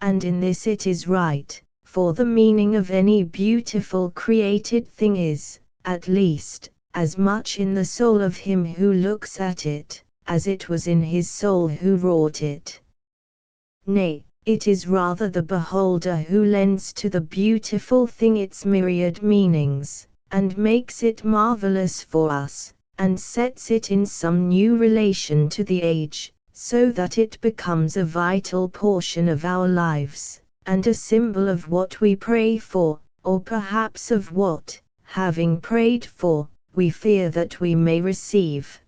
And in this it is right, for the meaning of any beautiful created thing is, at least, as much in the soul of him who looks at it, as it was in his soul who wrought it. Nay, it is rather the beholder who lends to the beautiful thing its myriad meanings, and makes it marvelous for us, and sets it in some new relation to the age, so that it becomes a vital portion of our lives, and a symbol of what we pray for, or perhaps of what, having prayed for, we fear that we may receive.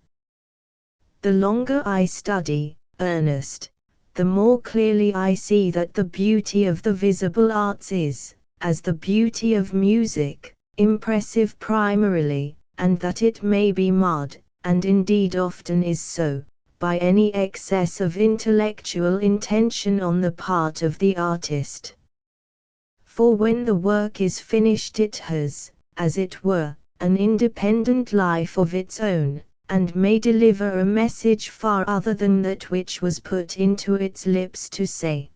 The longer I study, Ernest, the more clearly I see that the beauty of the visible arts is, as the beauty of music, impressive primarily, and that it may be marred, and indeed often is so, by any excess of intellectual intention on the part of the artist. For when the work is finished it has, as it were, an independent life of its own, and may deliver a message far other than that which was put into its lips to say.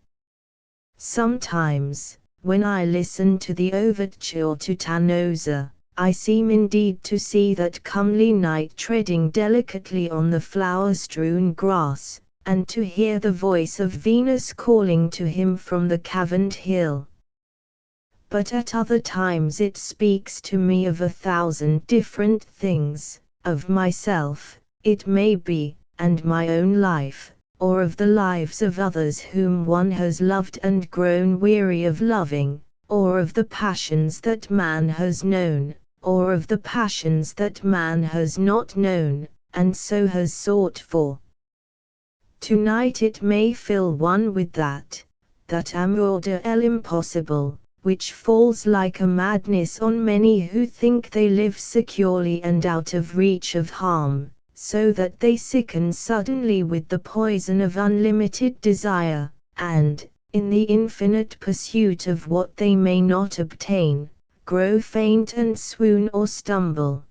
Sometimes, when I listen to the overture to Tannhäuser, I seem indeed to see that comely knight treading delicately on the flower-strewn grass, and to hear the voice of Venus calling to him from the caverned hill. But at other times it speaks to me of 1,000 different things, of myself, it may be, and my own life, or of the lives of others whom one has loved and grown weary of loving, or of the passions that man has known, or of the passions that man has not known, and so has sought for. Tonight it may fill one with that amour de l'impossible, which falls like a madness on many who think they live securely and out of reach of harm, so that they sicken suddenly with the poison of unlimited desire, and, in the infinite pursuit of what they may not obtain, grow faint and swoon or stumble.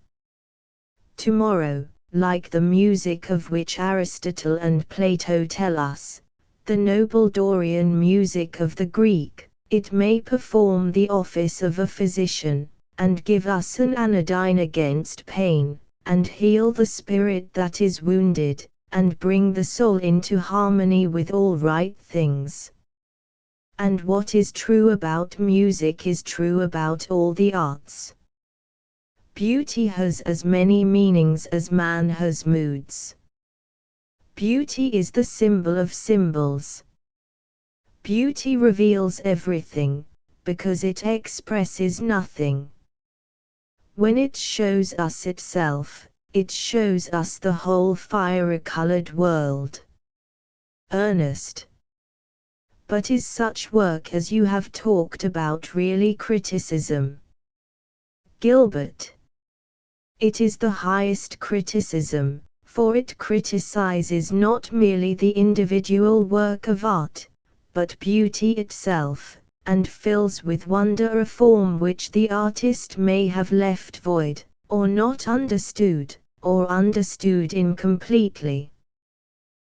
Tomorrow, like the music of which Aristotle and Plato tell us, the noble Dorian music of the Greek, it may perform the office of a physician, and give us an anodyne against pain, and heal the spirit that is wounded, and bring the soul into harmony with all right things. And what is true about music is true about all the arts. Beauty has as many meanings as man has moods. Beauty is the symbol of symbols. Beauty reveals everything, because it expresses nothing. When it shows us itself, it shows us the whole fiery-colored world. Ernest. But is such work as you have talked about really criticism? Gilbert. It is the highest criticism, for it criticizes not merely the individual work of art, but beauty itself, and fills with wonder a form which the artist may have left void, or not understood, or understood incompletely.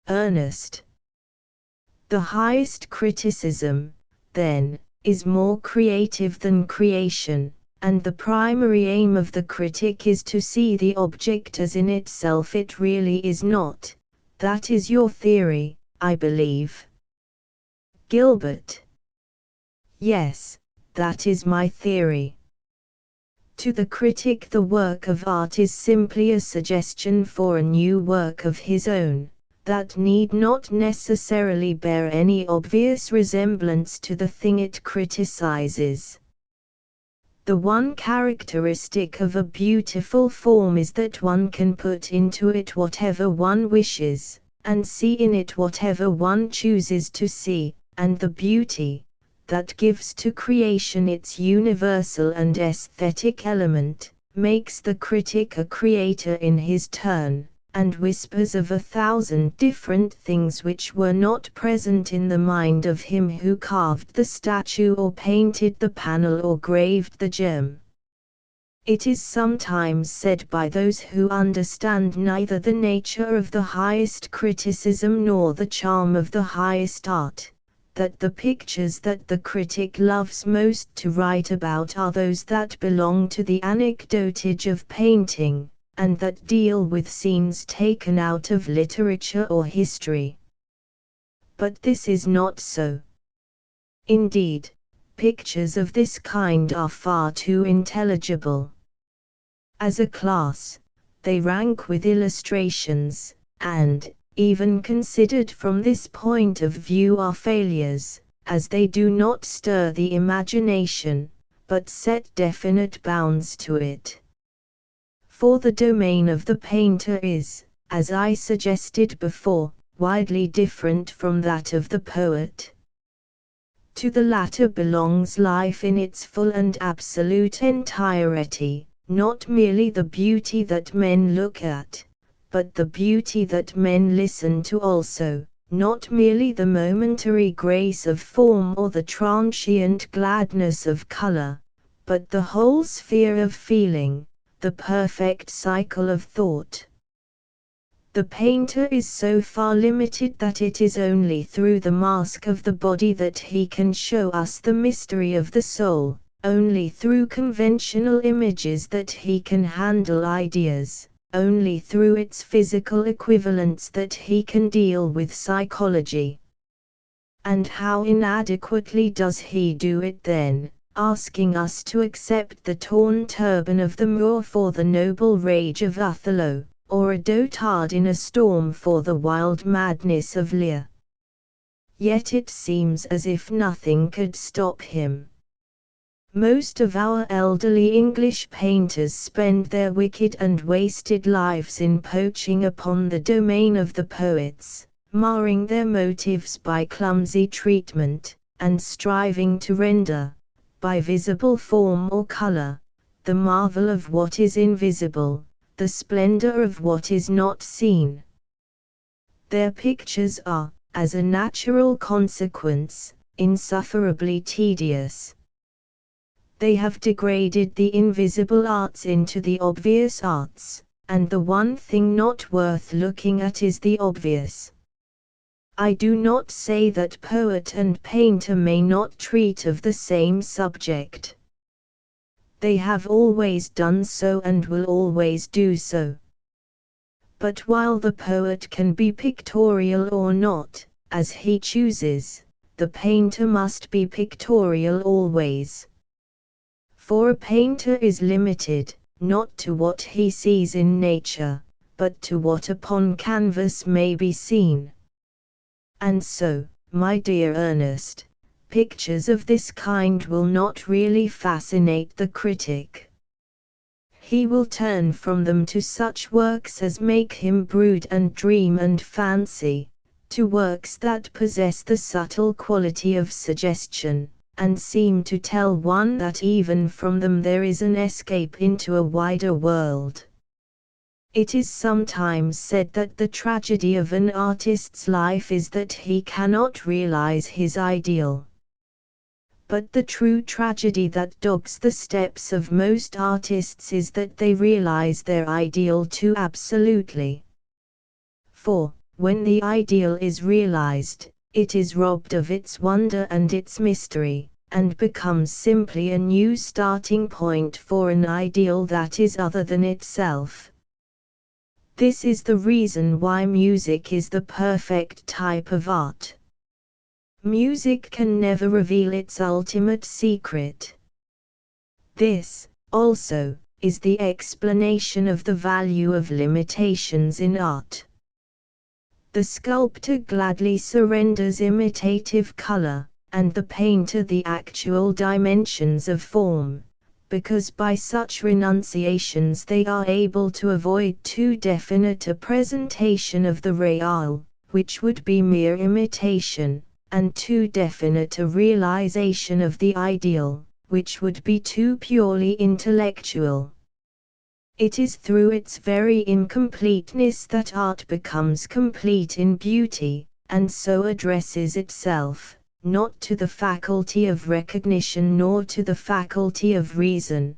Ernest. The highest criticism, then, is more creative than creation, and the primary aim of the critic is to see the object as in itself it really is not. That is your theory, I believe. Gilbert. Yes, that is my theory. To the critic the work of art is simply a suggestion for a new work of his own, that need not necessarily bear any obvious resemblance to the thing it criticizes. The one characteristic of a beautiful form is that one can put into it whatever one wishes, and see in it whatever one chooses to see, and the beauty that gives to creation its universal and aesthetic element, makes the critic a creator in his turn, and whispers of 1,000 different things which were not present in the mind of him who carved the statue or painted the panel or graved the gem. It is sometimes said by those who understand neither the nature of the highest criticism nor the charm of the highest art, that the pictures that the critic loves most to write about are those that belong to the anecdotage of painting, and that deal with scenes taken out of literature or history. But this is not so. Indeed, pictures of this kind are far too intelligible. As a class, they rank with illustrations, and, even considered from this point of view, are failures, as they do not stir the imagination, but set definite bounds to it. For the domain of the painter is, as I suggested before, widely different from that of the poet. To the latter belongs life in its full and absolute entirety, not merely the beauty that men look at, but the beauty that men listen to also, not merely the momentary grace of form or the transient gladness of color, but the whole sphere of feeling, the perfect cycle of thought. The painter is so far limited that it is only through the mask of the body that he can show us the mystery of the soul, only through conventional images that he can handle ideas, only through its physical equivalents that he can deal with psychology. And how inadequately does he do it then, asking us to accept the torn turban of the Moor for the noble rage of Othello, or a dotard in a storm for the wild madness of Lear. Yet it seems as if nothing could stop him. Most of our elderly English painters spend their wicked and wasted lives in poaching upon the domain of the poets, marring their motives by clumsy treatment, and striving to render, by visible form or color, the marvel of what is invisible, the splendor of what is not seen. Their pictures are, as a natural consequence, insufferably tedious. They have degraded the invisible arts into the obvious arts, and the one thing not worth looking at is the obvious. I do not say that poet and painter may not treat of the same subject. They have always done so and will always do so. But while the poet can be pictorial or not, as he chooses, the painter must be pictorial always. For a painter is limited, not to what he sees in nature, but to what upon canvas may be seen. And so, my dear Ernest, pictures of this kind will not really fascinate the critic. He will turn from them to such works as make him brood and dream and fancy, to works that possess the subtle quality of suggestion, and seem to tell one that even from them there is an escape into a wider world. It is sometimes said that the tragedy of an artist's life is that he cannot realize his ideal. But the true tragedy that dogs the steps of most artists is that they realize their ideal too absolutely. For, when the ideal is realized, it is robbed of its wonder and its mystery, and becomes simply a new starting point for an ideal that is other than itself. This is the reason why music is the perfect type of art. Music can never reveal its ultimate secret. This, also, is the explanation of the value of limitations in art. The sculptor gladly surrenders imitative color, and the painter the actual dimensions of form, because by such renunciations they are able to avoid too definite a presentation of the real, which would be mere imitation, and too definite a realization of the ideal, which would be too purely intellectual. It is through its very incompleteness that art becomes complete in beauty, and so addresses itself, not to the faculty of recognition nor to the faculty of reason,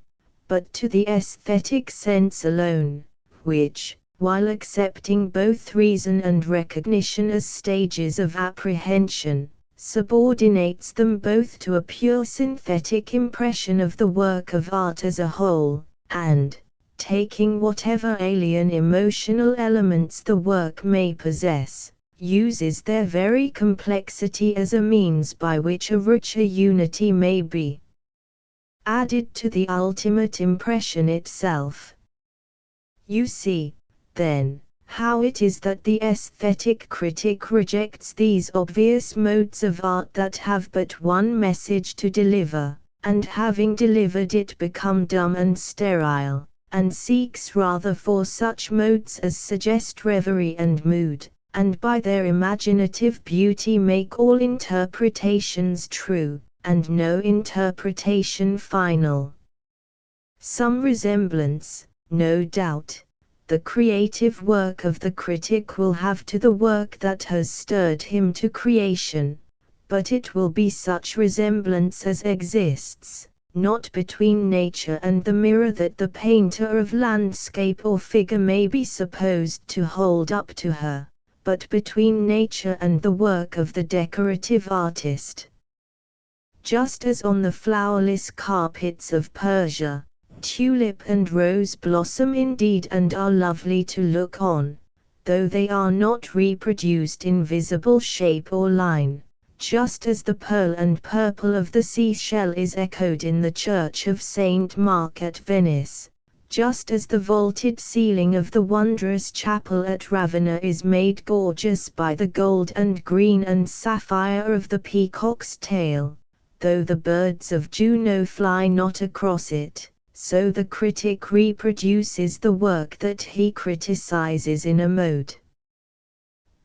but to the aesthetic sense alone, which, while accepting both reason and recognition as stages of apprehension, subordinates them both to a pure synthetic impression of the work of art as a whole, and, taking whatever alien emotional elements the work may possess, uses their very complexity as a means by which a richer unity may be added to the ultimate impression itself. You see, then, how it is that the aesthetic critic rejects these obvious modes of art that have but one message to deliver, and having delivered it become dumb and sterile, and seeks rather for such modes as suggest reverie and mood, and by their imaginative beauty make all interpretations true, and no interpretation final. Some resemblance, no doubt, the creative work of the critic will have to the work that has stirred him to creation, but it will be such resemblance as exists, not between nature and the mirror that the painter of landscape or figure may be supposed to hold up to her, but between nature and the work of the decorative artist. Just as on the flowerless carpets of Persia, tulip and rose blossom indeed and are lovely to look on, though they are not reproduced in visible shape or line. Just as the pearl and purple of the seashell is echoed in the church of Saint Mark at Venice, just as the vaulted ceiling of the wondrous chapel at Ravenna is made gorgeous by the gold and green and sapphire of the peacock's tail, though the birds of Juno fly not across it, so the critic reproduces the work that he criticizes in a mode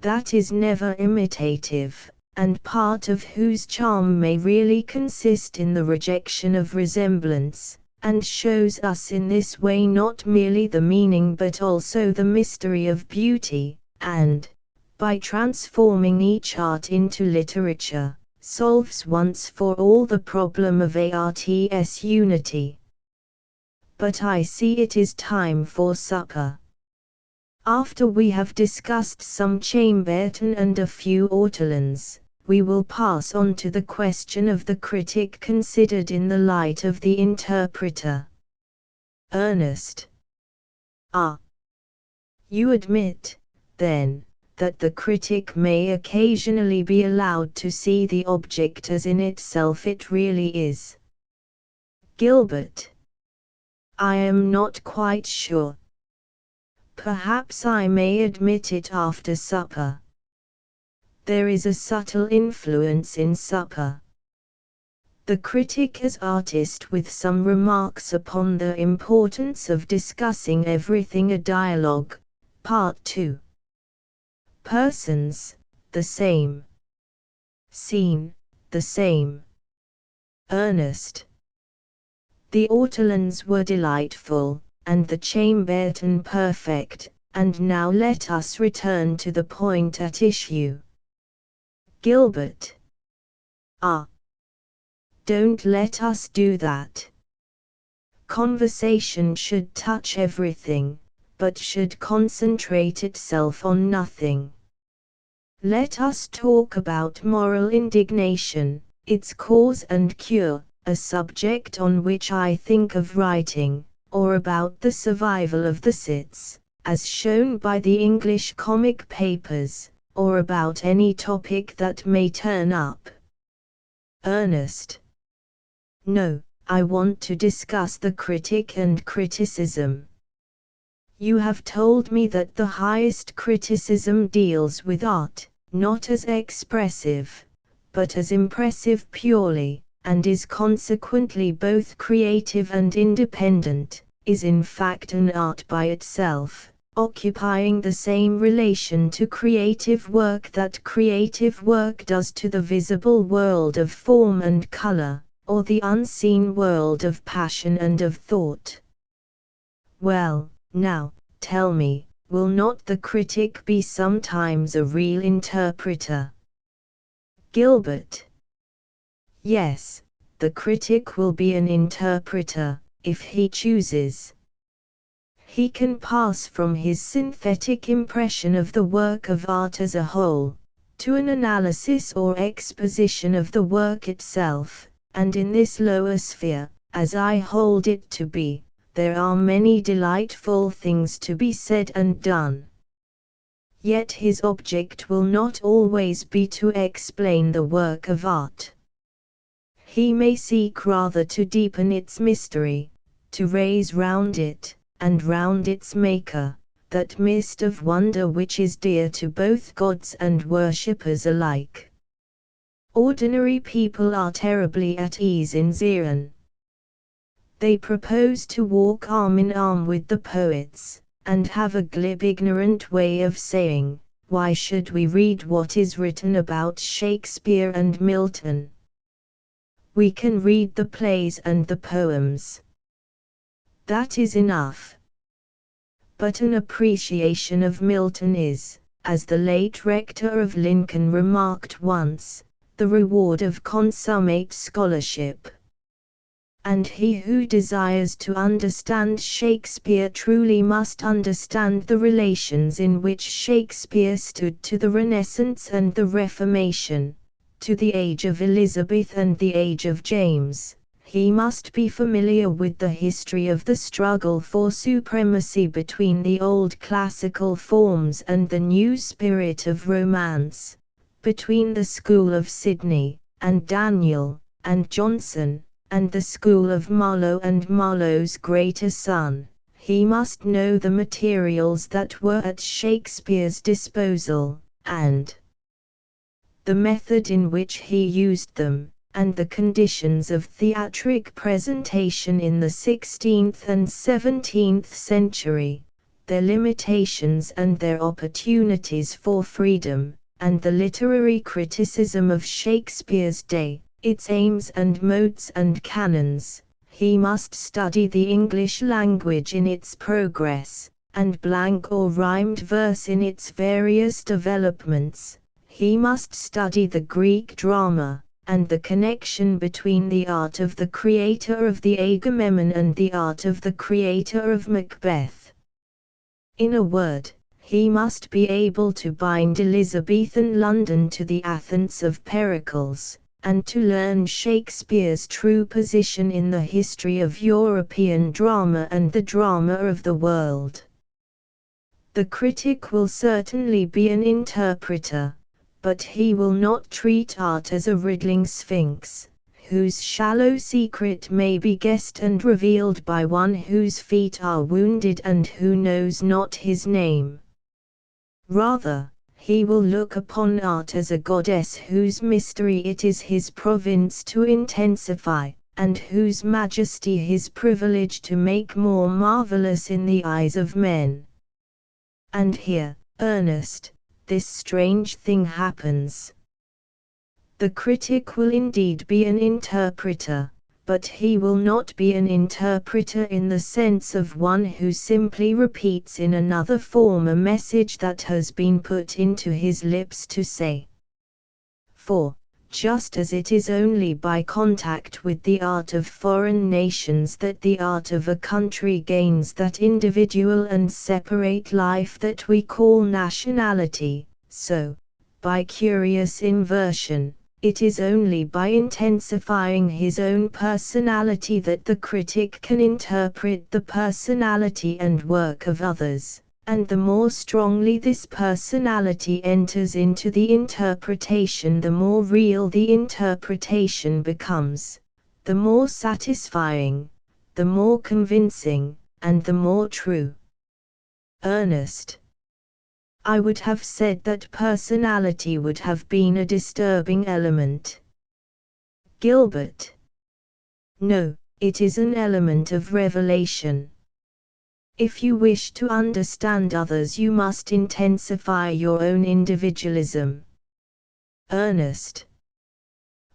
that is never imitative, and part of whose charm may really consist in the rejection of resemblance, and shows us in this way not merely the meaning but also the mystery of beauty, and, by transforming each art into literature, solves once for all the problem of art's unity. But I see it is time for supper. After we have discussed some Chambertin and a few ortolans, we will pass on to the question of the critic considered in the light of the interpreter. Ernest. You admit, then, that the critic may occasionally be allowed to see the object as in itself it really is. Gilbert. I am not quite sure. Perhaps I may admit it after supper. There is a subtle influence in supper. The critic as artist with some remarks upon the importance of discussing everything a dialogue, Part 2. Persons, the same. Scene, the same. Ernest. The ortolans were delightful, and the Chambertin perfect, and now let us return to the point at issue. Gilbert. Don't let us do that. Conversation should touch everything, but should concentrate itself on nothing. Let us talk about moral indignation, its cause and cure, a subject on which I think of writing, or about the survival of the cits, as shown by the English comic papers, or about any topic that may turn up. Ernest. No, I want to discuss the critic and criticism. You have told me that the highest criticism deals with art, not as expressive, but as impressive purely, and is consequently both creative and independent, is in fact an art by itself, occupying the same relation to creative work that creative work does to the visible world of form and color, or the unseen world of passion and of thought. Well, now, tell me, will not the critic be sometimes a real interpreter? Gilbert. Yes, the critic will be an interpreter, if he chooses. He can pass from his synthetic impression of the work of art as a whole, to an analysis or exposition of the work itself, and in this lower sphere, as I hold it to be, there are many delightful things to be said and done. Yet his object will not always be to explain the work of art. He may seek rather to deepen its mystery, to raise round it, and round its maker, that mist of wonder which is dear to both gods and worshippers alike. Ordinary people are terribly at ease in Zion. They propose to walk arm in arm with the poets, and have a glib ignorant way of saying, "Why should we read what is written about Shakespeare and Milton? We can read the plays and the poems. That is enough." But an appreciation of Milton is, as the late rector of Lincoln remarked once, the reward of consummate scholarship. And he who desires to understand Shakespeare truly must understand the relations in which Shakespeare stood to the Renaissance and the Reformation, to the age of Elizabeth and the age of James. He must be familiar with the history of the struggle for supremacy between the old classical forms and the new spirit of romance, between the school of Sidney, and Daniel, and Johnson, and the school of Marlowe and Marlowe's greater son. He must know the materials that were at Shakespeare's disposal, and the method in which he used them, and the conditions of theatric presentation in the 16th and 17th century, their limitations and their opportunities for freedom, and the literary criticism of Shakespeare's day, its aims and modes and canons. He must study the English language in its progress, and blank or rhymed verse in its various developments. He must study the Greek drama, and the connection between the art of the creator of the Agamemnon and the art of the creator of Macbeth. In a word, he must be able to bind Elizabethan London to the Athens of Pericles, and to learn Shakespeare's true position in the history of European drama and the drama of the world. The critic will certainly be an interpreter, but he will not treat art as a riddling sphinx, whose shallow secret may be guessed and revealed by one whose feet are wounded and who knows not his name. Rather, he will look upon art as a goddess whose mystery it is his province to intensify, and whose majesty his privilege to make more marvelous in the eyes of men. And here, Ernest, this strange thing happens. The critic will indeed be an interpreter, but he will not be an interpreter in the sense of one who simply repeats in another form a message that has been put into his lips to say. For, just as it is only by contact with the art of foreign nations that the art of a country gains that individual and separate life that we call nationality, so, by curious inversion, it is only by intensifying his own personality that the critic can interpret the personality and work of others. And the more strongly this personality enters into the interpretation, the more real the interpretation becomes, the more satisfying, the more convincing, and the more true. Ernest. I would have said that personality would have been a disturbing element. Gilbert. No, it is an element of revelation. If you wish to understand others, you must intensify your own individualism. Ernest.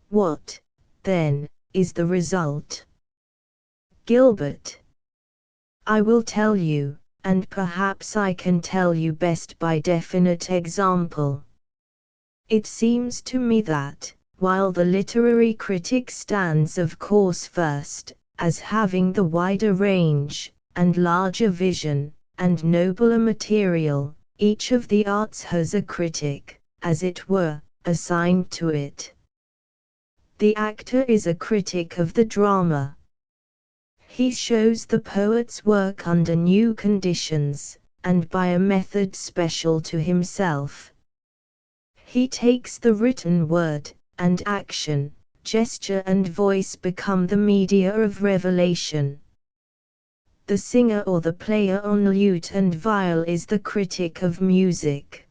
What, then, is the result? Gilbert. I will tell you, and perhaps I can tell you best by definite example. It seems to me that, while the literary critic stands of course first, as having the wider range, and larger vision, and nobler material, each of the arts has a critic, as it were, assigned to it. The actor is a critic of the drama. He shows the poet's work under new conditions, and by a method special to himself. He takes the written word, and action, gesture and voice become the media of revelation. The singer or the player on lute and viol is the critic of music.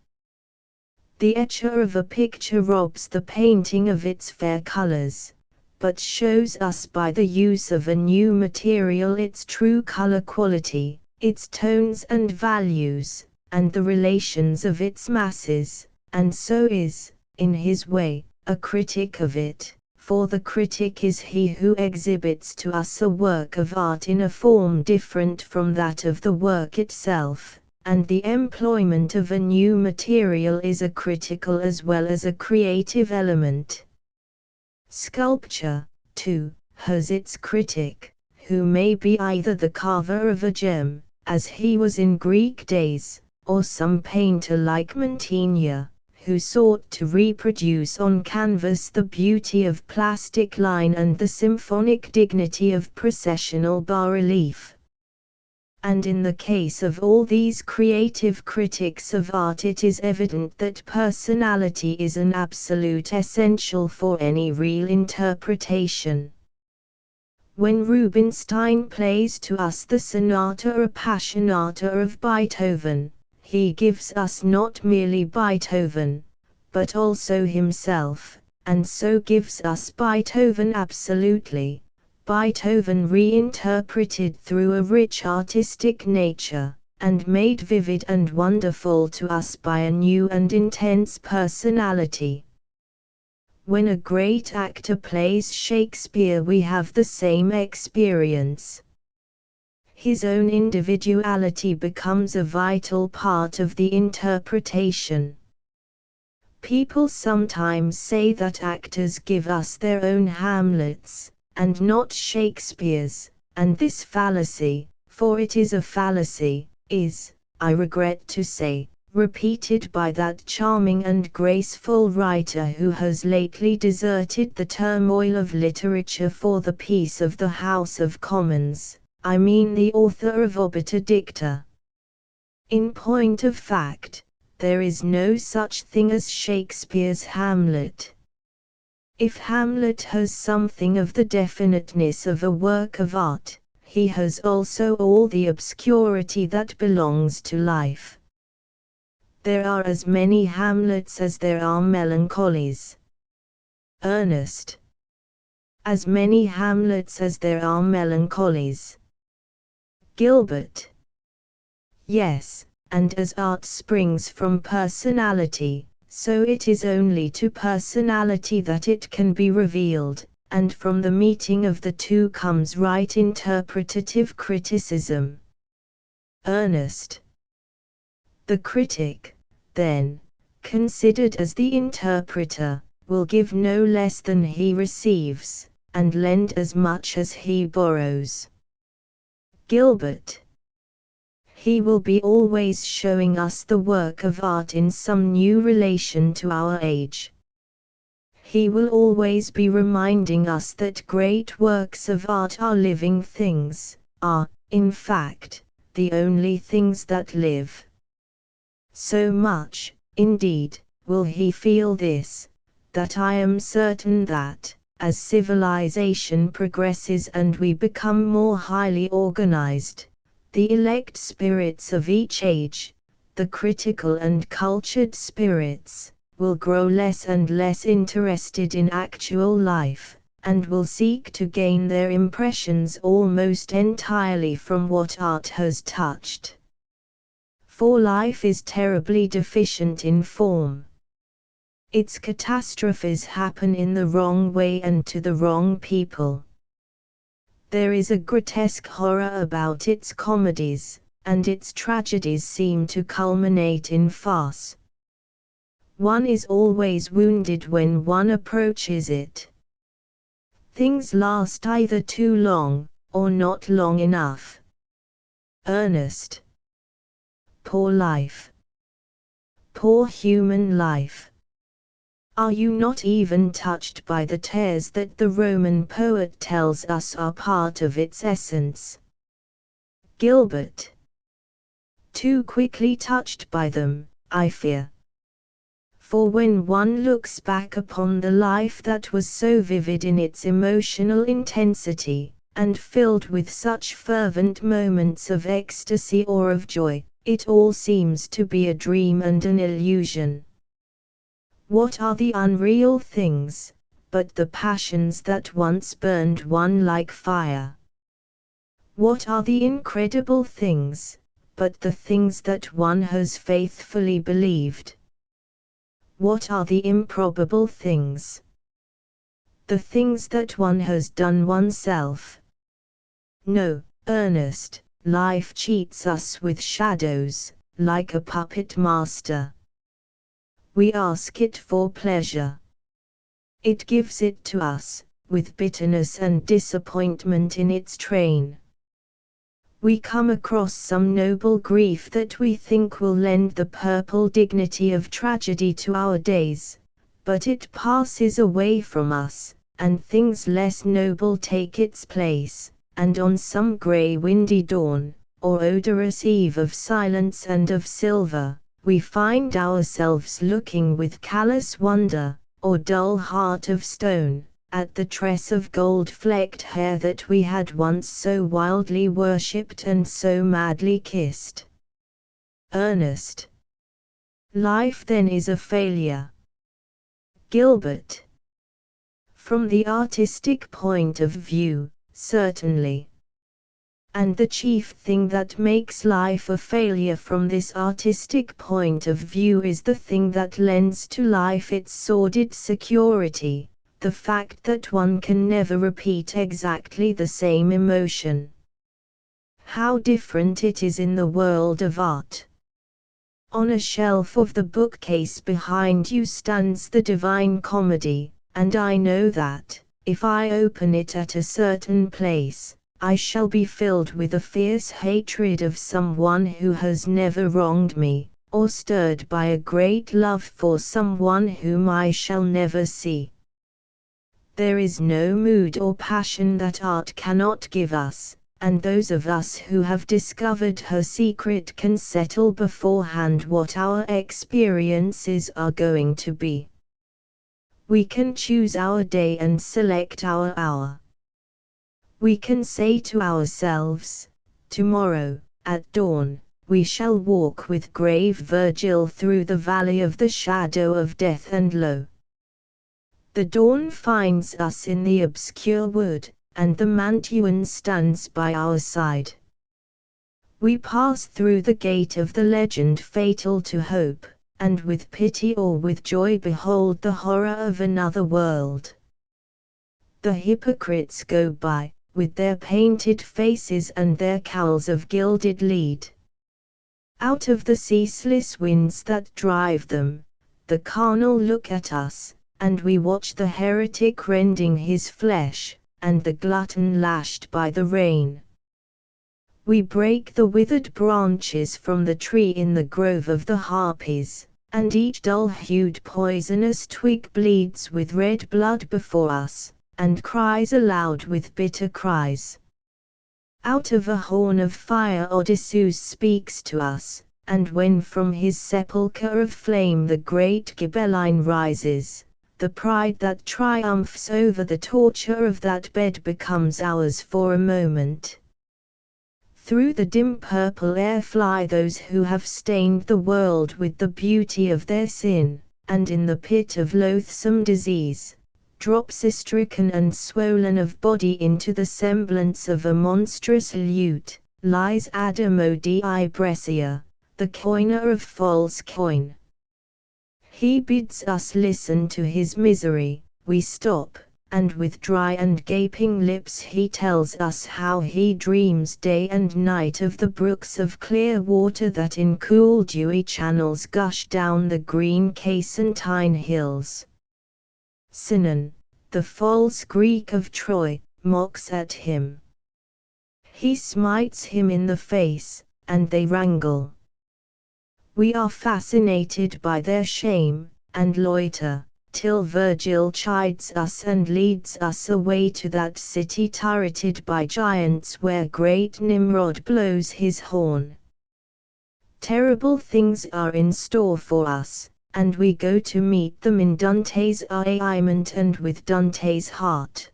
The etcher of a picture robs the painting of its fair colors, but shows us by the use of a new material its true color quality, its tones and values, and the relations of its masses, and so is, in his way, a critic of it, for the critic is he who exhibits to us a work of art in a form different from that of the work itself, and the employment of a new material is a critical as well as a creative element. Sculpture, too, has its critic, who may be either the carver of a gem, as he was in Greek days, or some painter like Mantegna, who sought to reproduce on canvas the beauty of plastic line and the symphonic dignity of processional bas-relief. And in the case of all these creative critics of art it is evident that personality is an absolute essential for any real interpretation. When Rubinstein plays to us the Sonata Appassionata of Beethoven, he gives us not merely Beethoven, but also himself, and so gives us Beethoven absolutely, Beethoven reinterpreted through a rich artistic nature, and made vivid and wonderful to us by a new and intense personality. When a great actor plays Shakespeare we have the same experience. His own individuality becomes a vital part of the interpretation. People sometimes say that actors give us their own Hamlets, and not Shakespeare's, and this fallacy, for it is a fallacy, is, I regret to say, repeated by that charming and graceful writer who has lately deserted the turmoil of literature for the peace of the House of Commons, I mean the author of Obiter Dicta. In point of fact, there is no such thing as Shakespeare's Hamlet. If Hamlet has something of the definiteness of a work of art, he has also all the obscurity that belongs to life. There are as many Hamlets as there are melancholies. Ernest. As many Hamlets as there are melancholies. Gilbert. Yes, and as art springs from personality, so it is only to personality that it can be revealed, and from the meeting of the two comes right interpretative criticism. Ernest. The critic, then, considered as the interpreter, will give no less than he receives, and lend as much as he borrows. Gilbert. He will be always showing us the work of art in some new relation to our age. He will always be reminding us that great works of art are living things, are, in fact, the only things that live. So much, indeed, will he feel this, that I am certain that, as civilization progresses and we become more highly organized, the elect spirits of each age, the critical and cultured spirits, will grow less and less interested in actual life, and will seek to gain their impressions almost entirely from what art has touched. For life is terribly deficient in form. Its catastrophes happen in the wrong way and to the wrong people. There is a grotesque horror about its comedies, and its tragedies seem to culminate in farce. One is always wounded when one approaches it. Things last either too long, or not long enough. Ernest. Poor life. Poor human life. Are you not even touched by the tears that the Roman poet tells us are part of its essence? Gilbert. Too quickly touched by them, I fear. For when one looks back upon the life that was so vivid in its emotional intensity, and filled with such fervent moments of ecstasy or of joy, it all seems to be a dream and an illusion. What are the unreal things, but the passions that once burned one like fire? What are the incredible things, but the things that one has faithfully believed? What are the improbable things? The things that one has done oneself. No, Ernest, life cheats us with shadows, like a puppet master. We ask it for pleasure. It gives it to us, with bitterness and disappointment in its train. We come across some noble grief that we think will lend the purple dignity of tragedy to our days, but it passes away from us, and things less noble take its place, and on some grey windy dawn, or odorous eve of silence and of silver, we find ourselves looking with callous wonder, or dull heart of stone, at the tress of gold-flecked hair that we had once so wildly worshipped and so madly kissed. Ernest. Life then is a failure. Gilbert. From the artistic point of view, certainly. And the chief thing that makes life a failure from this artistic point of view is the thing that lends to life its sordid security, the fact that one can never repeat exactly the same emotion. How different it is in the world of art. On a shelf of the bookcase behind you stands the Divine Comedy, and I know that, if I open it at a certain place, I shall be filled with a fierce hatred of someone who has never wronged me, or stirred by a great love for someone whom I shall never see. There is no mood or passion that art cannot give us, and those of us who have discovered her secret can settle beforehand what our experiences are going to be. We can choose our day and select our hour. We can say to ourselves, tomorrow, at dawn, we shall walk with grave Virgil through the valley of the shadow of death, and lo! The dawn finds us in the obscure wood, and the Mantuan stands by our side. We pass through the gate of the legend fatal to hope, and with pity or with joy behold the horror of another world. The hypocrites go by, with their painted faces and their cowls of gilded lead. Out of the ceaseless winds that drive them, the carnal look at us, and we watch the heretic rending his flesh, and the glutton lashed by the rain. We break the withered branches from the tree in the grove of the Harpies, and each dull-hued poisonous twig bleeds with red blood before us, and cries aloud with bitter cries. Out of a horn of fire Odysseus speaks to us, and when from his sepulchre of flame the great Ghibelline rises, the pride that triumphs over the torture of that bed becomes ours for a moment. Through the dim purple air fly those who have stained the world with the beauty of their sin, and in the pit of loathsome disease, dropsy-stricken and swollen of body into the semblance of a monstrous lute, lies Adamo di Brescia, the coiner of false coin. He bids us listen to his misery, we stop, and with dry and gaping lips he tells us how he dreams day and night of the brooks of clear water that in cool dewy channels gush down the green Casentine hills. Sinon, the false Greek of Troy, mocks at him. He smites him in the face, and they wrangle. We are fascinated by their shame, and loiter, till Virgil chides us and leads us away to that city turreted by giants where great Nimrod blows his horn. Terrible things are in store for us, and we go to meet them in Dante's arraignment and with Dante's heart.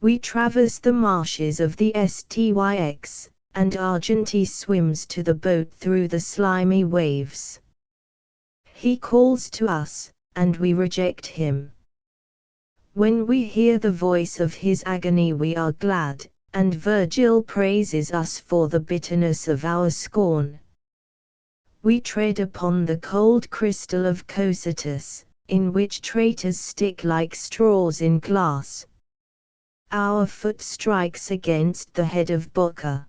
We traverse the marshes of the Styx, and Argenti swims to the boat through the slimy waves. He calls to us, and we reject him. When we hear the voice of his agony we are glad, and Virgil praises us for the bitterness of our scorn. We tread upon the cold crystal of Cocytus, in which traitors stick like straws in glass. Our foot strikes against the head of Bocca.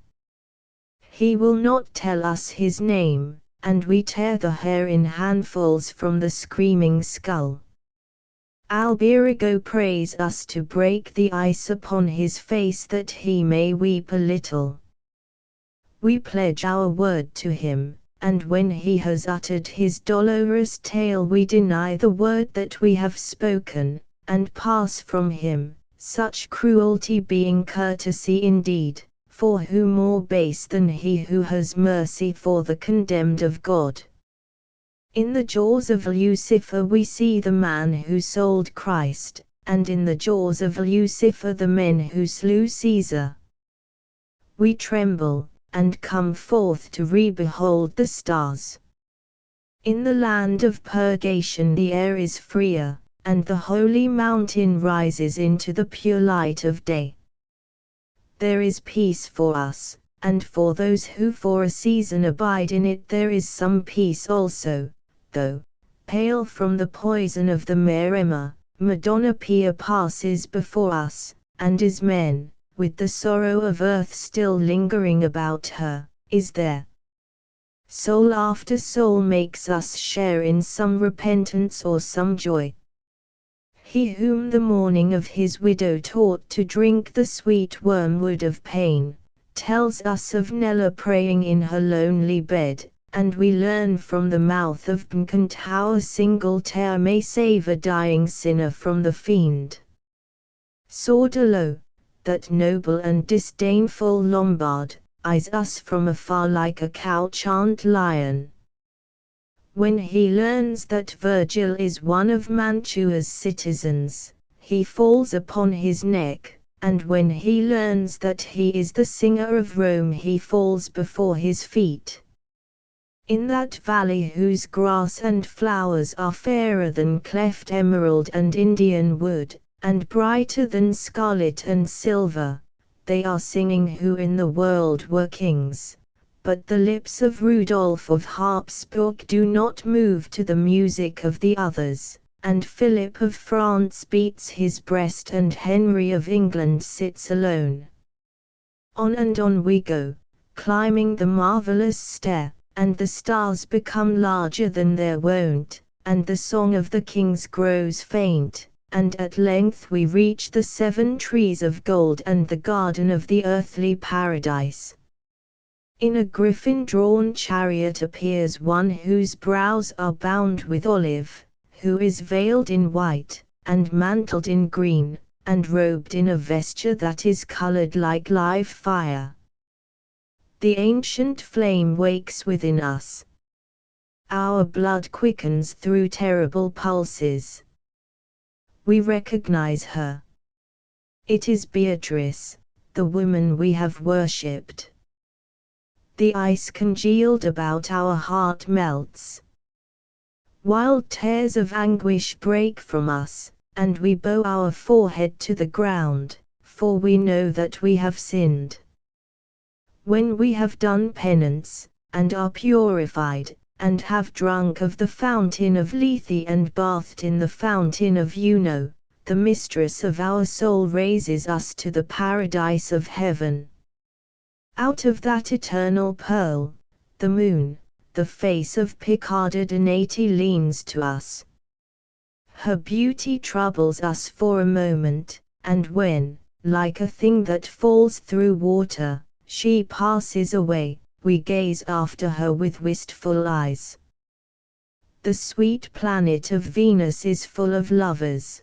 He will not tell us his name, and we tear the hair in handfuls from the screaming skull. Alberigo prays us to break the ice upon his face that he may weep a little. We pledge our word to him, and when he has uttered his dolorous tale we deny the word that we have spoken, and pass from him, such cruelty being courtesy indeed. For who more base than he who has mercy for the condemned of God? In the jaws of Lucifer we see the man who sold Christ, and in the jaws of Lucifer the men who slew Caesar. We tremble, and come forth to re-behold the stars. In the land of purgation the air is freer, and the holy mountain rises into the pure light of day. There is peace for us, and for those who for a season abide in it there is some peace also, though, pale from the poison of the Maremma, Madonna Pia passes before us, and as men, with the sorrow of earth still lingering about her, is there. Soul after soul makes us share in some repentance or some joy. He whom the mourning of his widow taught to drink the sweet wormwood of pain, tells us of Nella praying in her lonely bed, and we learn from the mouth of Bencant how a single tear may save a dying sinner from the fiend. Sordolo, that noble and disdainful Lombard, eyes us from afar like a couchant lion. When he learns that Virgil is one of Mantua's citizens, he falls upon his neck, and when he learns that he is the singer of Rome he falls before his feet. In that valley whose grass and flowers are fairer than cleft emerald and Indian wood, and brighter than scarlet and silver, they are singing who in the world were kings. But the lips of Rudolph of Habsburg do not move to the music of the others, and Philip of France beats his breast and Henry of England sits alone. On and on we go, climbing the marvelous stair, and the stars become larger than their wont, and the song of the kings grows faint, and at length we reach the 7 trees of gold and the garden of the earthly paradise. In a griffin-drawn chariot appears one whose brows are bound with olive, who is veiled in white, and mantled in green, and robed in a vesture that is colored like live fire. The ancient flame wakes within us. Our blood quickens through terrible pulses. We recognize her. It is Beatrice, the woman we have worshipped. The ice congealed about our heart melts. Wild tears of anguish break from us, and we bow our forehead to the ground, for we know that we have sinned. When we have done penance, and are purified, and have drunk of the fountain of Lethe and bathed in the fountain of Juno, the mistress of our soul raises us to the paradise of heaven. Out of that eternal pearl, the moon, the face of Picardinati leans to us. Her beauty troubles us for a moment, and when, like a thing that falls through water, she passes away, we gaze after her with wistful eyes. The sweet planet of Venus is full of lovers.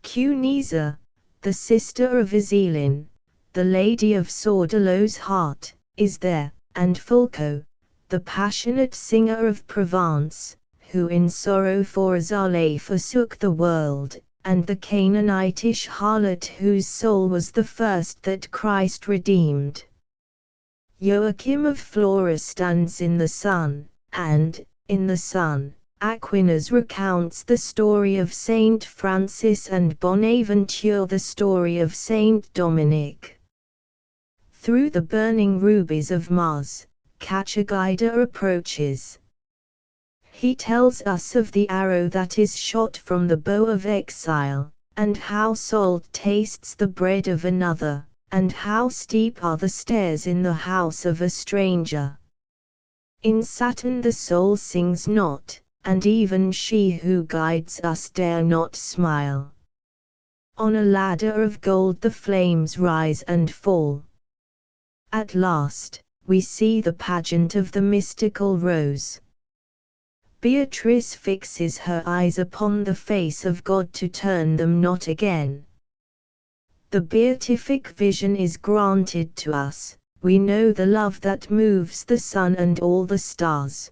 Cuneza, the sister of Iselin, the lady of Sordello's heart, is there, and Fulco, the passionate singer of Provence, who in sorrow for Azale forsook the world, and the Canaanitish harlot whose soul was the first that Christ redeemed. Joachim of Flora stands in the sun, and, in the sun, Aquinas recounts the story of Saint Francis and Bonaventure the story of Saint Dominic. Through the burning rubies of Mars, Cacciagida approaches. He tells us of the arrow that is shot from the bow of exile, and how salt tastes the bread of another, and how steep are the stairs in the house of a stranger. In Saturn the soul sings not, and even she who guides us dare not smile. On a ladder of gold the flames rise and fall. At last, we see the pageant of the mystical rose. Beatrice fixes her eyes upon the face of God to turn them not again. The beatific vision is granted to us, we know the love that moves the sun and all the stars.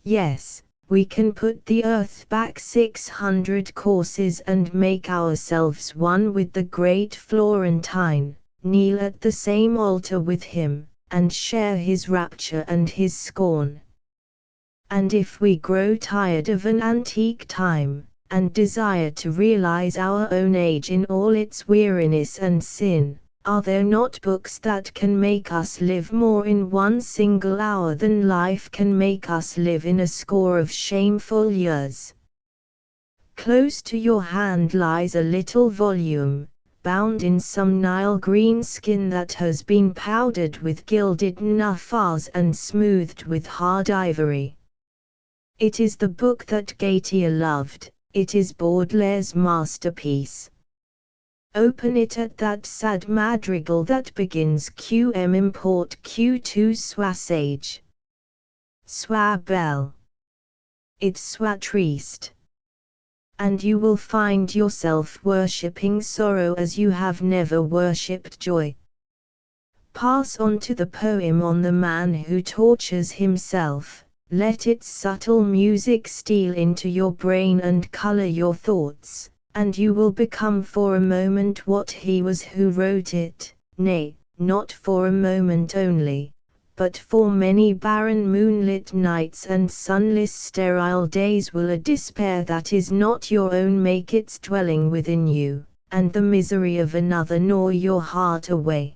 Yes, we can put the earth back 600 courses and make ourselves one with the great Florentine, kneel at the same altar with him, and share his rapture and his scorn. And if we grow tired of an antique time, and desire to realize our own age in all its weariness and sin, are there not books that can make us live more in one single hour than life can make us live in a score of shameful years? Close to your hand lies a little volume, bound in some Nile green skin that has been powdered with gilded nafars and smoothed with hard ivory. It is the book that Gautier loved, it is Baudelaire's masterpiece. Open it at that sad madrigal that begins Qm import Q2 soit sage. Soit belle. It soit triste. And you will find yourself worshipping sorrow as you have never worshipped joy. Pass on to the poem on the man who tortures himself. Let its subtle music steal into your brain and color your thoughts, and you will become for a moment what he was who wrote it, nay, not for a moment only, but for many barren moonlit nights and sunless sterile days will a despair that is not your own make its dwelling within you, and the misery of another gnaw your heart away.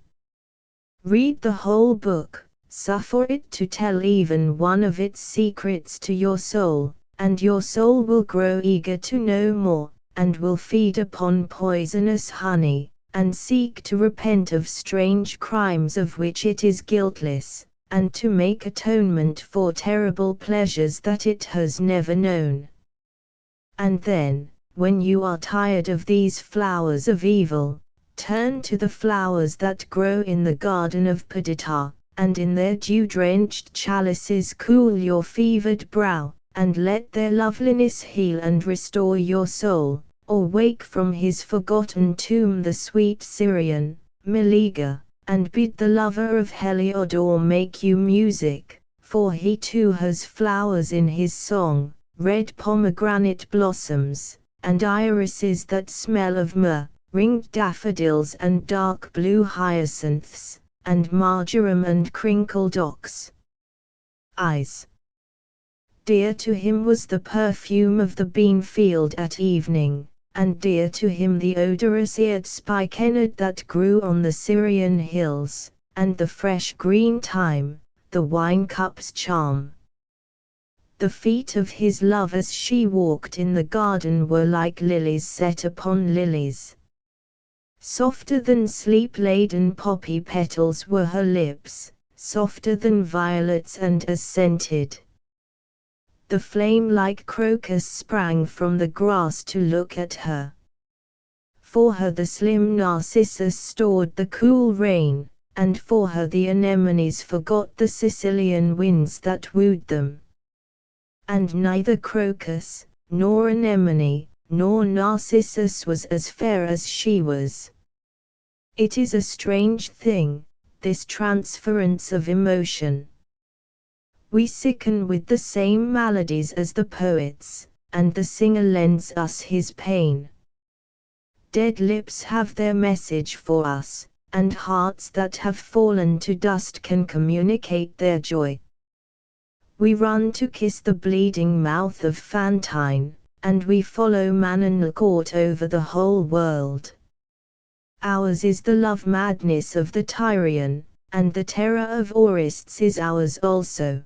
Read the whole book. Suffer it to tell even one of its secrets to your soul, and your soul will grow eager to know more, and will feed upon poisonous honey, and seek to repent of strange crimes of which it is guiltless, and to make atonement for terrible pleasures that it has never known. And then, when you are tired of these flowers of evil, turn to the flowers that grow in the garden of Perdita, and in their dew-drenched chalices cool your fevered brow, and let their loveliness heal and restore your soul, or wake from his forgotten tomb the sweet Syrian, Meleager, and bid the lover of Heliodore make you music, for he too has flowers in his song, red pomegranate blossoms, and irises that smell of myrrh, ringed daffodils and dark blue hyacinths, and marjoram and crinkled ox eyes. Dear to him was the perfume of the bean field at evening, and dear to him the odorous-eared spikenard that grew on the Syrian hills, and the fresh green thyme, the wine cup's charm. The feet of his love as she walked in the garden were like lilies set upon lilies. Softer than sleep-laden poppy petals were her lips, softer than violets and as scented. The flame-like crocus sprang from the grass to look at her. For her the slim narcissus stored the cool rain, and for her the anemones forgot the Sicilian winds that wooed them. And neither crocus, nor anemone, nor narcissus was as fair as she was. It is a strange thing, this transference of emotion. We sicken with the same maladies as the poets, and the singer lends us his pain. Dead lips have their message for us, and hearts that have fallen to dust can communicate their joy. We run to kiss the bleeding mouth of Fantine, and we follow Manon Court over the whole world. Ours is the love madness of the Tyrian, and the terror of aurists is ours also.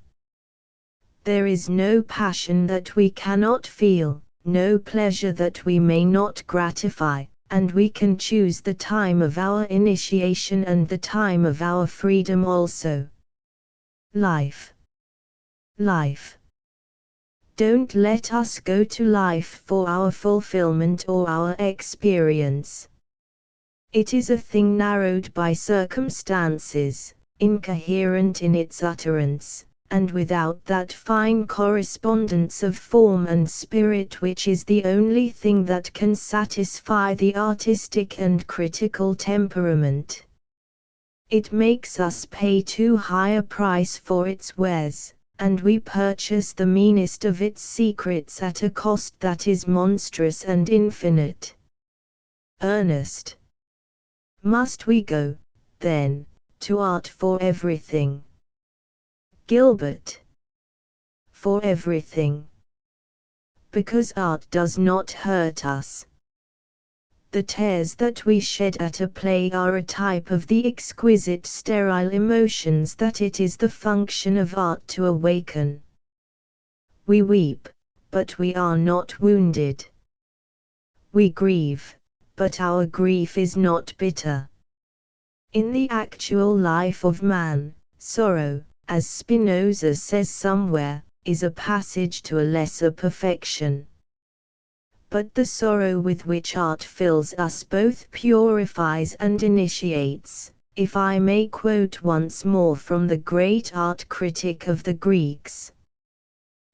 There is no passion that we cannot feel, no pleasure that we may not gratify, and we can choose the time of our initiation and the time of our freedom also. Life. Life. Don't let us go to life for our fulfillment or our experience. It is a thing narrowed by circumstances, incoherent in its utterance, and without that fine correspondence of form and spirit which is the only thing that can satisfy the artistic and critical temperament. It makes us pay too high a price for its wares, and we purchase the meanest of its secrets at a cost that is monstrous and infinite. Ernest. Must we go, then, to art for everything? Gilbert. For everything. Because art does not hurt us. The tears that we shed at a play are a type of the exquisite sterile emotions that it is the function of art to awaken. We weep, but we are not wounded. We grieve, but our grief is not bitter. In the actual life of man, sorrow, as Spinoza says somewhere, is a passage to a lesser perfection. But the sorrow with which art fills us both purifies and initiates, if I may quote once more from the great art critic of the Greeks.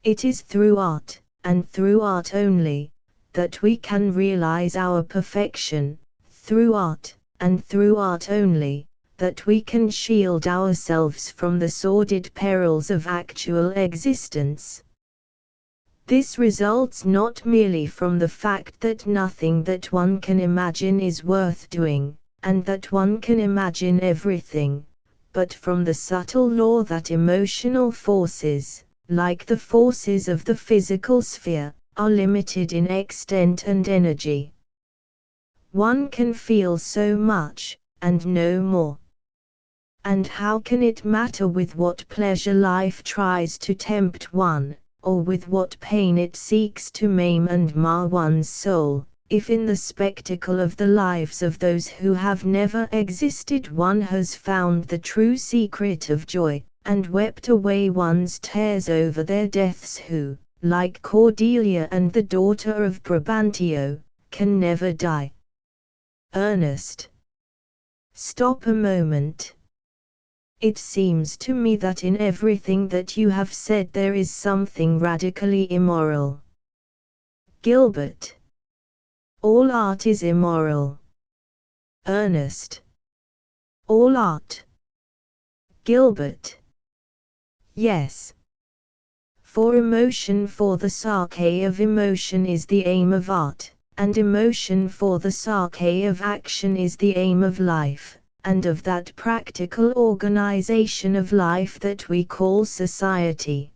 It is through art, and through art only, that we can realize our perfection, through art, and through art only, that we can shield ourselves from the sordid perils of actual existence. This results not merely from the fact that nothing that one can imagine is worth doing, and that one can imagine everything, but from the subtle law that emotional forces, like the forces of the physical sphere, are limited in extent and energy. One can feel so much, and no more. And how can it matter with what pleasure life tries to tempt one, or with what pain it seeks to maim and mar one's soul, if in the spectacle of the lives of those who have never existed one has found the true secret of joy, and wept away one's tears over their deaths who, like Cordelia and the daughter of Brabantio, can never die. Ernest. Stop a moment. It seems to me that in everything that you have said there is something radically immoral. Gilbert. All art is immoral. Ernest. All art. Gilbert. Yes. For emotion for the Psyche of emotion is the aim of art, and emotion for the Psyche of action is the aim of life, and of that practical organization of life that we call society.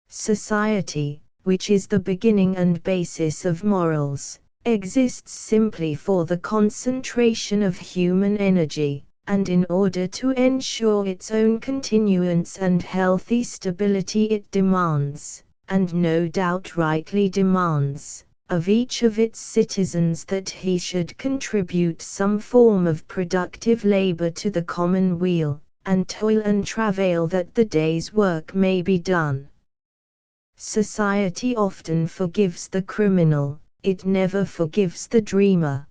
Society, which is the beginning and basis of morals, exists simply for the concentration of human energy, and in order to ensure its own continuance and healthy stability it demands, and no doubt rightly demands, of each of its citizens that he should contribute some form of productive labor to the common weal, and toil and travail that the day's work may be done. Society often forgives the criminal, it never forgives the dreamer.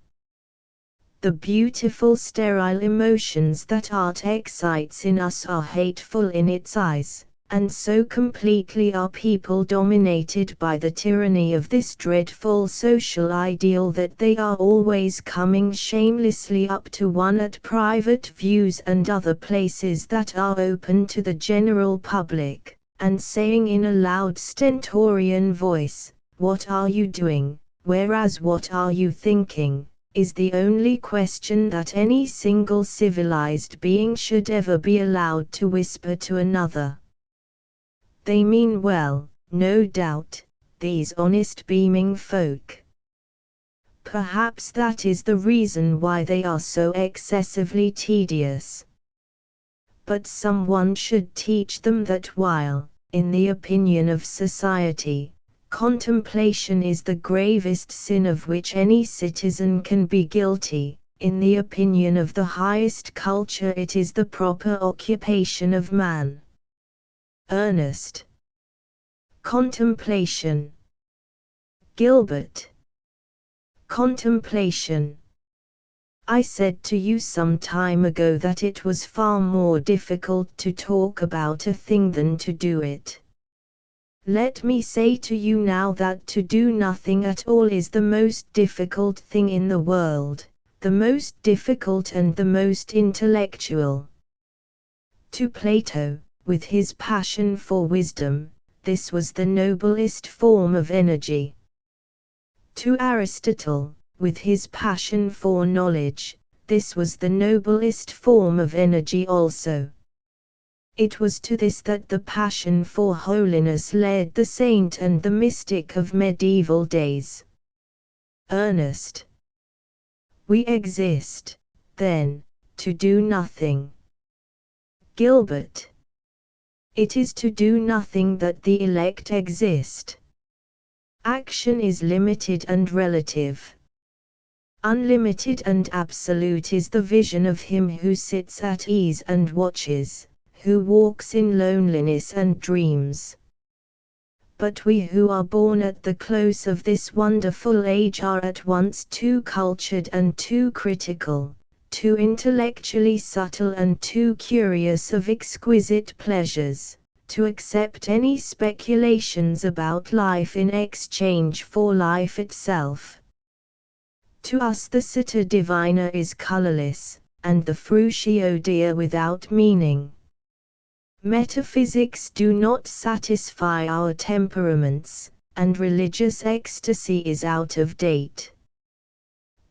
The beautiful sterile emotions that art excites in us are hateful in its eyes, and so completely are people dominated by the tyranny of this dreadful social ideal that they are always coming shamelessly up to one at private views and other places that are open to the general public, and saying in a loud stentorian voice, "What are you doing?" whereas "What are you thinking?" is the only question that any single civilized being should ever be allowed to whisper to another. They mean well, no doubt, these honest beaming folk. Perhaps that is the reason why they are so excessively tedious. But someone should teach them that while, in the opinion of society, contemplation is the gravest sin of which any citizen can be guilty, in the opinion of the highest culture it is the proper occupation of man. Ernest. Contemplation. Gilbert. Contemplation. I said to you some time ago that it was far more difficult to talk about a thing than to do it. Let me say to you now that to do nothing at all is the most difficult thing in the world, the most difficult and the most intellectual. To Plato, with his passion for wisdom, this was the noblest form of energy. To Aristotle, with his passion for knowledge, this was the noblest form of energy also. It was to this that the passion for holiness led the saint and the mystic of medieval days. Ernest. We exist, then, to do nothing. Gilbert. It is to do nothing that the elect exist. Action is limited and relative. Unlimited and absolute is the vision of him who sits at ease and watches, who walks in loneliness and dreams. But we who are born at the close of this wonderful age are at once too cultured and too critical, too intellectually subtle and too curious of exquisite pleasures, to accept any speculations about life in exchange for life itself. To us the Città Divina is colorless, and the Frutio Dea without meaning. Metaphysics do not satisfy our temperaments, and religious ecstasy is out of date.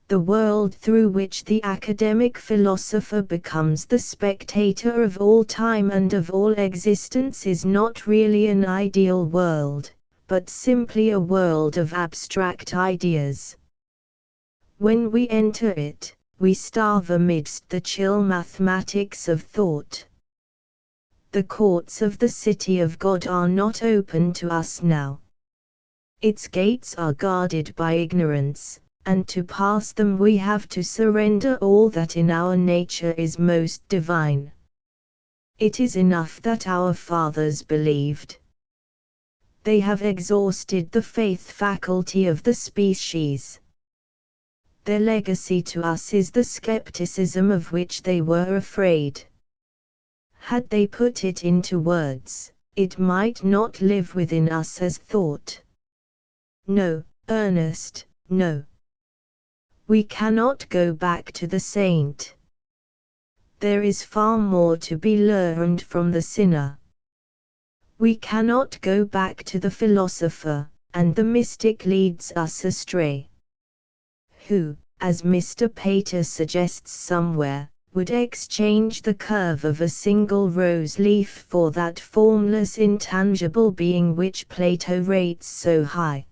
The world through which the academic philosopher becomes the spectator of all time and of all existence is not really an ideal world, but simply a world of abstract ideas. When we enter it, we starve amidst the chill mathematics of thought. The courts of the city of God are not open to us now. Its gates are guarded by ignorance, and to pass them we have to surrender all that in our nature is most divine. It is enough that our fathers believed. They have exhausted the faith faculty of the species. Their legacy to us is the skepticism of which they were afraid. Had they put it into words, it might not live within us as thought. No, Ernest, no. We cannot go back to the saint. There is far more to be learned from the sinner. We cannot go back to the philosopher, and the mystic leads us astray. Who, as Mr. Pater suggests somewhere, would exchange the curve of a single rose leaf for that formless intangible being which Plato rates so high?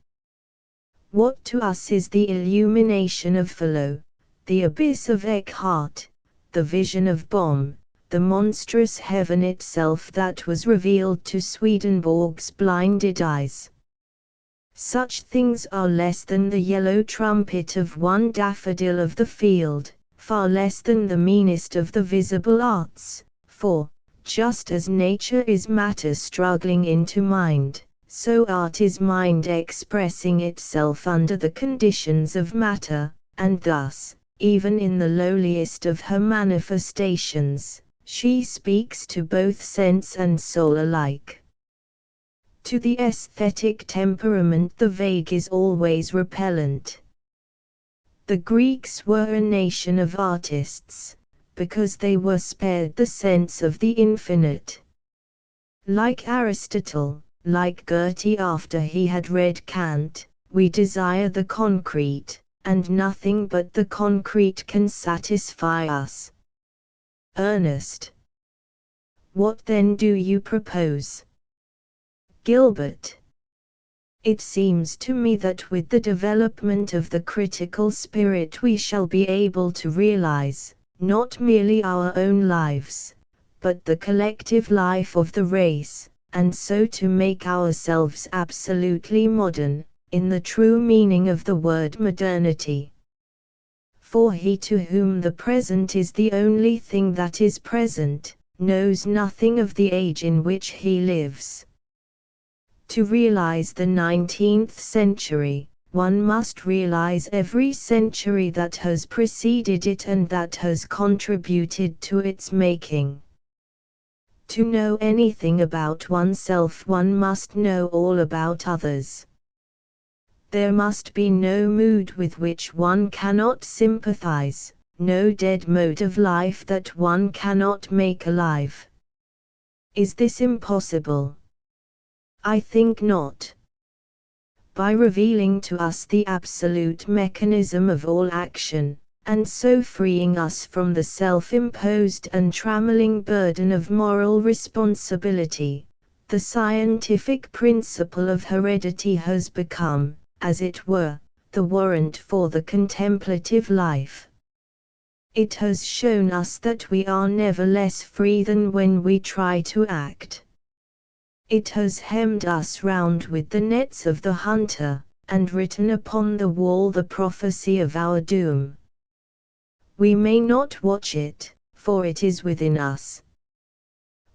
What to us is the illumination of Philo, the abyss of Eckhart, the vision of Bohm, the monstrous heaven itself that was revealed to Swedenborg's blinded eyes. Such things are less than the yellow trumpet of one daffodil of the field, far less than the meanest of the visible arts, for, just as nature is matter struggling into mind, so art is mind expressing itself under the conditions of matter, and thus, even in the lowliest of her manifestations, she speaks to both sense and soul alike. To the aesthetic temperament the vague is always repellent. The Greeks were a nation of artists, because they were spared the sense of the infinite. Like Aristotle, like Goethe after he had read Kant, we desire the concrete, and nothing but the concrete can satisfy us. Ernest. What then do you propose? Gilbert. It seems to me that with the development of the critical spirit we shall be able to realize, not merely our own lives, but the collective life of the race, and so to make ourselves absolutely modern, in the true meaning of the word modernity. For he to whom the present is the only thing that is present, knows nothing of the age in which he lives. To realize the 19th century, one must realize every century that has preceded it and that has contributed to its making. To know anything about oneself, one must know all about others. There must be no mood with which one cannot sympathize, no dead mode of life that one cannot make alive. Is this impossible? I think not. By revealing to us the absolute mechanism of all action, and so freeing us from the self-imposed and trammeling burden of moral responsibility, the scientific principle of heredity has become, as it were, the warrant for the contemplative life. It has shown us that we are never less free than when we try to act. It has hemmed us round with the nets of the hunter, and written upon the wall the prophecy of our doom. We may not watch it, for it is within us.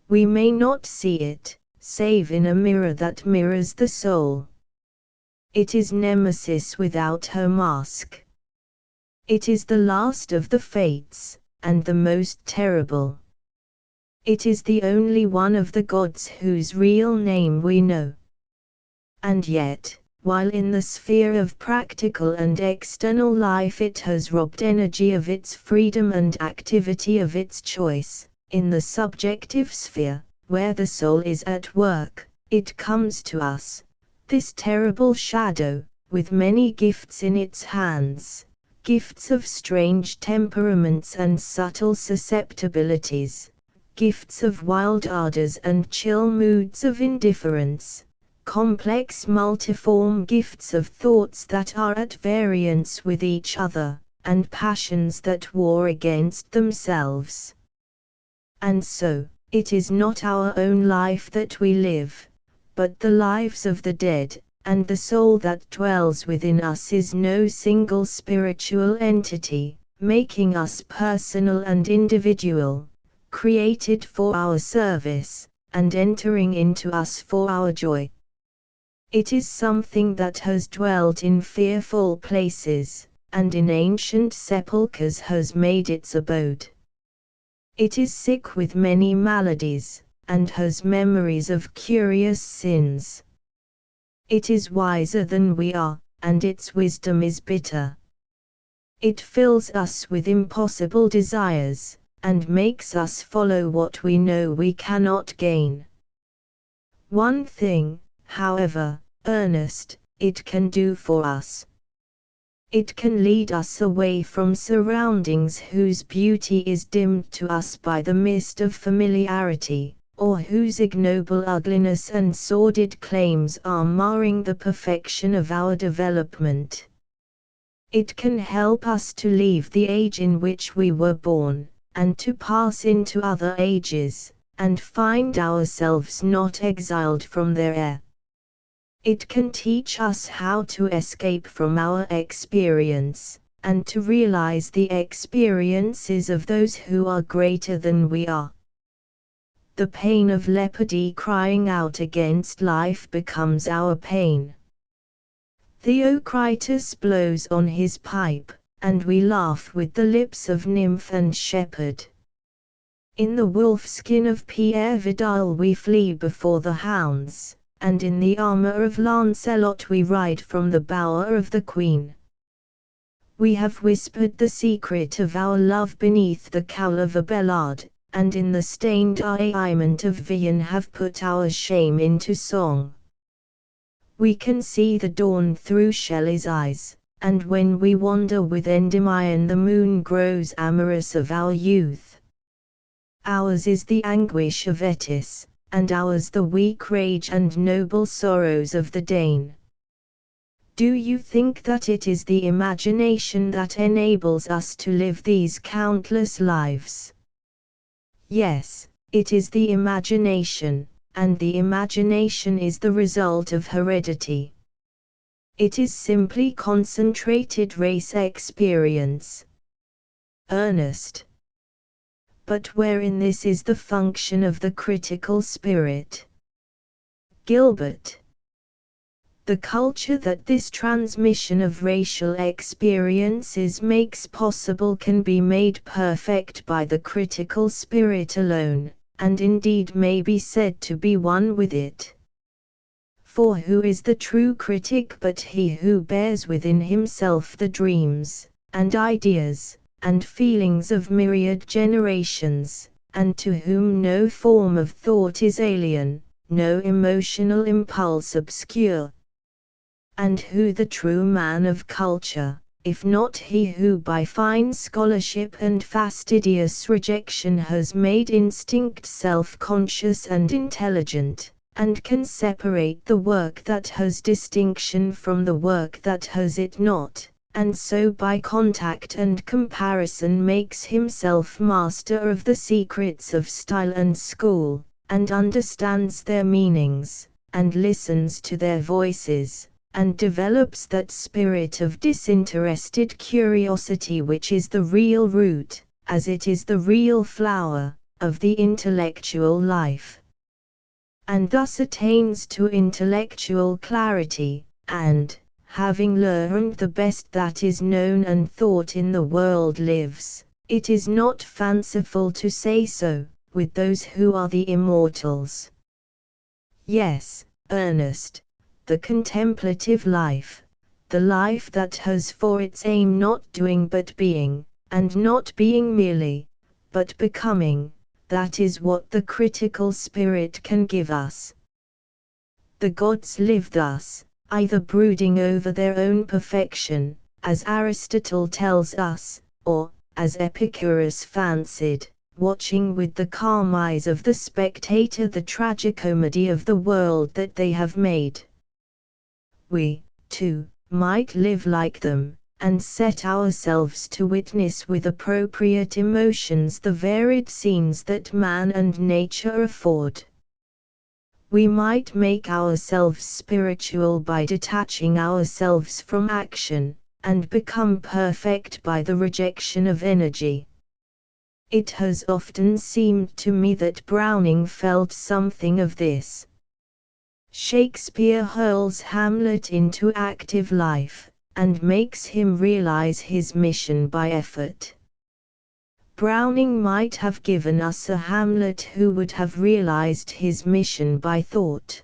We may not see it, save in a mirror that mirrors the soul. It is Nemesis without her mask. It is the last of the fates, and the most terrible. It is the only one of the gods whose real name we know. And yet, while in the sphere of practical and external life it has robbed energy of its freedom and activity of its choice, in the subjective sphere, where the soul is at work, it comes to us, this terrible shadow, with many gifts in its hands, gifts of strange temperaments and subtle susceptibilities, gifts of wild ardors and chill moods of indifference, complex multiform gifts of thoughts that are at variance with each other, and passions that war against themselves. And so, it is not our own life that we live, but the lives of the dead, and the soul that dwells within us is no single spiritual entity, making us personal and individual, created for our service, and entering into us for our joy. It is something that has dwelt in fearful places, and in ancient sepulchres has made its abode. It is sick with many maladies, and has memories of curious sins. It is wiser than we are, and its wisdom is bitter. It fills us with impossible desires, and makes us follow what we know we cannot gain. One thing, however, Ernest, it can do for us. It can lead us away from surroundings whose beauty is dimmed to us by the mist of familiarity, or whose ignoble ugliness and sordid claims are marring the perfection of our development. It can help us to leave the age in which we were born, and to pass into other ages, and find ourselves not exiled from their air. It can teach us how to escape from our experience, and to realize the experiences of those who are greater than we are. The pain of leopardy crying out against life becomes our pain. Theocritus blows on his pipe, and we laugh with the lips of nymph and shepherd. In the wolf-skin of Pierre Vidal we flee before the hounds, and in the armor of Lancelot we ride from the bower of the queen. We have whispered the secret of our love beneath the cowl of Abelard, and in the stained raiment of Vian have put our shame into song. We can see the dawn through Shelley's eyes, and when we wander with Endymion the moon grows amorous of our youth. Ours is the anguish of Etis, and ours the weak rage and noble sorrows of the Dane. Do you think that it is the imagination that enables us to live these countless lives? Yes, it is the imagination, and the imagination is the result of heredity. It is simply concentrated race experience. Ernest. But wherein this is the function of the critical spirit? Gilbert. The culture that this transmission of racial experiences makes possible can be made perfect by the critical spirit alone, and indeed may be said to be one with it. For who is the true critic but he who bears within himself the dreams, and ideas, and feelings of myriad generations, and to whom no form of thought is alien, no emotional impulse obscure? And who the true man of culture, if not he who by fine scholarship and fastidious rejection has made instinct self-conscious and intelligent, and can separate the work that has distinction from the work that has it not, and so by contact and comparison makes himself master of the secrets of style and school, and understands their meanings, and listens to their voices, and develops that spirit of disinterested curiosity which is the real root, as it is the real flower, of the intellectual life. And thus attains to intellectual clarity, and, having learned the best that is known and thought in the world lives, it is not fanciful to say so, with those who are the immortals. Yes, Ernest. The contemplative life, the life that has for its aim not doing but being, and not being merely, but becoming, that is what the critical spirit can give us. The gods live thus, either brooding over their own perfection, as Aristotle tells us, or, as Epicurus fancied, watching with the calm eyes of the spectator the tragicomedy of the world that they have made. We, too, might live like them, and set ourselves to witness with appropriate emotions the varied scenes that man and nature afford. We might make ourselves spiritual by detaching ourselves from action, and become perfect by the rejection of energy. It has often seemed to me that Browning felt something of this. Shakespeare hurls Hamlet into active life, and makes him realize his mission by effort. Browning might have given us a Hamlet who would have realized his mission by thought.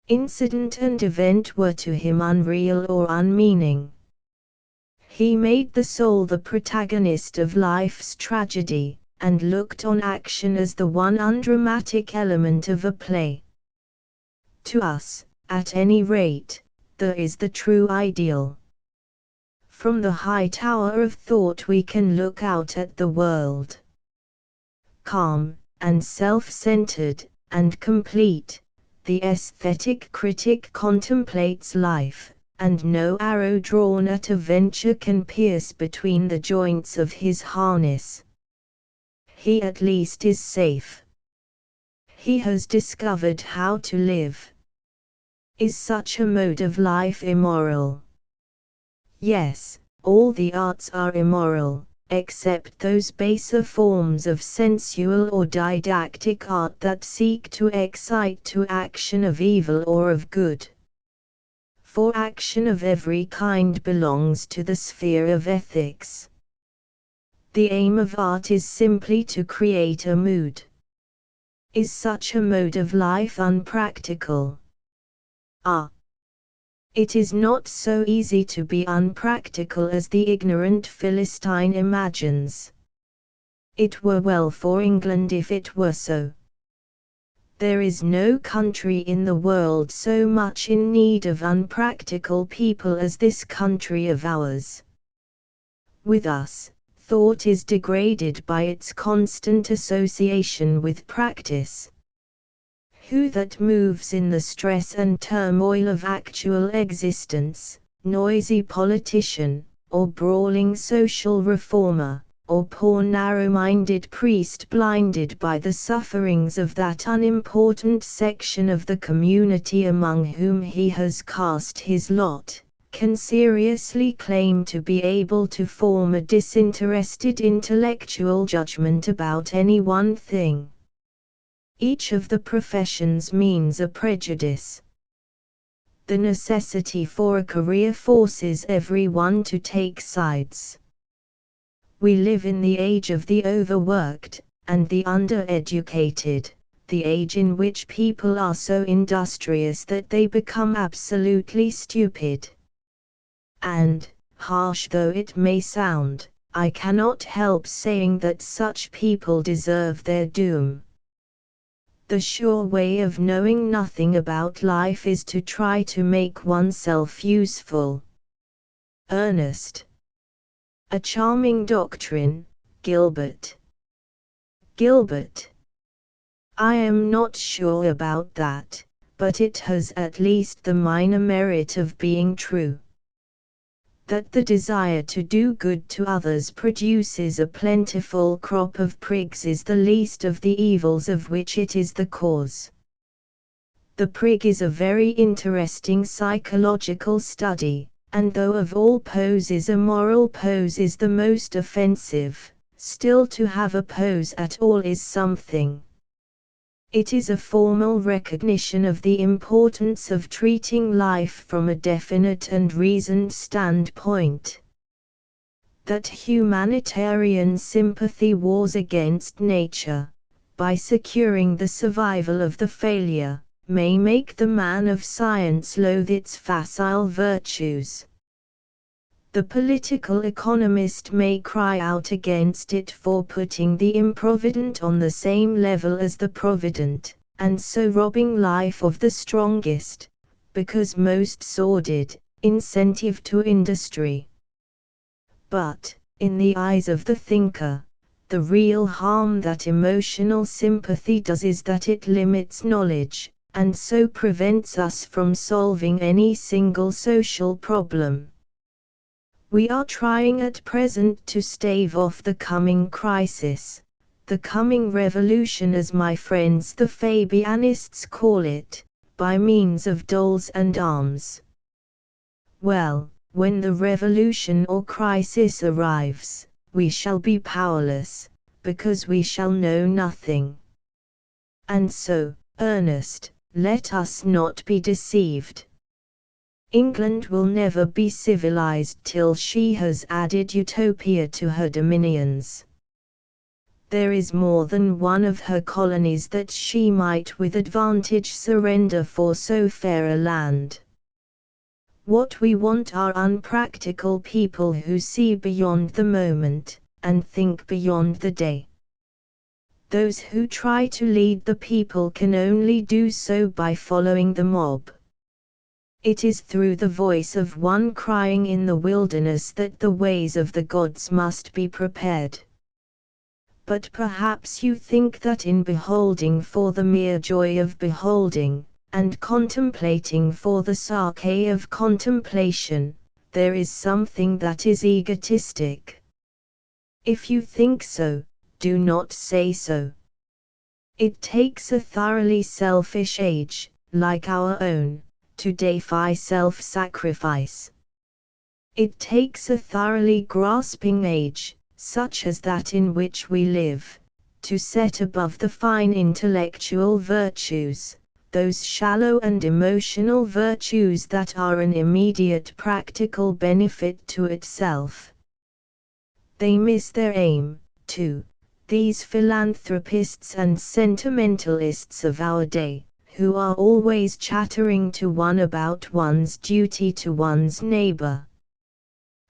Incident and event were to him unreal or unmeaning. He made the soul the protagonist of life's tragedy, and looked on action as the one undramatic element of a play. To us, at any rate, there is the true ideal. From the high tower of thought we can look out at the world. Calm, and self-centered, and complete, the aesthetic critic contemplates life, and no arrow drawn at a venture can pierce between the joints of his harness. he at least is safe. He has discovered how to live. Is such a mode of life immoral? Yes, all the arts are immoral, except those baser forms of sensual or didactic art that seek to excite to action of evil or of good. For action of every kind belongs to the sphere of ethics. The aim of art is simply to create a mood. Is such a mode of life unpractical? Ah! It is not so easy to be unpractical as the ignorant Philistine imagines. It were well for England if it were so. There is no country in the world so much in need of unpractical people as this country of ours. With us, thought is degraded by its constant association with practice. Who that moves in the stress and turmoil of actual existence, noisy politician, or brawling social reformer, or poor narrow-minded priest blinded by the sufferings of that unimportant section of the community among whom he has cast his lot, can seriously claim to be able to form a disinterested intellectual judgment about any one thing? Each of the professions means a prejudice. The necessity for a career forces everyone to take sides. We live in the age of the overworked, and the undereducated, the age in which people are so industrious that they become absolutely stupid. And, harsh though it may sound, I cannot help saying that such people deserve their doom. The sure way of knowing nothing about life is to try to make oneself useful. Ernest. A charming doctrine, Gilbert. Gilbert. I am not sure about that, but it has at least the minor merit of being true. That the desire to do good to others produces a plentiful crop of prigs is the least of the evils of which it is the cause. The prig is a very interesting psychological study, and though of all poses a moral pose is the most offensive, still to have a pose at all is something. It is a formal recognition of the importance of treating life from a definite and reasoned standpoint. That humanitarian sympathy wars against nature, by securing the survival of the failure, may make the man of science loathe its facile virtues. The political economist may cry out against it for putting the improvident on the same level as the provident, and so robbing life of the strongest, because most sordid, incentive to industry. But, in the eyes of the thinker, the real harm that emotional sympathy does is that it limits knowledge, and so prevents us from solving any single social problem. We are trying at present to stave off the coming crisis, the coming revolution as my friends the Fabianists call it, by means of dolls and arms. Well, when the revolution or crisis arrives, we shall be powerless, because we shall know nothing. And so, Ernest, let us not be deceived. England will never be civilized till she has added utopia to her dominions. There is more than one of her colonies that she might with advantage surrender for so fair a land. What we want are unpractical people who see beyond the moment, and think beyond the day. Those who try to lead the people can only do so by following the mob. It is through the voice of one crying in the wilderness that the ways of the gods must be prepared. But perhaps you think that in beholding for the mere joy of beholding, and contemplating for the sake of contemplation, there is something that is egotistic. If you think so, do not say so. It takes a thoroughly selfish age, like our own, to defy self-sacrifice. It takes a thoroughly grasping age, such as that in which we live, to set above the fine intellectual virtues, those shallow and emotional virtues that are an immediate practical benefit to itself. They miss their aim, too, these philanthropists and sentimentalists of our day, who are always chattering to one about one's duty to one's neighbor.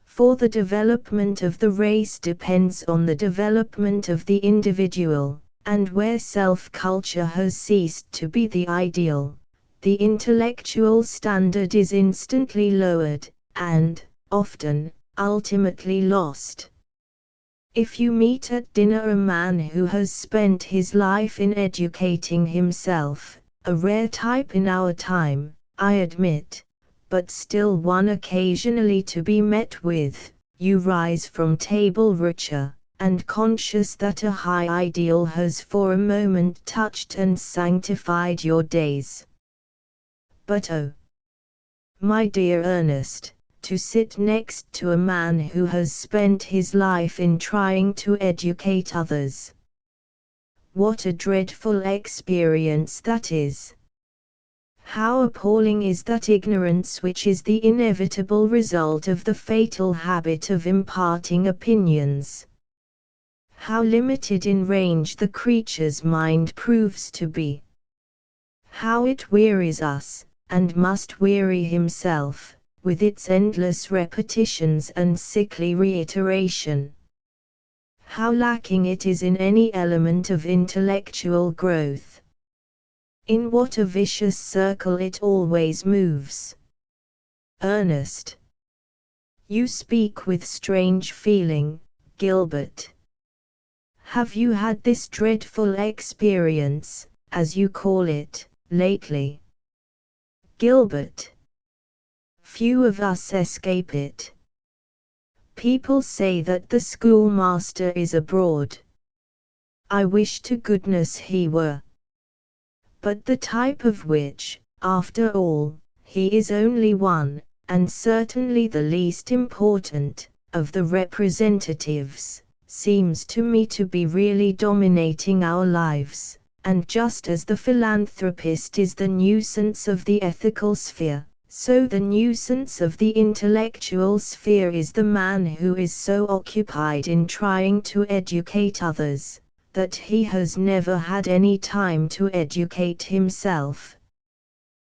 For the development of the race depends on the development of the individual, and where self-culture has ceased to be the ideal, the intellectual standard is instantly lowered, and, often, ultimately lost. If you meet at dinner a man who has spent his life in educating himself, a rare type in our time, I admit, but still one occasionally to be met with, you rise from table richer, and conscious that a high ideal has for a moment touched and sanctified your days. But oh, my dear Ernest, to sit next to a man who has spent his life in trying to educate others. What a dreadful experience that is! How appalling is that ignorance which is the inevitable result of the fatal habit of imparting opinions! How limited in range the creature's mind proves to be! How it wearies us, and must weary himself, with its endless repetitions and sickly reiteration. How lacking it is in any element of intellectual growth. In what a vicious circle it always moves. Ernest. You speak with strange feeling, Gilbert. Have you had this dreadful experience, as you call it, lately? Gilbert. Few of us escape it. People say that the schoolmaster is abroad. I wish to goodness he were. But the type of which, after all, he is only one, and certainly the least important, of the representatives, seems to me to be really dominating our lives, and just as the philanthropist is the nuisance of the ethical sphere, so the nuisance of the intellectual sphere is the man who is so occupied in trying to educate others, that he has never had any time to educate himself.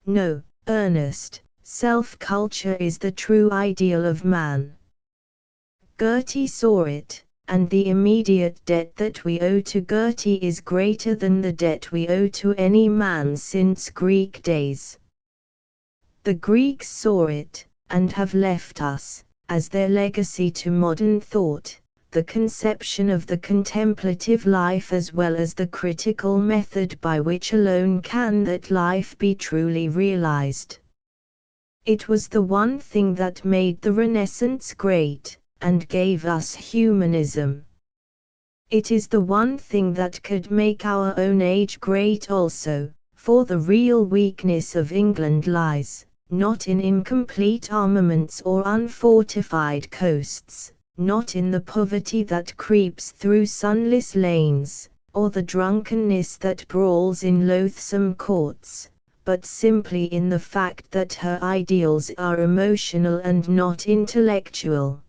No, Ernest, self-culture is the true ideal of man. Gertie saw it, and the immediate debt that we owe to Gertie is greater than the debt we owe to any man since Greek days. The Greeks saw it, and have left us, as their legacy to modern thought, the conception of the contemplative life as well as the critical method by which alone can that life be truly realized. It was the one thing that made the Renaissance great, and gave us humanism. It is the one thing that could make our own age great also, for the real weakness of England lies, not in incomplete armaments or unfortified coasts, not in the poverty that creeps through sunless lanes, or the drunkenness that brawls in loathsome courts, but simply in the fact that her ideals are emotional and not intellectual.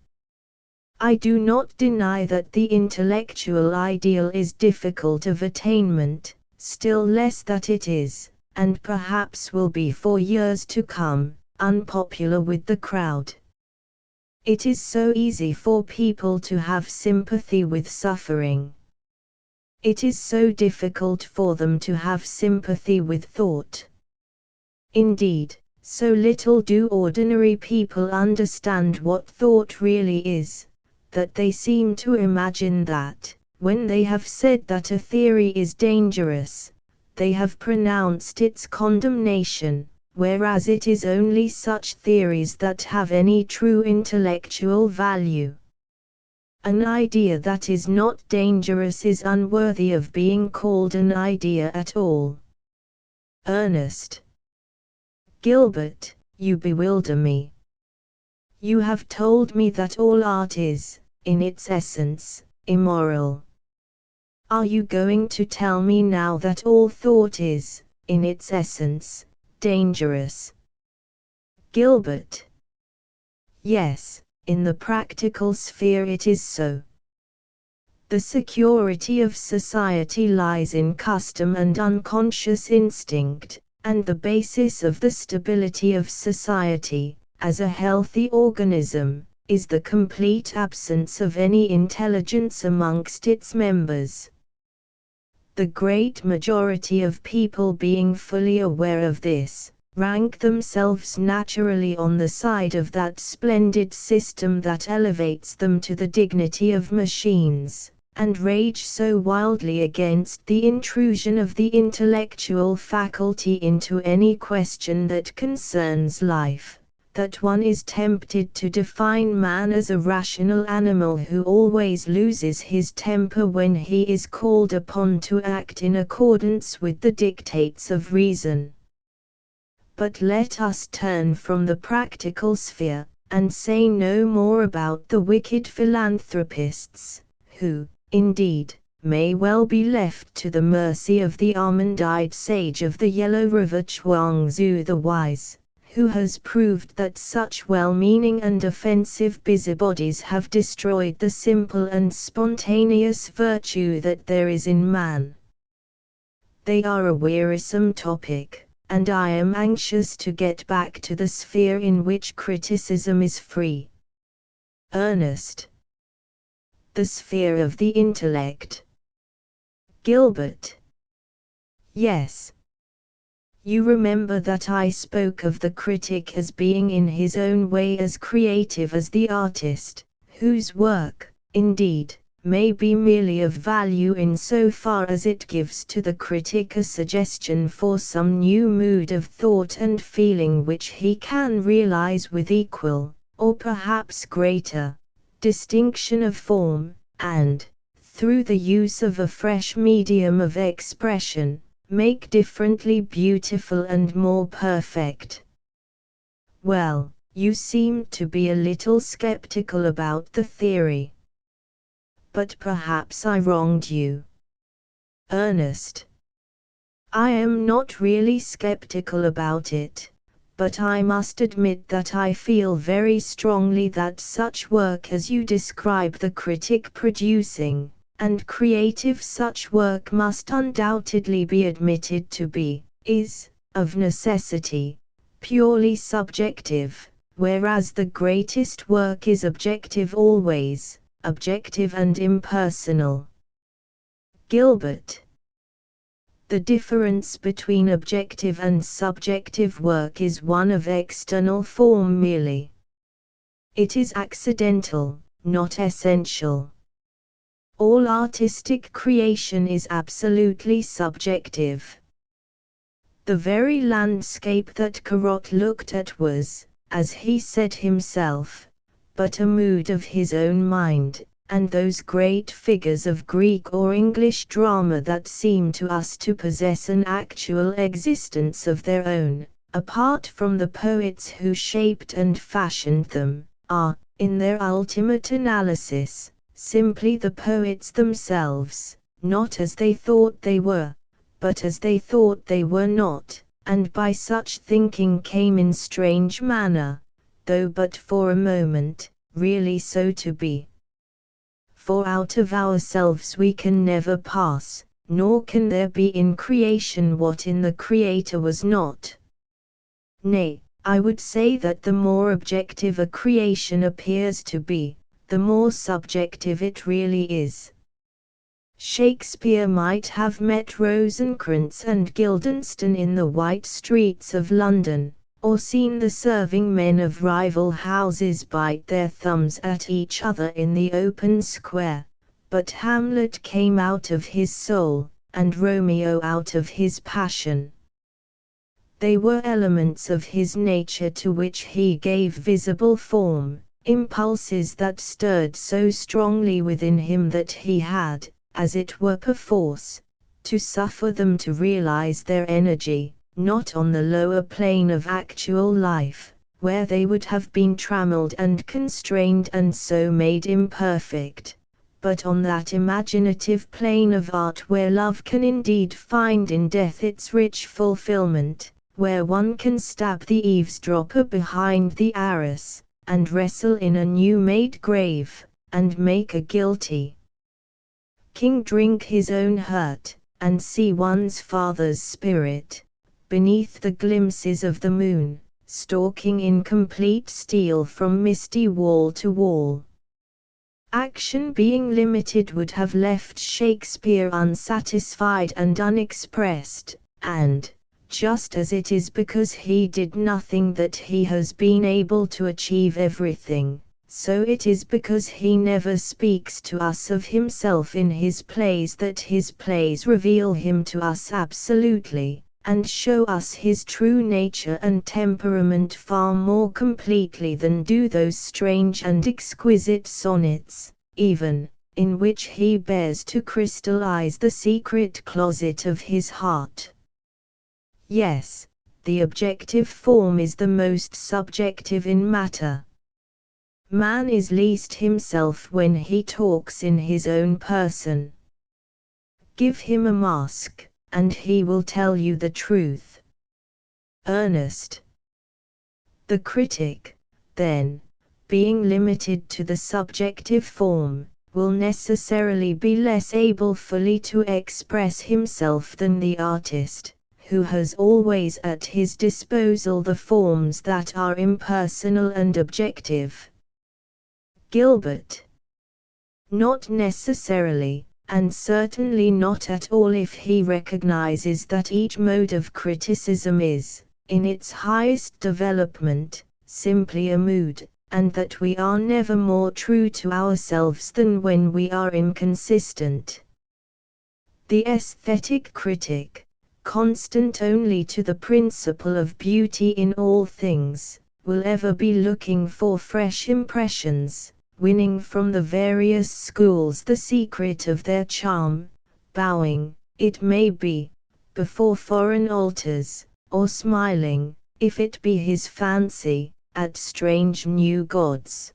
I do not deny that the intellectual ideal is difficult of attainment, still less that it is, and perhaps will be for years to come, unpopular with the crowd. It is so easy for people to have sympathy with suffering. It is so difficult for them to have sympathy with thought. Indeed, so little do ordinary people understand what thought really is, that they seem to imagine that, when they have said that a theory is dangerous, they have pronounced its condemnation, whereas it is only such theories that have any true intellectual value. An idea that is not dangerous is unworthy of being called an idea at all. Ernest. Gilbert, you bewilder me. You have told me that all art is, in its essence, immoral. Are you going to tell me now that all thought is, in its essence, dangerous? Gilbert. Yes, in the practical sphere it is so. The security of society lies in custom and unconscious instinct, and the basis of the stability of society, as a healthy organism, is the complete absence of any intelligence amongst its members. The great majority of people, being fully aware of this, rank themselves naturally on the side of that splendid system that elevates them to the dignity of machines, and rage so wildly against the intrusion of the intellectual faculty into any question that concerns life, that one is tempted to define man as a rational animal who always loses his temper when he is called upon to act in accordance with the dictates of reason. But let us turn from the practical sphere, and say no more about the wicked philanthropists, who, indeed, may well be left to the mercy of the almond-eyed sage of the Yellow River Chuang-Tzu the Wise, who has proved that such well-meaning and offensive busybodies have destroyed the simple and spontaneous virtue that there is in man. They are a wearisome topic, and I am anxious to get back to the sphere in which criticism is free. Ernest. The sphere of the intellect. Gilbert. Yes. You remember that I spoke of the critic as being in his own way as creative as the artist, whose work, indeed, may be merely of value in so far as it gives to the critic a suggestion for some new mood of thought and feeling which he can realize with equal, or perhaps greater, distinction of form, and, through the use of a fresh medium of expression, make differently beautiful and more perfect. Well, you seem to be a little skeptical about the theory. But perhaps I wronged you. Ernest. I am not really skeptical about it, but I must admit that I feel very strongly that such work as you describe the critic producing, and creative such work must undoubtedly be admitted to be, is, of necessity, purely subjective, whereas the greatest work is objective always, objective and impersonal. Gilbert. The difference between objective and subjective work is one of external form merely. It is accidental, not essential. All artistic creation is absolutely subjective. The very landscape that Corot looked at was, as he said himself, but a mood of his own mind, and those great figures of Greek or English drama that seem to us to possess an actual existence of their own, apart from the poets who shaped and fashioned them, are, in their ultimate analysis, simply the poets themselves, not as they thought they were, but as they thought they were not, and by such thinking came in strange manner, though but for a moment, really so to be. For out of ourselves we can never pass, nor can there be in creation what in the Creator was not. Nay, I would say that the more objective a creation appears to be, the more subjective it really is. Shakespeare might have met Rosencrantz and Guildenstern in the white streets of London, or seen the serving men of rival houses bite their thumbs at each other in the open square, but Hamlet came out of his soul, and Romeo out of his passion. They were elements of his nature to which he gave visible form, impulses that stirred so strongly within him that he had, as it were perforce, to suffer them to realize their energy, not on the lower plane of actual life, where they would have been trammeled and constrained and so made imperfect, but on that imaginative plane of art where love can indeed find in death its rich fulfillment, where one can stab the eavesdropper behind the arras, and wrestle in a new-made grave, and make a guilty king drink his own hurt, and see one's father's spirit, beneath the glimpses of the moon, stalking in complete steel from misty wall to wall. Action being limited would have left Shakespeare unsatisfied and unexpressed, and, just as it is because he did nothing that he has been able to achieve everything, so it is because he never speaks to us of himself in his plays that his plays reveal him to us absolutely, and show us his true nature and temperament far more completely than do those strange and exquisite sonnets, even, in which he bears to crystallize the secret closet of his heart. Yes, the objective form is the most subjective in matter. Man is least himself when he talks in his own person. Give him a mask, and he will tell you the truth. Ernest. The critic, then, being limited to the subjective form, will necessarily be less able fully to express himself than the artist, who has always at his disposal the forms that are impersonal and objective. Gilbert. Not necessarily, and certainly not at all if he recognizes that each mode of criticism is, in its highest development, simply a mood, and that we are never more true to ourselves than when we are inconsistent. The aesthetic critic, constant only to the principle of beauty in all things, will ever be looking for fresh impressions, winning from the various schools the secret of their charm, bowing, it may be, before foreign altars, or smiling, if it be his fancy, at strange new gods.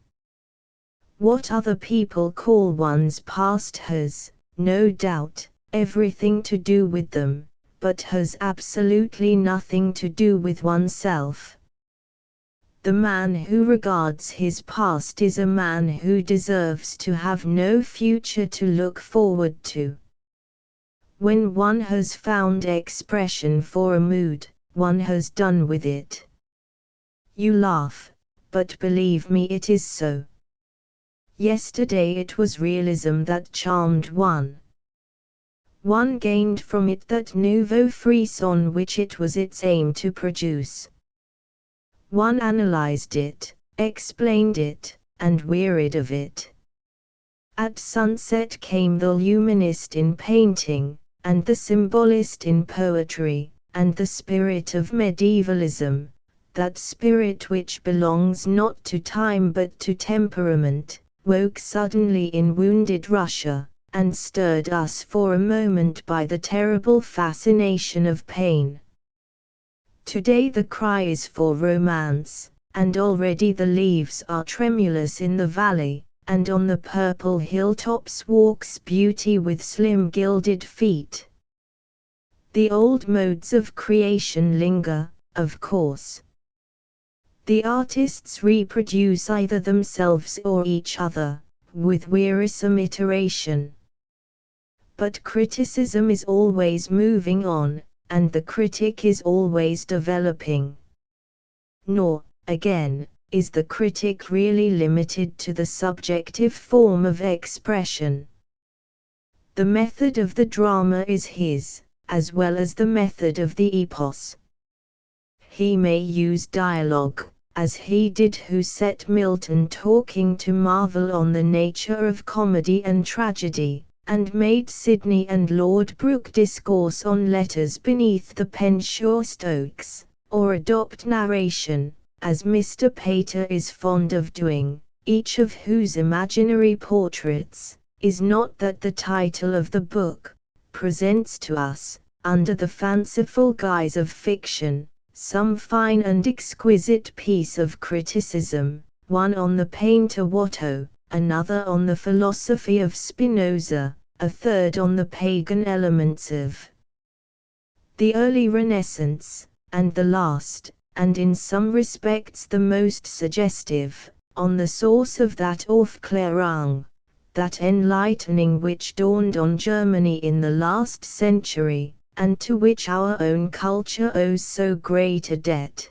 What other people call one's past has, no doubt, everything to do with them, but has absolutely nothing to do with oneself. The man who regards his past is a man who deserves to have no future to look forward to. When one has found expression for a mood, one has done with it. You laugh, but believe me, it is so. Yesterday it was realism that charmed one. One gained from it that nouveau frisson which it was its aim to produce. One analyzed it, explained it, and wearied of it. At sunset came the luminist in painting, and the symbolist in poetry, and the spirit of medievalism, that spirit which belongs not to time but to temperament, woke suddenly in wounded Russia, and stirred us for a moment by the terrible fascination of pain. Today the cry is for romance, and already the leaves are tremulous in the valley, and on the purple hilltops walks beauty with slim gilded feet. The old modes of creation linger, of course. The artists reproduce either themselves or each other, with wearisome iteration. But criticism is always moving on, and the critic is always developing. Nor, again, is the critic really limited to the subjective form of expression. The method of the drama is his, as well as the method of the epos. He may use dialogue, as he did who set Milton talking to marvel on the nature of comedy and tragedy, and made Sidney and Lord Brooke discourse on letters beneath the Penshaw Stokes, or adopt narration, as Mr. Pater is fond of doing, each of whose imaginary portraits is not that the title of the book presents to us, under the fanciful guise of fiction, some fine and exquisite piece of criticism, one on the painter Watteau, another on the philosophy of Spinoza, a third on the pagan elements of the early Renaissance, and the last, and in some respects the most suggestive, on the source of that Aufklärung, that enlightening which dawned on Germany in the last century, and to which our own culture owes so great a debt.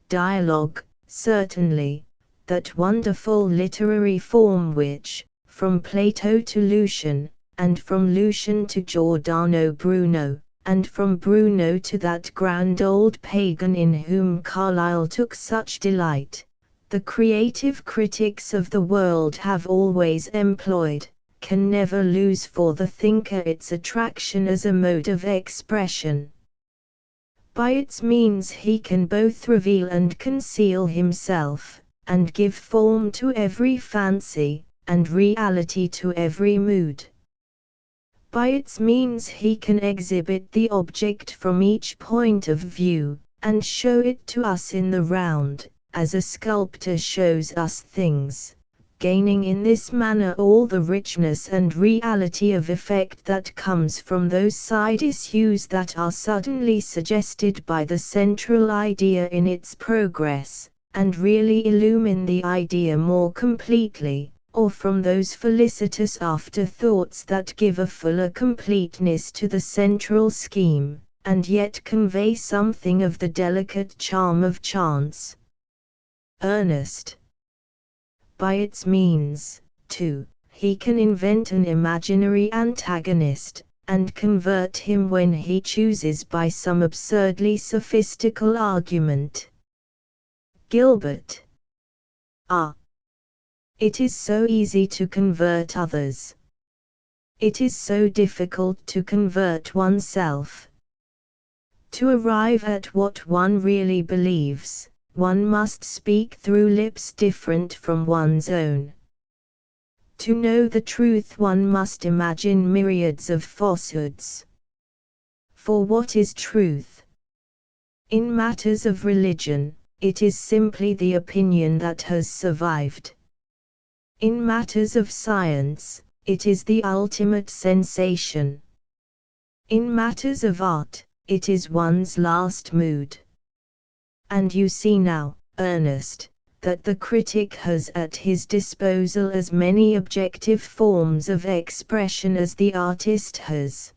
Dialogue, certainly, that wonderful literary form which, from Plato to Lucian, and from Lucian to Giordano Bruno, and from Bruno to that grand old pagan in whom Carlyle took such delight, the creative critics of the world have always employed, can never lose for the thinker its attraction as a mode of expression. By its means he can both reveal and conceal himself, and give form to every fancy, and reality to every mood. By its means he can exhibit the object from each point of view, and show it to us in the round, as a sculptor shows us things, gaining in this manner all the richness and reality of effect that comes from those side issues that are suddenly suggested by the central idea in its progress, and really illumine the idea more completely, or from those felicitous afterthoughts that give a fuller completeness to the central scheme, and yet convey something of the delicate charm of chance. Ernest. By its means, too, he can invent an imaginary antagonist, and convert him when he chooses by some absurdly sophistical argument. Gilbert. Ah! It is so easy to convert others. It is so difficult to convert oneself. To arrive at what one really believes, one must speak through lips different from one's own. To know the truth one must imagine myriads of falsehoods. For what is truth? In matters of religion, it is simply the opinion that has survived. In matters of science, it is the ultimate sensation. In matters of art, it is one's last mood. And you see now, Ernest, that the critic has at his disposal as many objective forms of expression as the artist has.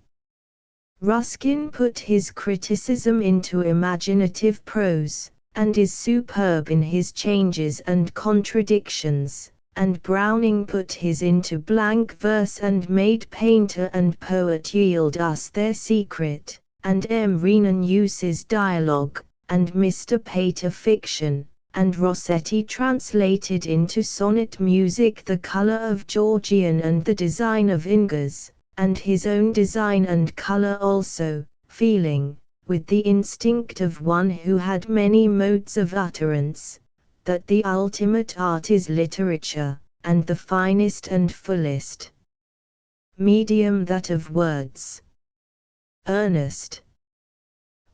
Ruskin put his criticism into imaginative prose, and is superb in his changes and contradictions, and Browning put his into blank verse and made painter and poet yield us their secret, and M. Renan uses dialogue, and Mr. Pater fiction, and Rossetti translated into sonnet music the color of Georgian and the design of Inger's, and his own design and color also, feeling, with the instinct of one who had many modes of utterance, that the ultimate art is literature, and the finest and fullest medium that of words. Ernest.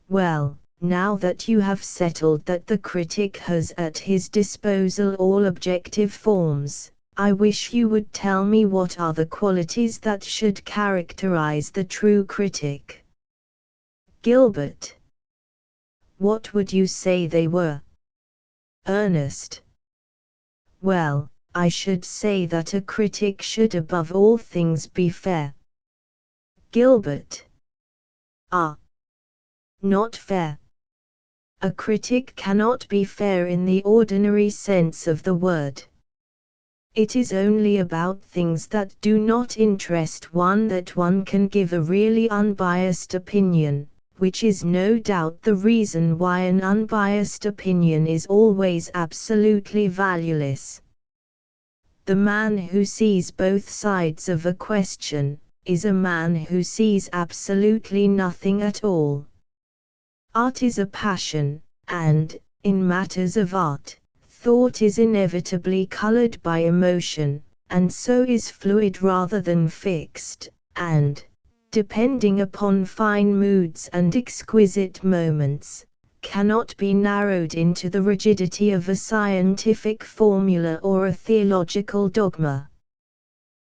Well, now that you have settled that the critic has at his disposal all objective forms, I wish you would tell me what are the qualities that should characterize the true critic. Gilbert. What would you say they were? Ernest. Well, I should say that a critic should above all things be fair. Gilbert. Ah. Not fair. A critic cannot be fair in the ordinary sense of the word. It is only about things that do not interest one that one can give a really unbiased opinion, which is no doubt the reason why an unbiased opinion is always absolutely valueless. The man who sees both sides of a question is a man who sees absolutely nothing at all. Art is a passion, and, in matters of art, thought is inevitably colored by emotion, and so is fluid rather than fixed, and, depending upon fine moods and exquisite moments, cannot be narrowed into the rigidity of a scientific formula or a theological dogma.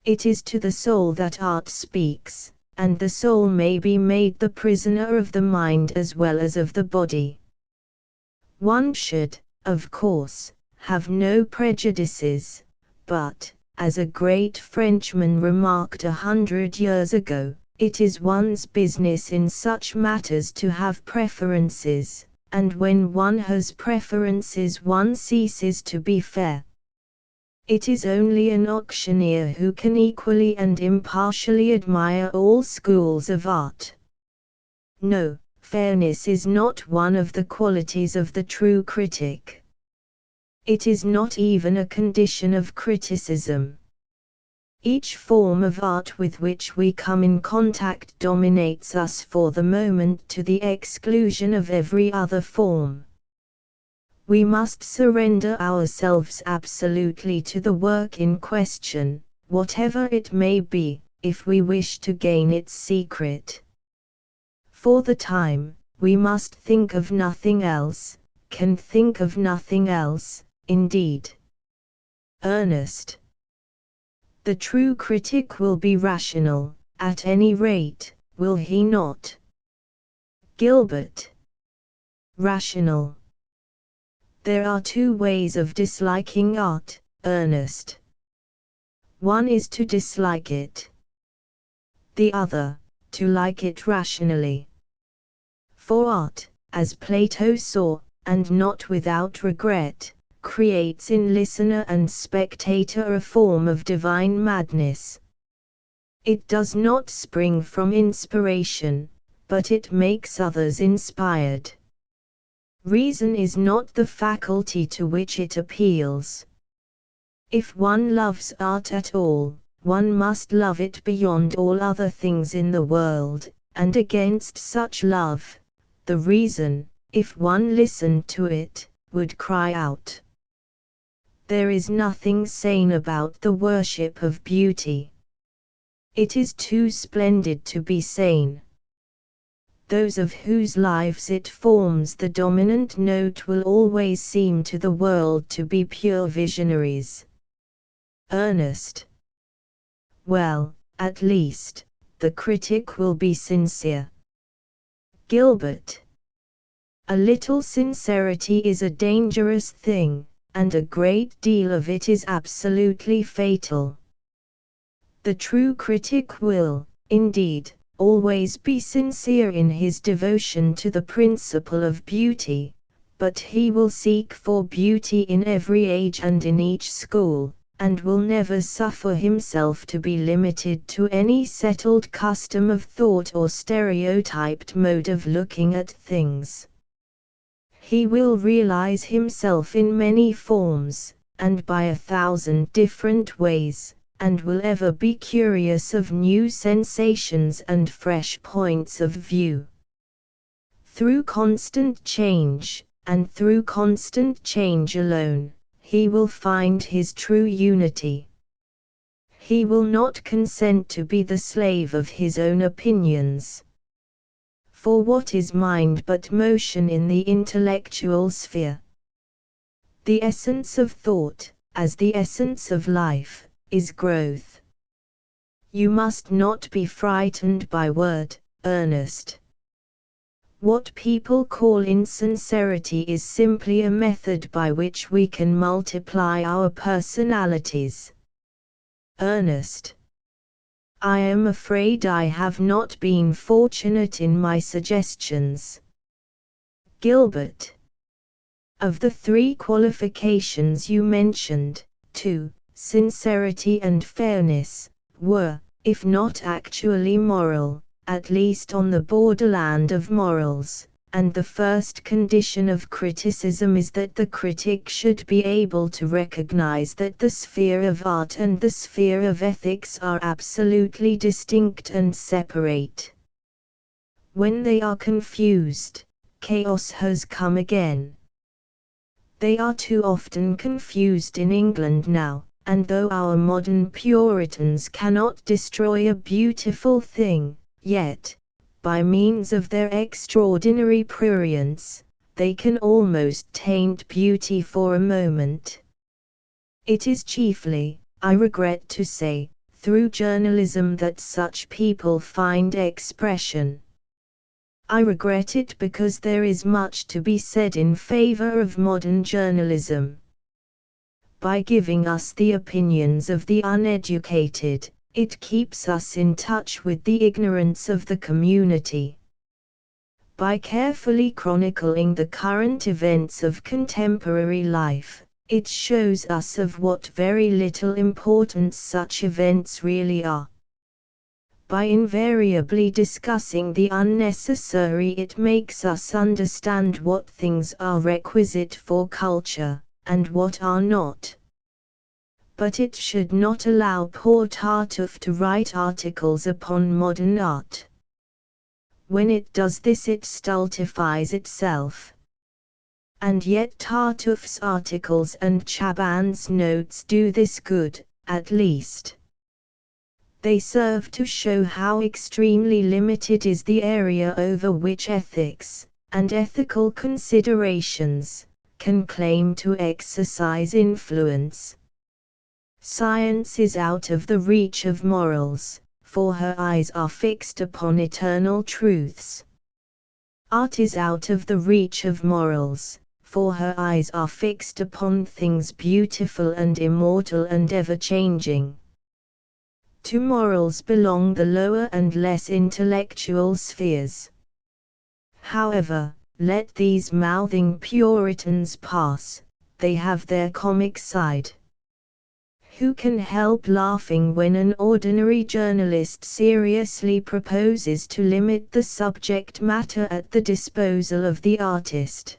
It is to the soul that art speaks, and the soul may be made the prisoner of the mind as well as of the body. One should, of course, have no prejudices, but, as a great Frenchman remarked 100 years ago, it is one's business in such matters to have preferences, and when one has preferences one ceases to be fair. It is only an auctioneer who can equally and impartially admire all schools of art. No, fairness is not one of the qualities of the true critic. It is not even a condition of criticism. Each form of art with which we come in contact dominates us for the moment to the exclusion of every other form. We must surrender ourselves absolutely to the work in question, whatever it may be, if we wish to gain its secret. For the time, we must think of nothing else, can think of nothing else, indeed. Ernest. The true critic will be rational, at any rate, will he not? Gilbert. Rational. There are two ways of disliking art, Ernest. One is to dislike it. The other, to like it rationally. For art, as Plato saw, and not without regret, creates in listener and spectator a form of divine madness. It does not spring from inspiration, but it makes others inspired. Reason is not the faculty to which it appeals. If one loves art at all, one must love it beyond all other things in the world, and against such love, the reason, if one listened to it, would cry out. There is nothing sane about the worship of beauty. It is too splendid to be sane. Those of whose lives it forms the dominant note will always seem to the world to be pure visionaries. Ernest. Well, at least, the critic will be sincere. Gilbert. A little sincerity is a dangerous thing, and a great deal of it is absolutely fatal. The true critic will, indeed, always be sincere in his devotion to the principle of beauty, but he will seek for beauty in every age and in each school, and will never suffer himself to be limited to any settled custom of thought or stereotyped mode of looking at things. He will realize himself in many forms, and by 1,000 different ways, and will ever be curious of new sensations and fresh points of view. Through constant change, and through constant change alone, he will find his true unity. He will not consent to be the slave of his own opinions. For what is mind but motion in the intellectual sphere? The essence of thought, as the essence of life, is growth. You must not be frightened by word, Ernest. What people call insincerity is simply a method by which we can multiply our personalities. Ernest. I am afraid I have not been fortunate in my suggestions. Gilbert. Of the three qualifications you mentioned, two, sincerity and fairness, were, if not actually moral, at least on the borderland of morals, and the first condition of criticism is that the critic should be able to recognize that the sphere of art and the sphere of ethics are absolutely distinct and separate. When they are confused, chaos has come again. They are too often confused in England now, and though our modern Puritans cannot destroy a beautiful thing, yet, by means of their extraordinary prurience, they can almost taint beauty for a moment. It is chiefly, I regret to say, through journalism that such people find expression. I regret it because there is much to be said in favor of modern journalism. By giving us the opinions of the uneducated, it keeps us in touch with the ignorance of the community. By carefully chronicling the current events of contemporary life, it shows us of what very little importance such events really are. By invariably discussing the unnecessary, it makes us understand what things are requisite for culture, and what are not. But it should not allow poor Tartuffe to write articles upon modern art. When it does this, it stultifies itself. And yet Tartuffe's articles and Chaban's notes do this good, at least. They serve to show how extremely limited is the area over which ethics, and ethical considerations, can claim to exercise influence. Science is out of the reach of morals, for her eyes are fixed upon eternal truths. Art is out of the reach of morals, for her eyes are fixed upon things beautiful and immortal and ever-changing. To morals belong the lower and less intellectual spheres. However, let these mouthing Puritans pass, they have their comic side. Who can help laughing when an ordinary journalist seriously proposes to limit the subject matter at the disposal of the artist?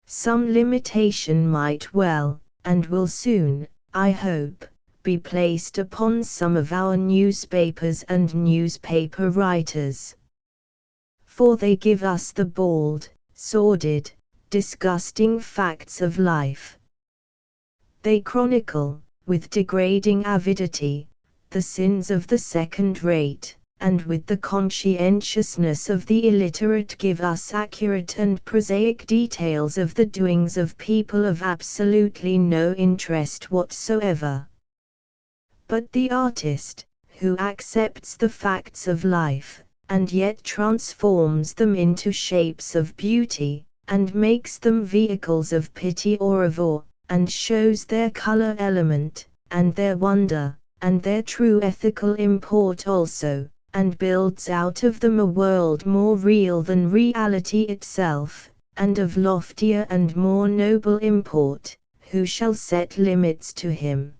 Some limitation might well, and will soon, I hope, be placed upon some of our newspapers and newspaper writers. For they give us the bald, sordid, disgusting facts of life. They chronicle, with degrading avidity, the sins of the second-rate, and with the conscientiousness of the illiterate give us accurate and prosaic details of the doings of people of absolutely no interest whatsoever. But the artist, who accepts the facts of life, and yet transforms them into shapes of beauty, and makes them vehicles of pity or of awe, and shows their color element, and their wonder, and their true ethical import also, and builds out of them a world more real than reality itself, and of loftier and more noble import, who shall set limits to him?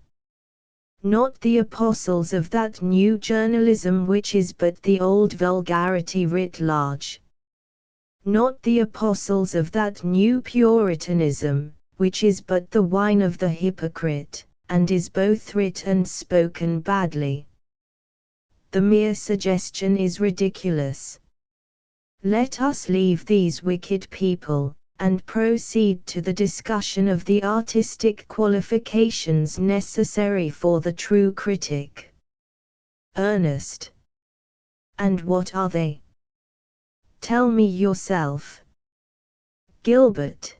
Not the apostles of that new journalism which is but the old vulgarity writ large. Not the apostles of that new Puritanism, which is but the wine of the hypocrite, and is both writ and spoken badly. The mere suggestion is ridiculous. Let us leave these wicked people, and proceed to the discussion of the artistic qualifications necessary for the true critic. Ernest. And what are they? Tell me yourself. Gilbert.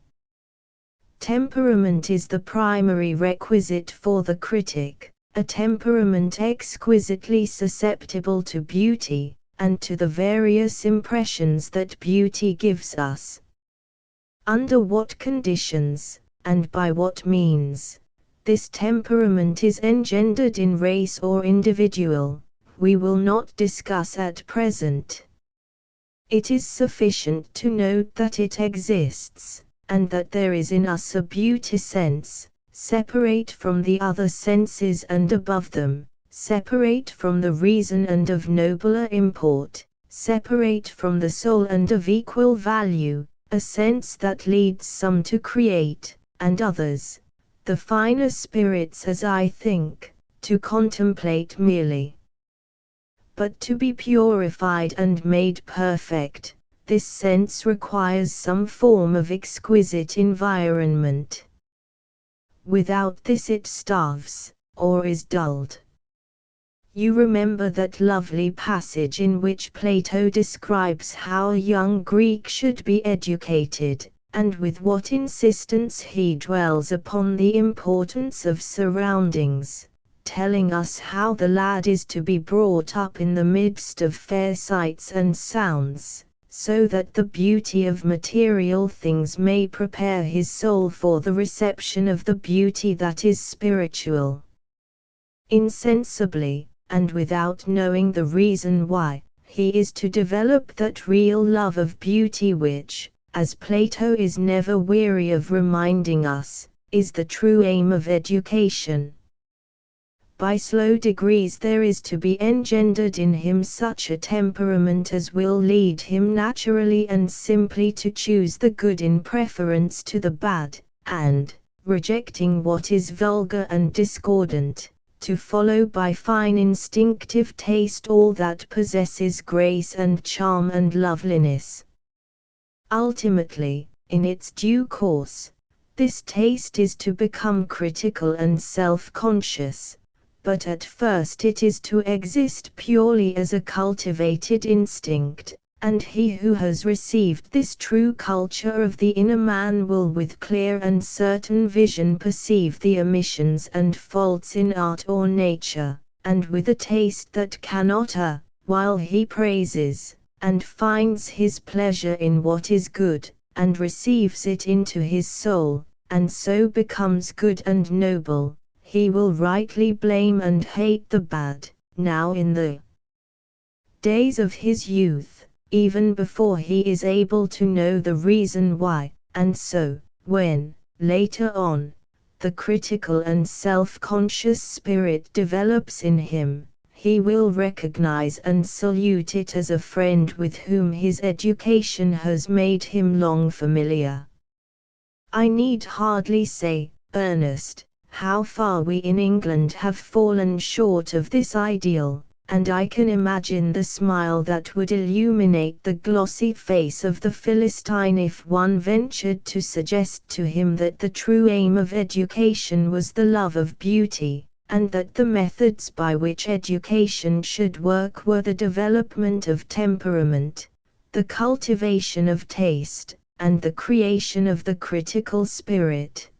Temperament is the primary requisite for the critic, a temperament exquisitely susceptible to beauty, and to the various impressions that beauty gives us. Under what conditions, and by what means, this temperament is engendered in race or individual, we will not discuss at present. It is sufficient to note that it exists, and that there is in us a beauty sense, separate from the other senses and above them, separate from the reason and of nobler import, separate from the soul and of equal value, a sense that leads some to create, and others, the finer spirits as I think, to contemplate merely. But to be purified and made perfect, this sense requires some form of exquisite environment. Without this it starves, or is dulled. You remember that lovely passage in which Plato describes how a young Greek should be educated, and with what insistence he dwells upon the importance of surroundings, telling us how the lad is to be brought up in the midst of fair sights and sounds, so that the beauty of material things may prepare his soul for the reception of the beauty that is spiritual. Insensibly, and without knowing the reason why, he is to develop that real love of beauty which, as Plato is never weary of reminding us, is the true aim of education. By slow degrees there is to be engendered in him such a temperament as will lead him naturally and simply to choose the good in preference to the bad, and, rejecting what is vulgar and discordant, to follow by fine instinctive taste all that possesses grace and charm and loveliness. Ultimately, in its due course, this taste is to become critical and self-conscious, but at first it is to exist purely as a cultivated instinct, and he who has received this true culture of the inner man will with clear and certain vision perceive the omissions and faults in art or nature, and with a taste that cannot err, while he praises, and finds his pleasure in what is good, and receives it into his soul, and so becomes good and noble, he will rightly blame and hate the bad, now in the days of his youth, even before he is able to know the reason why, and so, when, later on, the critical and self-conscious spirit develops in him, he will recognize and salute it as a friend with whom his education has made him long familiar. I need hardly say, Ernest, how far we in England have fallen short of this ideal, and I can imagine the smile that would illuminate the glossy face of the Philistine if one ventured to suggest to him that the true aim of education was the love of beauty, and that the methods by which education should work were the development of temperament, the cultivation of taste, and the creation of the critical spirit.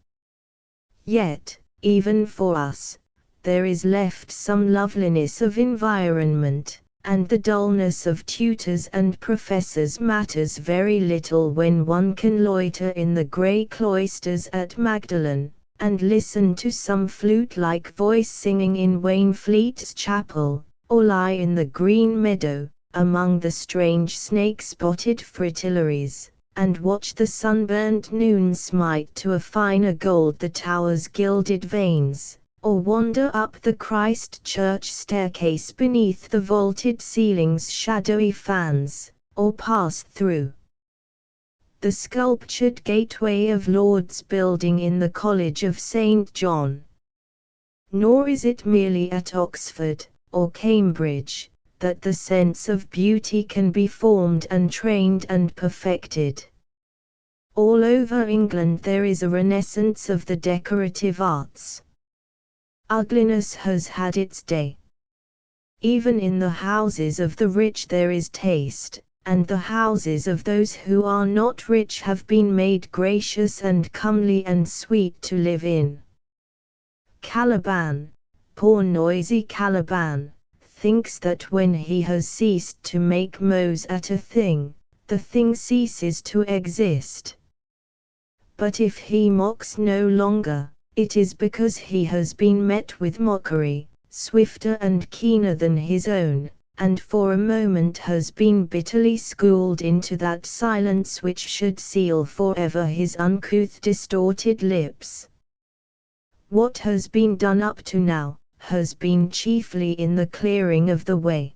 Yet, even for us, there is left some loveliness of environment, and the dullness of tutors and professors matters very little when one can loiter in the grey cloisters at Magdalen, and listen to some flute-like voice singing in Waynfleet's chapel, or lie in the green meadow, among the strange snake-spotted fritillaries, and watch the sunburnt noon smite to a finer gold the tower's gilded vanes, or wander up the Christ Church staircase beneath the vaulted ceiling's shadowy fans, or pass through the sculptured gateway of Lord's building in the College of St. John. Nor is it merely at Oxford, or Cambridge, that the sense of beauty can be formed and trained and perfected. All over England there is a renaissance of the decorative arts. Ugliness has had its day. Even in the houses of the rich there is taste, and the houses of those who are not rich have been made gracious and comely and sweet to live in. Caliban, poor noisy Caliban, thinks that when he has ceased to make mows at a thing, the thing ceases to exist. But if he mocks no longer, it is because he has been met with mockery, swifter and keener than his own, and for a moment has been bitterly schooled into that silence which should seal forever his uncouth distorted lips. What has been done up to now, has been chiefly in the clearing of the way.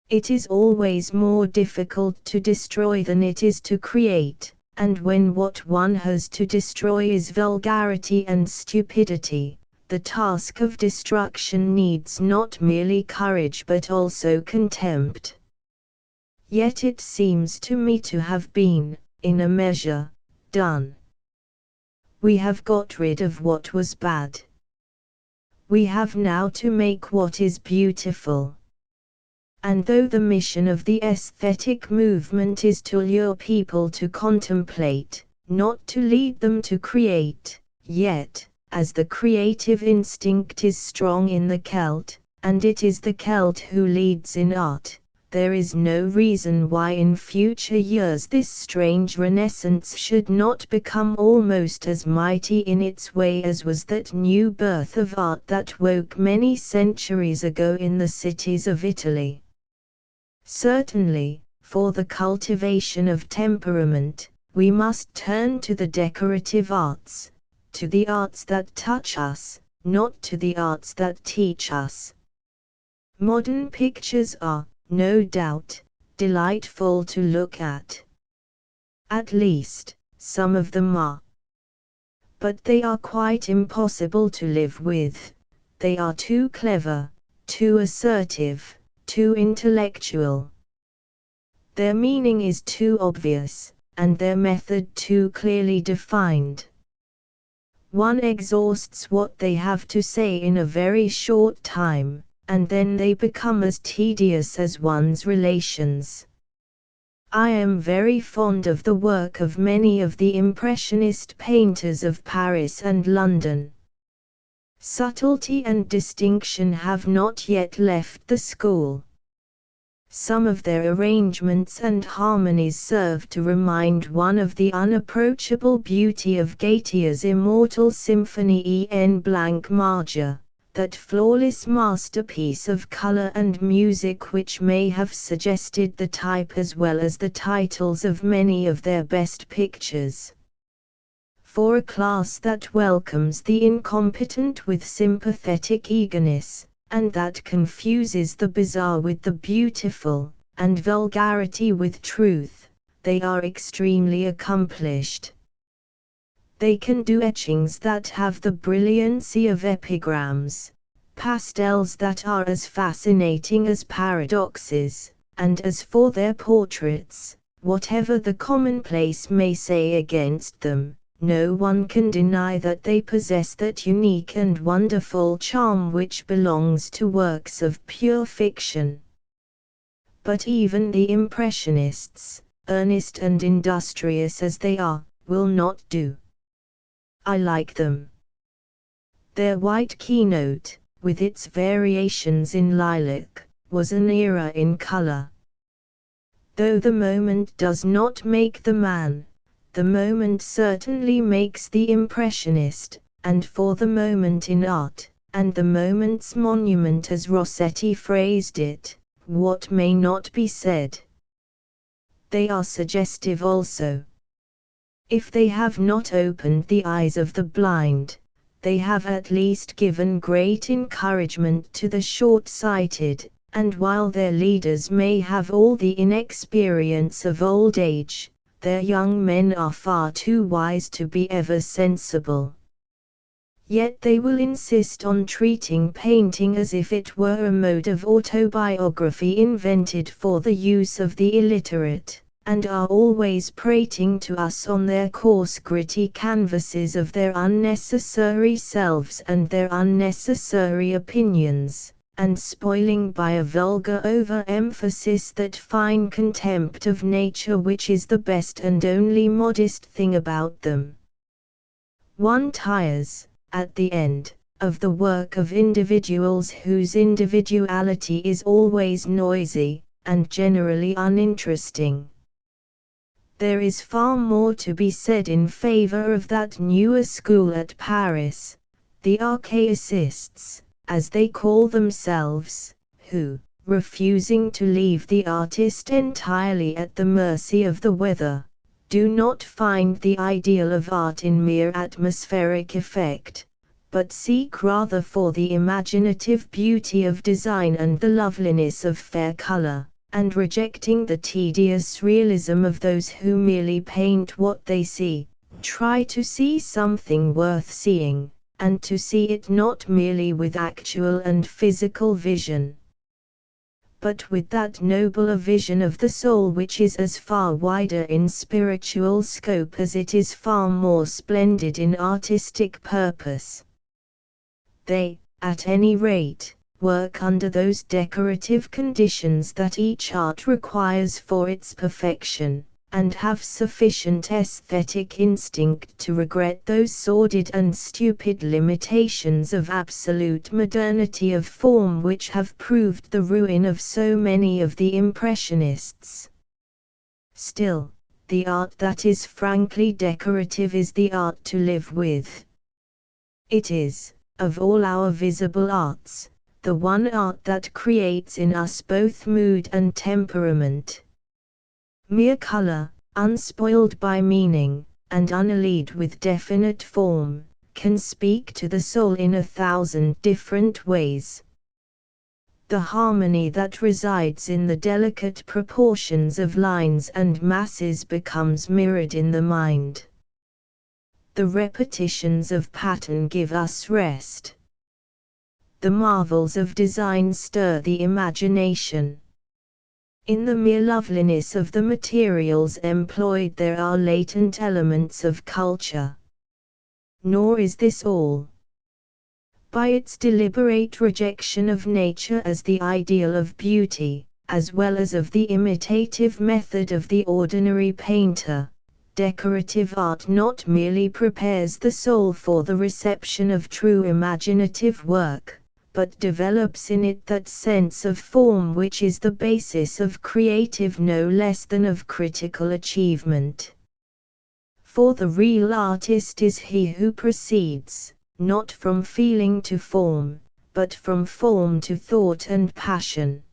It is always more difficult to destroy than it is to create, and when what one has to destroy is vulgarity and stupidity, the task of destruction needs not merely courage but also contempt. Yet it seems to me to have been, in a measure, done. We have got rid of what was bad. We have now to make what is beautiful. And though the mission of the aesthetic movement is to lure people to contemplate, not to lead them to create, yet, as the creative instinct is strong in the Celt, and it is the Celt who leads in art, there is no reason why in future years this strange renaissance should not become almost as mighty in its way as was that new birth of art that woke many centuries ago in the cities of Italy. Certainly, for the cultivation of temperament, we must turn to the decorative arts, to the arts that touch us, not to the arts that teach us. Modern pictures are, no doubt, delightful to look at. At least, some of them are. But they are quite impossible to live with. They are too clever, too assertive, too intellectual. Their meaning is too obvious, and their method too clearly defined. One exhausts what they have to say in a very short time, and then they become as tedious as one's relations. I am very fond of the work of many of the Impressionist painters of Paris and London. Subtlety and distinction have not yet left the school. Some of their arrangements and harmonies serve to remind one of the unapproachable beauty of Gautier's immortal symphony en blanc major, that flawless masterpiece of color and music which may have suggested the type as well as the titles of many of their best pictures. For a class that welcomes the incompetent with sympathetic eagerness, and that confuses the bizarre with the beautiful, and vulgarity with truth, they are extremely accomplished. They can do etchings that have the brilliancy of epigrams, pastels that are as fascinating as paradoxes, and as for their portraits, whatever the commonplace may say against them, no one can deny that they possess that unique and wonderful charm which belongs to works of pure fiction. But even the Impressionists, earnest and industrious as they are, will not do. I like them. Their white keynote, with its variations in lilac, was an era in color. Though the moment does not make the man, the moment certainly makes the Impressionist, and for the moment in art, and the moment's monument as Rossetti phrased it, what may not be said? They are suggestive also. If they have not opened the eyes of the blind, they have at least given great encouragement to the short-sighted, and while their leaders may have all the inexperience of old age, their young men are far too wise to be ever sensible. Yet they will insist on treating painting as if it were a mode of autobiography invented for the use of the illiterate, and are always prating to us on their coarse gritty canvases of their unnecessary selves and their unnecessary opinions, and spoiling by a vulgar over-emphasis that fine contempt of nature which is the best and only modest thing about them. One tires, at the end, of the work of individuals whose individuality is always noisy, and generally uninteresting. There is far more to be said in favor of that newer school at Paris, the archaicists, as they call themselves, who, refusing to leave the artist entirely at the mercy of the weather, do not find the ideal of art in mere atmospheric effect, but seek rather for the imaginative beauty of design and the loveliness of fair color, and rejecting the tedious realism of those who merely paint what they see, try to see something worth seeing, and to see it not merely with actual and physical vision, but with that nobler vision of the soul which is as far wider in spiritual scope as it is far more splendid in artistic purpose. They, at any rate, work under those decorative conditions that each art requires for its perfection, and have sufficient aesthetic instinct to regret those sordid and stupid limitations of absolute modernity of form which have proved the ruin of so many of the Impressionists. Still, the art that is frankly decorative is the art to live with. It is, of all our visible arts, the one art that creates in us both mood and temperament. Mere color, unspoiled by meaning, and unallied with definite form, can speak to the soul in 1,000 different ways. The harmony that resides in the delicate proportions of lines and masses becomes mirrored in the mind. The repetitions of pattern give us rest. The marvels of design stir the imagination. In the mere loveliness of the materials employed there are latent elements of culture. Nor is this all. By its deliberate rejection of nature as the ideal of beauty, as well as of the imitative method of the ordinary painter, decorative art not merely prepares the soul for the reception of true imaginative work, but develops in it that sense of form which is the basis of creative no less than of critical achievement. For the real artist is he who proceeds, not from feeling to form, but from form to thought and passion.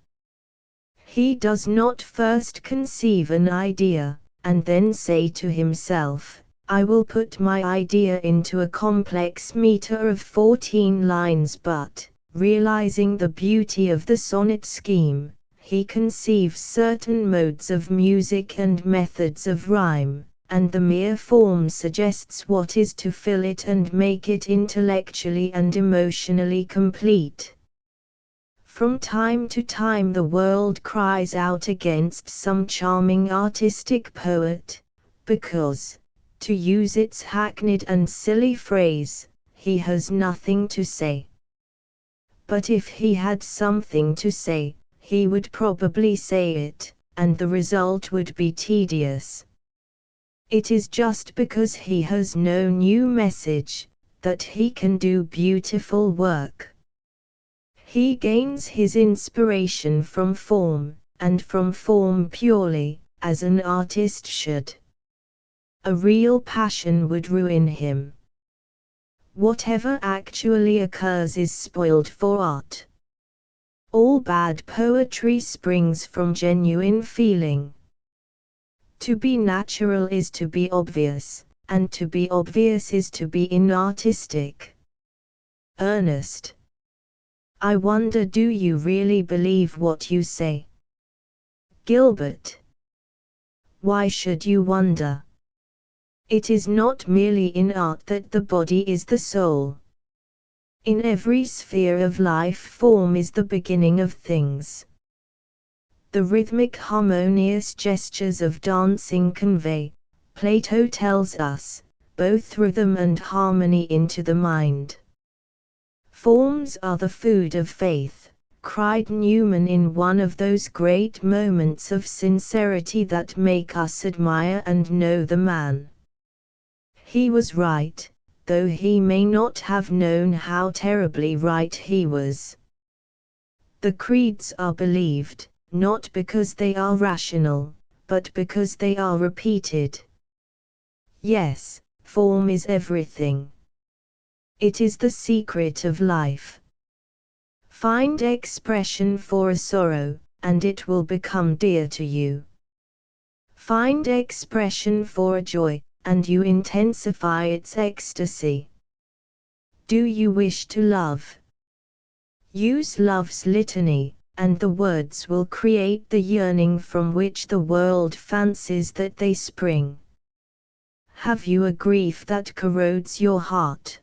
He does not first conceive an idea, and then say to himself, I will put my idea into a complex meter of 14 lines, but, realizing the beauty of the sonnet scheme, he conceives certain modes of music and methods of rhyme, and the mere form suggests what is to fill it and make it intellectually and emotionally complete. From time to time the world cries out against some charming artistic poet, because, to use its hackneyed and silly phrase, he has nothing to say. But if he had something to say, he would probably say it, and the result would be tedious. It is just because he has no new message, that he can do beautiful work. He gains his inspiration from form, and from form purely, as an artist should. A real passion would ruin him. Whatever actually occurs is spoiled for art. All bad poetry springs from genuine feeling. To be natural is to be obvious, and to be obvious is to be inartistic. Ernest. I wonder, do you really believe what you say? Gilbert. Why should you wonder? It is not merely in art that the body is the soul. In every sphere of life form is the beginning of things. The rhythmic harmonious gestures of dancing convey, Plato tells us, both rhythm and harmony into the mind. Forms are the food of faith, cried Newman in one of those great moments of sincerity that make us admire and know the man. He was right, though he may not have known how terribly right he was. The creeds are believed, not because they are rational, but because they are repeated. Yes, form is everything. It is the secret of life. Find expression for a sorrow, and it will become dear to you. Find expression for a joy, and you intensify its ecstasy. Do you wish to love? Use love's litany, and the words will create the yearning from which the world fancies that they spring. Have you a grief that corrodes your heart?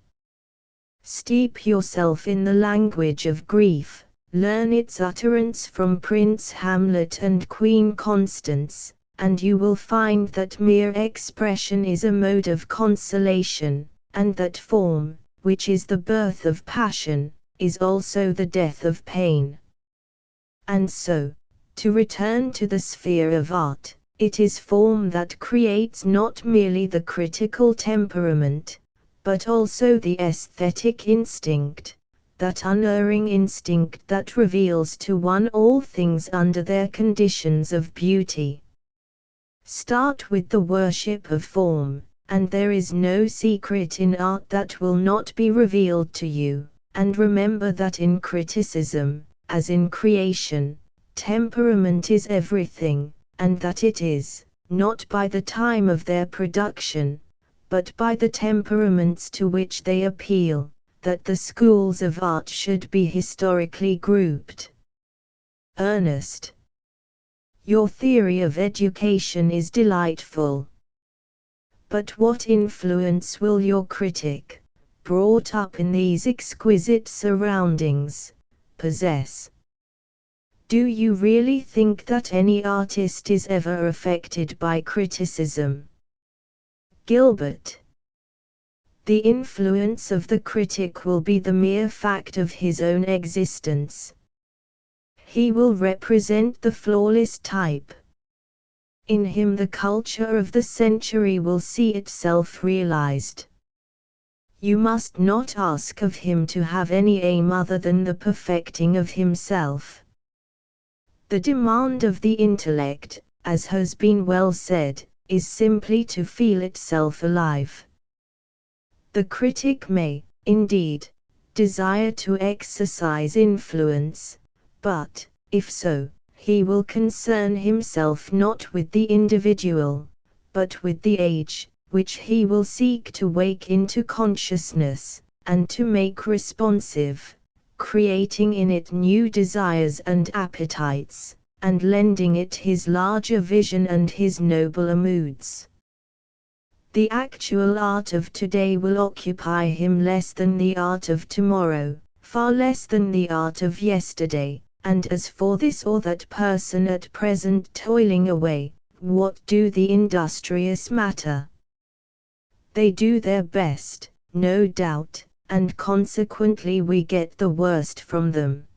Steep yourself in the language of grief, learn its utterance from Prince Hamlet and Queen Constance, and you will find that mere expression is a mode of consolation, and that form, which is the birth of passion, is also the death of pain. And so, to return to the sphere of art, it is form that creates not merely the critical temperament, but also the aesthetic instinct, that unerring instinct that reveals to one all things under their conditions of beauty. Start with the worship of form, and there is no secret in art that will not be revealed to you, and remember that in criticism, as in creation, temperament is everything, and that it is, not by the time of their production, but by the temperaments to which they appeal, that the schools of art should be historically grouped. Ernest, your theory of education is delightful. But what influence will your critic, brought up in these exquisite surroundings, possess? Do you really think that any artist is ever affected by criticism? Gilbert, the influence of the critic will be the mere fact of his own existence. He will represent the flawless type. In him the culture of the century will see itself realized. You must not ask of him to have any aim other than the perfecting of himself. The demand of the intellect, as has been well said, is simply to feel itself alive. The critic may, indeed, desire to exercise influence, but, if so, he will concern himself not with the individual, but with the age, which he will seek to wake into consciousness, and to make responsive, creating in it new desires and appetites, and lending it his larger vision and his nobler moods. The actual art of today will occupy him less than the art of tomorrow, far less than the art of yesterday, and as for this or that person at present toiling away, what do the industrious matter? They do their best, no doubt, and consequently we get the worst from them.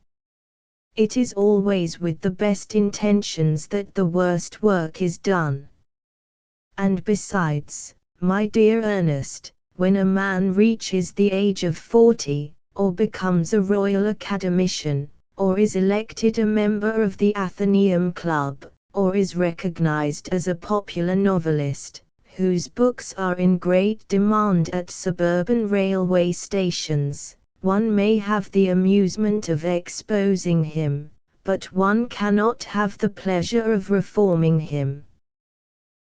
It is always with the best intentions that the worst work is done. And besides, my dear Ernest, when a man reaches the age of 40, or becomes a Royal Academician, or is elected a member of the Athenaeum Club, or is recognized as a popular novelist, whose books are in great demand at suburban railway stations, one may have the amusement of exposing him, but one cannot have the pleasure of reforming him.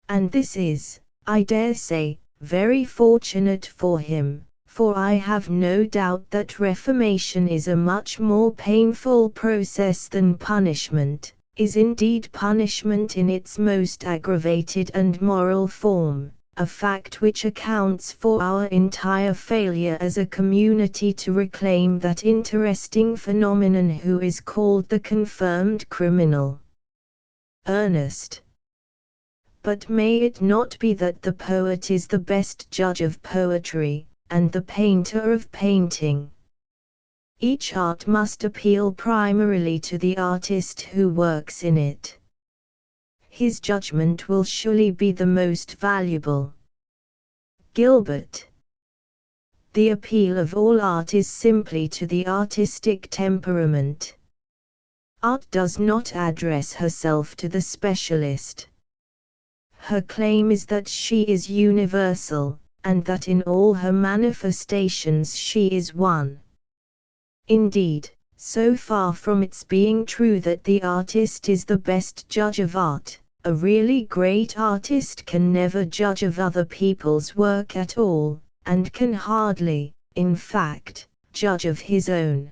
And this is, I dare say, very fortunate for him, for I have no doubt that reformation is a much more painful process than punishment, is indeed punishment in its most aggravated and moral form, a fact which accounts for our entire failure as a community to reclaim that interesting phenomenon who is called the confirmed criminal. Ernest, but may it not be that the poet is the best judge of poetry, and the painter of painting? Each art must appeal primarily to the artist who works in it. His judgment will surely be the most valuable. Gilbert, the appeal of all art is simply to the artistic temperament. Art does not address herself to the specialist. Her claim is that she is universal, and that in all her manifestations she is one. Indeed, so far from its being true that the artist is the best judge of art, a really great artist can never judge of other people's work at all, and can hardly, in fact, judge of his own.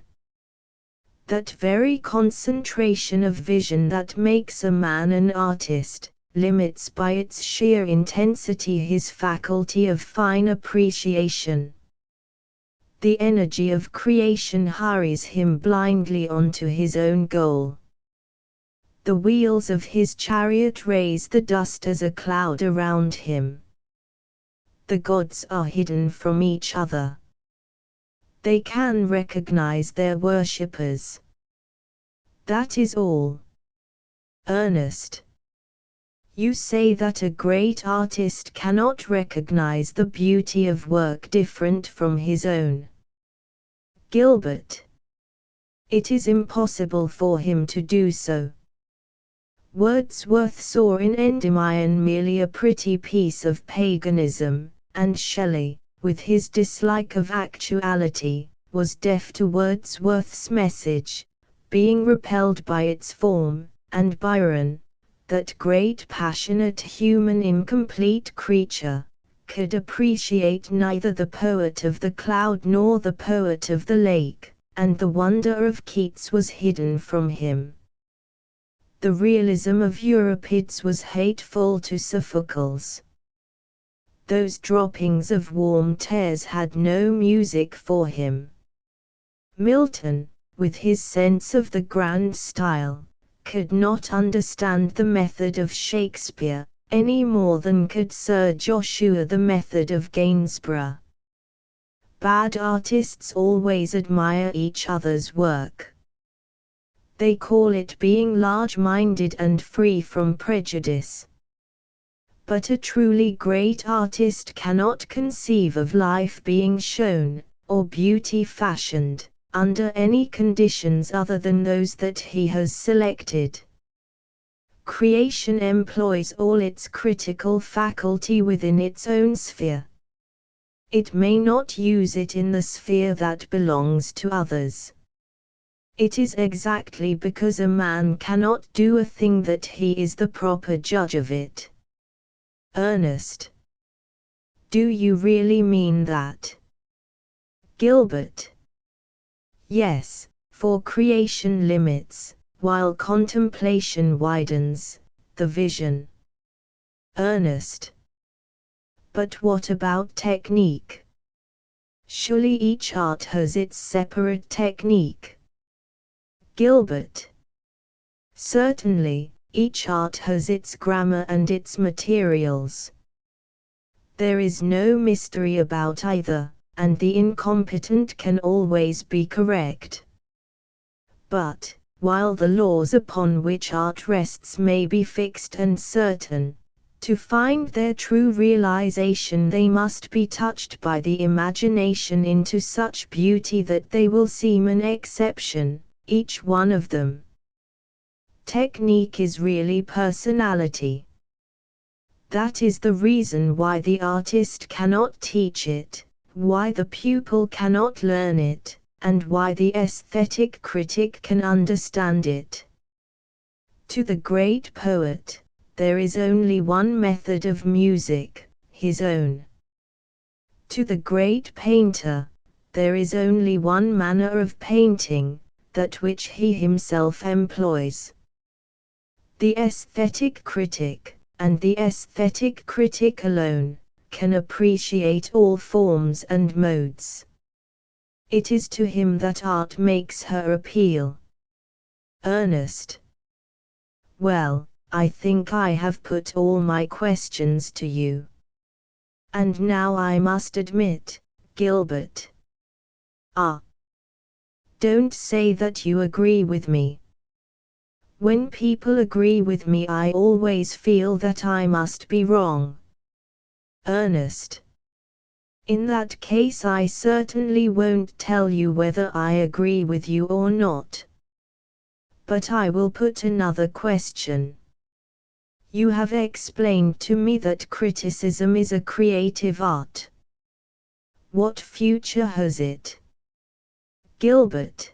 That very concentration of vision that makes a man an artist, limits by its sheer intensity his faculty of fine appreciation. The energy of creation hurries him blindly onto his own goal. The wheels of his chariot raise the dust as a cloud around him. The gods are hidden from each other. They can recognize their worshippers. That is all. Ernest. You say that a great artist cannot recognize the beauty of work different from his own. Gilbert. It is impossible for him to do so. Wordsworth saw in Endymion merely a pretty piece of paganism, and Shelley, with his dislike of actuality, was deaf to Wordsworth's message, being repelled by its form, and Byron, that great passionate human incomplete creature, could appreciate neither the poet of the cloud nor the poet of the lake, and the wonder of Keats was hidden from him. The realism of Euripides was hateful to Sophocles. Those droppings of warm tears had no music for him. Milton, with his sense of the grand style, could not understand the method of Shakespeare, any more than could Sir Joshua the method of Gainsborough. Bad artists always admire each other's work. They call it being large-minded and free from prejudice. But a truly great artist cannot conceive of life being shown, or beauty fashioned, under any conditions other than those that he has selected. Creation employs all its critical faculty within its own sphere. It may not use it in the sphere that belongs to others. It is exactly because a man cannot do a thing that he is the proper judge of it. Ernest. Do you really mean that? Gilbert. Yes, for creation limits, while contemplation widens the vision. Ernest. But what about technique? Surely each art has its separate technique. Gilbert. Certainly, each art has its grammar and its materials. There is no mystery about either, and the incompetent can always be correct. But, while the laws upon which art rests may be fixed and certain, to find their true realization they must be touched by the imagination into such beauty that they will seem an exception, each one of them. Technique is really personality. That is the reason why the artist cannot teach it, why the pupil cannot learn it, and why the aesthetic critic can understand it. To the great poet, there is only one method of music, his own. To the great painter, there is only one manner of painting, that which he himself employs. The aesthetic critic, and the aesthetic critic alone, can appreciate all forms and modes. It is to him that art makes her appeal. Ernest. Well, I think I have put all my questions to you. And now I must admit, Gilbert. Don't say that you agree with me. When people agree with me, I always feel that I must be wrong. Ernest. In that case, I certainly won't tell you whether I agree with you or not. But I will put another question. You have explained to me that criticism is a creative art. What future has it? Gilbert.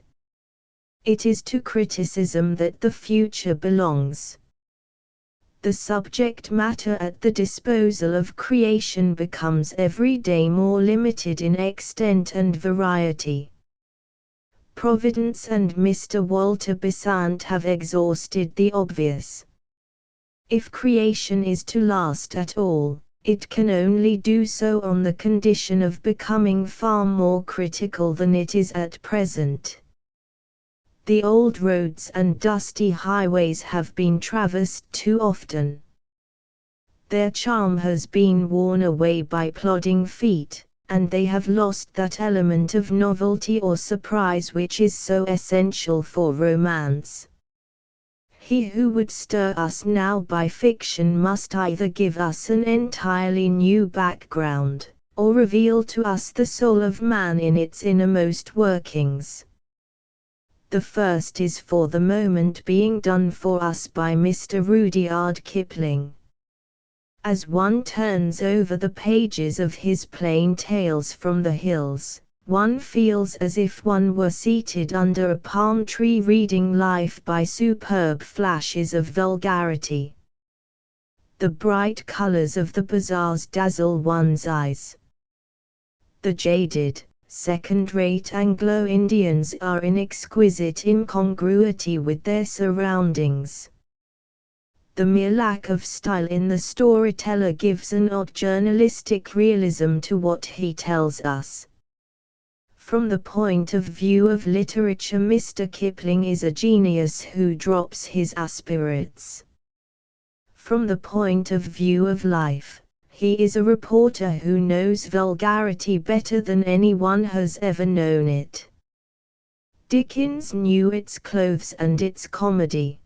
It is to criticism that the future belongs. The subject matter at the disposal of creation becomes every day more limited in extent and variety. Providence and Mr. Walter Besant have exhausted the obvious. If creation is to last at all, it can only do so on the condition of becoming far more critical than it is at present. The old roads and dusty highways have been traversed too often. Their charm has been worn away by plodding feet, and they have lost that element of novelty or surprise which is so essential for romance. He who would stir us now by fiction must either give us an entirely new background, or reveal to us the soul of man in its innermost workings. The first is for the moment being done for us by Mr. Rudyard Kipling. As one turns over the pages of his plain tales from the hills, one feels as if one were seated under a palm tree reading life by superb flashes of vulgarity. The bright colors of the bazaars dazzle one's eyes. The jaded, second-rate Anglo-Indians are in exquisite incongruity with their surroundings. The mere lack of style in the storyteller gives an odd journalistic realism to what he tells us. From the point of view of literature, Mr. Kipling is a genius who drops his aspirates. From the point of view of life, he is a reporter who knows vulgarity better than anyone has ever known it. Dickens knew its clothes and its comedy.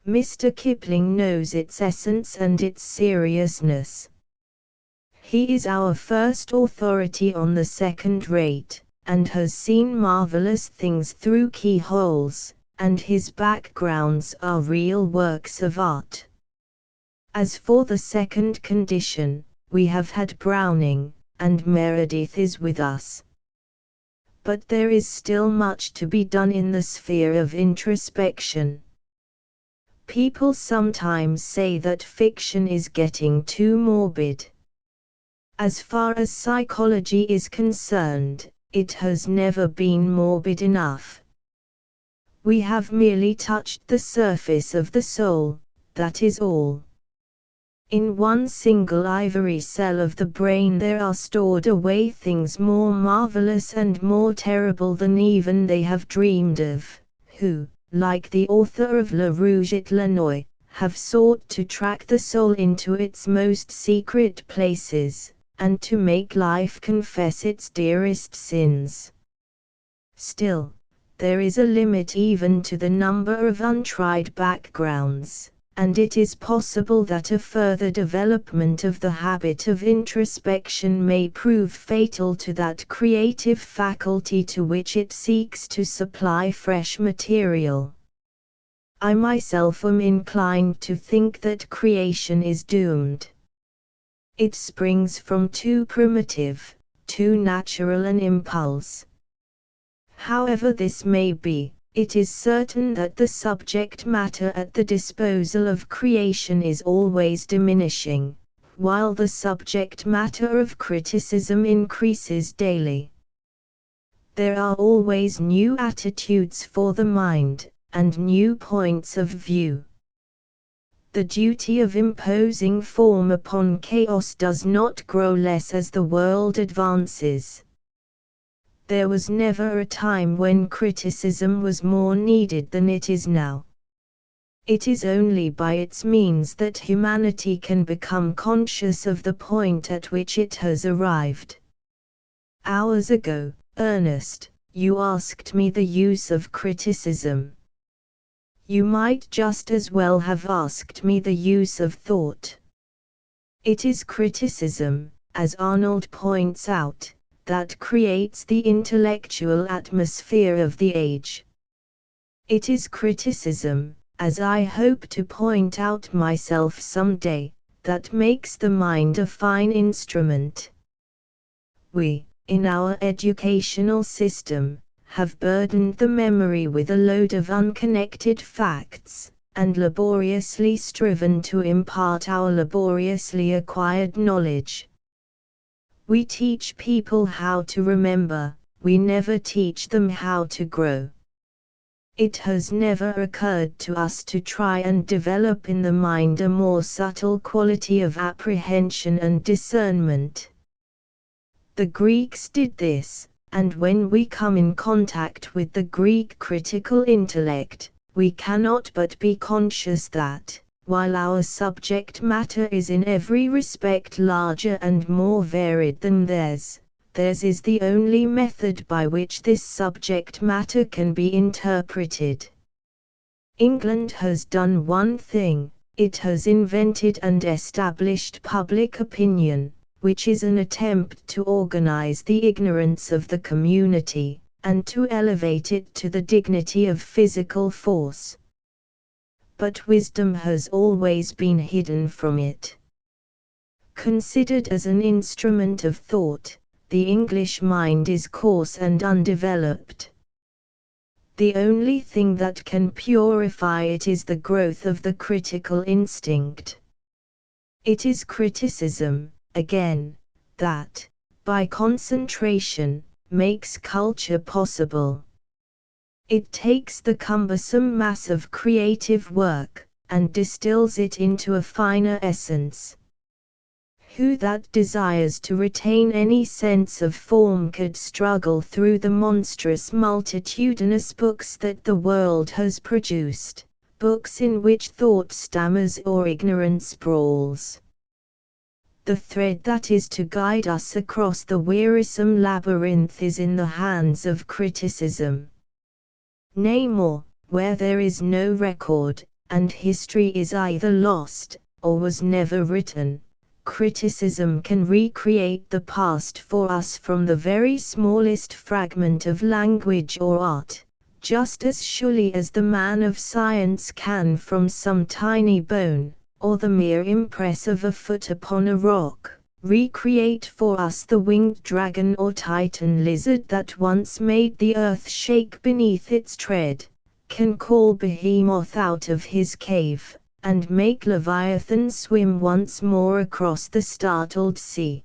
Mr. Kipling knows its essence and its seriousness. He is our first authority on the second rate, and has seen marvelous things through keyholes, and his backgrounds are real works of art. As for the second condition, we have had Browning, and Meredith is with us. But there is still much to be done in the sphere of introspection. People sometimes say that fiction is getting too morbid. As far as psychology is concerned, it has never been morbid enough. We have merely touched the surface of the soul, that is all. In one single ivory cell of the brain there are stored away things more marvelous and more terrible than even they have dreamed of, who, like the author of Le Rouge et l'Enoil, have sought to track the soul into its most secret places, and to make life confess its dearest sins. Still, there is a limit even to the number of untried backgrounds, and it is possible that a further development of the habit of introspection may prove fatal to that creative faculty to which it seeks to supply fresh material. I myself am inclined to think that creation is doomed. It springs from too primitive, too natural an impulse. However this may be, it is certain that the subject matter at the disposal of creation is always diminishing, while the subject matter of criticism increases daily. There are always new attitudes for the mind, and new points of view. The duty of imposing form upon chaos does not grow less as the world advances. There was never a time when criticism was more needed than it is now. It is only by its means that humanity can become conscious of the point at which it has arrived. Hours ago, Ernest, you asked me the use of criticism. You might just as well have asked me the use of thought. It is criticism, as Arnold points out, that creates the intellectual atmosphere of the age. It is criticism, as I hope to point out myself someday, that makes the mind a fine instrument. We, in our educational system, have burdened the memory with a load of unconnected facts, and laboriously striven to impart our laboriously acquired knowledge. We teach people how to remember, we never teach them how to grow. It has never occurred to us to try and develop in the mind a more subtle quality of apprehension and discernment. The Greeks did this, and when we come in contact with the Greek critical intellect, we cannot but be conscious that, while our subject matter is in every respect larger and more varied than theirs is the only method by which this subject matter can be interpreted. England has done one thing: it has invented and established public opinion, which is an attempt to organize the ignorance of the community, and to elevate it to the dignity of physical force. But wisdom has always been hidden from it. Considered as an instrument of thought, the English mind is coarse and undeveloped. The only thing that can purify it is the growth of the critical instinct. It is criticism, again, that, by concentration, makes culture possible. It takes the cumbersome mass of creative work, and distills it into a finer essence. Who that desires to retain any sense of form could struggle through the monstrous multitudinous books that the world has produced, books in which thought stammers or ignorance sprawls. The thread that is to guide us across the wearisome labyrinth is in the hands of criticism. Nay more, where there is no record, and history is either lost, or was never written, criticism can recreate the past for us from the very smallest fragment of language or art, just as surely as the man of science can from some tiny bone, or the mere impress of a foot upon a rock, recreate for us the winged dragon or Titan lizard that once made the earth shake beneath its tread, can call Behemoth out of his cave, and make Leviathan swim once more across the startled sea.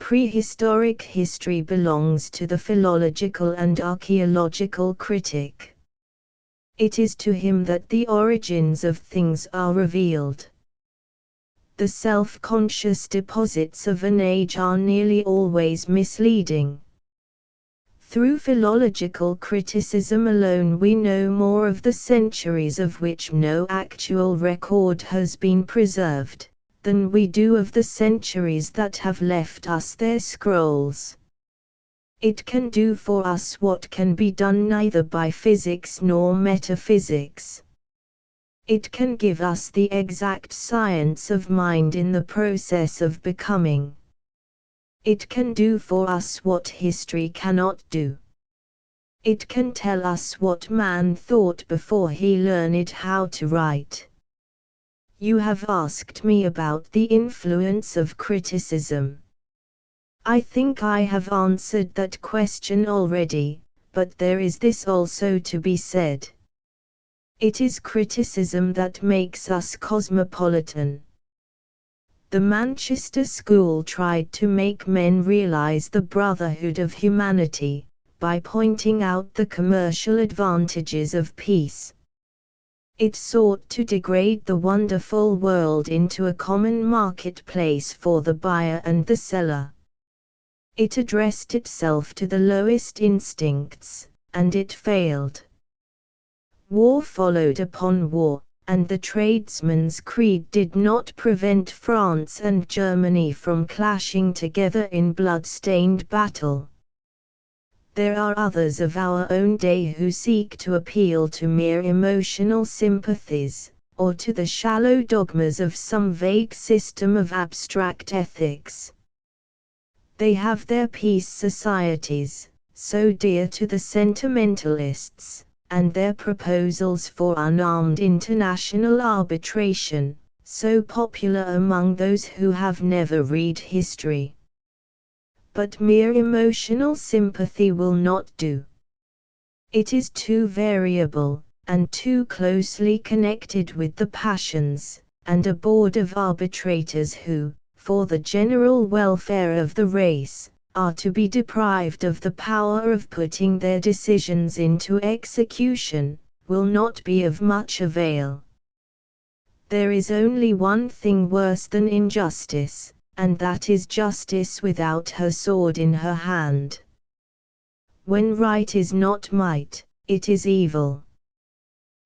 Prehistoric history belongs to the philological and archaeological critic. It is to him that the origins of things are revealed. The self-conscious deposits of an age are nearly always misleading. Through philological criticism alone we know more of the centuries of which no actual record has been preserved, than we do of the centuries that have left us their scrolls. It can do for us what can be done neither by physics nor metaphysics. It can give us the exact science of mind in the process of becoming. It can do for us what history cannot do. It can tell us what man thought before he learned how to write. You have asked me about the influence of criticism. I think I have answered that question already, but there is this also to be said. It is criticism that makes us cosmopolitan. The Manchester School tried to make men realize the brotherhood of humanity, by pointing out the commercial advantages of peace. It sought to degrade the wonderful world into a common marketplace for the buyer and the seller. It addressed itself to the lowest instincts, and it failed. War followed upon war, and the tradesman's creed did not prevent France and Germany from clashing together in blood-stained battle. There are others of our own day who seek to appeal to mere emotional sympathies, or to the shallow dogmas of some vague system of abstract ethics. They have their peace societies, so dear to the sentimentalists, and their proposals for unarmed international arbitration, so popular among those who have never read history. But mere emotional sympathy will not do. It is too variable, and too closely connected with the passions, and a board of arbitrators who, for the general welfare of the race, are to be deprived of the power of putting their decisions into execution, will not be of much avail. There is only one thing worse than injustice, and that is justice without her sword in her hand. When right is not might, it is evil.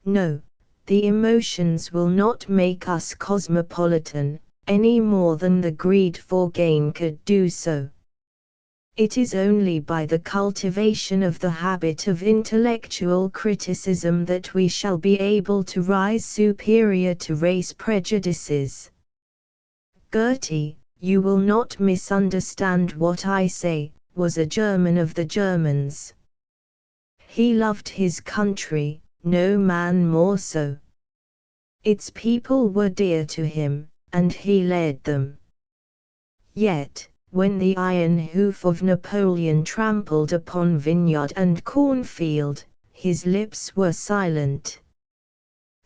No, the emotions will not make us cosmopolitan, any more than the greed for gain could do so. It is only by the cultivation of the habit of intellectual criticism that we shall be able to rise superior to race prejudices. Goethe, you will not misunderstand what I say, was a German of the Germans. He loved his country, no man more so. Its people were dear to him, and he led them. Yet, when the iron hoof of Napoleon trampled upon vineyard and cornfield, his lips were silent.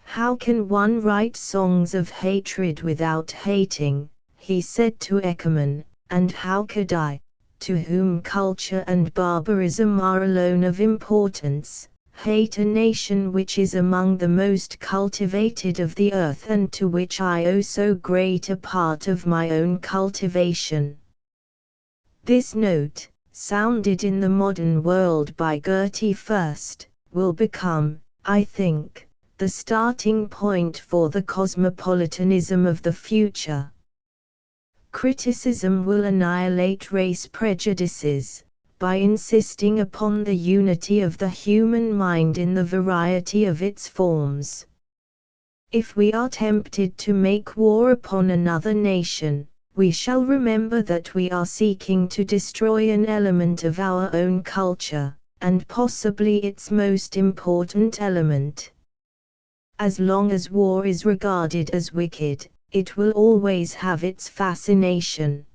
How can one write songs of hatred without hating, he said to Eckermann, and how could I, to whom culture and barbarism are alone of importance, hate a nation which is among the most cultivated of the earth and to which I owe so great a part of my own cultivation. This note, sounded in the modern world by Goethe first, will become, I think, the starting point for the cosmopolitanism of the future. Criticism will annihilate race prejudices, by insisting upon the unity of the human mind in the variety of its forms. If we are tempted to make war upon another nation, we shall remember that we are seeking to destroy an element of our own culture, and possibly its most important element. As long as war is regarded as wicked, it will always have its fascination.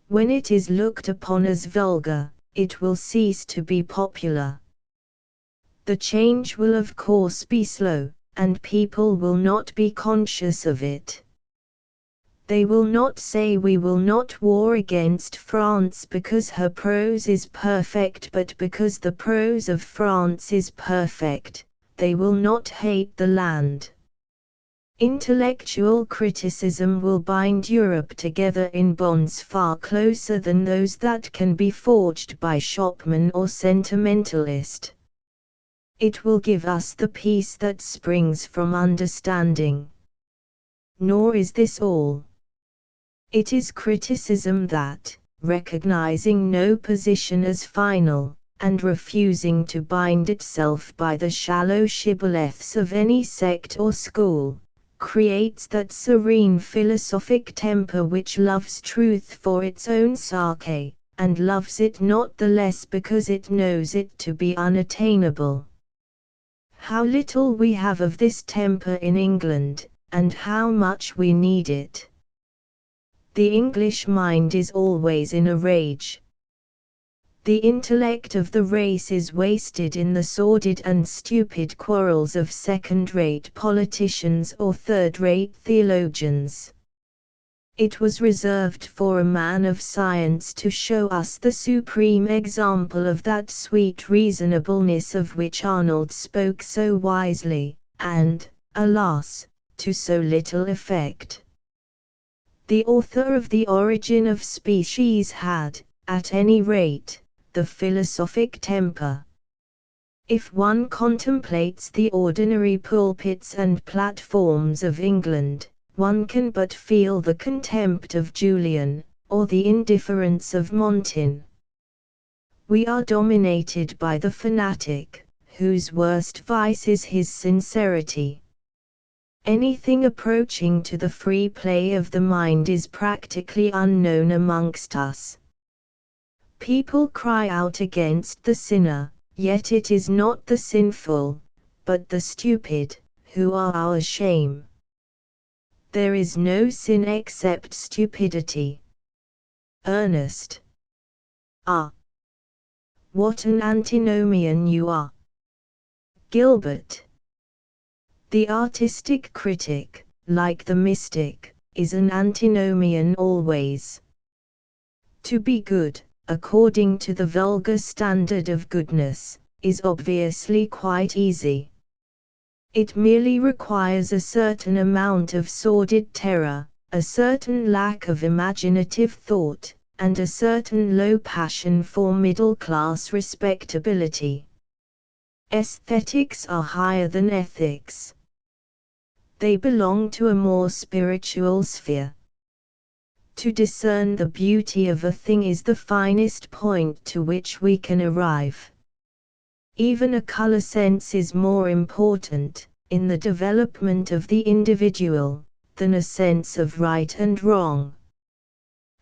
When it is looked upon as vulgar, it will cease to be popular. The change will of course be slow, and people will not be conscious of it. They will not say we will not war against France because her prose is perfect, but because the prose of France is perfect. They will not hate the land. Intellectual criticism will bind Europe together in bonds far closer than those that can be forged by shopman or sentimentalist. It will give us the peace that springs from understanding. Nor is this all. It is criticism that, recognizing no position as final, and refusing to bind itself by the shallow shibboleths of any sect or school, creates that serene philosophic temper which loves truth for its own sake, and loves it not the less because it knows it to be unattainable. How little we have of this temper in England, and how much we need it. The English mind is always in a rage. The intellect of the race is wasted in the sordid and stupid quarrels of second-rate politicians or third-rate theologians. It was reserved for a man of science to show us the supreme example of that sweet reasonableness of which Arnold spoke so wisely, and, alas, to so little effect. The author of The Origin of Species had, at any rate, the philosophic temper. If one contemplates the ordinary pulpits and platforms of England, one can but feel the contempt of Julian, or the indifference of Montaigne. We are dominated by the fanatic, whose worst vice is his sincerity. Anything approaching to the free play of the mind is practically unknown amongst us. People cry out against the sinner, yet it is not the sinful, but the stupid, who are our shame. There is no sin except stupidity. Ernest. Ah! What an antinomian you are! Gilbert. The artistic critic, like the mystic, is an antinomian always. To be good, according to the vulgar standard of goodness, is obviously quite easy. It merely requires a certain amount of sordid terror, a certain lack of imaginative thought, and a certain low passion for middle-class respectability. Aesthetics are higher than ethics. They belong to a more spiritual sphere. To discern the beauty of a thing is the finest point to which we can arrive. Even a color sense is more important, in the development of the individual, than a sense of right and wrong.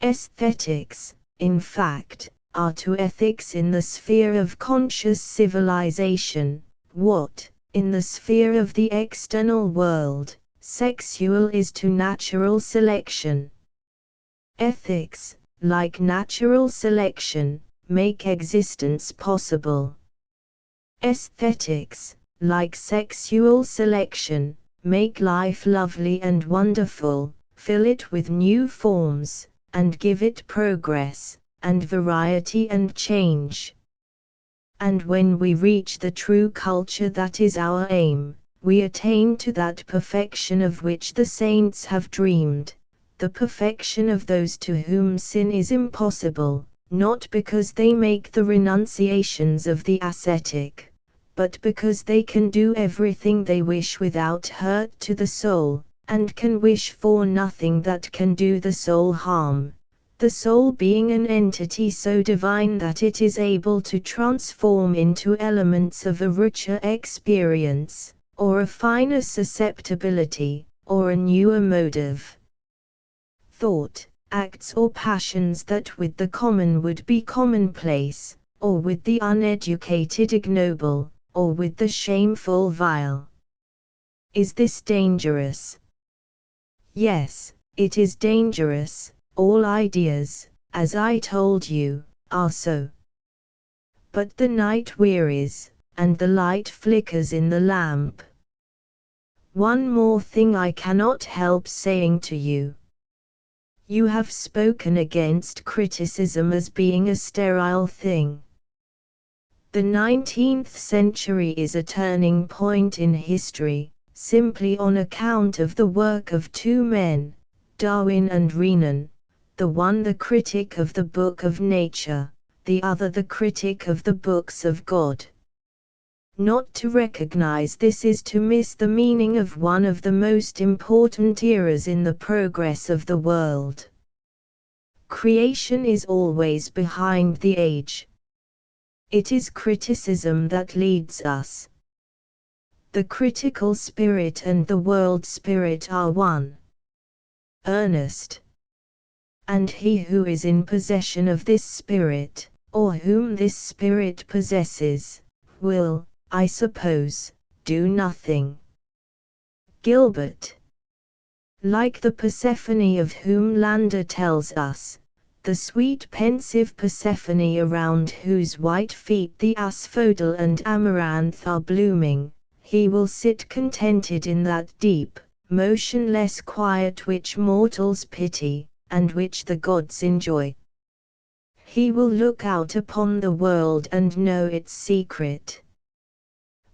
Aesthetics, in fact, are to ethics in the sphere of conscious civilization, what, in the sphere of the external world, sexual is to natural selection. Ethics, like natural selection, make existence possible. Aesthetics, like sexual selection, make life lovely and wonderful, fill it with new forms, and give it progress, and variety and change. And when we reach the true culture that is our aim, we attain to that perfection of which the saints have dreamed, the perfection of those to whom sin is impossible, not because they make the renunciations of the ascetic, but because they can do everything they wish without hurt to the soul, and can wish for nothing that can do the soul harm, the soul being an entity so divine that it is able to transform into elements of a richer experience, or a finer susceptibility, or a newer motive. Thought, acts or passions that with the common would be commonplace, or with the uneducated ignoble, or with the shameful vile. Is this dangerous? Yes, it is dangerous. All ideas, as I told you, are so. But the night wearies, and the light flickers in the lamp. One more thing I cannot help saying to you. You have spoken against criticism as being a sterile thing. The 19th century is a turning point in history, simply on account of the work of two men, Darwin and Renan, the one the critic of the book of nature, the other the critic of the books of God. Not to recognize this is to miss the meaning of one of the most important eras in the progress of the world. Creation is always behind the age. It is criticism that leads us. The critical spirit and the world spirit are one. Earnest. And he who is in possession of this spirit, or whom this spirit possesses, will, I suppose, do nothing. Gilbert. Like the Persephone of whom Landor tells us, the sweet pensive Persephone around whose white feet the asphodel and amaranth are blooming, he will sit contented in that deep, motionless quiet which mortals pity, and which the gods enjoy. He will look out upon the world and know its secret.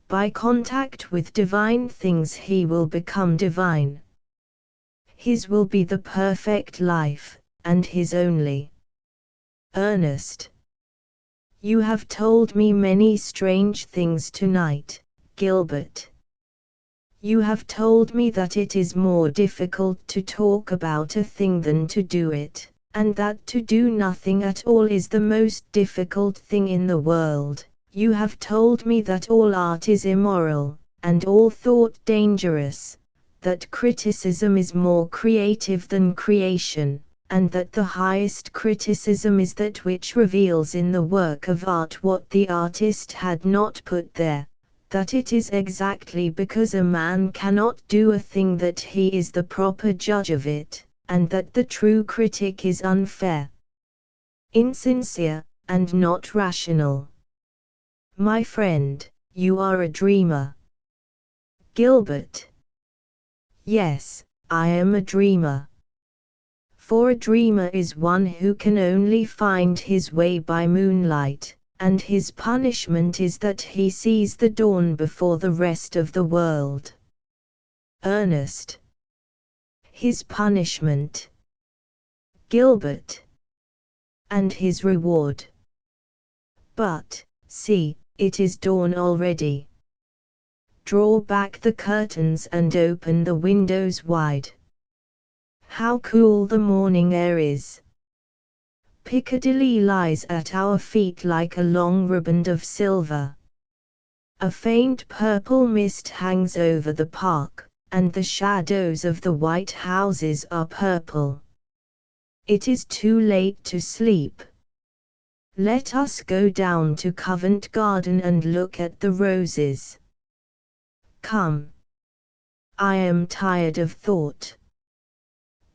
By contact with divine things he will become divine. His will be the perfect life, and his only. Ernest. You have told me many strange things tonight, Gilbert. You have told me that it is more difficult to talk about a thing than to do it, and that to do nothing at all is the most difficult thing in the world. You have told me that all art is immoral, and all thought dangerous, that criticism is more creative than creation, and that the highest criticism is that which reveals in the work of art what the artist had not put there. That it is exactly because a man cannot do a thing that he is the proper judge of it, and that the true critic is unfair, insincere, and not rational. My friend, you are a dreamer. Gilbert. Yes, I am a dreamer. for a dreamer is one who can only find his way by moonlight, and his punishment is that he sees the dawn before the rest of the world. Ernest. His punishment. Gilbert. And his reward. But, see, it is dawn already. Draw back the curtains and open the windows wide. How cool the morning air is! Piccadilly lies at our feet like a long riband of silver. A faint purple mist hangs over the park, and the shadows of the white houses are purple. It is too late to sleep. Let us go down to Covent Garden and look at the roses. Come. I am tired of thought.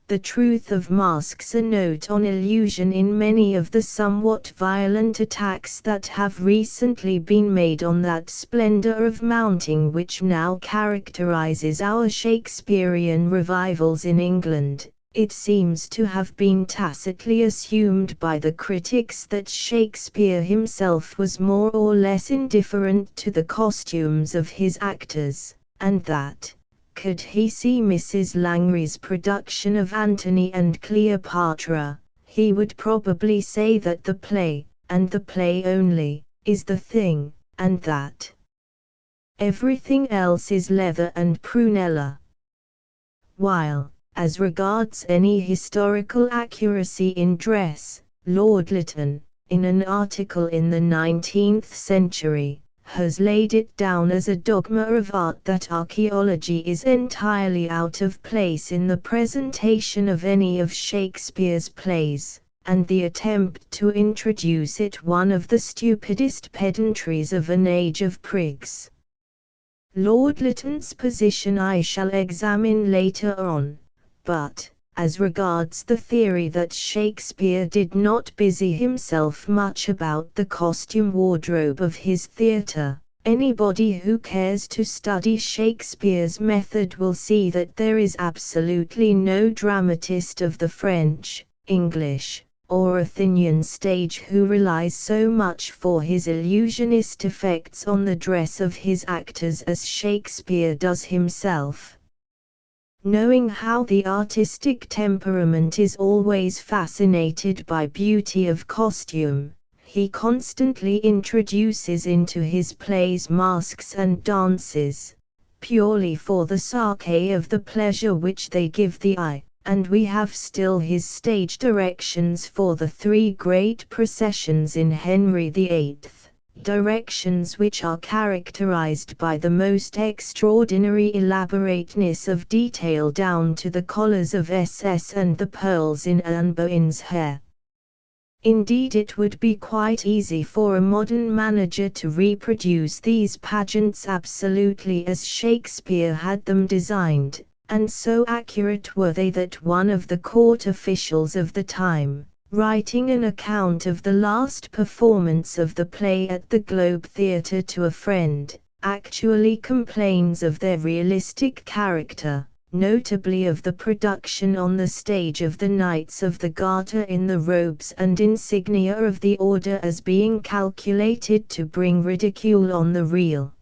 The truth of masks a note on illusion in many of the somewhat violent attacks that have recently been made on that splendor of mounting which now characterizes our Shakespearean revivals in England. It seems to have been tacitly assumed by the critics that Shakespeare himself was more or less indifferent to the costumes of his actors, and that, could he see Mrs. Langry's production of Antony and Cleopatra, he would probably say that the play, and the play only, is the thing, and that everything else is leather and prunella. While, as regards any historical accuracy in dress, Lord Lytton, in an article in the 19th century, has laid it down as a dogma of art that archaeology is entirely out of place in the presentation of any of Shakespeare's plays, and the attempt to introduce it one of the stupidest pedantries of an age of prigs. Lord Lytton's position I shall examine later on. But, as regards the theory that Shakespeare did not busy himself much about the costume wardrobe of his theatre, anybody who cares to study Shakespeare's method will see that there is absolutely no dramatist of the French, English, or Athenian stage who relies so much for his illusionist effects on the dress of his actors as Shakespeare does himself. Knowing how the artistic temperament is always fascinated by beauty of costume, he constantly introduces into his plays masks and dances, purely for the sake of the pleasure which they give the eye, and we have still his stage directions for the three great processions in Henry VIII. Directions which are characterized by the most extraordinary elaborateness of detail down to the collars of SS and the pearls in Anne Boleyn's hair. Indeed, it would be quite easy for a modern manager to reproduce these pageants absolutely as Shakespeare had them designed, and so accurate were they that one of the court officials of the time, writing an account of the last performance of the play at the Globe Theatre to a friend, actually complains of their realistic character, notably of the production on the stage of the Knights of the Garter in the robes and insignia of the order as being calculated to bring ridicule on the real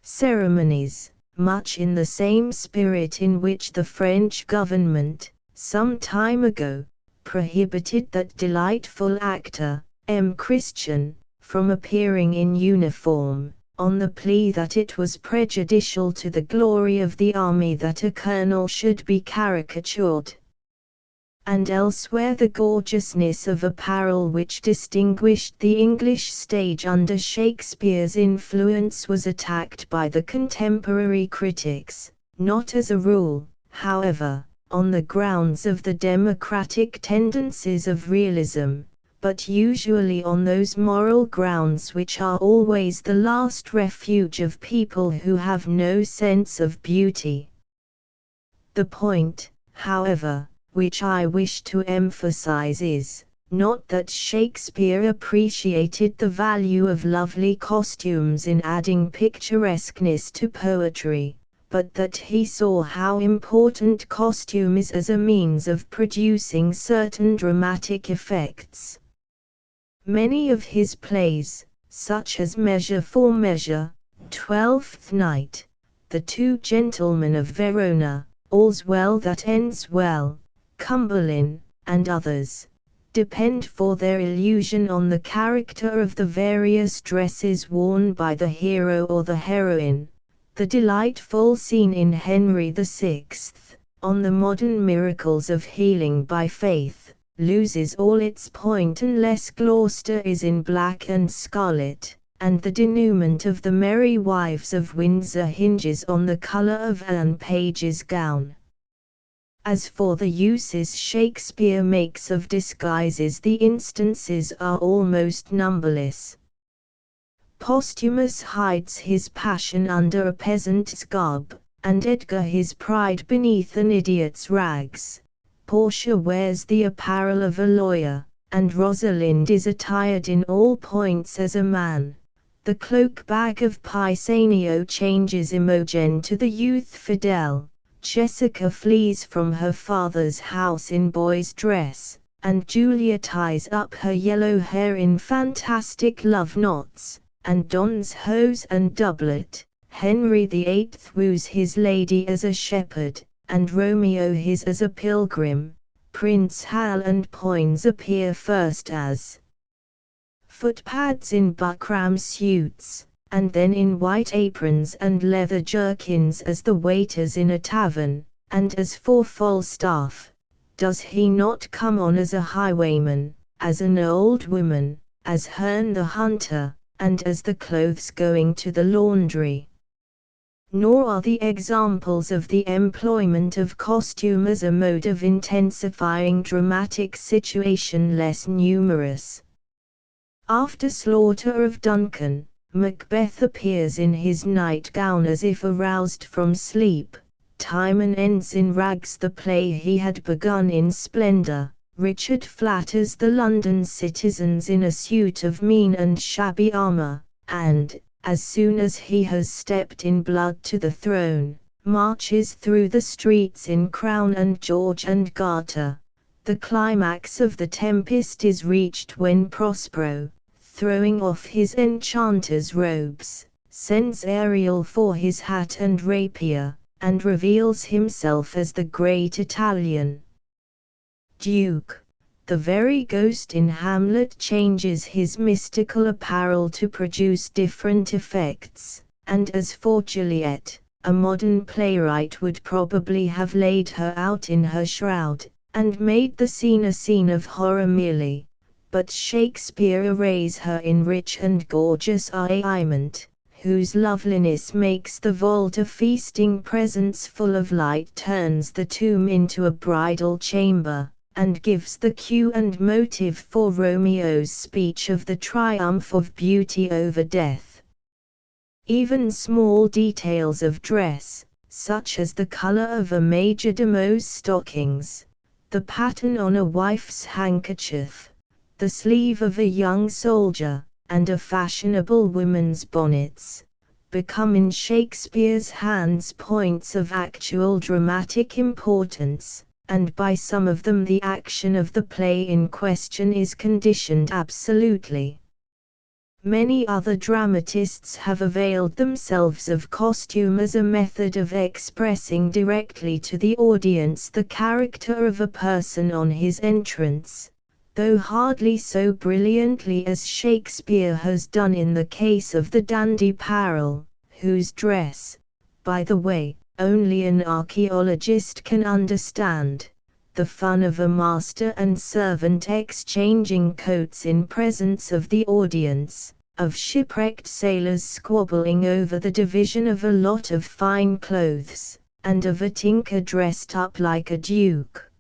ceremonies, much in the same spirit in which the French government, some time ago, prohibited that delightful actor, M. Christian, from appearing in uniform, on the plea that it was prejudicial to the glory of the army that a colonel should be caricatured. And elsewhere the gorgeousness of apparel which distinguished the English stage under Shakespeare's influence was attacked by the contemporary critics, not as a rule, however, on the grounds of the democratic tendencies of realism, but usually on those moral grounds which are always the last refuge of people who have no sense of beauty. The point, however, which I wish to emphasize is, not that Shakespeare appreciated the value of lovely costumes in adding picturesqueness to poetry, but that he saw how important costume is as a means of producing certain dramatic effects. Many of his plays, such as Measure for Measure, Twelfth Night, The Two Gentlemen of Verona, All's Well That Ends Well, Cymberlin, and others, depend for their illusion on the character of the various dresses worn by the hero or the heroine. The delightful scene in Henry VI, on the modern miracles of healing by faith, loses all its point unless Gloucester is in black and scarlet, and the denouement of the Merry Wives of Windsor hinges on the colour of Anne Page's gown. As for the uses Shakespeare makes of disguises, the instances are almost numberless. Posthumus hides his passion under a peasant's garb, and Edgar his pride beneath an idiot's rags. Portia wears the apparel of a lawyer, and Rosalind is attired in all points as a man. The cloak-bag of Pisanio changes Imogen to the youth Fidel. Jessica flees from her father's house in boy's dress, and Julia ties up her yellow hair in fantastic love knots, and dons hose and doublet. Henry VIII woos his lady as a shepherd, and Romeo his as a pilgrim. Prince Hal and Poins appear first as footpads in buckram suits, and then in white aprons and leather jerkins as the waiters in a tavern. And as for Falstaff, does he not come on as a highwayman, as an old woman, as Herne the Hunter, and as the clothes going to the laundry? Nor are the examples of the employment of costume as a mode of intensifying dramatic situation less numerous. After slaughter of Duncan, Macbeth appears in his nightgown as if aroused from sleep. Timon ends in rags the play he had begun in splendor. Richard flatters the London citizens in a suit of mean and shabby armor, and, as soon as he has stepped in blood to the throne, marches through the streets in crown and George and garter. The climax of The Tempest is reached when Prospero, throwing off his enchanter's robes, sends Ariel for his hat and rapier, and reveals himself as the great Italian Duke. The very ghost in Hamlet changes his mystical apparel to produce different effects, and as for Juliet, a modern playwright would probably have laid her out in her shroud, and made the scene a scene of horror merely. But Shakespeare arrays her in rich and gorgeous arrayment, whose loveliness makes the vault a feasting presence full of light, turns the tomb into a bridal chamber, and gives the cue and motive for Romeo's speech of the triumph of beauty over death. Even small details of dress, such as the color of a major domo's stockings, the pattern on a wife's handkerchief, the sleeve of a young soldier, and a fashionable woman's bonnets, become in Shakespeare's hands points of actual dramatic importance, and by some of them the action of the play in question is conditioned absolutely. Many other dramatists have availed themselves of costume as a method of expressing directly to the audience the character of a person on his entrance, though hardly so brilliantly as Shakespeare has done in the case of the dandy Parrell, whose dress, by the way, only an archaeologist can understand. The fun of a master and servant exchanging coats in presence of the audience, of shipwrecked sailors squabbling over the division of a lot of fine clothes, and of a tinker dressed up like a duke,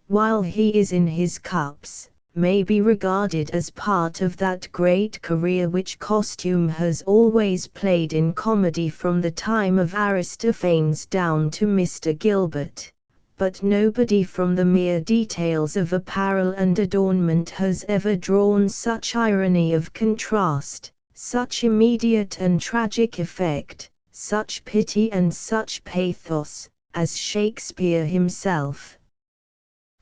while he is in his cups, may be regarded as part of that great career which costume has always played in comedy from the time of Aristophanes down to Mr. Gilbert. But nobody from the mere details of apparel and adornment has ever drawn such irony of contrast, such immediate and tragic effect, such pity and such pathos, as Shakespeare himself.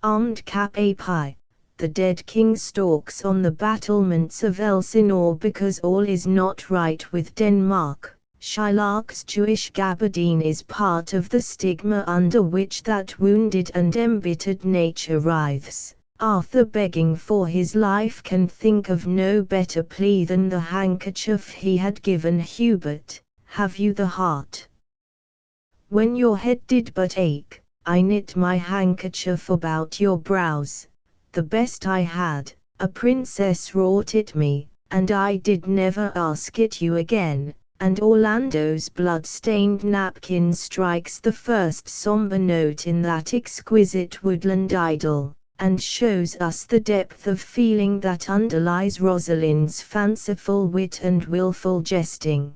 Armed cap a pie, the dead king stalks on the battlements of Elsinore because all is not right with Denmark. Shylock's Jewish gabardine is part of the stigma under which that wounded and embittered nature writhes. Arthur, begging for his life, can think of no better plea than the handkerchief he had given Hubert. Have you the heart? When your head did but ache, I knit my handkerchief about your brows. The best I had, a princess wrought it me, and I did never ask it you again. And Orlando's blood-stained napkin strikes the first sombre note in that exquisite woodland idyll, and shows us the depth of feeling that underlies Rosalind's fanciful wit and wilful jesting.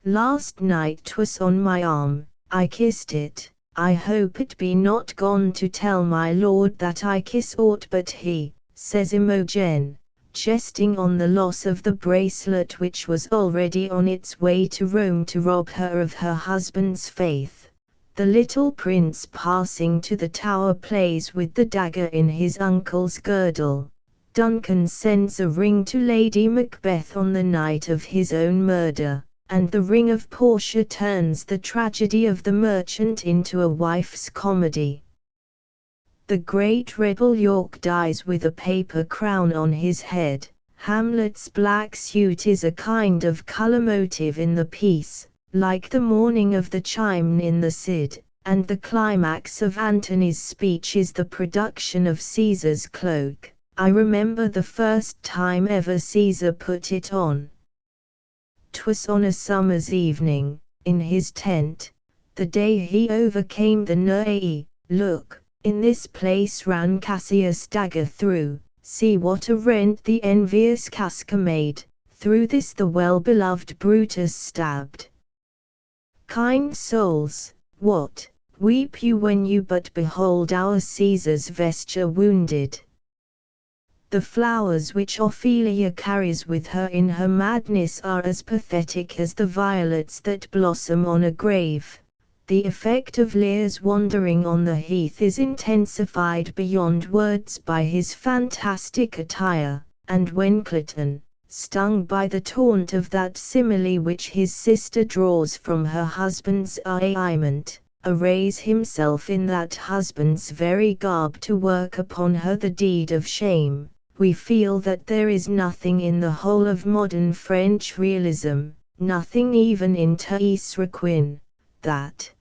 Last night 'twas on my arm, I kissed it. I hope it be not gone to tell my lord that I kiss aught but he, says Imogen, jesting on the loss of the bracelet which was already on its way to Rome to rob her of her husband's faith. The little prince passing to the tower plays with the dagger in his uncle's girdle. Duncan sends a ring to Lady Macbeth on the night of his own murder, and the ring of Portia turns the tragedy of the merchant into a wife's comedy. The great rebel York dies with a paper crown on his head. Hamlet's black suit is a kind of colour motive in the piece, like the morning of the chime in the Cid, and the climax of Antony's speech is the production of Caesar's cloak. I remember the first time ever Caesar put it on. 'Twas on a summer's evening, in his tent, the day he overcame the Nerei. Look, in this place ran Cassius' dagger through, see what a rent the envious Casca made, through this the well-beloved Brutus stabbed. Kind souls, what, weep you when you but behold our Caesar's vesture wounded? The flowers which Ophelia carries with her in her madness are as pathetic as the violets that blossom on a grave. The effect of Lear's wandering on the heath is intensified beyond words by his fantastic attire, and when Clayton, stung by the taunt of that simile which his sister draws from her husband's arraignment, arrays himself in that husband's very garb to work upon her the deed of shame, we feel that there is nothing in the whole of modern French realism, nothing even in Thais Requin, that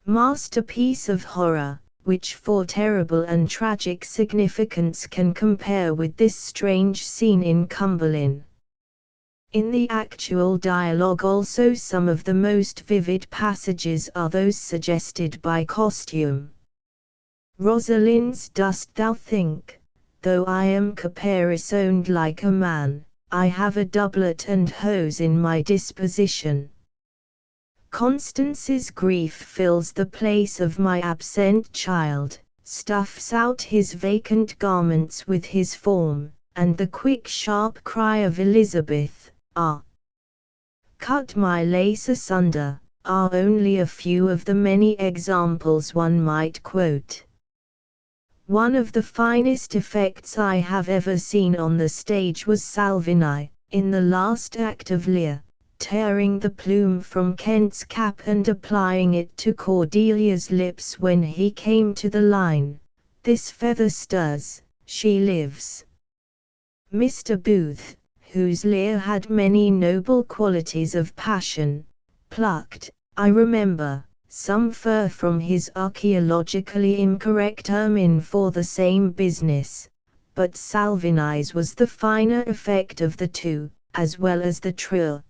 masterpiece of horror, which for terrible and tragic significance can compare with this strange scene in Cumberland. In the actual dialogue also some of the most vivid passages are those suggested by costume. Rosalind's dost thou think, though I am caparisoned like a man, I have a doublet and hose in my disposition. Constance's grief fills the place of my absent child, stuffs out his vacant garments with his form, and the quick sharp cry of Elizabeth, "Ah! Cut my lace asunder," are only a few of the many examples one might quote. One of the finest effects I have ever seen on the stage was Salvini, in the last act of Lear, tearing the plume from Kent's cap and applying it to Cordelia's lips when he came to the line, "This feather stirs, she lives." Mr. Booth, whose Lear had many noble qualities of passion, plucked, I remember, some fur from his archaeologically incorrect ermine for the same business, but Salvini's was the finer effect of the two, as well as the truer.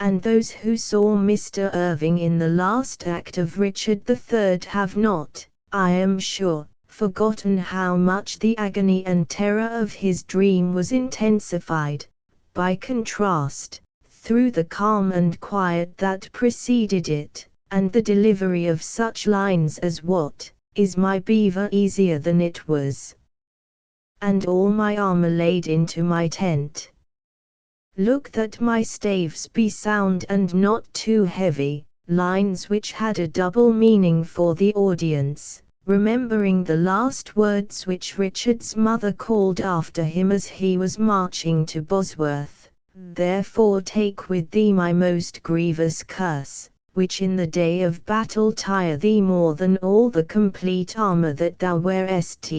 And those who saw Mr. Irving in the last act of Richard III have not, I am sure, forgotten how much the agony and terror of his dream was intensified, by contrast, through the calm and quiet that preceded it, and the delivery of such lines as "What, is my beaver easier than it was? And all my armor laid into my tent." Look that my staves be sound and not too heavy, lines which had a double meaning for the audience, remembering the last words which Richard's mother called after him as he was marching to Bosworth. Therefore take with thee my most grievous curse, which in the day of battle tire thee more than all the complete armour that thou wearest.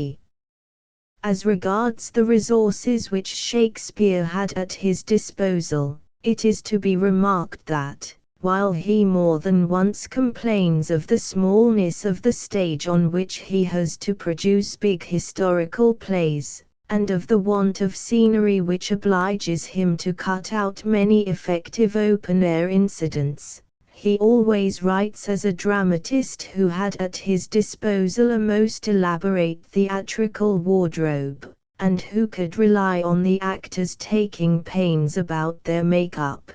As regards the resources which Shakespeare had at his disposal, it is to be remarked that, while he more than once complains of the smallness of the stage on which he has to produce big historical plays, and of the want of scenery which obliges him to cut out many effective open-air incidents, he always writes as a dramatist who had at his disposal a most elaborate theatrical wardrobe, and who could rely on the actors taking pains about their make-up.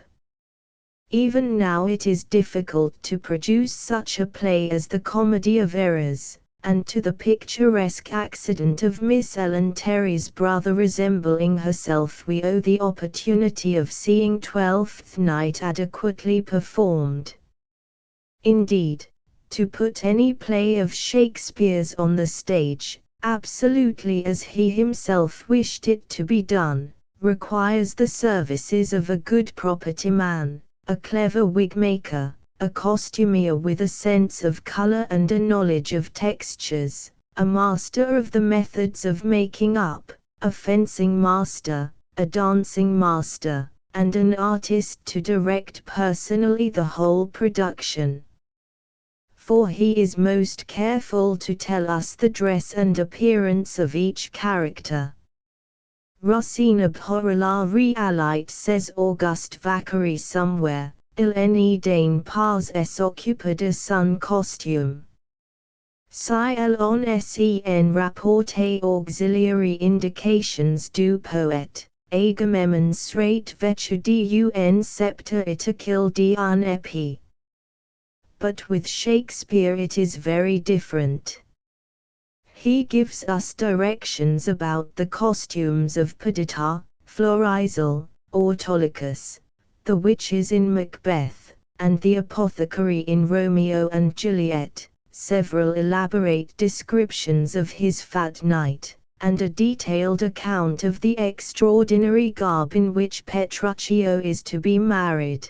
Even now it is difficult to produce such a play as the Comedy of Errors, and to the picturesque accident of Miss Ellen Terry's brother resembling herself we owe the opportunity of seeing Twelfth Night adequately performed. Indeed, to put any play of Shakespeare's on the stage, absolutely as he himself wished it to be done, requires the services of a good property man, a clever wig maker, a costumier with a sense of color and a knowledge of textures, a master of the methods of making up, a fencing master, a dancing master, and an artist to direct personally the whole production. For he is most careful to tell us the dress and appearance of each character. Rossini abhorra la realite, says Auguste Vacquerie somewhere, il n'est pas s'occuper de son costume. Si l'on s'en rapporte auxiliary indications du poète, Agamemnon serait vêtu d'un sceptre et qu'il d'un épée. But with Shakespeare it is very different. He gives us directions about the costumes of Perdita, Florizel, Autolycus, the witches in Macbeth, and the apothecary in Romeo and Juliet, several elaborate descriptions of his fat knight, and a detailed account of the extraordinary garb in which Petruchio is to be married.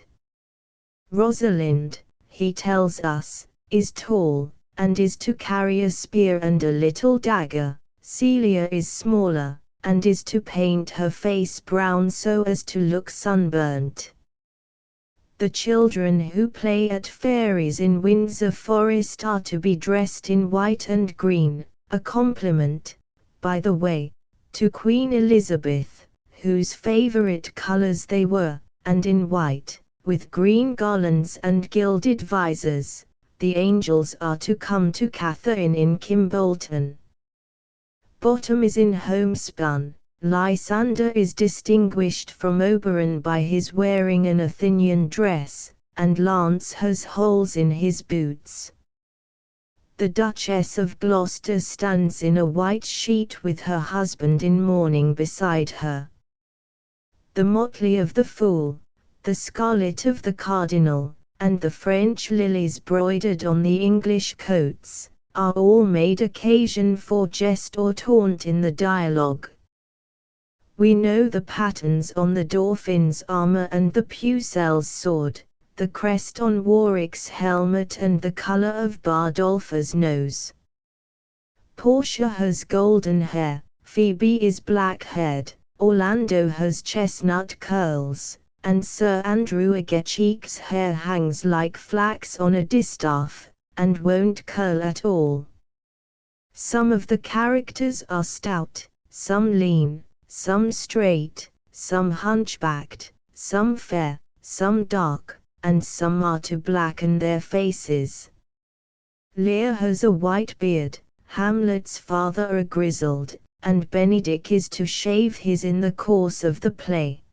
Rosalind, he tells us, is tall, and is to carry a spear and a little dagger. Celia is smaller, and is to paint her face brown so as to look sunburnt. The children who play at fairies in Windsor Forest are to be dressed in white and green, a compliment, by the way, to Queen Elizabeth, whose favourite colours they were, and in white, with green garlands and gilded visors. The angels are to come to Catherine in Kimbolton. Bottom is in homespun. Lysander is distinguished from Oberon by his wearing an Athenian dress, and Lance has holes in his boots. The Duchess of Gloucester stands in a white sheet with her husband in mourning beside her. The motley of the Fool, the scarlet of the Cardinal, and the French lilies broidered on the English coats, are all made occasion for jest or taunt in the dialogue. We know the patterns on the Dauphin's armour and the Pucell's sword, the crest on Warwick's helmet and the colour of Bardolpho's nose. Portia has golden hair, Phoebe is black-haired, Orlando has chestnut curls, and Sir Andrew Aguecheek's hair hangs like flax on a distaff, and won't curl at all. Some of the characters are stout, some lean, some straight, some hunchbacked, some fair, some dark, and some are to blacken their faces. Lear has a white beard, Hamlet's father a grizzled, and Benedick is to shave his in the course of the play.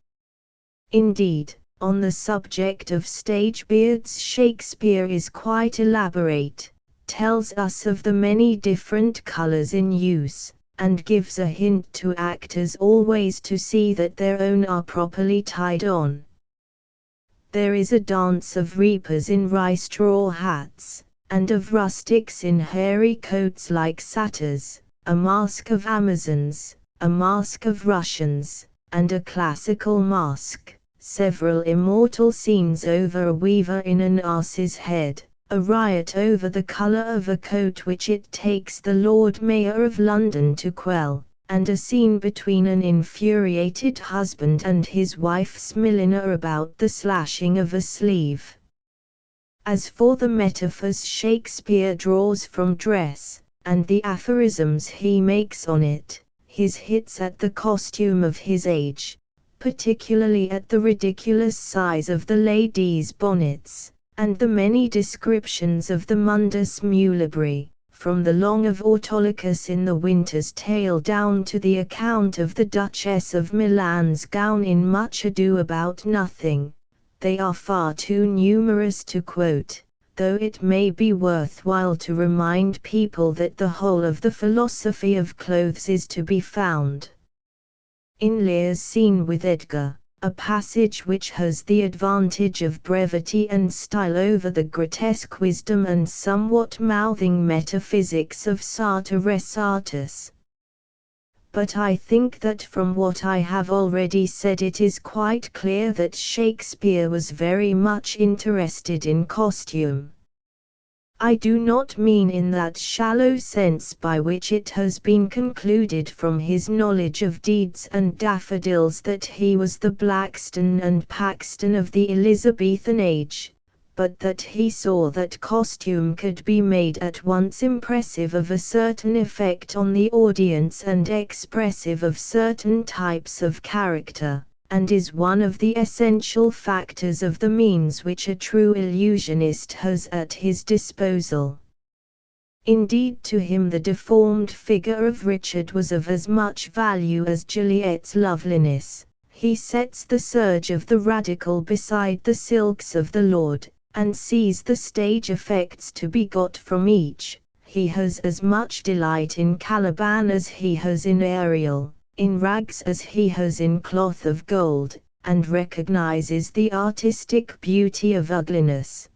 Indeed, on the subject of stage beards Shakespeare is quite elaborate, tells us of the many different colours in use, and gives a hint to actors always to see that their own are properly tied on. There is a dance of reapers in rye straw hats, and of rustics in hairy coats like satyrs, a mask of Amazons, a mask of Russians, and a classical mask, several immortal scenes over a weaver in an ass's head, a riot over the colour of a coat which it takes the Lord Mayor of London to quell, and a scene between an infuriated husband and his wife's milliner about the slashing of a sleeve. As for the metaphors Shakespeare draws from dress, and the aphorisms he makes on it, his hits at the costume of his age, particularly at the ridiculous size of the ladies' bonnets, and the many descriptions of the mundus muliebri, from the long of Autolycus in the Winter's Tale down to the account of the Duchess of Milan's gown in Much Ado About Nothing, they are far too numerous to quote, though it may be worthwhile to remind people that the whole of the philosophy of clothes is to be found in Lear's scene with Edgar, a passage which has the advantage of brevity and style over the grotesque wisdom and somewhat mouthing metaphysics of Sartor Resartus. But I think that from what I have already said it is quite clear that Shakespeare was very much interested in costume. I do not mean in that shallow sense by which it has been concluded from his knowledge of deeds and daffodils that he was the Blackstone and Paxton of the Elizabethan age, but that he saw that costume could be made at once impressive of a certain effect on the audience and expressive of certain types of character, and is one of the essential factors of the means which a true illusionist has at his disposal. Indeed, to him the deformed figure of Richard was of as much value as Juliet's loveliness. He sets the serge of the radical beside the silks of the lord, and sees the stage effects to be got from each. He has as much delight in Caliban as he has in Ariel, in rags as he has in cloth of gold, and recognizes the artistic beauty of ugliness.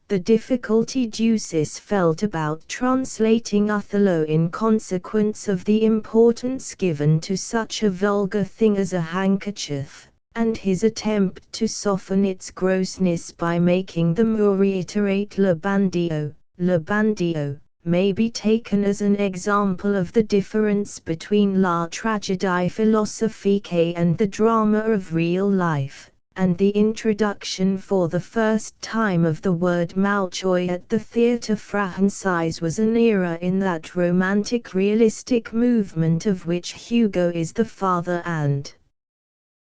The difficulty Ducis felt about translating Othello in consequence of the importance given to such a vulgar thing as a handkerchief, and his attempt to soften its grossness by making the Moor reiterate le bandio, may be taken as an example of the difference between La Tragédie philosophique and the drama of real life, and the introduction for the first time of the word Malchoy at the Theatre Français was an era in that romantic realistic movement of which Hugo is the father and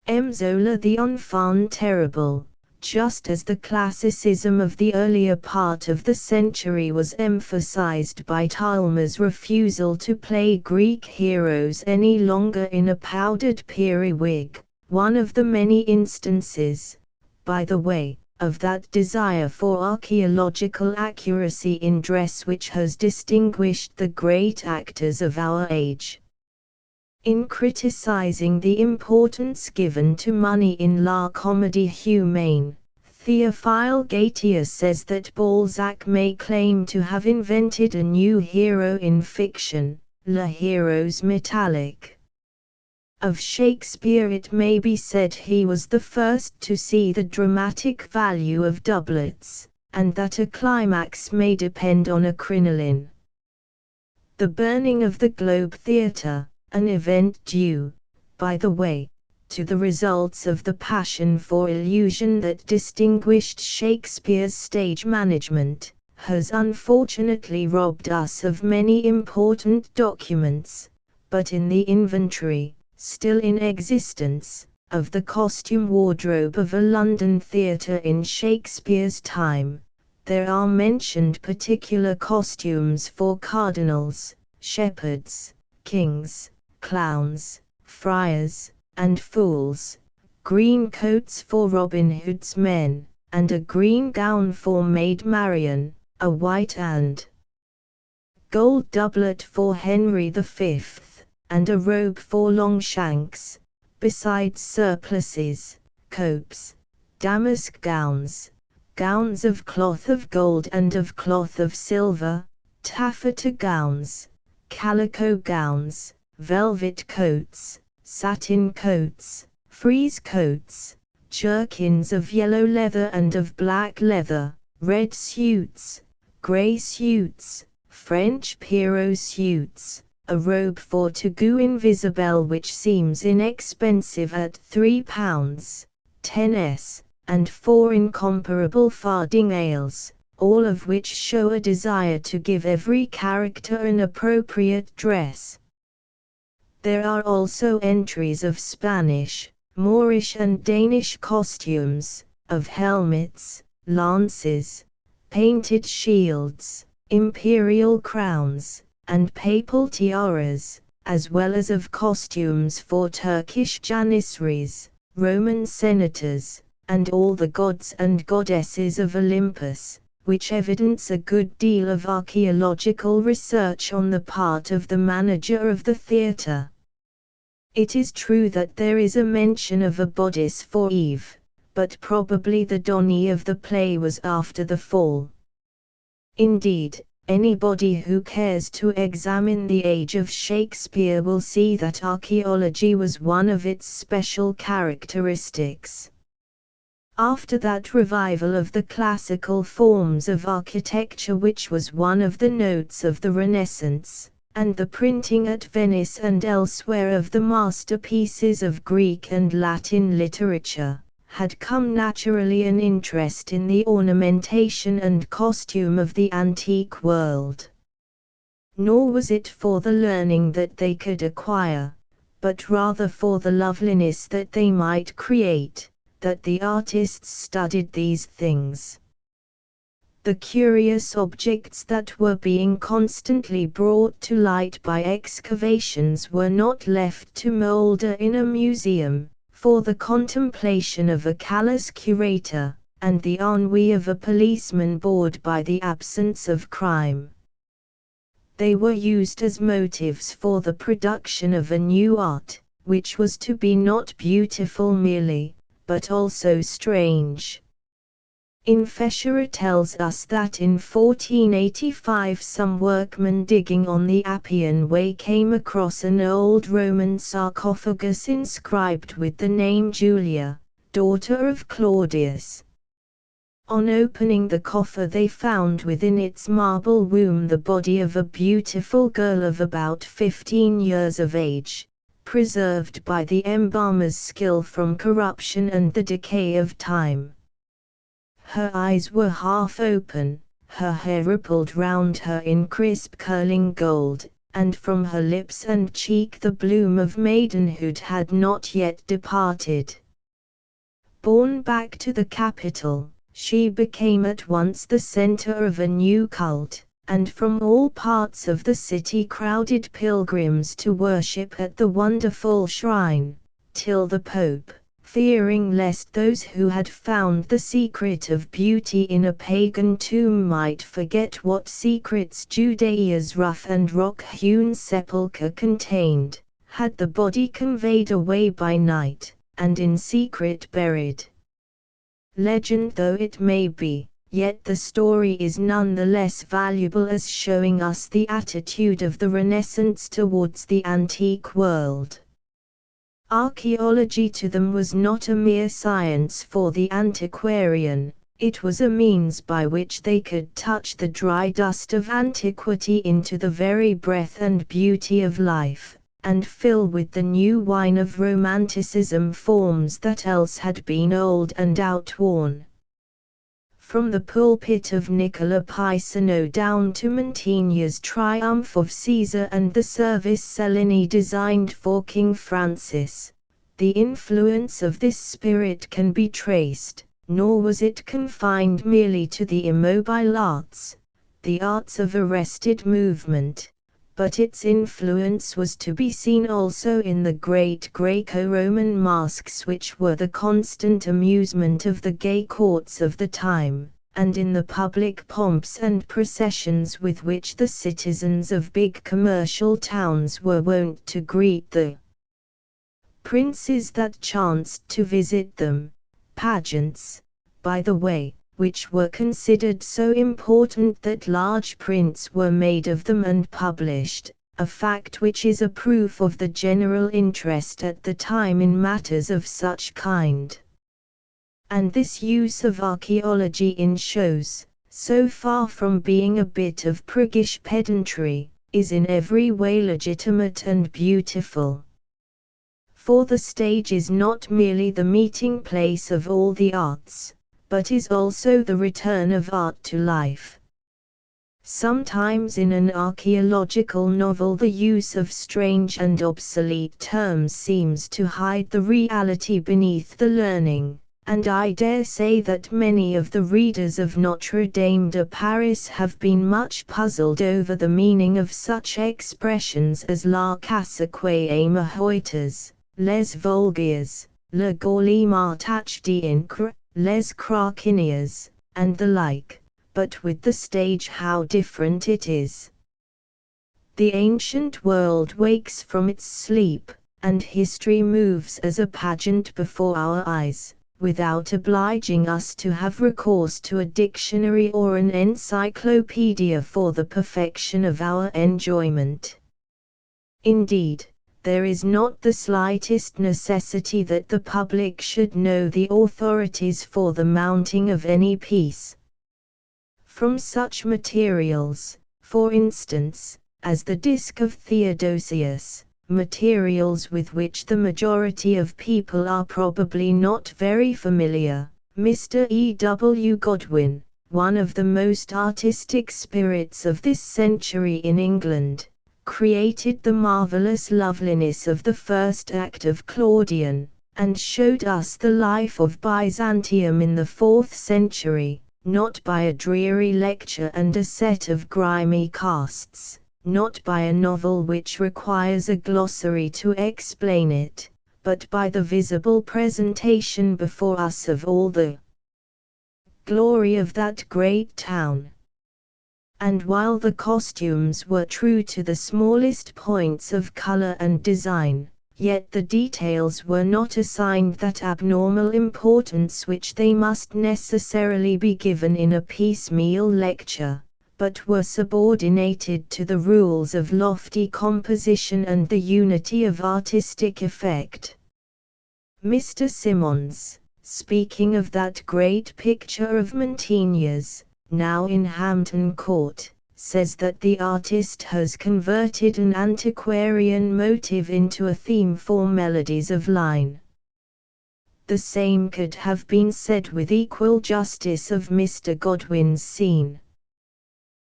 M. Zola the enfant terrible. Just as the classicism of the earlier part of the century was emphasized by Talma's refusal to play Greek heroes any longer in a powdered periwig, one of the many instances, by the way, of that desire for archaeological accuracy in dress which has distinguished the great actors of our age. In criticizing the importance given to money in La Comédie Humaine, Théophile Gautier says that Balzac may claim to have invented a new hero in fiction, le héros métallique. Of Shakespeare it may be said he was the first to see the dramatic value of doublets, and that a climax may depend on a crinoline. The burning of the Globe Theatre, an event due, by the way, to the results of the passion for illusion that distinguished Shakespeare's stage management, has unfortunately robbed us of many important documents, but in the inventory, still in existence, of the costume wardrobe of a London theatre in Shakespeare's time, there are mentioned particular costumes for cardinals, shepherds, kings, clowns, friars, and fools, green coats for Robin Hood's men, and a green gown for Maid Marian, a white and gold doublet for Henry V, and a robe for Longshanks, besides surplices, copes, damask gowns, gowns of cloth of gold and of cloth of silver, taffeta gowns, calico gowns, velvet coats, satin coats, frieze coats, jerkins of yellow leather and of black leather, red suits, grey suits, French Pierrot suits, a robe for to go invisible which seems inexpensive at £3, 10s, and 4 incomparable fardingales, all of which show a desire to give every character an appropriate dress. There are also entries of Spanish, Moorish and Danish costumes, of helmets, lances, painted shields, imperial crowns, and papal tiaras, as well as of costumes for Turkish janissaries, Roman senators, and all the gods and goddesses of Olympus, which evidence a good deal of archaeological research on the part of the manager of the theatre. It is true that there is a mention of a bodice for Eve, but probably the Donny of the play was after the fall. Indeed, anybody who cares to examine the age of Shakespeare will see that archaeology was one of its special characteristics. After that revival of the classical forms of architecture which was one of the notes of the Renaissance, and the printing at Venice and elsewhere of the masterpieces of Greek and Latin literature, had come naturally an interest in the ornamentation and costume of the antique world. Nor was it for the learning that they could acquire, but rather for the loveliness that they might create, that the artists studied these things. The curious objects that were being constantly brought to light by excavations were not left to moulder in a museum, for the contemplation of a callous curator, and the ennui of a policeman bored by the absence of crime. They were used as motives for the production of a new art, which was to be not beautiful merely, but also strange. In Fescher tells us that in 1485 some workmen digging on the Appian Way came across an old Roman sarcophagus inscribed with the name Julia, daughter of Claudius. On opening the coffer they found within its marble womb the body of a beautiful girl of about 15 years of age, preserved by the embalmer's skill from corruption and the decay of time. Her eyes were half open, her hair rippled round her in crisp curling gold, and from her lips and cheek the bloom of maidenhood had not yet departed. Borne back to the capital, she became at once the center of a new cult, and from all parts of the city crowded pilgrims to worship at the wonderful shrine, till the Pope, fearing lest those who had found the secret of beauty in a pagan tomb might forget what secrets Judea's rough and rock-hewn sepulchre contained, had the body conveyed away by night, and in secret buried. Legend though it may be, yet the story is none the less valuable as showing us the attitude of the Renaissance towards the antique world. Archaeology to them was not a mere science for the antiquarian, it was a means by which they could touch the dry dust of antiquity into the very breath and beauty of life, and fill with the new wine of romanticism forms that else had been old and outworn. From the pulpit of Nicola Pisano down to Mantegna's Triumph of Caesar and the Service Cellini designed for King Francis, the influence of this spirit can be traced, nor was it confined merely to the immobile arts, the arts of arrested movement, but its influence was to be seen also in the great Greco-Roman masques which were the constant amusement of the gay courts of the time, and in the public pomps and processions with which the citizens of big commercial towns were wont to greet the princes that chanced to visit them, pageants, by the way, which were considered so important that large prints were made of them and published, a fact which is a proof of the general interest at the time in matters of such kind. And this use of archaeology in shows, so far from being a bit of priggish pedantry, is in every way legitimate and beautiful. For the stage is not merely the meeting place of all the arts, but is also the return of art to life. Sometimes in an archaeological novel the use of strange and obsolete terms seems to hide the reality beneath the learning, and I dare say that many of the readers of Notre Dame de Paris have been much puzzled over the meaning of such expressions as la cassaque et mahoitas, les vulgaires, le gaulimat d'encre, les cracinias, and the like. But with the stage how different it is. The ancient world wakes from its sleep, and history moves as a pageant before our eyes, without obliging us to have recourse to a dictionary or an encyclopedia for the perfection of our enjoyment. Indeed, there is not the slightest necessity that the public should know the authorities for the mounting of any piece. From such materials, for instance, as the disc of Theodosius, materials with which the majority of people are probably not very familiar, Mr. E. W. Godwin, one of the most artistic spirits of this century in England, created the marvelous loveliness of the first act of Claudian, and showed us the life of Byzantium in the 4th century. Not by a dreary lecture and a set of grimy casts, not by a novel which requires a glossary to explain it, but by the visible presentation before us of all the glory of that great town. And while the costumes were true to the smallest points of color and design, yet the details were not assigned that abnormal importance which they must necessarily be given in a piecemeal lecture, but were subordinated to the rules of lofty composition and the unity of artistic effect. Mr. Symonds, speaking of that great picture of Mantegna's, now in Hampton Court, says that the artist has converted an antiquarian motive into a theme for melodies of line. The same could have been said with equal justice of Mr. Godwin's scene.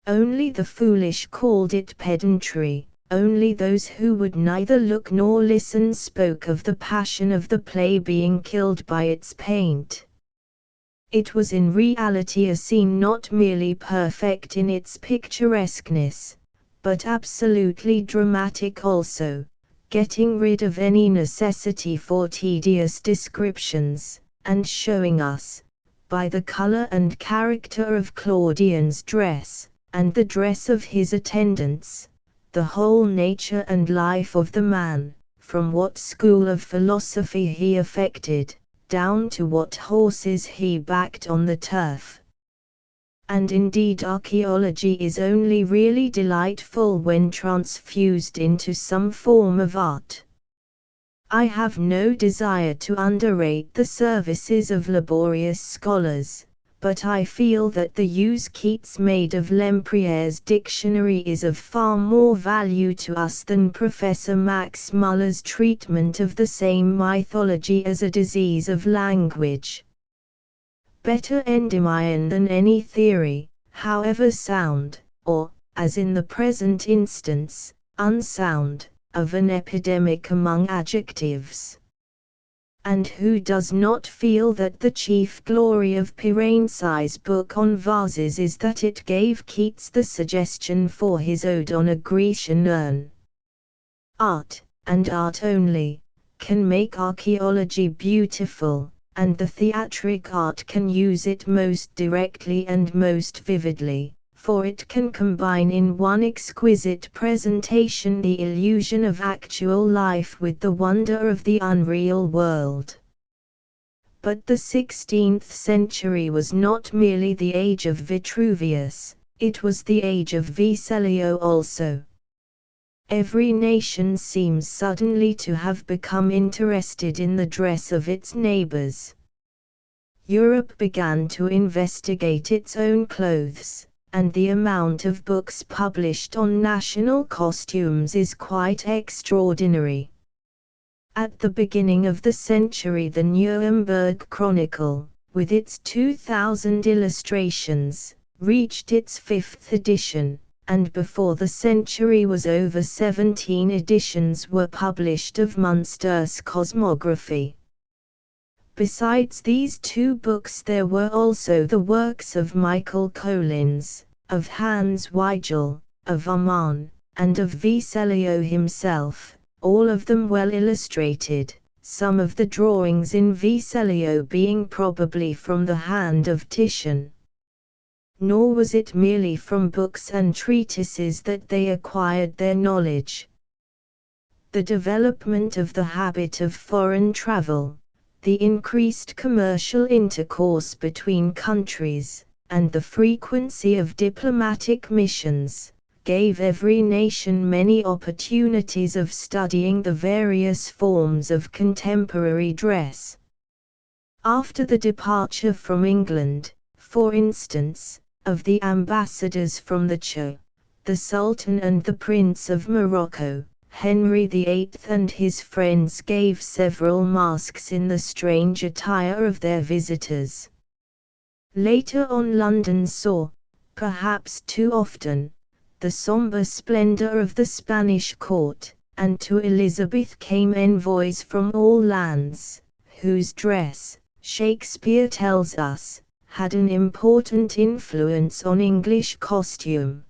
Only the foolish called it pedantry, only those who would neither look nor listen spoke of the passion of the play being killed by its paint. It was in reality a scene not merely perfect in its picturesqueness, but absolutely dramatic also, getting rid of any necessity for tedious descriptions, and showing us, by the color and character of Claudian's dress, and the dress of his attendants, the whole nature and life of the man, from what school of philosophy he affected, down to what horses he backed on the turf. And indeed archaeology is only really delightful when transfused into some form of art. I have no desire to underrate the services of laborious scholars, but I feel that the use Keats made of Lempriere's dictionary is of far more value to us than Professor Max Muller's treatment of the same mythology as a disease of language. Better endymion than any theory, however sound, or, as in the present instance, unsound, of an epidemic among adjectives. And who does not feel that the chief glory of Piranesi's book on vases is that it gave Keats the suggestion for his ode on a Grecian urn? Art, and art only, can make archaeology beautiful, and the theatric art can use it most directly and most vividly, for it can combine in one exquisite presentation the illusion of actual life with the wonder of the unreal world. But the 16th century was not merely the age of Vitruvius, it was the age of Veselio also. Every nation seems suddenly to have become interested in the dress of its neighbors. Europe began to investigate its own clothes, and the amount of books published on national costumes is quite extraordinary. At the beginning of the century, the Nuremberg Chronicle, with its 2,000 illustrations, reached its 5th edition, and before the century was over 17 editions were published of Munster's cosmography. Besides these two books there were also the works of Michael Collins, of Hans Weigel, of Amann, and of Veselio himself, all of them well illustrated, some of the drawings in Veselio being probably from the hand of Titian. Nor was it merely from books and treatises that they acquired their knowledge. The development of the habit of foreign travel, the increased commercial intercourse between countries, and the frequency of diplomatic missions, gave every nation many opportunities of studying the various forms of contemporary dress. After the departure from England, for instance, of the ambassadors from the Shah, the Sultan and the Prince of Morocco, Henry VIII and his friends gave several masks in the strange attire of their visitors. Later on London saw, perhaps too often, the sombre splendor of the Spanish court, and to Elizabeth came envoys from all lands, whose dress, Shakespeare tells us, had an important influence on English costume.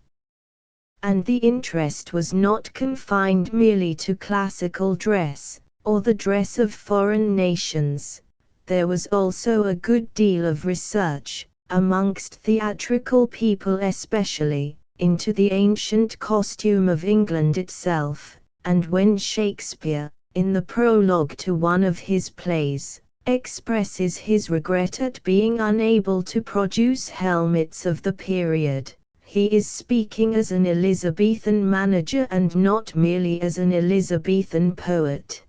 And the interest was not confined merely to classical dress, or the dress of foreign nations. There was also a good deal of research, amongst theatrical people especially, into the ancient costume of England itself, and when Shakespeare, in the prologue to one of his plays, expresses his regret at being unable to produce helmets of the period, he is speaking as an Elizabethan manager and not merely as an Elizabethan poet.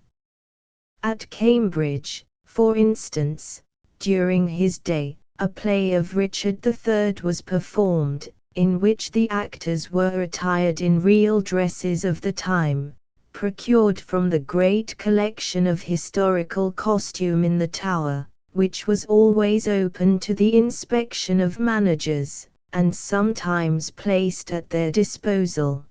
At Cambridge, for instance, during his day, a play of Richard III was performed, in which the actors were attired in real dresses of the time, procured from the great collection of historical costume in the Tower, which was always open to the inspection of managers, and sometimes placed at their disposal.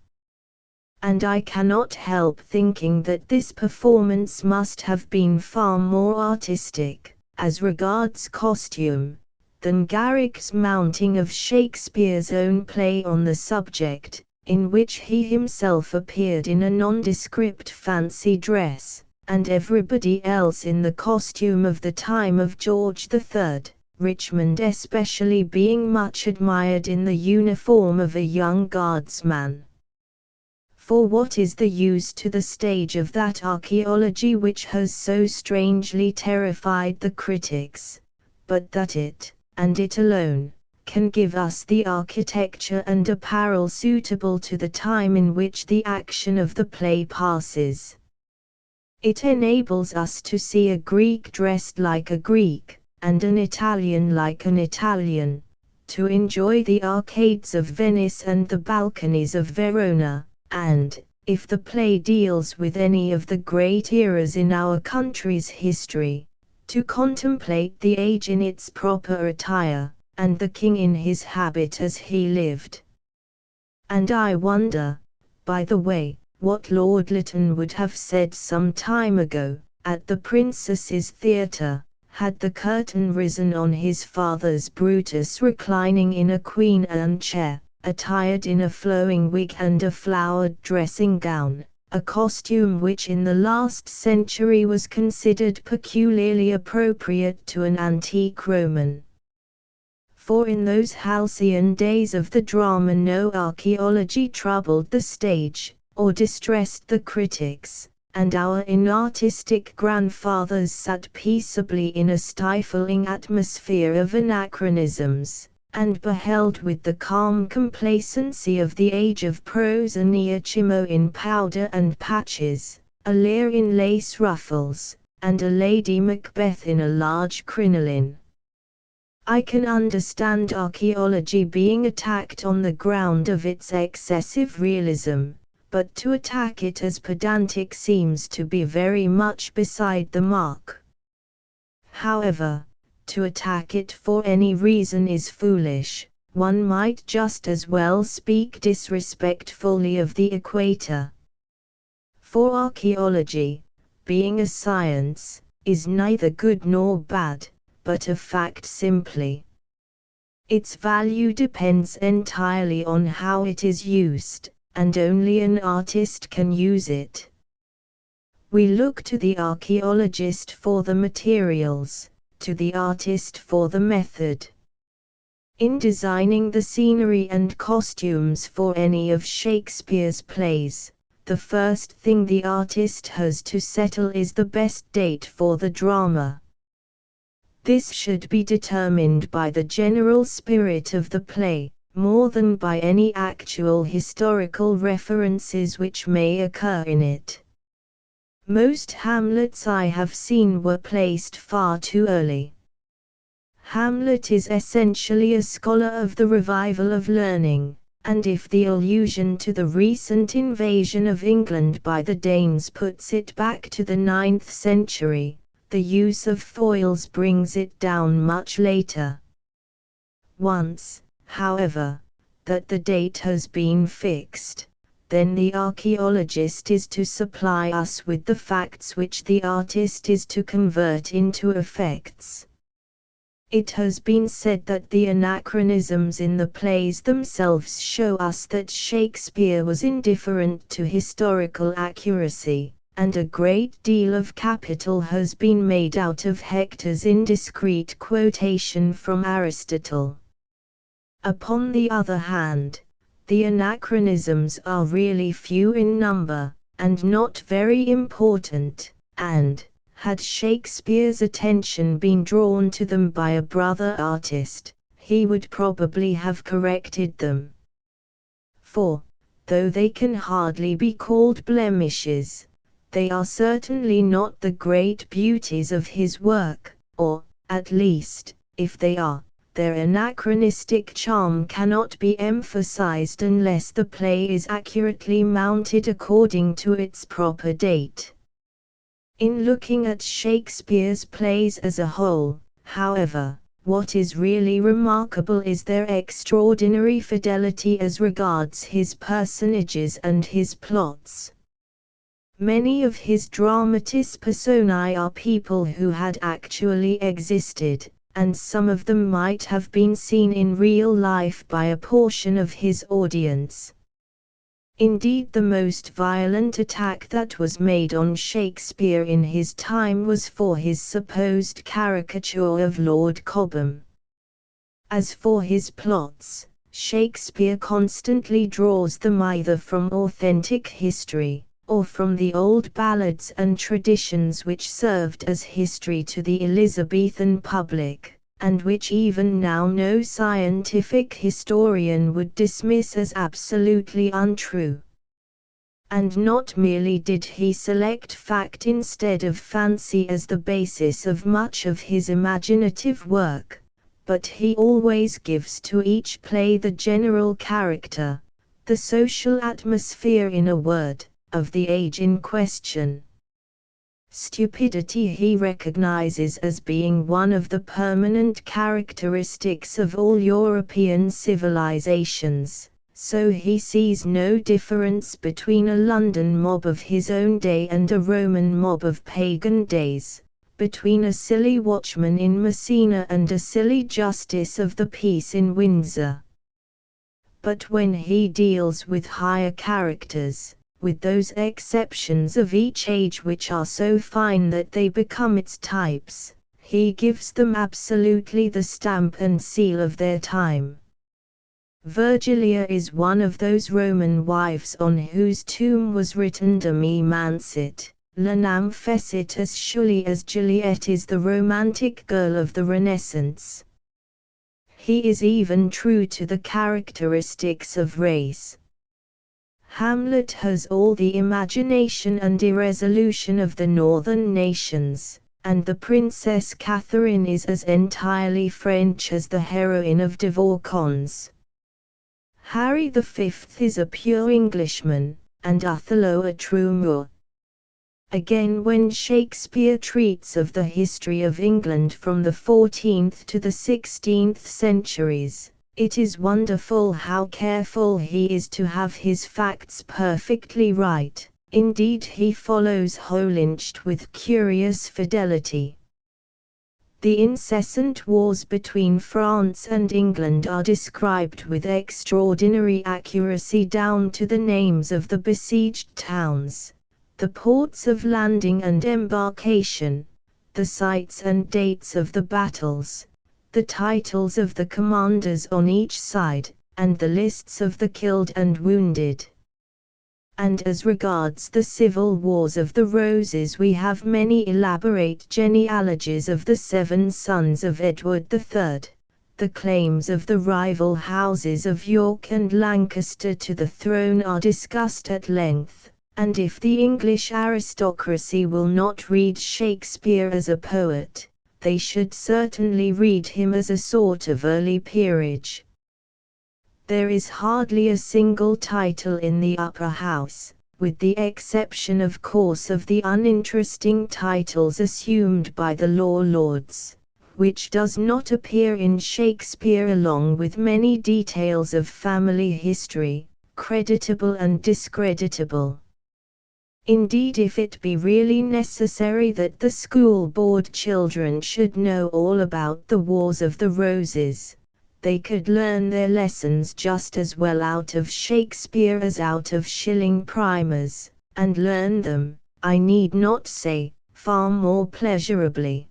And I cannot help thinking that this performance must have been far more artistic, as regards costume, than Garrick's mounting of Shakespeare's own play on the subject, in which he himself appeared in a nondescript fancy dress, and everybody else in the costume of the time of George III, Richmond especially being much admired in the uniform of a young guardsman. For what is the use to the stage of that archaeology which has so strangely terrified the critics, but that it, and it alone, can give us the architecture and apparel suitable to the time in which the action of the play passes. It enables us to see a Greek dressed like a Greek, and an Italian like an Italian, to enjoy the arcades of Venice and the balconies of Verona, and, if the play deals with any of the great eras in our country's history, to contemplate the age in its proper attire, and the king in his habit as he lived. And I wonder, by the way, what Lord Lytton would have said some time ago, at the Princess's Theatre, had the curtain risen on his father's Brutus reclining in a Queen Anne chair, attired in a flowing wig and a flowered dressing gown, a costume which in the last century was considered peculiarly appropriate to an antique Roman. For in those halcyon days of the drama no archaeology troubled the stage, or distressed the critics, and our inartistic grandfathers sat peaceably in a stifling atmosphere of anachronisms, and beheld with the calm complacency of the age of prose an Iachimo in powder and patches, a Lear in lace ruffles, and a Lady Macbeth in a large crinoline. I can understand archaeology being attacked on the ground of its excessive realism, but to attack it as pedantic seems to be very much beside the mark. However, to attack it for any reason is foolish. One might just as well speak disrespectfully of the equator. For archaeology, being a science, is neither good nor bad, but a fact simply. Its value depends entirely on how it is used, and only an artist can use it. We look to the archaeologist for the materials, to the artist for the method. In designing the scenery and costumes for any of Shakespeare's plays, the first thing the artist has to settle is the best date for the drama. This should be determined by the general spirit of the play, more than by any actual historical references which may occur in it. Most Hamlets I have seen were placed far too early. Hamlet is essentially a scholar of the revival of learning, and if the allusion to the recent invasion of England by the Danes puts it back to the 9th century, the use of foils brings it down much later. Once, however, that the date has been fixed, then the archaeologist is to supply us with the facts which the artist is to convert into effects. It has been said that the anachronisms in the plays themselves show us that Shakespeare was indifferent to historical accuracy, and a great deal of capital has been made out of Hector's indiscreet quotation from Aristotle. Upon the other hand, the anachronisms are really few in number, and not very important, and, had Shakespeare's attention been drawn to them by a brother artist, he would probably have corrected them. For, though they can hardly be called blemishes, they are certainly not the great beauties of his work, or, at least, if they are, their anachronistic charm cannot be emphasized unless the play is accurately mounted according to its proper date. In looking at Shakespeare's plays as a whole, however, what is really remarkable is their extraordinary fidelity as regards his personages and his plots. Many of his dramatis personae are people who had actually existed, and some of them might have been seen in real life by a portion of his audience. Indeed, the most violent attack that was made on Shakespeare in his time was for his supposed caricature of Lord Cobham. As for his plots, Shakespeare constantly draws them either from authentic history, or from the old ballads and traditions which served as history to the Elizabethan public, and which even now no scientific historian would dismiss as absolutely untrue. And not merely did he select fact instead of fancy as the basis of much of his imaginative work, but he always gives to each play the general character, the social atmosphere, in a word, of the age in question. Stupidity he recognizes as being one of the permanent characteristics of all European civilizations, so he sees no difference between a London mob of his own day and a Roman mob of pagan days, between a silly watchman in Messina and a silly justice of the peace in Windsor. But when he deals with higher characters, with those exceptions of each age which are so fine that they become its types, he gives them absolutely the stamp and seal of their time. Virgilia is one of those Roman wives on whose tomb was written de me mancit, Lanam fecit as surely as Juliet is the romantic girl of the Renaissance. He is even true to the characteristics of race. Hamlet has all the imagination and irresolution of the northern nations, and the Princess Catherine is as entirely French as the heroine of De Vaucan's. Harry V is a pure Englishman, and Othello a true Moor. Again, when Shakespeare treats of the history of England from the 14th to the 16th centuries, it is wonderful how careful he is to have his facts perfectly right. Indeed, he follows Holinshed with curious fidelity. The incessant wars between France and England are described with extraordinary accuracy down to the names of the besieged towns, the ports of landing and embarkation, the sites and dates of the battles, the titles of the commanders on each side, and the lists of the killed and wounded. And as regards the civil wars of the Roses, we have many elaborate genealogies of the 7 sons of Edward III. The claims of the rival houses of York and Lancaster to the throne are discussed at length, and if the English aristocracy will not read Shakespeare as a poet, they should certainly read him as a sort of early peerage. There is hardly a single title in the Upper House, with the exception of course of the uninteresting titles assumed by the law lords, which does not appear in Shakespeare, along with many details of family history, creditable and discreditable. Indeed, if it be really necessary that the school board children should know all about the Wars of the Roses, they could learn their lessons just as well out of Shakespeare as out of shilling primers, and learn them, I need not say, far more pleasurably.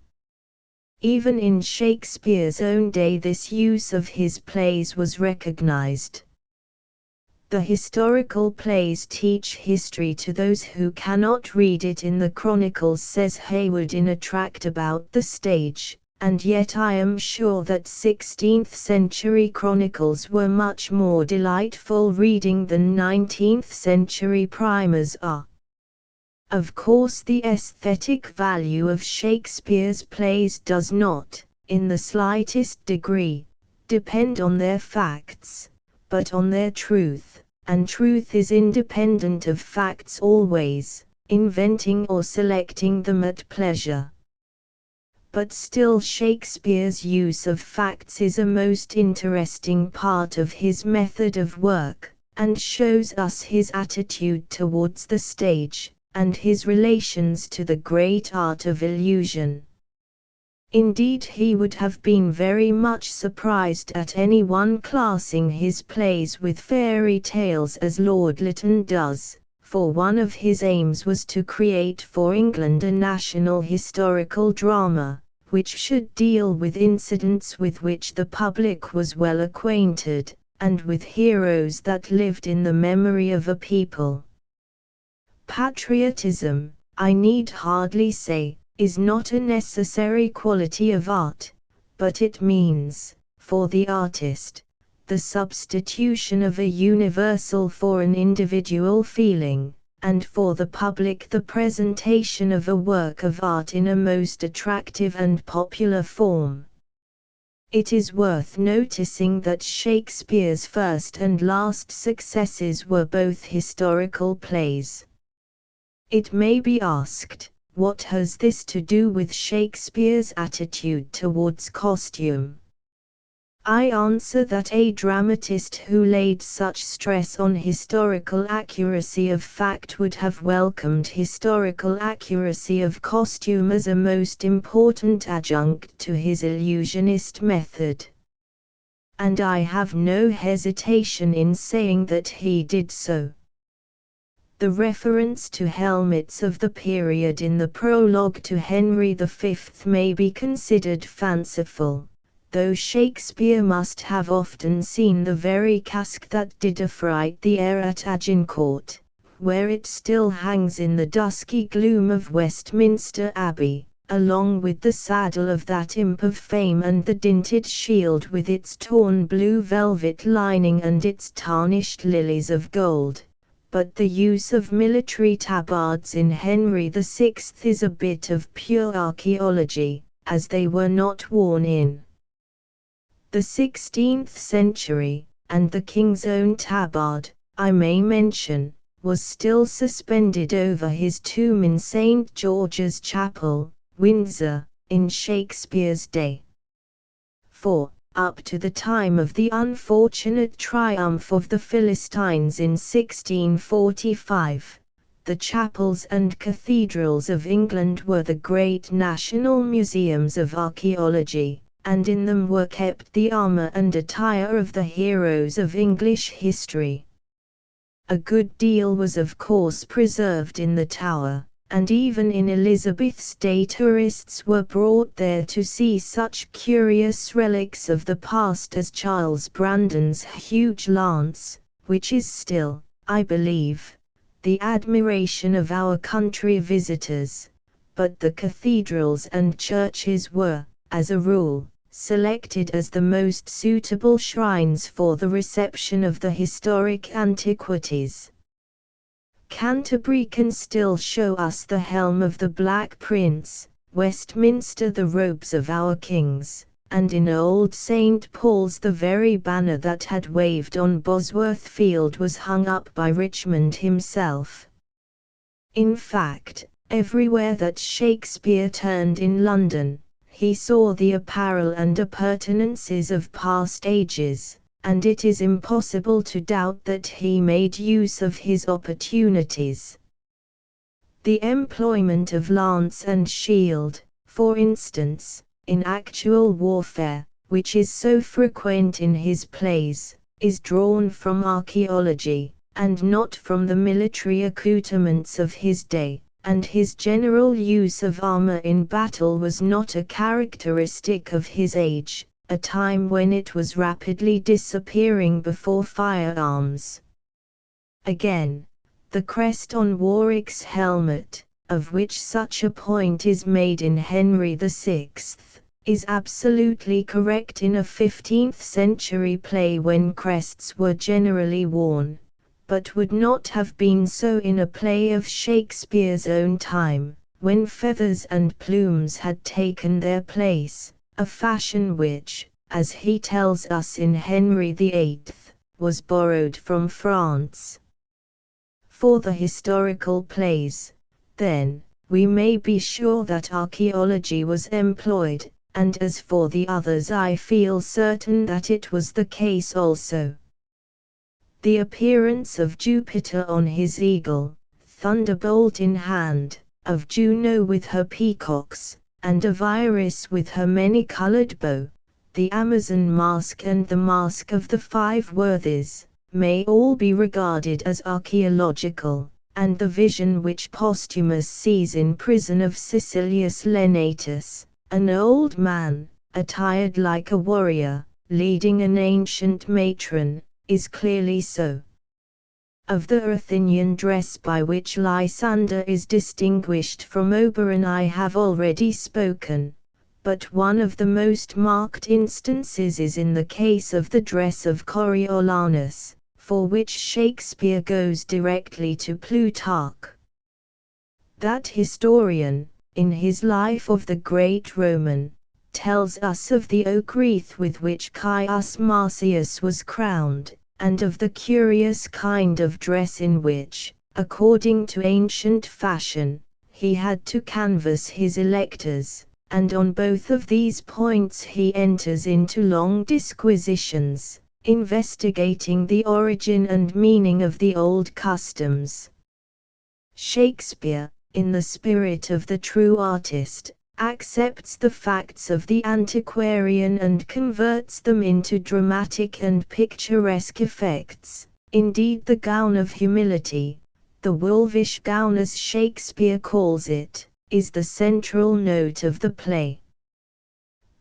Even in Shakespeare's own day this use of his plays was recognized. The historical plays teach history to those who cannot read it in the chronicles, says Hayward in a tract about the stage. And yet I am sure that 16th-century chronicles were much more delightful reading than 19th-century primers are. Of course, the aesthetic value of Shakespeare's plays does not, in the slightest degree, depend on their facts, but on their truth, and truth is independent of facts always, inventing or selecting them at pleasure. But still, Shakespeare's use of facts is a most interesting part of his method of work, and shows us his attitude towards the stage, and his relations to the great art of illusion. Indeed, he would have been very much surprised at anyone classing his plays with fairy tales as Lord Lytton does, for one of his aims was to create for England a national historical drama, which should deal with incidents with which the public was well acquainted, and with heroes that lived in the memory of a people. Patriotism, I need hardly say, is not a necessary quality of art, but it means, for the artist, the substitution of a universal for an individual feeling, and for the public the presentation of a work of art in a most attractive and popular form. It is worth noticing that Shakespeare's first and last successes were both historical plays. It may be asked, what has this to do with Shakespeare's attitude towards costume? I answer that a dramatist who laid such stress on historical accuracy of fact would have welcomed historical accuracy of costume as a most important adjunct to his illusionist method. And I have no hesitation in saying that he did so. The reference to helmets of the period in the prologue to Henry V may be considered fanciful, though Shakespeare must have often seen the very casque that did affright the air at Agincourt, where it still hangs in the dusky gloom of Westminster Abbey, along with the saddle of that imp of fame and the dinted shield with its torn blue velvet lining and its tarnished lilies of gold. But the use of military tabards in Henry VI is a bit of pure archaeology, as they were not worn in the 16th century, and the king's own tabard, I may mention, was still suspended over his tomb in St. George's Chapel, Windsor, in Shakespeare's day. For, up to the time of the unfortunate triumph of the Philistines in 1645, the chapels and cathedrals of England were the great national museums of archaeology, and in them were kept the armor and attire of the heroes of English history. A good deal was of course preserved in the Tower, and even in Elizabeth's day tourists were brought there to see such curious relics of the past as Charles Brandon's huge lance, which is still, I believe, the admiration of our country visitors. But the cathedrals and churches were, as a rule, selected as the most suitable shrines for the reception of the historic antiquities. Canterbury can still show us the helm of the Black Prince, Westminster the robes of our kings, and in Old St. Paul's the very banner that had waved on Bosworth Field was hung up by Richmond himself. In fact, everywhere that Shakespeare turned in London, he saw the apparel and appurtenances of past ages, and it is impossible to doubt that he made use of his opportunities. The employment of lance and shield, for instance, in actual warfare, which is so frequent in his plays, is drawn from archaeology, and not from the military accoutrements of his day, and his general use of armor in battle was not a characteristic of his age, a time when it was rapidly disappearing before firearms. Again, the crest on Warwick's helmet, of which such a point is made in Henry VI, is absolutely correct in a 15th-century play when crests were generally worn, but would not have been so in a play of Shakespeare's own time, when feathers and plumes had taken their place, a fashion which, as he tells us in Henry VIII, was borrowed from France. For the historical plays, then, we may be sure that archaeology was employed, and as for the others I feel certain that it was the case also. The appearance of Jupiter on his eagle, thunderbolt in hand, of Juno with her peacocks, and of Iris with her many-colored bow, the Amazon Masque and the Masque of the Five Worthies, may all be regarded as archaeological, and the vision which Posthumus sees in prison of Caecilius Lenatus, an old man, attired like a warrior, leading an ancient matron, is clearly so. Of the Athenian dress by which Lysander is distinguished from Oberon I have already spoken, but one of the most marked instances is in the case of the dress of Coriolanus, for which Shakespeare goes directly to Plutarch. That historian, in his Life of the Great Roman, tells us of the oak wreath with which Caius Marcius was crowned, and of the curious kind of dress in which, according to ancient fashion, he had to canvass his electors, and on both of these points he enters into long disquisitions, investigating the origin and meaning of the old customs. Shakespeare, in the spirit of the true artist, accepts the facts of the antiquarian and converts them into dramatic and picturesque effects. Indeed, the gown of humility, the wolvish gown as Shakespeare calls it, is the central note of the play.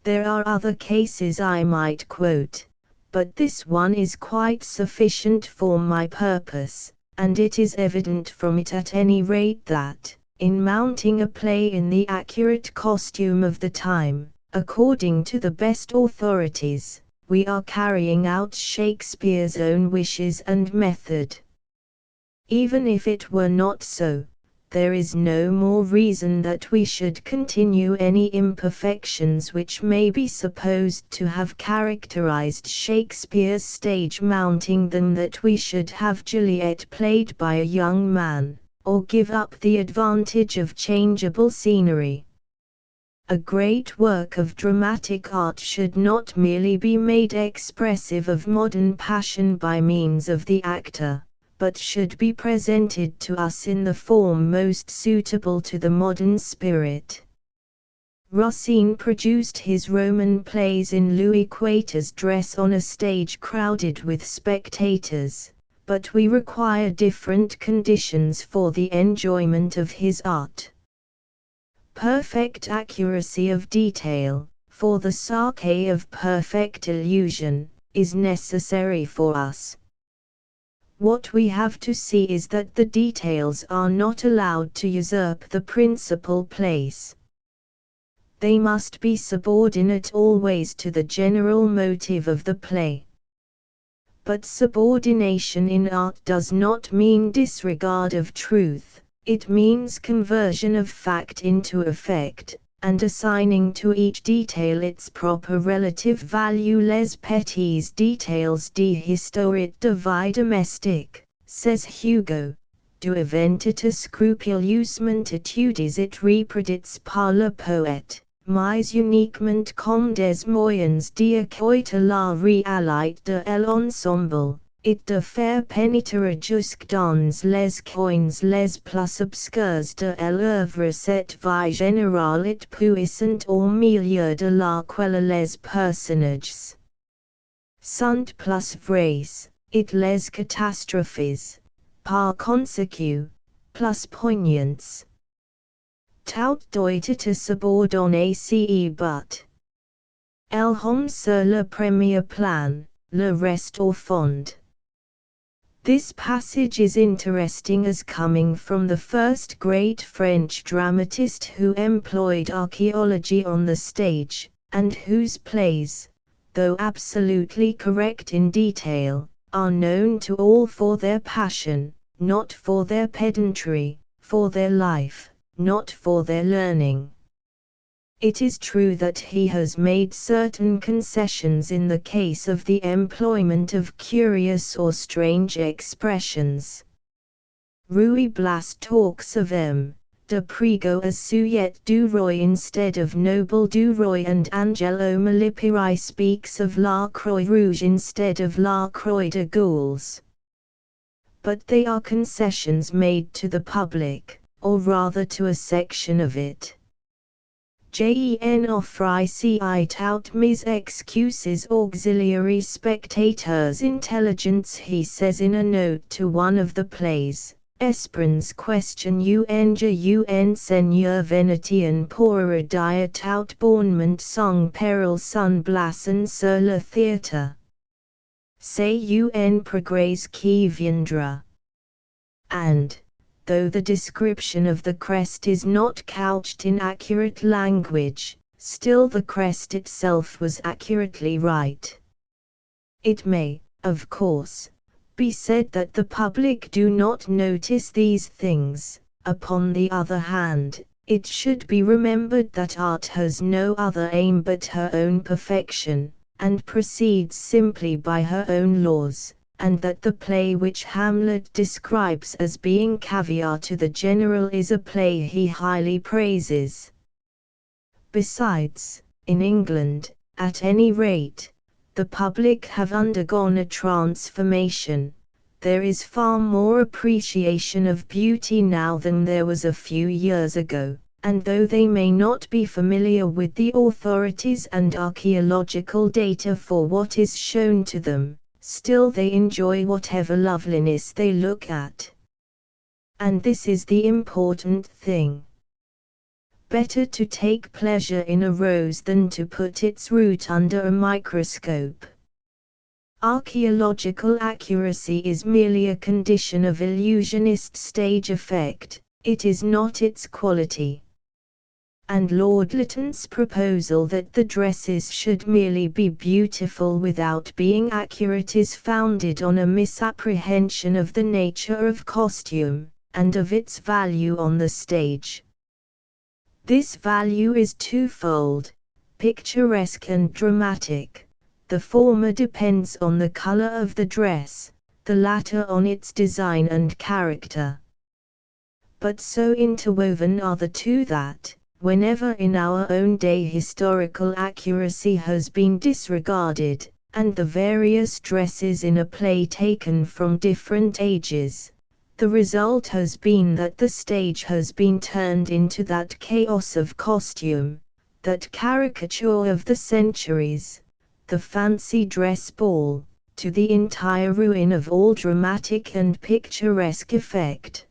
There are other cases I might quote, but this one is quite sufficient for my purpose, and it is evident from it at any rate that, in mounting a play in the accurate costume of the time, according to the best authorities, we are carrying out Shakespeare's own wishes and method. Even if it were not so, there is no more reason that we should continue any imperfections which may be supposed to have characterized Shakespeare's stage mounting than that we should have Juliet played by a young man, or give up the advantage of changeable scenery. A great work of dramatic art should not merely be made expressive of modern passion by means of the actor, but should be presented to us in the form most suitable to the modern spirit. Racine produced his Roman plays in Louis Quator's dress on a stage crowded with spectators, but we require different conditions for the enjoyment of his art. Perfect accuracy of detail, for the sake of perfect illusion, is necessary for us. What we have to see is that the details are not allowed to usurp the principal place. They must be subordinate always to the general motive of the play. But subordination in art does not mean disregard of truth, it means conversion of fact into effect, and assigning to each detail its proper relative value. Les petits détails de l'histoire de vie domestique, says Hugo, doivent être scrupuleusement étudiés et reproduits par le poète, mais uniquement comme des moyens d'acquoiter la réalité de l'ensemble, et de faire pénétrer jusque dans les coins les plus obscurs de l'œuvre cette vie générale et puissante au milieu de laquelle les personnages sont plus vrais, et les catastrophes, par conséquent, plus poignants. Tout doit être subordonné ci but l'homme sur le premier plan, le reste au fond. This passage is interesting as coming from the first great French dramatist who employed archaeology on the stage, and whose plays, though absolutely correct in detail, are known to all for their passion, not for their pedantry, for their life, not for their learning. It is true that he has made certain concessions in the case of the employment of curious or strange expressions. Ruy Blas talks of M. de Prigo as Sujet du Roi instead of Noble du Roi, and Angelo Malipari speaks of La Croix Rouge instead of La Croix de Gules. But they are concessions made to the public, or rather to a section of it. J'en offre tout mes excuses auxiliary spectateurs intelligence, he says in a note to one of the plays. Esperance question un seigneur Venetian pour dire tout bonnement son peril son blason sur le théâtre. C'est un progrès qui viendra. And, though the description of the crest is not couched in accurate language, still the crest itself was accurately right. It may, of course, be said that the public do not notice these things. Upon the other hand, it should be remembered that art has no other aim but her own perfection, and proceeds simply by her own laws, and that the play which Hamlet describes as being caviar to the general is a play he highly praises. Besides, in England, at any rate, the public have undergone a transformation. There is far more appreciation of beauty now than there was a few years ago, and though they may not be familiar with the authorities and archaeological data for what is shown to them, still they enjoy whatever loveliness they look at. and this is the important thing. Better to take pleasure in a rose than to put its root under a microscope. Archaeological accuracy is merely a condition of illusionist stage effect, it is not its quality. And Lord Lytton's proposal that the dresses should merely be beautiful without being accurate is founded on a misapprehension of the nature of costume, and of its value on the stage. This value is twofold, picturesque and dramatic. The former depends on the color of the dress, the latter on its design and character. But so interwoven are the two that, whenever in our own day historical accuracy has been disregarded, and the various dresses in a play taken from different ages, the result has been that the stage has been turned into that chaos of costume, that caricature of the centuries, the fancy dress ball, to the entire ruin of all dramatic and picturesque effect.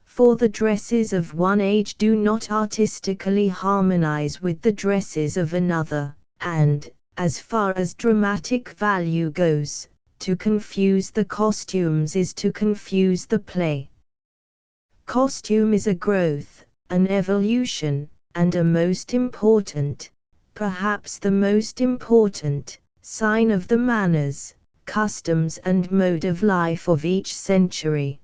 For the dresses of one age do not artistically harmonize with the dresses of another, and, as far as dramatic value goes, to confuse the costumes is to confuse the play. Costume is a growth, an evolution, and a most important, perhaps the most important, sign of the manners, customs and mode of life of each century.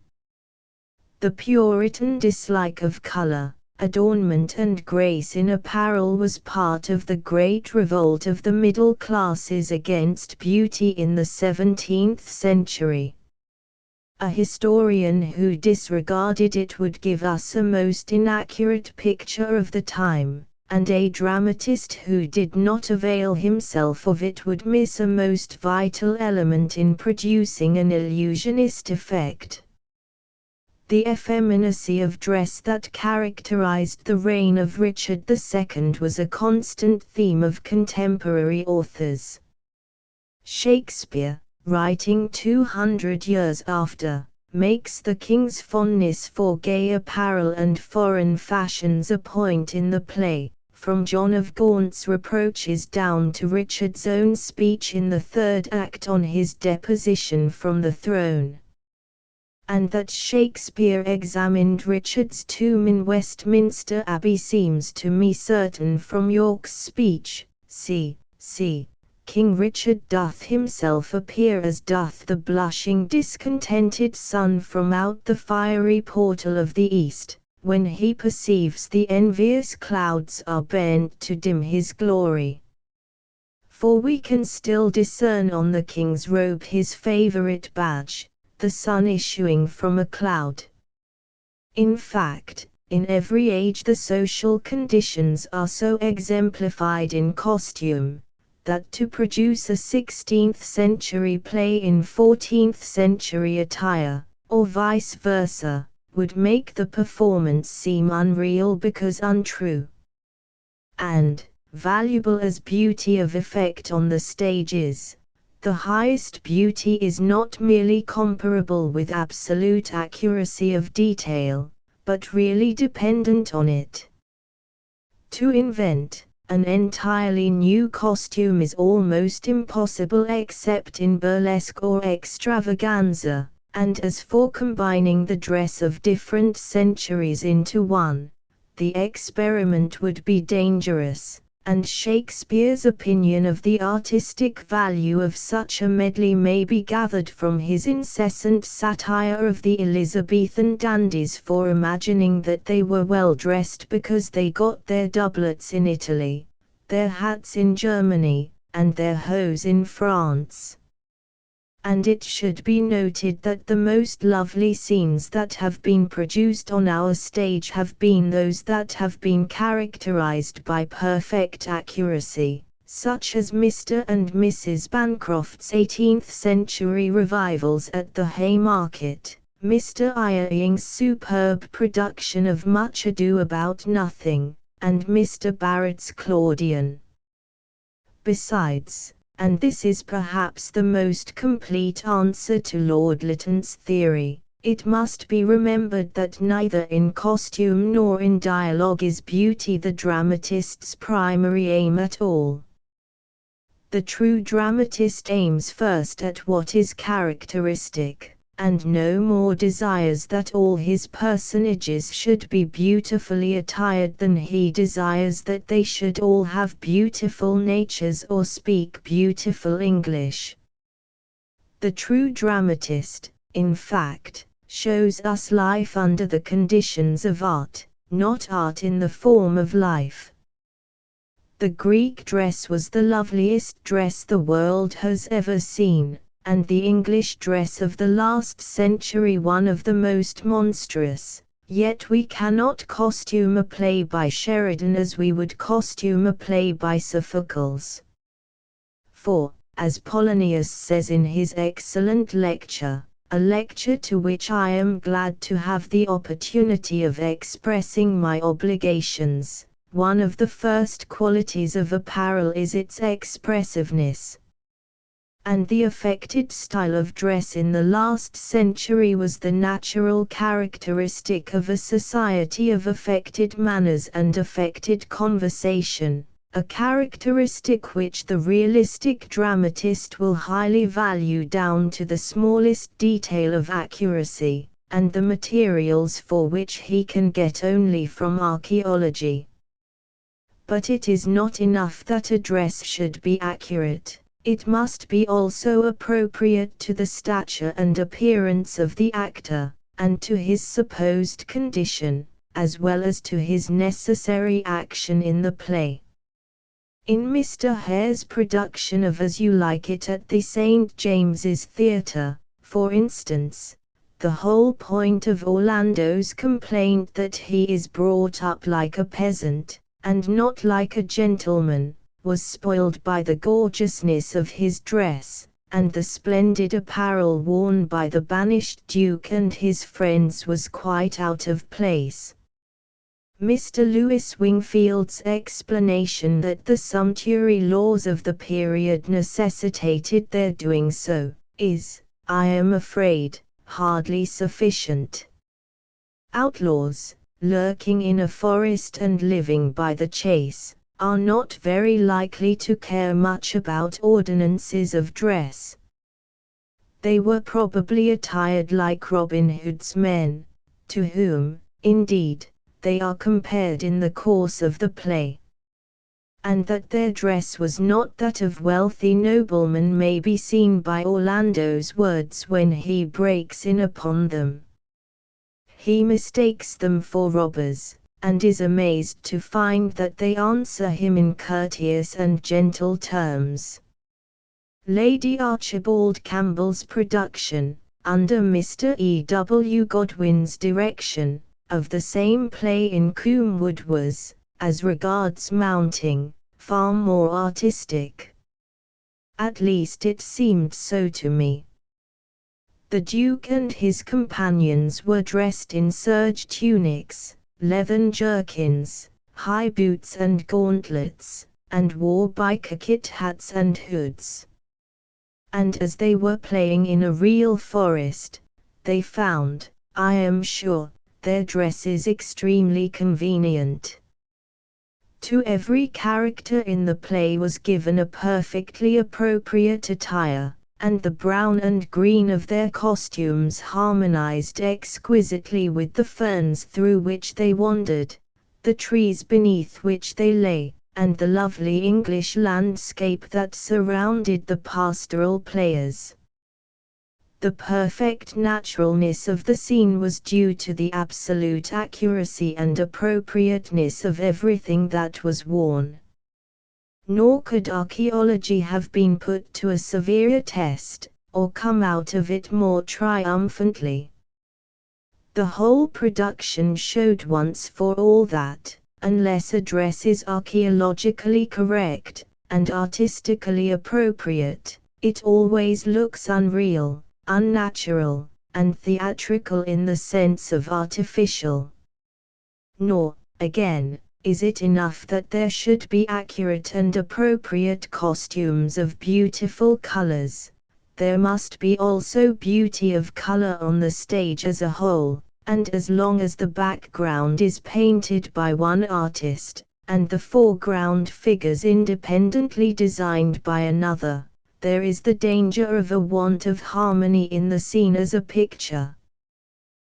The Puritan dislike of color, adornment and grace in apparel was part of the great revolt of the middle classes against beauty in the 17th century. A historian who disregarded it would give us a most inaccurate picture of the time, and a dramatist who did not avail himself of it would miss a most vital element in producing an illusionist effect. The effeminacy of dress that characterized the reign of Richard II was a constant theme of contemporary authors. Shakespeare, writing 200 years after, makes the king's fondness for gay apparel and foreign fashions a point in the play, from John of Gaunt's reproaches down to Richard's own speech in the third act on his deposition from the throne. And that Shakespeare examined Richard's tomb in Westminster Abbey seems to me certain from York's speech, see, King Richard doth himself appear as doth the blushing discontented sun from out the fiery portal of the east, when he perceives the envious clouds are bent to dim his glory. For we can still discern on the king's robe his favourite badge, the sun issuing from a cloud. In fact, in every age the social conditions are so exemplified in costume, that to produce a 16th century play in 14th century attire, or vice versa, would make the performance seem unreal because untrue. And, valuable as beauty of effect on the stage is, the highest beauty is not merely comparable with absolute accuracy of detail, but really dependent on it. To invent an entirely new costume is almost impossible except in burlesque or extravaganza, and as for combining the dress of different centuries into one, the experiment would be dangerous. And Shakespeare's opinion of the artistic value of such a medley may be gathered from his incessant satire of the Elizabethan dandies for imagining that they were well dressed because they got their doublets in Italy, their hats in Germany, and their hose in France. And it should be noted that the most lovely scenes that have been produced on our stage have been those that have been characterized by perfect accuracy, such as Mr. and Mrs. Bancroft's 18th century revivals at the Haymarket, Mr. Eyring's superb production of Much Ado About Nothing, and Mr. Barrett's Claudian. Besides, and this is perhaps the most complete answer to Lord Lytton's theory, It must be remembered that neither in costume nor in dialogue is beauty the dramatist's primary aim at all. The true dramatist aims first at what is characteristic, and no more desires that all his personages should be beautifully attired than he desires that they should all have beautiful natures or speak beautiful English. The true dramatist, in fact, shows us life under the conditions of art, not art in the form of life. The Greek dress was the loveliest dress the world has ever seen, and the English dress of the last century one of the most monstrous, yet we cannot costume a play by Sheridan as we would costume a play by Sophocles. For, as Polonius says in his excellent lecture, a lecture to which I am glad to have the opportunity of expressing my obligations, one of the first qualities of apparel is its expressiveness. And the affected style of dress in the last century was the natural characteristic of a society of affected manners and affected conversation, a characteristic which the realistic dramatist will highly value down to the smallest detail of accuracy, and the materials for which he can get only from archaeology. But it is not enough that a dress should be accurate, it must be also appropriate to the stature and appearance of the actor, and to his supposed condition, as well as to his necessary action in the play. In Mr. Hare's production of As You Like It at the St. James's Theatre, for instance, the whole point of Orlando's complaint that he is brought up like a peasant, and not like a gentleman, was spoiled by the gorgeousness of his dress, and the splendid apparel worn by the banished Duke and his friends was quite out of place. Mr. Lewis Wingfield's explanation that the sumptuary laws of the period necessitated their doing so, is, I am afraid, hardly sufficient. Outlaws, lurking in a forest and living by the chase, are not very likely to care much about ordinances of dress. They were probably attired like Robin Hood's men, to whom, indeed, they are compared in the course of the play. And that their dress was not that of wealthy noblemen may be seen by Orlando's words when he breaks in upon them. He mistakes them for robbers, and is amazed to find that they answer him in courteous and gentle terms. Lady Archibald Campbell's production, under Mr. E. W. Godwin's direction, of the same play in Combe Wood was, as regards mounting, far more artistic. At least it seemed so to me. The Duke and his companions were dressed in serge tunics, leathern jerkins, high boots and gauntlets, and wore biker kit hats and hoods. And as they were playing in a real forest, they found, I am sure, their dresses extremely convenient. To every character in the play was given a perfectly appropriate attire, and the brown and green of their costumes harmonized exquisitely with the ferns through which they wandered, the trees beneath which they lay, and the lovely English landscape that surrounded the pastoral players. The perfect naturalness of the scene was due to the absolute accuracy and appropriateness of everything that was worn. Nor could archaeology have been put to a severer test, or come out of it more triumphantly. The whole production showed once for all that, unless a dress is archaeologically correct, and artistically appropriate, it always looks unreal, unnatural, and theatrical in the sense of artificial. Nor, again, is it enough that there should be accurate and appropriate costumes of beautiful colors, there must be also beauty of color on the stage as a whole, and as long as the background is painted by one artist, and the foreground figures independently designed by another, there is the danger of a want of harmony in the scene as a picture.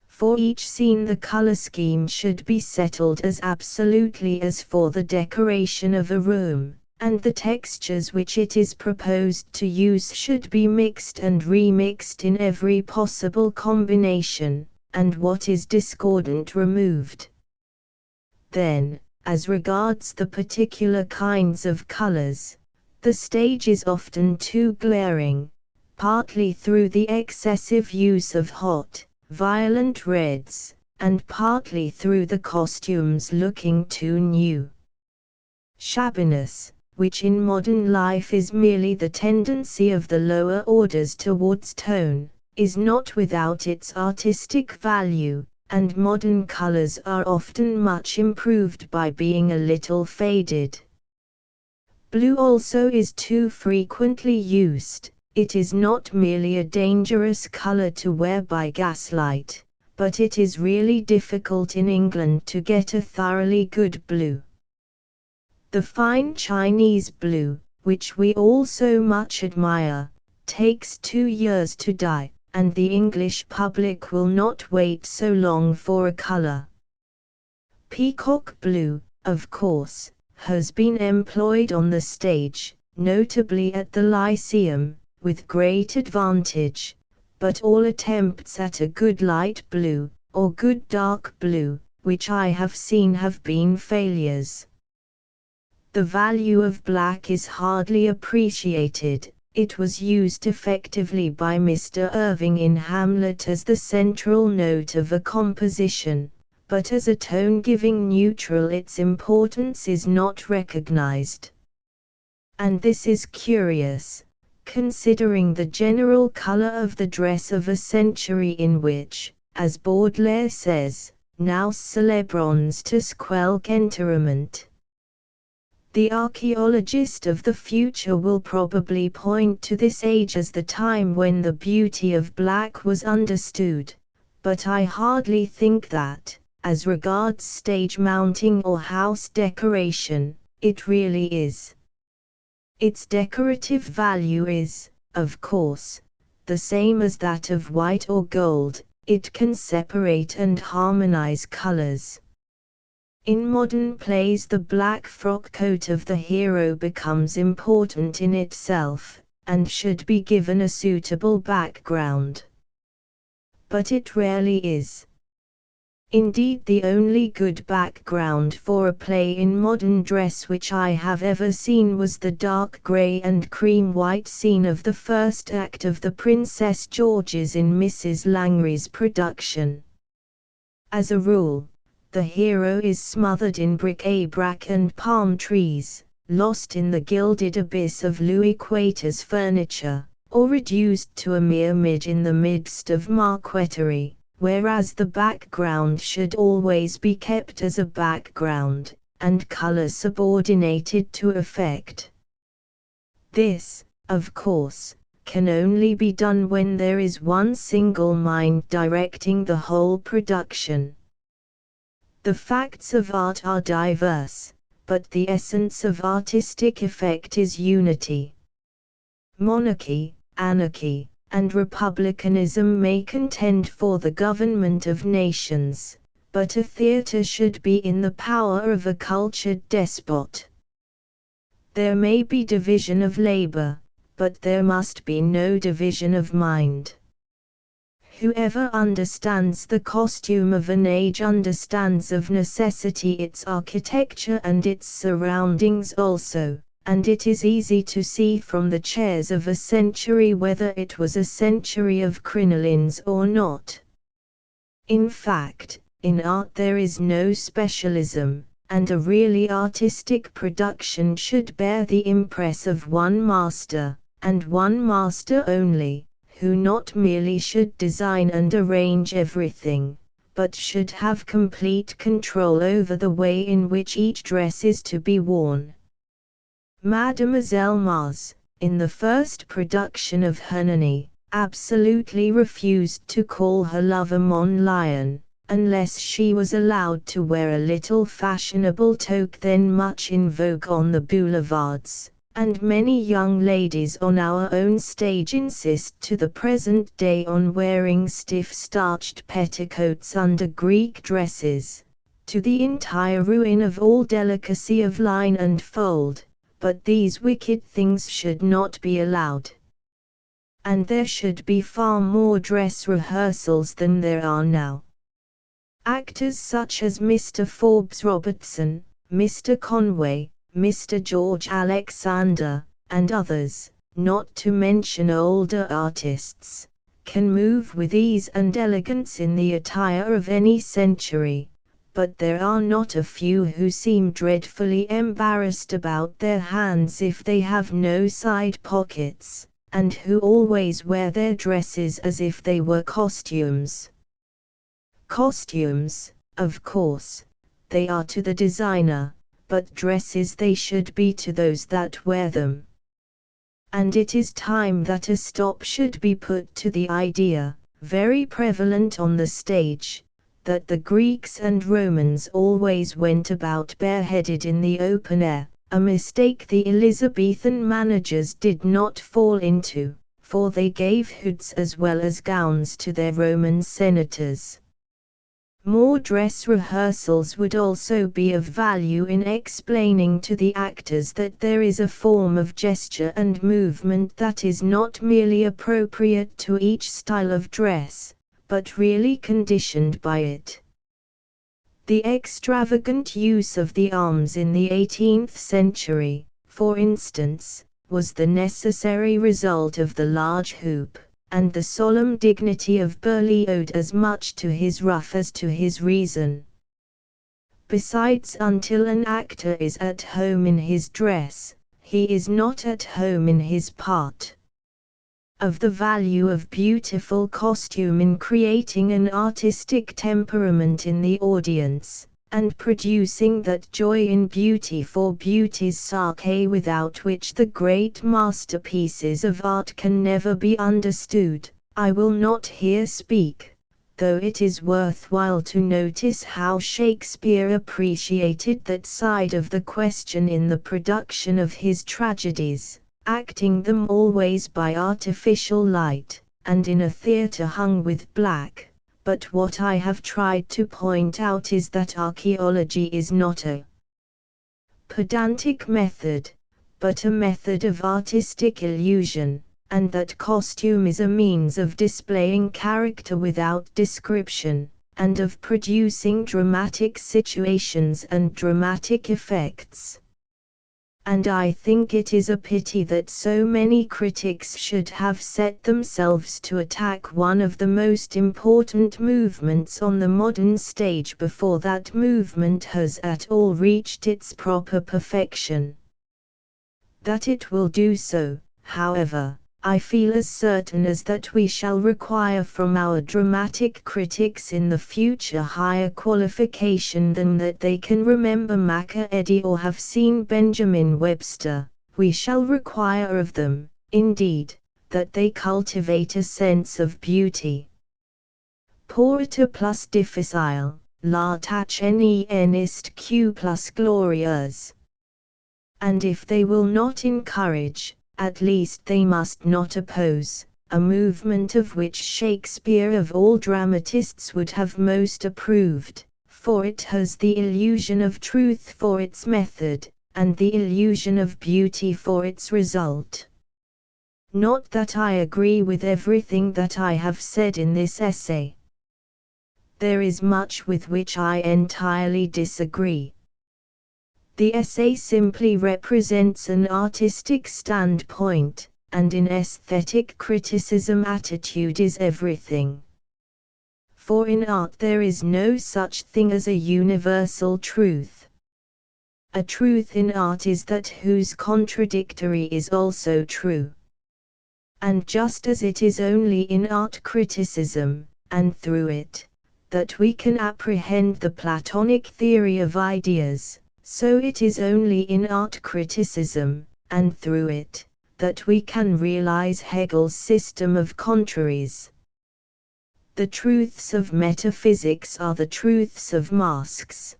For each scene the color scheme should be settled as absolutely as for the decoration of a room, and the textures which it is proposed to use should be mixed and remixed in every possible combination, and what is discordant removed. Then, as regards the particular kinds of colors, the stage is often too glaring, partly through the excessive use of hot, violent reds, and partly through the costumes looking too new. Shabbiness, which in modern life is merely the tendency of the lower orders towards tone, is not without its artistic value, and modern colors are often much improved by being a little faded. Blue also is too frequently used. It is not merely a dangerous color to wear by gaslight, but it is really difficult in England to get a thoroughly good blue. The fine Chinese blue, which we all so much admire, takes 2 years to dye, and the English public will not wait so long for a color. Peacock blue, of course, has been employed on the stage, notably at the Lyceum, with great advantage, but all attempts at a good light blue, or good dark blue, which I have seen have been failures. The value of black is hardly appreciated. It was used effectively by Mr. Irving in Hamlet as the central note of a composition, but as a tone-giving neutral its importance is not recognized. And this is curious, considering the general color of the dress of a century in which, as Baudelaire says, nous célébrons tous quelque enterrement. The archaeologist of the future will probably point to this age as the time when the beauty of black was understood, but I hardly think that, as regards stage mounting or house decoration, it really is. Its decorative value is, of course, the same as that of white or gold. It can separate and harmonize colors. In modern plays the black frock coat of the hero becomes important in itself, and should be given a suitable background. But it rarely is. Indeed, the only good background for a play in modern dress which I have ever seen was the dark grey and cream white scene of the first act of The Princess George's in Mrs. Langry's production. As a rule, the hero is smothered in bric-a-brac and palm trees, lost in the gilded abyss of Louis Quator's furniture, or reduced to a mere midge in the midst of marqueterie, whereas the background should always be kept as a background, and color subordinated to effect. This, of course, can only be done when there is one single mind directing the whole production. The facts of art are diverse, but the essence of artistic effect is unity. Monarchy, anarchy, and republicanism may contend for the government of nations, but a theatre should be in the power of a cultured despot. There may be division of labor, but there must be no division of mind. Whoever understands the costume of an age understands of necessity its architecture and its surroundings also, and it is easy to see from the chairs of a century whether it was a century of crinolines or not. In fact, in art there is no specialism, and a really artistic production should bear the impress of one master, and one master only, who not merely should design and arrange everything, but should have complete control over the way in which each dress is to be worn. Mademoiselle Mars, in the first production of Hernani, absolutely refused to call her lover Mon Lion, unless she was allowed to wear a little fashionable toque then much in vogue on the boulevards, and many young ladies on our own stage insist to the present day on wearing stiff starched petticoats under Greek dresses, to the entire ruin of all delicacy of line and fold. But these wicked things should not be allowed. And there should be far more dress rehearsals than there are now. Actors such as Mr. Forbes Robertson, Mr. Conway, Mr. George Alexander, and others, not to mention older artists, can move with ease and elegance in the attire of any century. But there are not a few who seem dreadfully embarrassed about their hands if they have no side pockets, and who always wear their dresses as if they were costumes. Costumes, of course, they are to the designer, but dresses they should be to those that wear them. And it is time that a stop should be put to the idea, very prevalent on the stage, that the Greeks and Romans always went about bareheaded in the open air, a mistake the Elizabethan managers did not fall into, for they gave hoods as well as gowns to their Roman senators. More dress rehearsals would also be of value in explaining to the actors that there is a form of gesture and movement that is not merely appropriate to each style of dress, but really conditioned by it. The extravagant use of the arms in the 18th century, for instance, was the necessary result of the large hoop, and the solemn dignity of Burleigh owed as much to his ruff as to his reason. Besides, until an actor is at home in his dress, he is not at home in his part. Of the value of beautiful costume in creating an artistic temperament in the audience, and producing that joy in beauty for beauty's sake without which the great masterpieces of art can never be understood, I will not here speak, though it is worthwhile to notice how Shakespeare appreciated that side of the question in the production of his tragedies, acting them always by artificial light, and in a theatre hung with black. But what I have tried to point out is that archaeology is not a pedantic method, but a method of artistic illusion, and that costume is a means of displaying character without description, and of producing dramatic situations and dramatic effects. And I think it is a pity that so many critics should have set themselves to attack one of the most important movements on the modern stage before that movement has at all reached its proper perfection. That it will do so, however, I feel as certain as that we shall require from our dramatic critics in the future higher qualification than that they can remember Macca-Eddy or have seen Benjamin Webster. We shall require of them, indeed, that they cultivate a sense of beauty. Porta plus difficile, la tacen est q plus glorious. And if they will not encourage, at least they must not oppose, a movement of which Shakespeare of all dramatists would have most approved, for it has the illusion of truth for its method, and the illusion of beauty for its result. Not that I agree with everything that I have said in this essay. There is much with which I entirely disagree. The essay simply represents an artistic standpoint, and in aesthetic criticism attitude is everything. For in art there is no such thing as a universal truth. A truth in art is that whose contradictory is also true. And just as it is only in art criticism, and through it, that we can apprehend the Platonic theory of ideas, so it is only in art criticism, and through it, that we can realize Hegel's system of contraries. The truths of metaphysics are the truths of masks.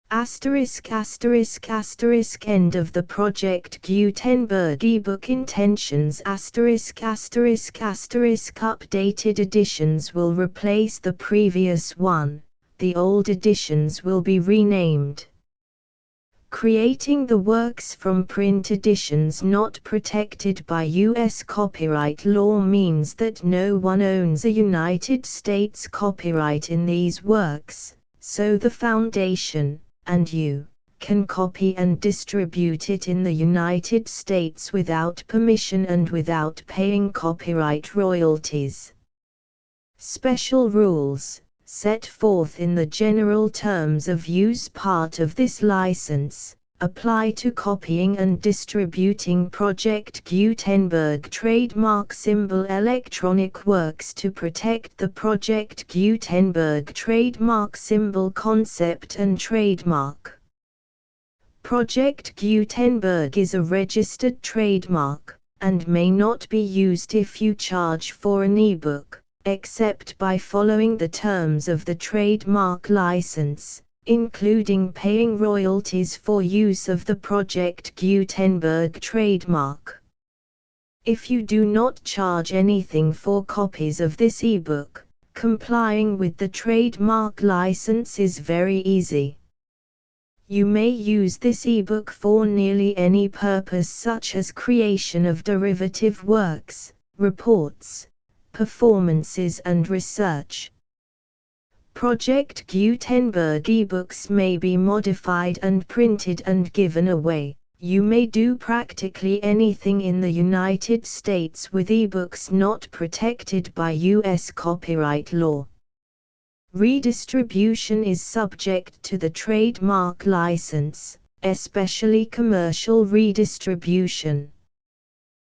Asterisk asterisk asterisk end of the Project Gutenberg ebook intentions asterisk asterisk asterisk updated editions will replace the previous one, the old editions will be renamed. Creating the works from print editions not protected by U.S. copyright law means that no one owns a United States copyright in these works, so the Foundation, and you, can copy and distribute it in the United States without permission and without paying copyright royalties. Special rules, set forth in the general terms of use part of this license, apply to copying and distributing Project Gutenberg trademark symbol electronic works to protect the Project Gutenberg trademark symbol concept and trademark. Project Gutenberg is a registered trademark, and may not be used if you charge for an ebook, except by following the terms of the trademark license, including paying royalties for use of the Project Gutenberg trademark. If you do not charge anything for copies of this ebook, complying with the trademark license is very easy. You may use this ebook for nearly any purpose such as creation of derivative works, reports, performances and research. Project Gutenberg ebooks may be modified and printed and given away. You may do practically anything in the United States with ebooks not protected by U.S. copyright law. Redistribution is subject to the trademark license, especially commercial redistribution.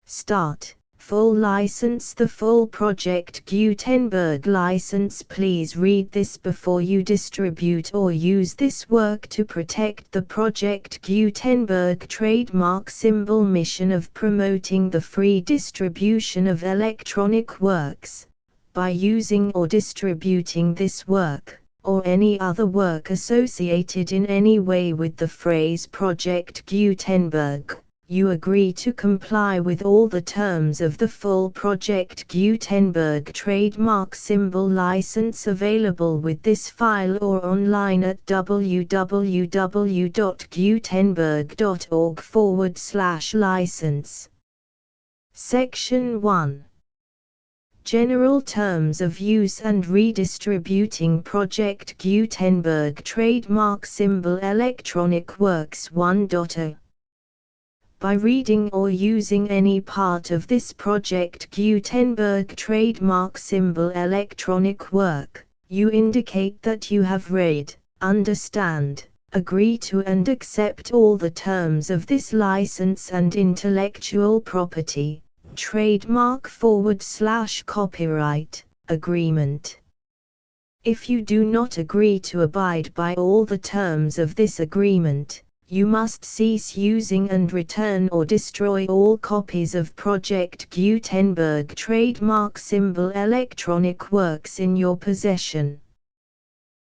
Start. Full license. The full Project Gutenberg license. Please read this before you distribute or use this work to protect the Project Gutenberg trademark symbol mission of promoting the free distribution of electronic works. By using or distributing this work, or any other work associated in any way with the phrase Project Gutenberg, you agree to comply with all the terms of the full Project Gutenberg trademark symbol license available with this file or online at www.gutenberg.org/license. Section 1. General Terms of Use and Redistributing Project Gutenberg Trademark Symbol Electronic Works 1.0. By reading or using any part of this Project Gutenberg trademark symbol electronic work, you indicate that you have read, understand, agree to and accept all the terms of this license and intellectual property, trademark/copyright, agreement. If you do not agree to abide by all the terms of this agreement, you must cease using and return or destroy all copies of Project Gutenberg trademark symbol electronic works in your possession.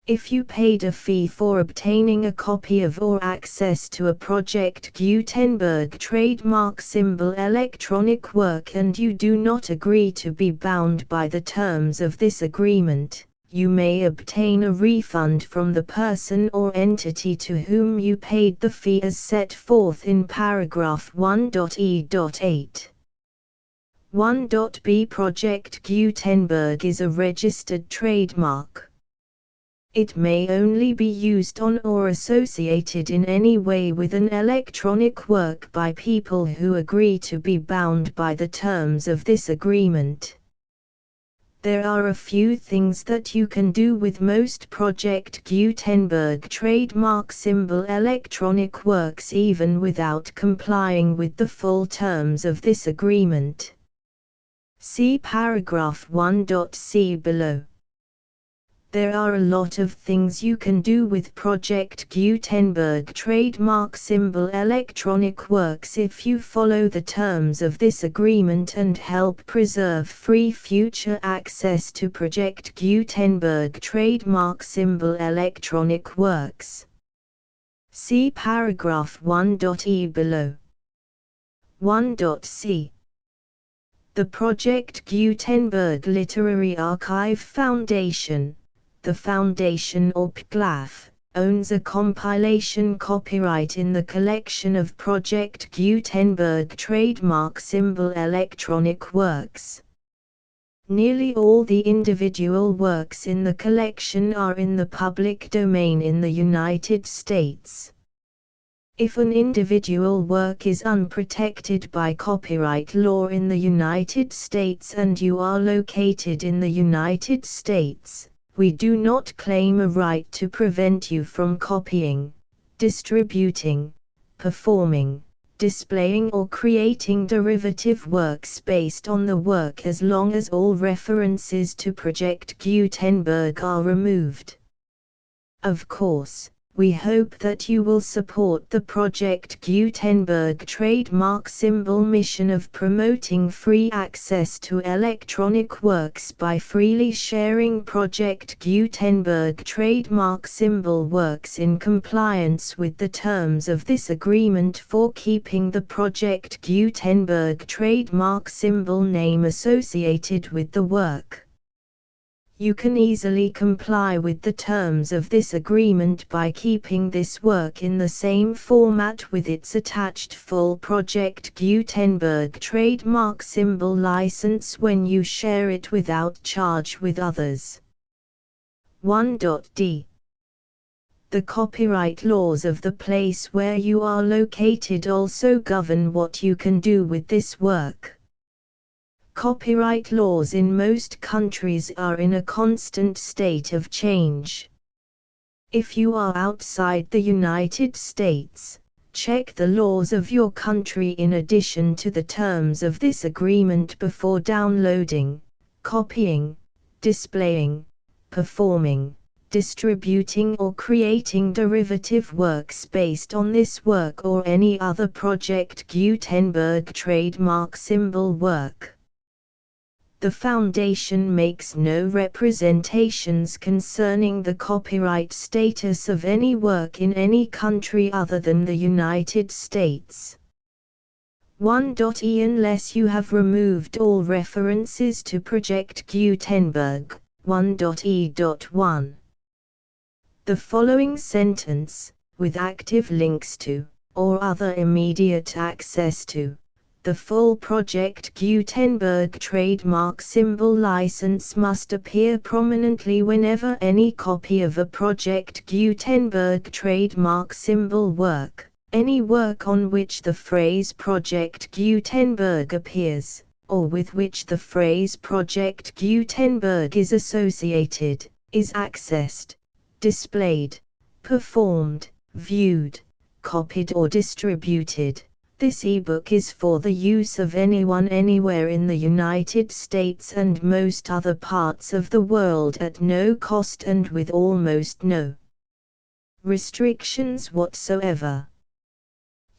If you paid a fee for obtaining a copy of or access to a Project Gutenberg trademark symbol electronic work and you do not agree to be bound by the terms of this agreement, you may obtain a refund from the person or entity to whom you paid the fee as set forth in paragraph 1.e.8. 1.b Project Gutenberg is a registered trademark. It may only be used on or associated in any way with an electronic work by people who agree to be bound by the terms of this agreement. There are a few things that you can do with most Project Gutenberg trademark symbol electronic works even without complying with the full terms of this agreement. See paragraph 1.c below. There are a lot of things you can do with Project Gutenberg trademark symbol electronic works if you follow the terms of this agreement and help preserve free future access to Project Gutenberg trademark symbol electronic works. See paragraph 1.e below. 1.c. The Project Gutenberg Literary Archive Foundation, the foundation or PGLAF, owns a compilation copyright in the collection of Project Gutenberg trademark symbol electronic works. Nearly all the individual works in the collection are in the public domain in the United States. If an individual work is unprotected by copyright law in the United States and you are located in the United States, we do not claim a right to prevent you from copying, distributing, performing, displaying or creating derivative works based on the work as long as all references to Project Gutenberg are removed. Of course, we hope that you will support the Project Gutenberg trademark symbol mission of promoting free access to electronic works by freely sharing Project Gutenberg trademark symbol works in compliance with the terms of this agreement for keeping the Project Gutenberg trademark symbol name associated with the work. You can easily comply with the terms of this agreement by keeping this work in the same format with its attached full Project Gutenberg trademark symbol license when you share it without charge with others. 1.d. The copyright laws of the place where you are located also govern what you can do with this work. Copyright laws in most countries are in a constant state of change. If you are outside the United States, check the laws of your country in addition to the terms of this agreement before downloading, copying, displaying, performing, distributing or creating derivative works based on this work or any other Project Gutenberg trademark symbol work. The Foundation makes no representations concerning the copyright status of any work in any country other than the United States. 1.e Unless you have removed all references to Project Gutenberg, 1.e.1. The following sentence, with active links to, or other immediate access to, the full Project Gutenberg trademark symbol license must appear prominently whenever any copy of a Project Gutenberg trademark symbol work, any work on which the phrase Project Gutenberg appears, or with which the phrase Project Gutenberg is associated, is accessed, displayed, performed, viewed, copied or distributed. This ebook is for the use of anyone anywhere in the United States and most other parts of the world at no cost and with almost no restrictions whatsoever.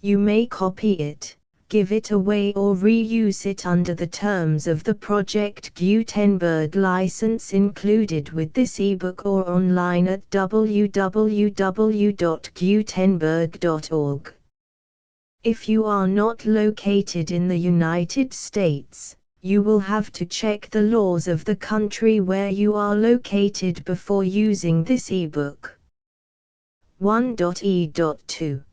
You may copy it, give it away or reuse it under the terms of the Project Gutenberg license included with this ebook or online at www.gutenberg.org. If you are not located in the United States, you will have to check the laws of the country where you are located before using this ebook. 1.e.2.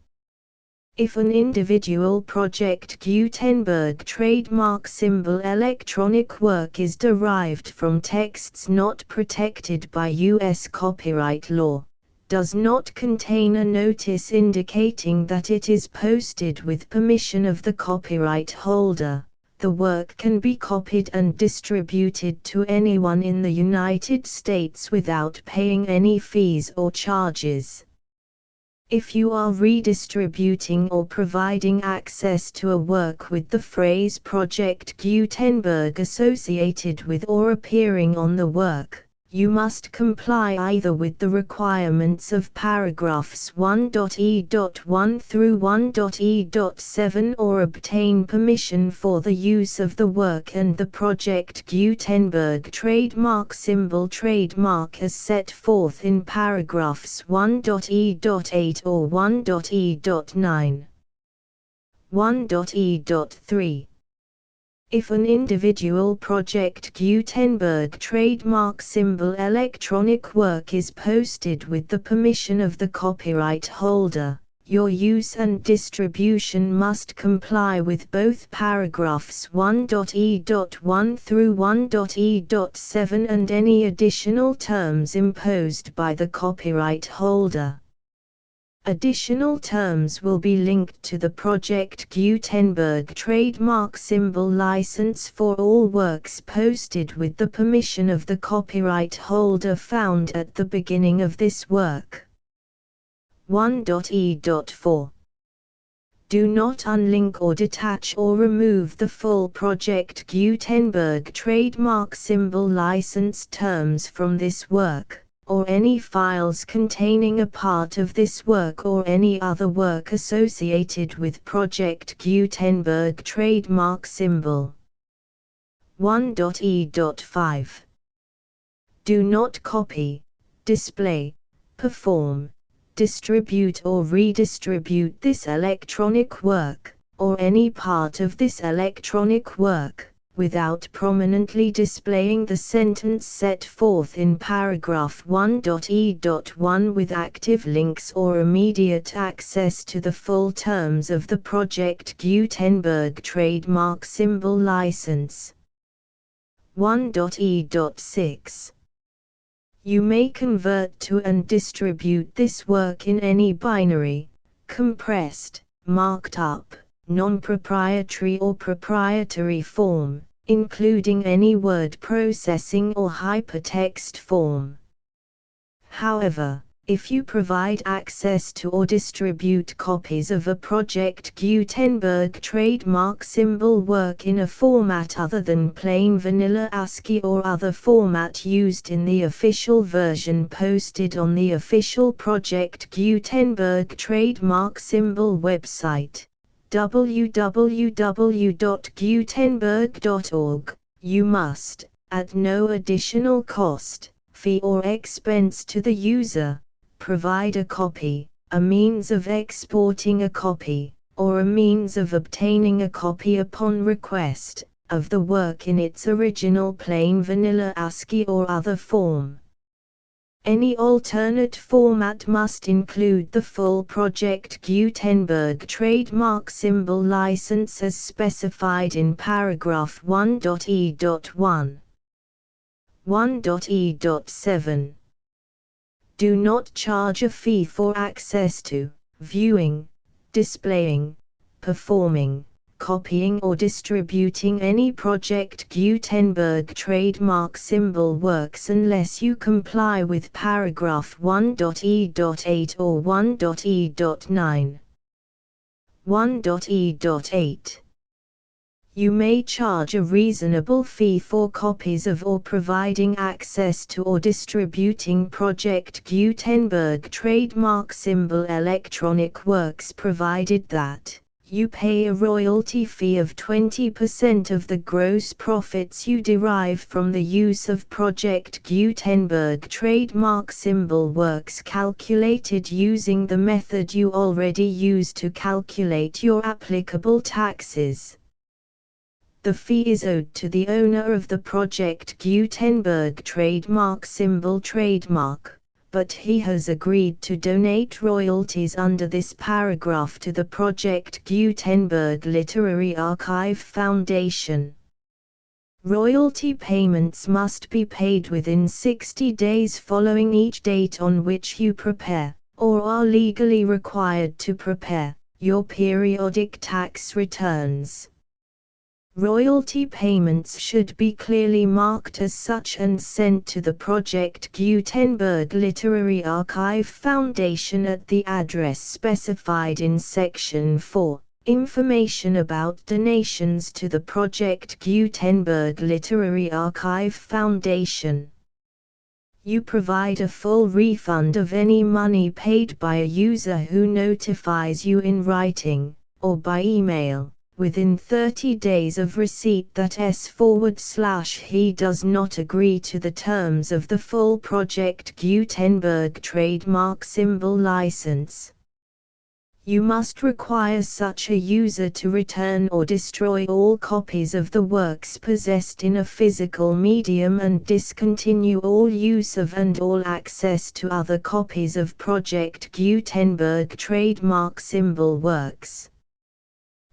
If an individual Project Gutenberg trademark symbol electronic work is derived from texts not protected by U.S. copyright law, does not contain a notice indicating that it is posted with permission of the copyright holder, the work can be copied and distributed to anyone in the United States without paying any fees or charges. If you are redistributing or providing access to a work with the phrase Project Gutenberg associated with or appearing on the work, You must comply either with the requirements of paragraphs 1.e.1 through 1.e.7 or obtain permission for the use of the work and the Project Gutenberg trademark symbol trademark as set forth in paragraphs 1.e.8 or 1.e.9. 1.e.3. If an individual Project Gutenberg trademark symbol electronic work is posted with the permission of the copyright holder, your use and distribution must comply with both paragraphs 1.e.1 through 1.e.7 and any additional terms imposed by the copyright holder. Additional terms will be linked to the Project Gutenberg trademark symbol license for all works posted with the permission of the copyright holder found at the beginning of this work. 1.e.4. Do not unlink or detach or remove the full Project Gutenberg trademark symbol license terms from this work, or any files containing a part of this work or any other work associated with Project Gutenberg trademark symbol. 1.e.5. Do not copy, display, perform, distribute or redistribute this electronic work, or any part of this electronic work, without prominently displaying the sentence set forth in paragraph 1.e.1 with active links or immediate access to the full terms of the Project Gutenberg trademark symbol license. 1.e.6. You may convert to and distribute this work in any binary, compressed, marked up, non-proprietary or proprietary form, including any word processing or hypertext form. However, if you provide access to or distribute copies of a Project Gutenberg trademark symbol work in a format other than plain vanilla ASCII or other format used in the official version posted on the official Project Gutenberg trademark symbol website, www.gutenberg.org, you must, at no additional cost, fee or expense to the user, provide a copy, a means of exporting a copy, or a means of obtaining a copy upon request, of the work in its original plain vanilla ASCII or other form. Any alternate format must include the full Project Gutenberg trademark symbol license as specified in paragraph 1.e.1. 1.e.7. Do not charge a fee for access to, viewing, displaying, performing, copying or distributing any Project Gutenberg trademark symbol works unless you comply with paragraph 1.e.8 or 1.e.9. 1.e.8. You may charge a reasonable fee for copies of or providing access to or distributing Project Gutenberg trademark symbol electronic works provided that you pay a royalty fee of 20% of the gross profits you derive from the use of Project Gutenberg trademark symbol works calculated using the method you already use to calculate your applicable taxes. The fee is owed to the owner of the Project Gutenberg trademark symbol trademark, but he has agreed to donate royalties under this paragraph to the Project Gutenberg Literary Archive Foundation. Royalty payments must be paid within 60 days following each date on which you prepare, or are legally required to prepare, your periodic tax returns. Royalty payments should be clearly marked as such and sent to the Project Gutenberg Literary Archive Foundation at the address specified in Section 4, Information about donations to the Project Gutenberg Literary Archive Foundation. You provide a full refund of any money paid by a user who notifies you in writing, or by email, within 30 days of receipt that S/he does not agree to the terms of the full Project Gutenberg trademark symbol license. You must require such a user to return or destroy all copies of the works possessed in a physical medium and discontinue all use of and all access to other copies of Project Gutenberg trademark symbol works.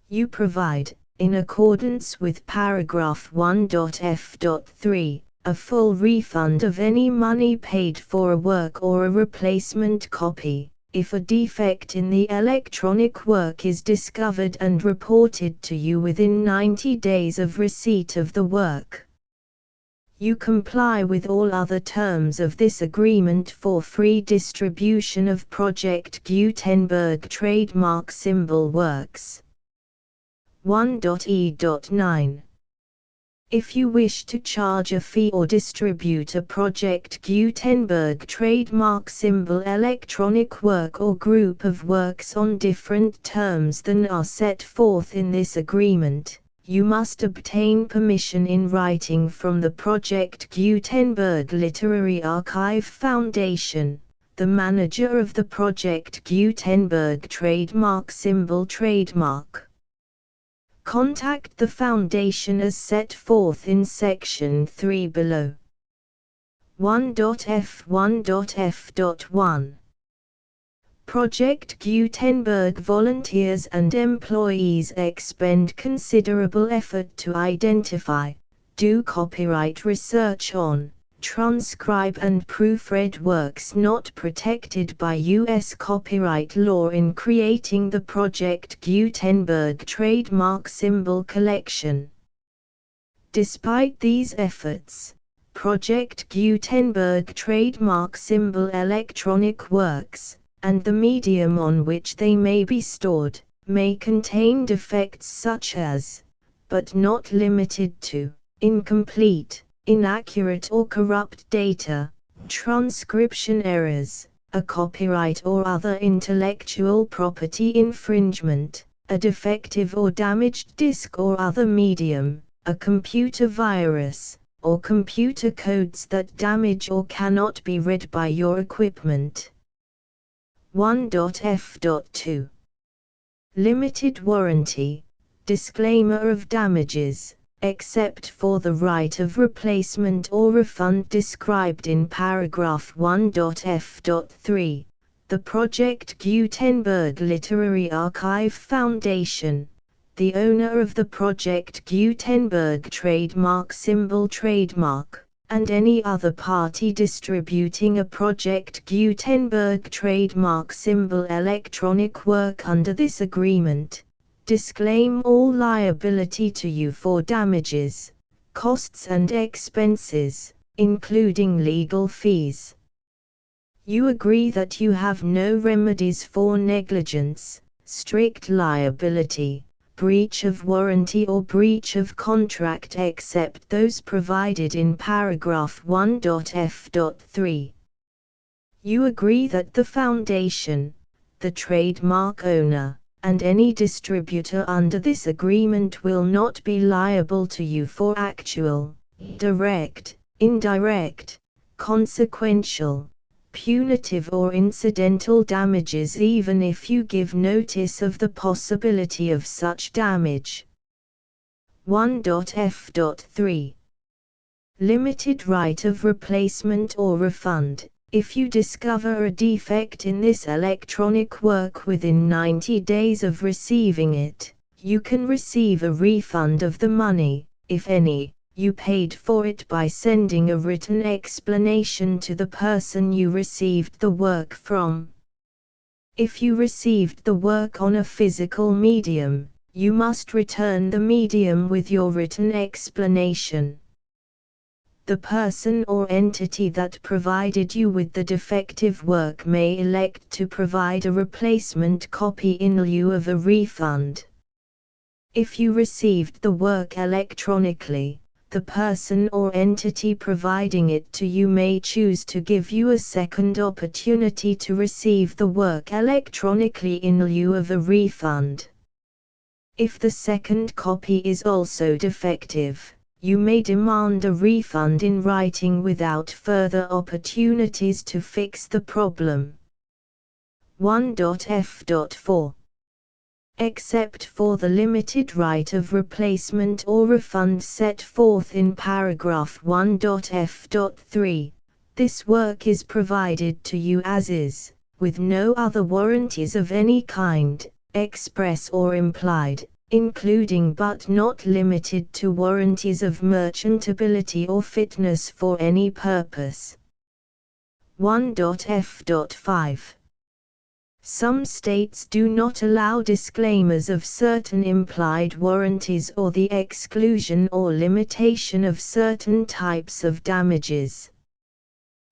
You provide, in accordance with paragraph 1.f.3, a full refund of any money paid for a work or a replacement copy, if a defect in the electronic work is discovered and reported to you within 90 days of receipt of the work. You comply with all other terms of this agreement for free distribution of Project Gutenberg trademark symbol works. 1.e.9. If you wish to charge a fee or distribute a Project Gutenberg trademark symbol electronic work or group of works on different terms than are set forth in this agreement, you must obtain permission in writing from the Project Gutenberg Literary Archive Foundation, the manager of the Project Gutenberg trademark symbol trademark. Contact the Foundation as set forth in Section 3 below. 1.f1.f.1 Project Gutenberg volunteers and employees expend considerable effort to identify, do copyright research on, transcribe and proofread works not protected by U.S. copyright law in creating the Project Gutenberg trademark symbol collection. Despite these efforts, Project Gutenberg trademark symbol electronic works, and the medium on which they may be stored, may contain defects such as, but not limited to, incomplete, inaccurate or corrupt data, transcription errors, a copyright or other intellectual property infringement, a defective or damaged disk or other medium, a computer virus, or computer codes that damage or cannot be read by your equipment. 1.f.2 Limited warranty, disclaimer of damages, except for the right of replacement or refund described in paragraph 1.f.3, the Project Gutenberg Literary Archive Foundation, the owner of the Project Gutenberg trademark symbol trademark, and any other party distributing a Project Gutenberg trademark symbol electronic work under this agreement, disclaim all liability to you for damages, costs and expenses, including legal fees. You agree that you have no remedies for negligence, strict liability, breach of warranty or breach of contract except those provided in paragraph 1.f.3. You agree that the Foundation, the trademark owner, and any distributor under this agreement will not be liable to you for actual, direct, indirect, consequential, punitive or incidental damages even if you give notice of the possibility of such damage. 1.f.3 Limited right of replacement or refund. If you discover a defect in this electronic work within 90 days of receiving it, you can receive a refund of the money, if any, you paid for it by sending a written explanation to the person you received the work from. If you received the work on a physical medium, you must return the medium with your written explanation. The person or entity that provided you with the defective work may elect to provide a replacement copy in lieu of a refund. If you received the work electronically, the person or entity providing it to you may choose to give you a second opportunity to receive the work electronically in lieu of a refund. If the second copy is also defective, you may demand a refund in writing without further opportunities to fix the problem. 1.f.4 Except for the limited right of replacement or refund set forth in paragraph 1.f.3, this work is provided to you as is, with no other warranties of any kind, express or implied, including but not limited to warranties of merchantability or fitness for any purpose. 1.f.5 Some states do not allow disclaimers of certain implied warranties or the exclusion or limitation of certain types of damages.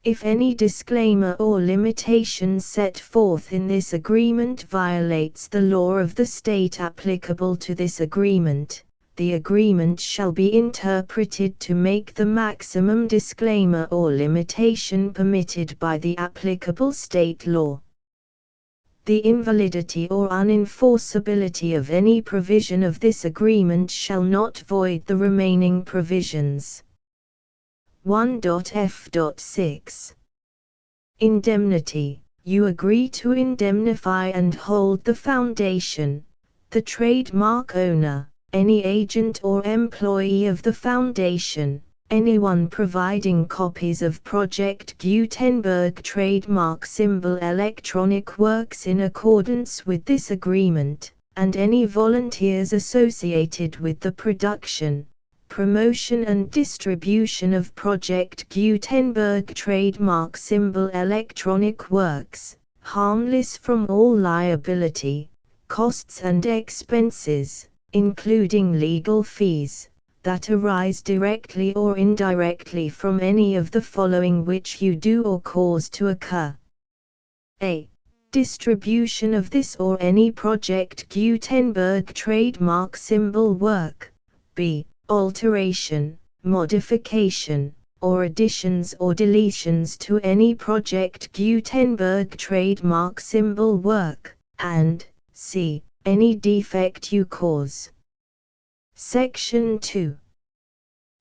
If any disclaimer or limitation set forth in this agreement violates the law of the state applicable to this agreement, the agreement shall be interpreted to make the maximum disclaimer or limitation permitted by the applicable state law. The invalidity or unenforceability of any provision of this agreement shall not void the remaining provisions. 1.f.6 Indemnity. You agree to indemnify and hold the foundation, the trademark owner, any agent or employee of the foundation, anyone providing copies of Project Gutenberg trademark symbol electronic works in accordance with this agreement, and any volunteers associated with the production, promotion and distribution of Project Gutenberg trademark symbol electronic works, harmless from all liability, costs and expenses, including legal fees, that arise directly or indirectly from any of the following which you do or cause to occur. A. Distribution of this or any Project Gutenberg trademark symbol work. B. Alteration, modification, or additions or deletions to any Project Gutenberg trademark symbol work, and C. Any defect you cause. Section 2.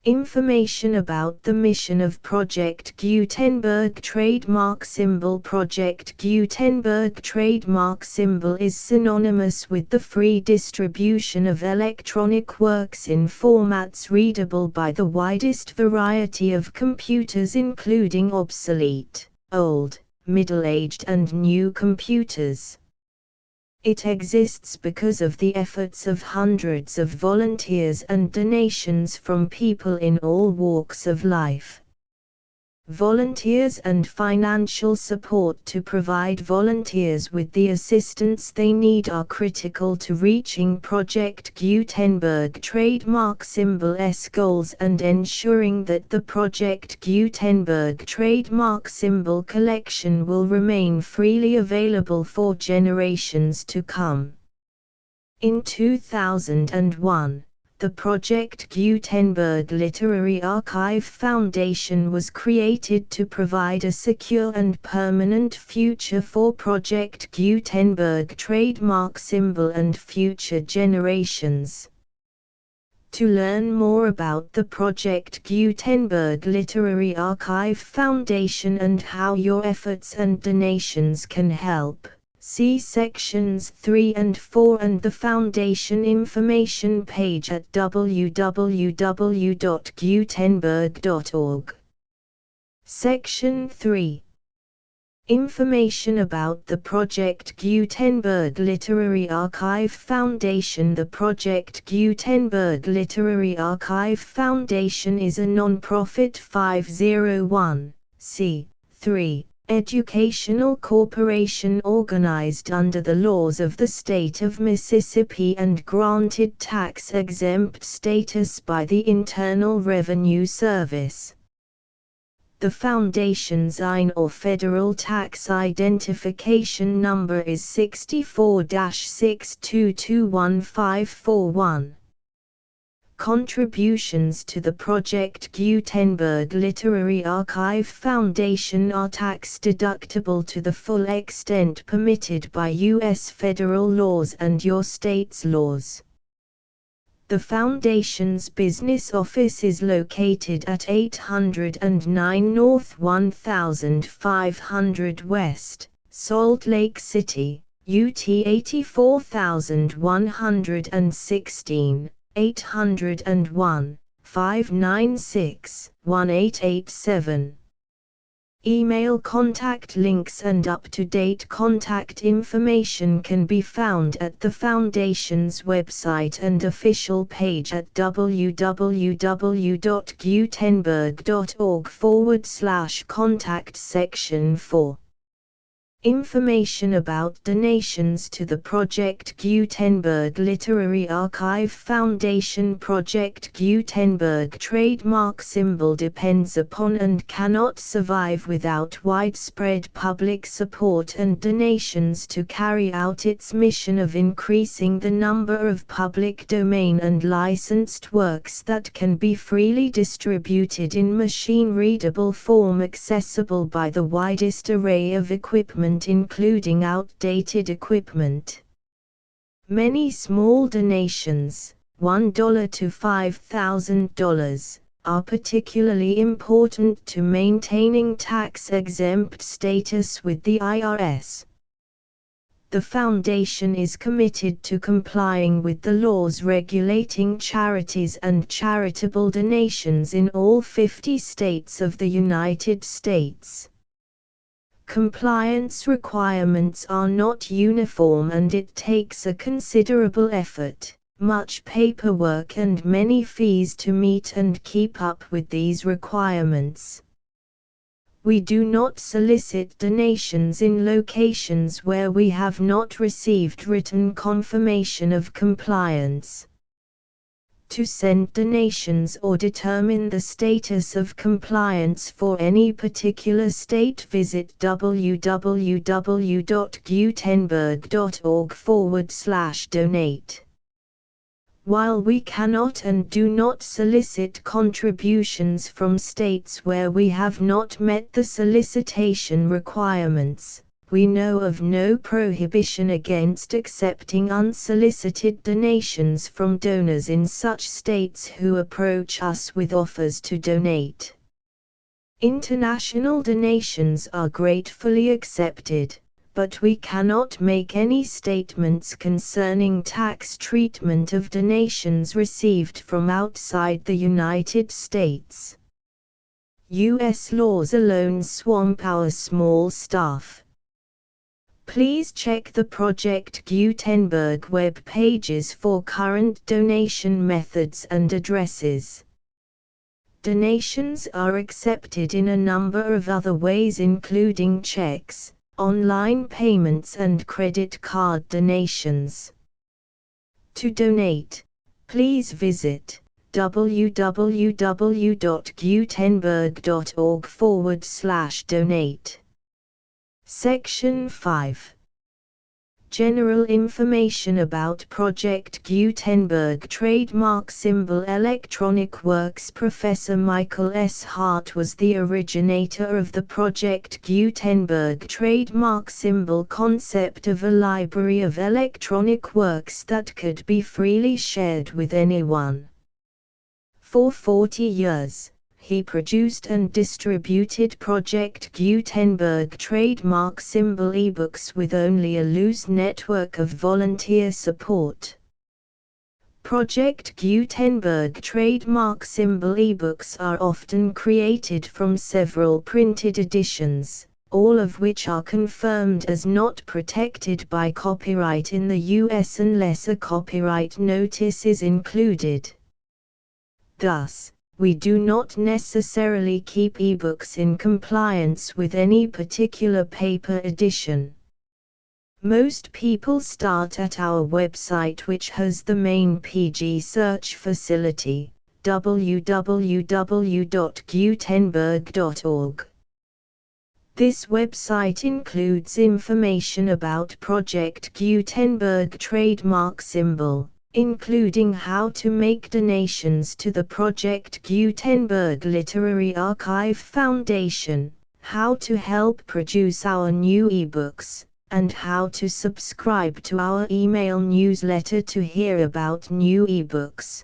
Information about the mission of Project Gutenberg trademark symbol. Project Gutenberg trademark symbol is synonymous with the free distribution of electronic works in formats readable by the widest variety of computers, including obsolete, old, middle-aged and new computers. It exists because of the efforts of hundreds of volunteers and donations from people in all walks of life. Volunteers and financial support to provide volunteers with the assistance they need are critical to reaching Project Gutenberg trademark symbol's goals and ensuring that the Project Gutenberg trademark symbol collection will remain freely available for generations to come. In 2001, the Project Gutenberg Literary Archive Foundation was created to provide a secure and permanent future for Project Gutenberg trademark symbol and future generations. To learn more about the Project Gutenberg Literary Archive Foundation and how your efforts and donations can help, see sections 3 and 4 and the Foundation information page at www.gutenberg.org. Section 3. Information about the Project Gutenberg Literary Archive Foundation. The Project Gutenberg Literary Archive Foundation is a non-profit 501(c)(3) educational corporation organized under the laws of the state of Mississippi and granted tax-exempt status by the Internal Revenue Service. The Foundation's IN or Federal Tax Identification Number is 64-6221541. Contributions to the Project Gutenberg Literary Archive Foundation are tax-deductible to the full extent permitted by U.S. federal laws and your state's laws. The Foundation's business office is located at 809 North 1500 West, Salt Lake City, UT 84116, 801-596-1887. Email contact links and up-to-date contact information can be found at the Foundation's website and official page at www.gutenberg.org/contact section 4. Information about donations to the Project Gutenberg Literary Archive Foundation. Project Gutenberg trademark symbol depends upon and cannot survive without widespread public support and donations to carry out its mission of increasing the number of public domain and licensed works that can be freely distributed in machine-readable form accessible by the widest array of equipment including outdated equipment. Many small donations, $1 to $5,000, are particularly important to maintaining tax-exempt status with the IRS. The Foundation is committed to complying with the laws regulating charities and charitable donations in all 50 states of the United States. Compliance requirements are not uniform and it takes a considerable effort, much paperwork and many fees to meet and keep up with these requirements. We do not solicit donations in locations where we have not received written confirmation of compliance. To send donations or determine the status of compliance for any particular state, visit www.gutenberg.org/donate. While we cannot and do not solicit contributions from states where we have not met the solicitation requirements, we know of no prohibition against accepting unsolicited donations from donors in such states who approach us with offers to donate. International donations are gratefully accepted, but we cannot make any statements concerning tax treatment of donations received from outside the United States. U.S. laws alone swamp our small staff. Please check the Project Gutenberg web pages for current donation methods and addresses. Donations are accepted in a number of other ways including checks, online payments and credit card donations. To donate, please visit www.gutenberg.org/donate. Section 5. General information about Project Gutenberg trademark symbol electronic works. Professor Michael S. Hart was the originator of the Project Gutenberg trademark symbol concept of a library of electronic works that could be freely shared with anyone. For 40 years, he produced and distributed Project Gutenberg trademark symbol ebooks with only a loose network of volunteer support. Project Gutenberg trademark symbol ebooks are often created from several printed editions, all of which are confirmed as not protected by copyright in the U.S. unless a copyright notice is included. Thus, we do not necessarily keep ebooks in compliance with any particular paper edition. Most people start at our website, which has the main PG search facility, www.gutenberg.org. This website includes information about Project Gutenberg trademark symbol, including how to make donations to the Project Gutenberg Literary Archive Foundation, how to help produce our new ebooks, and how to subscribe to our email newsletter to hear about new ebooks.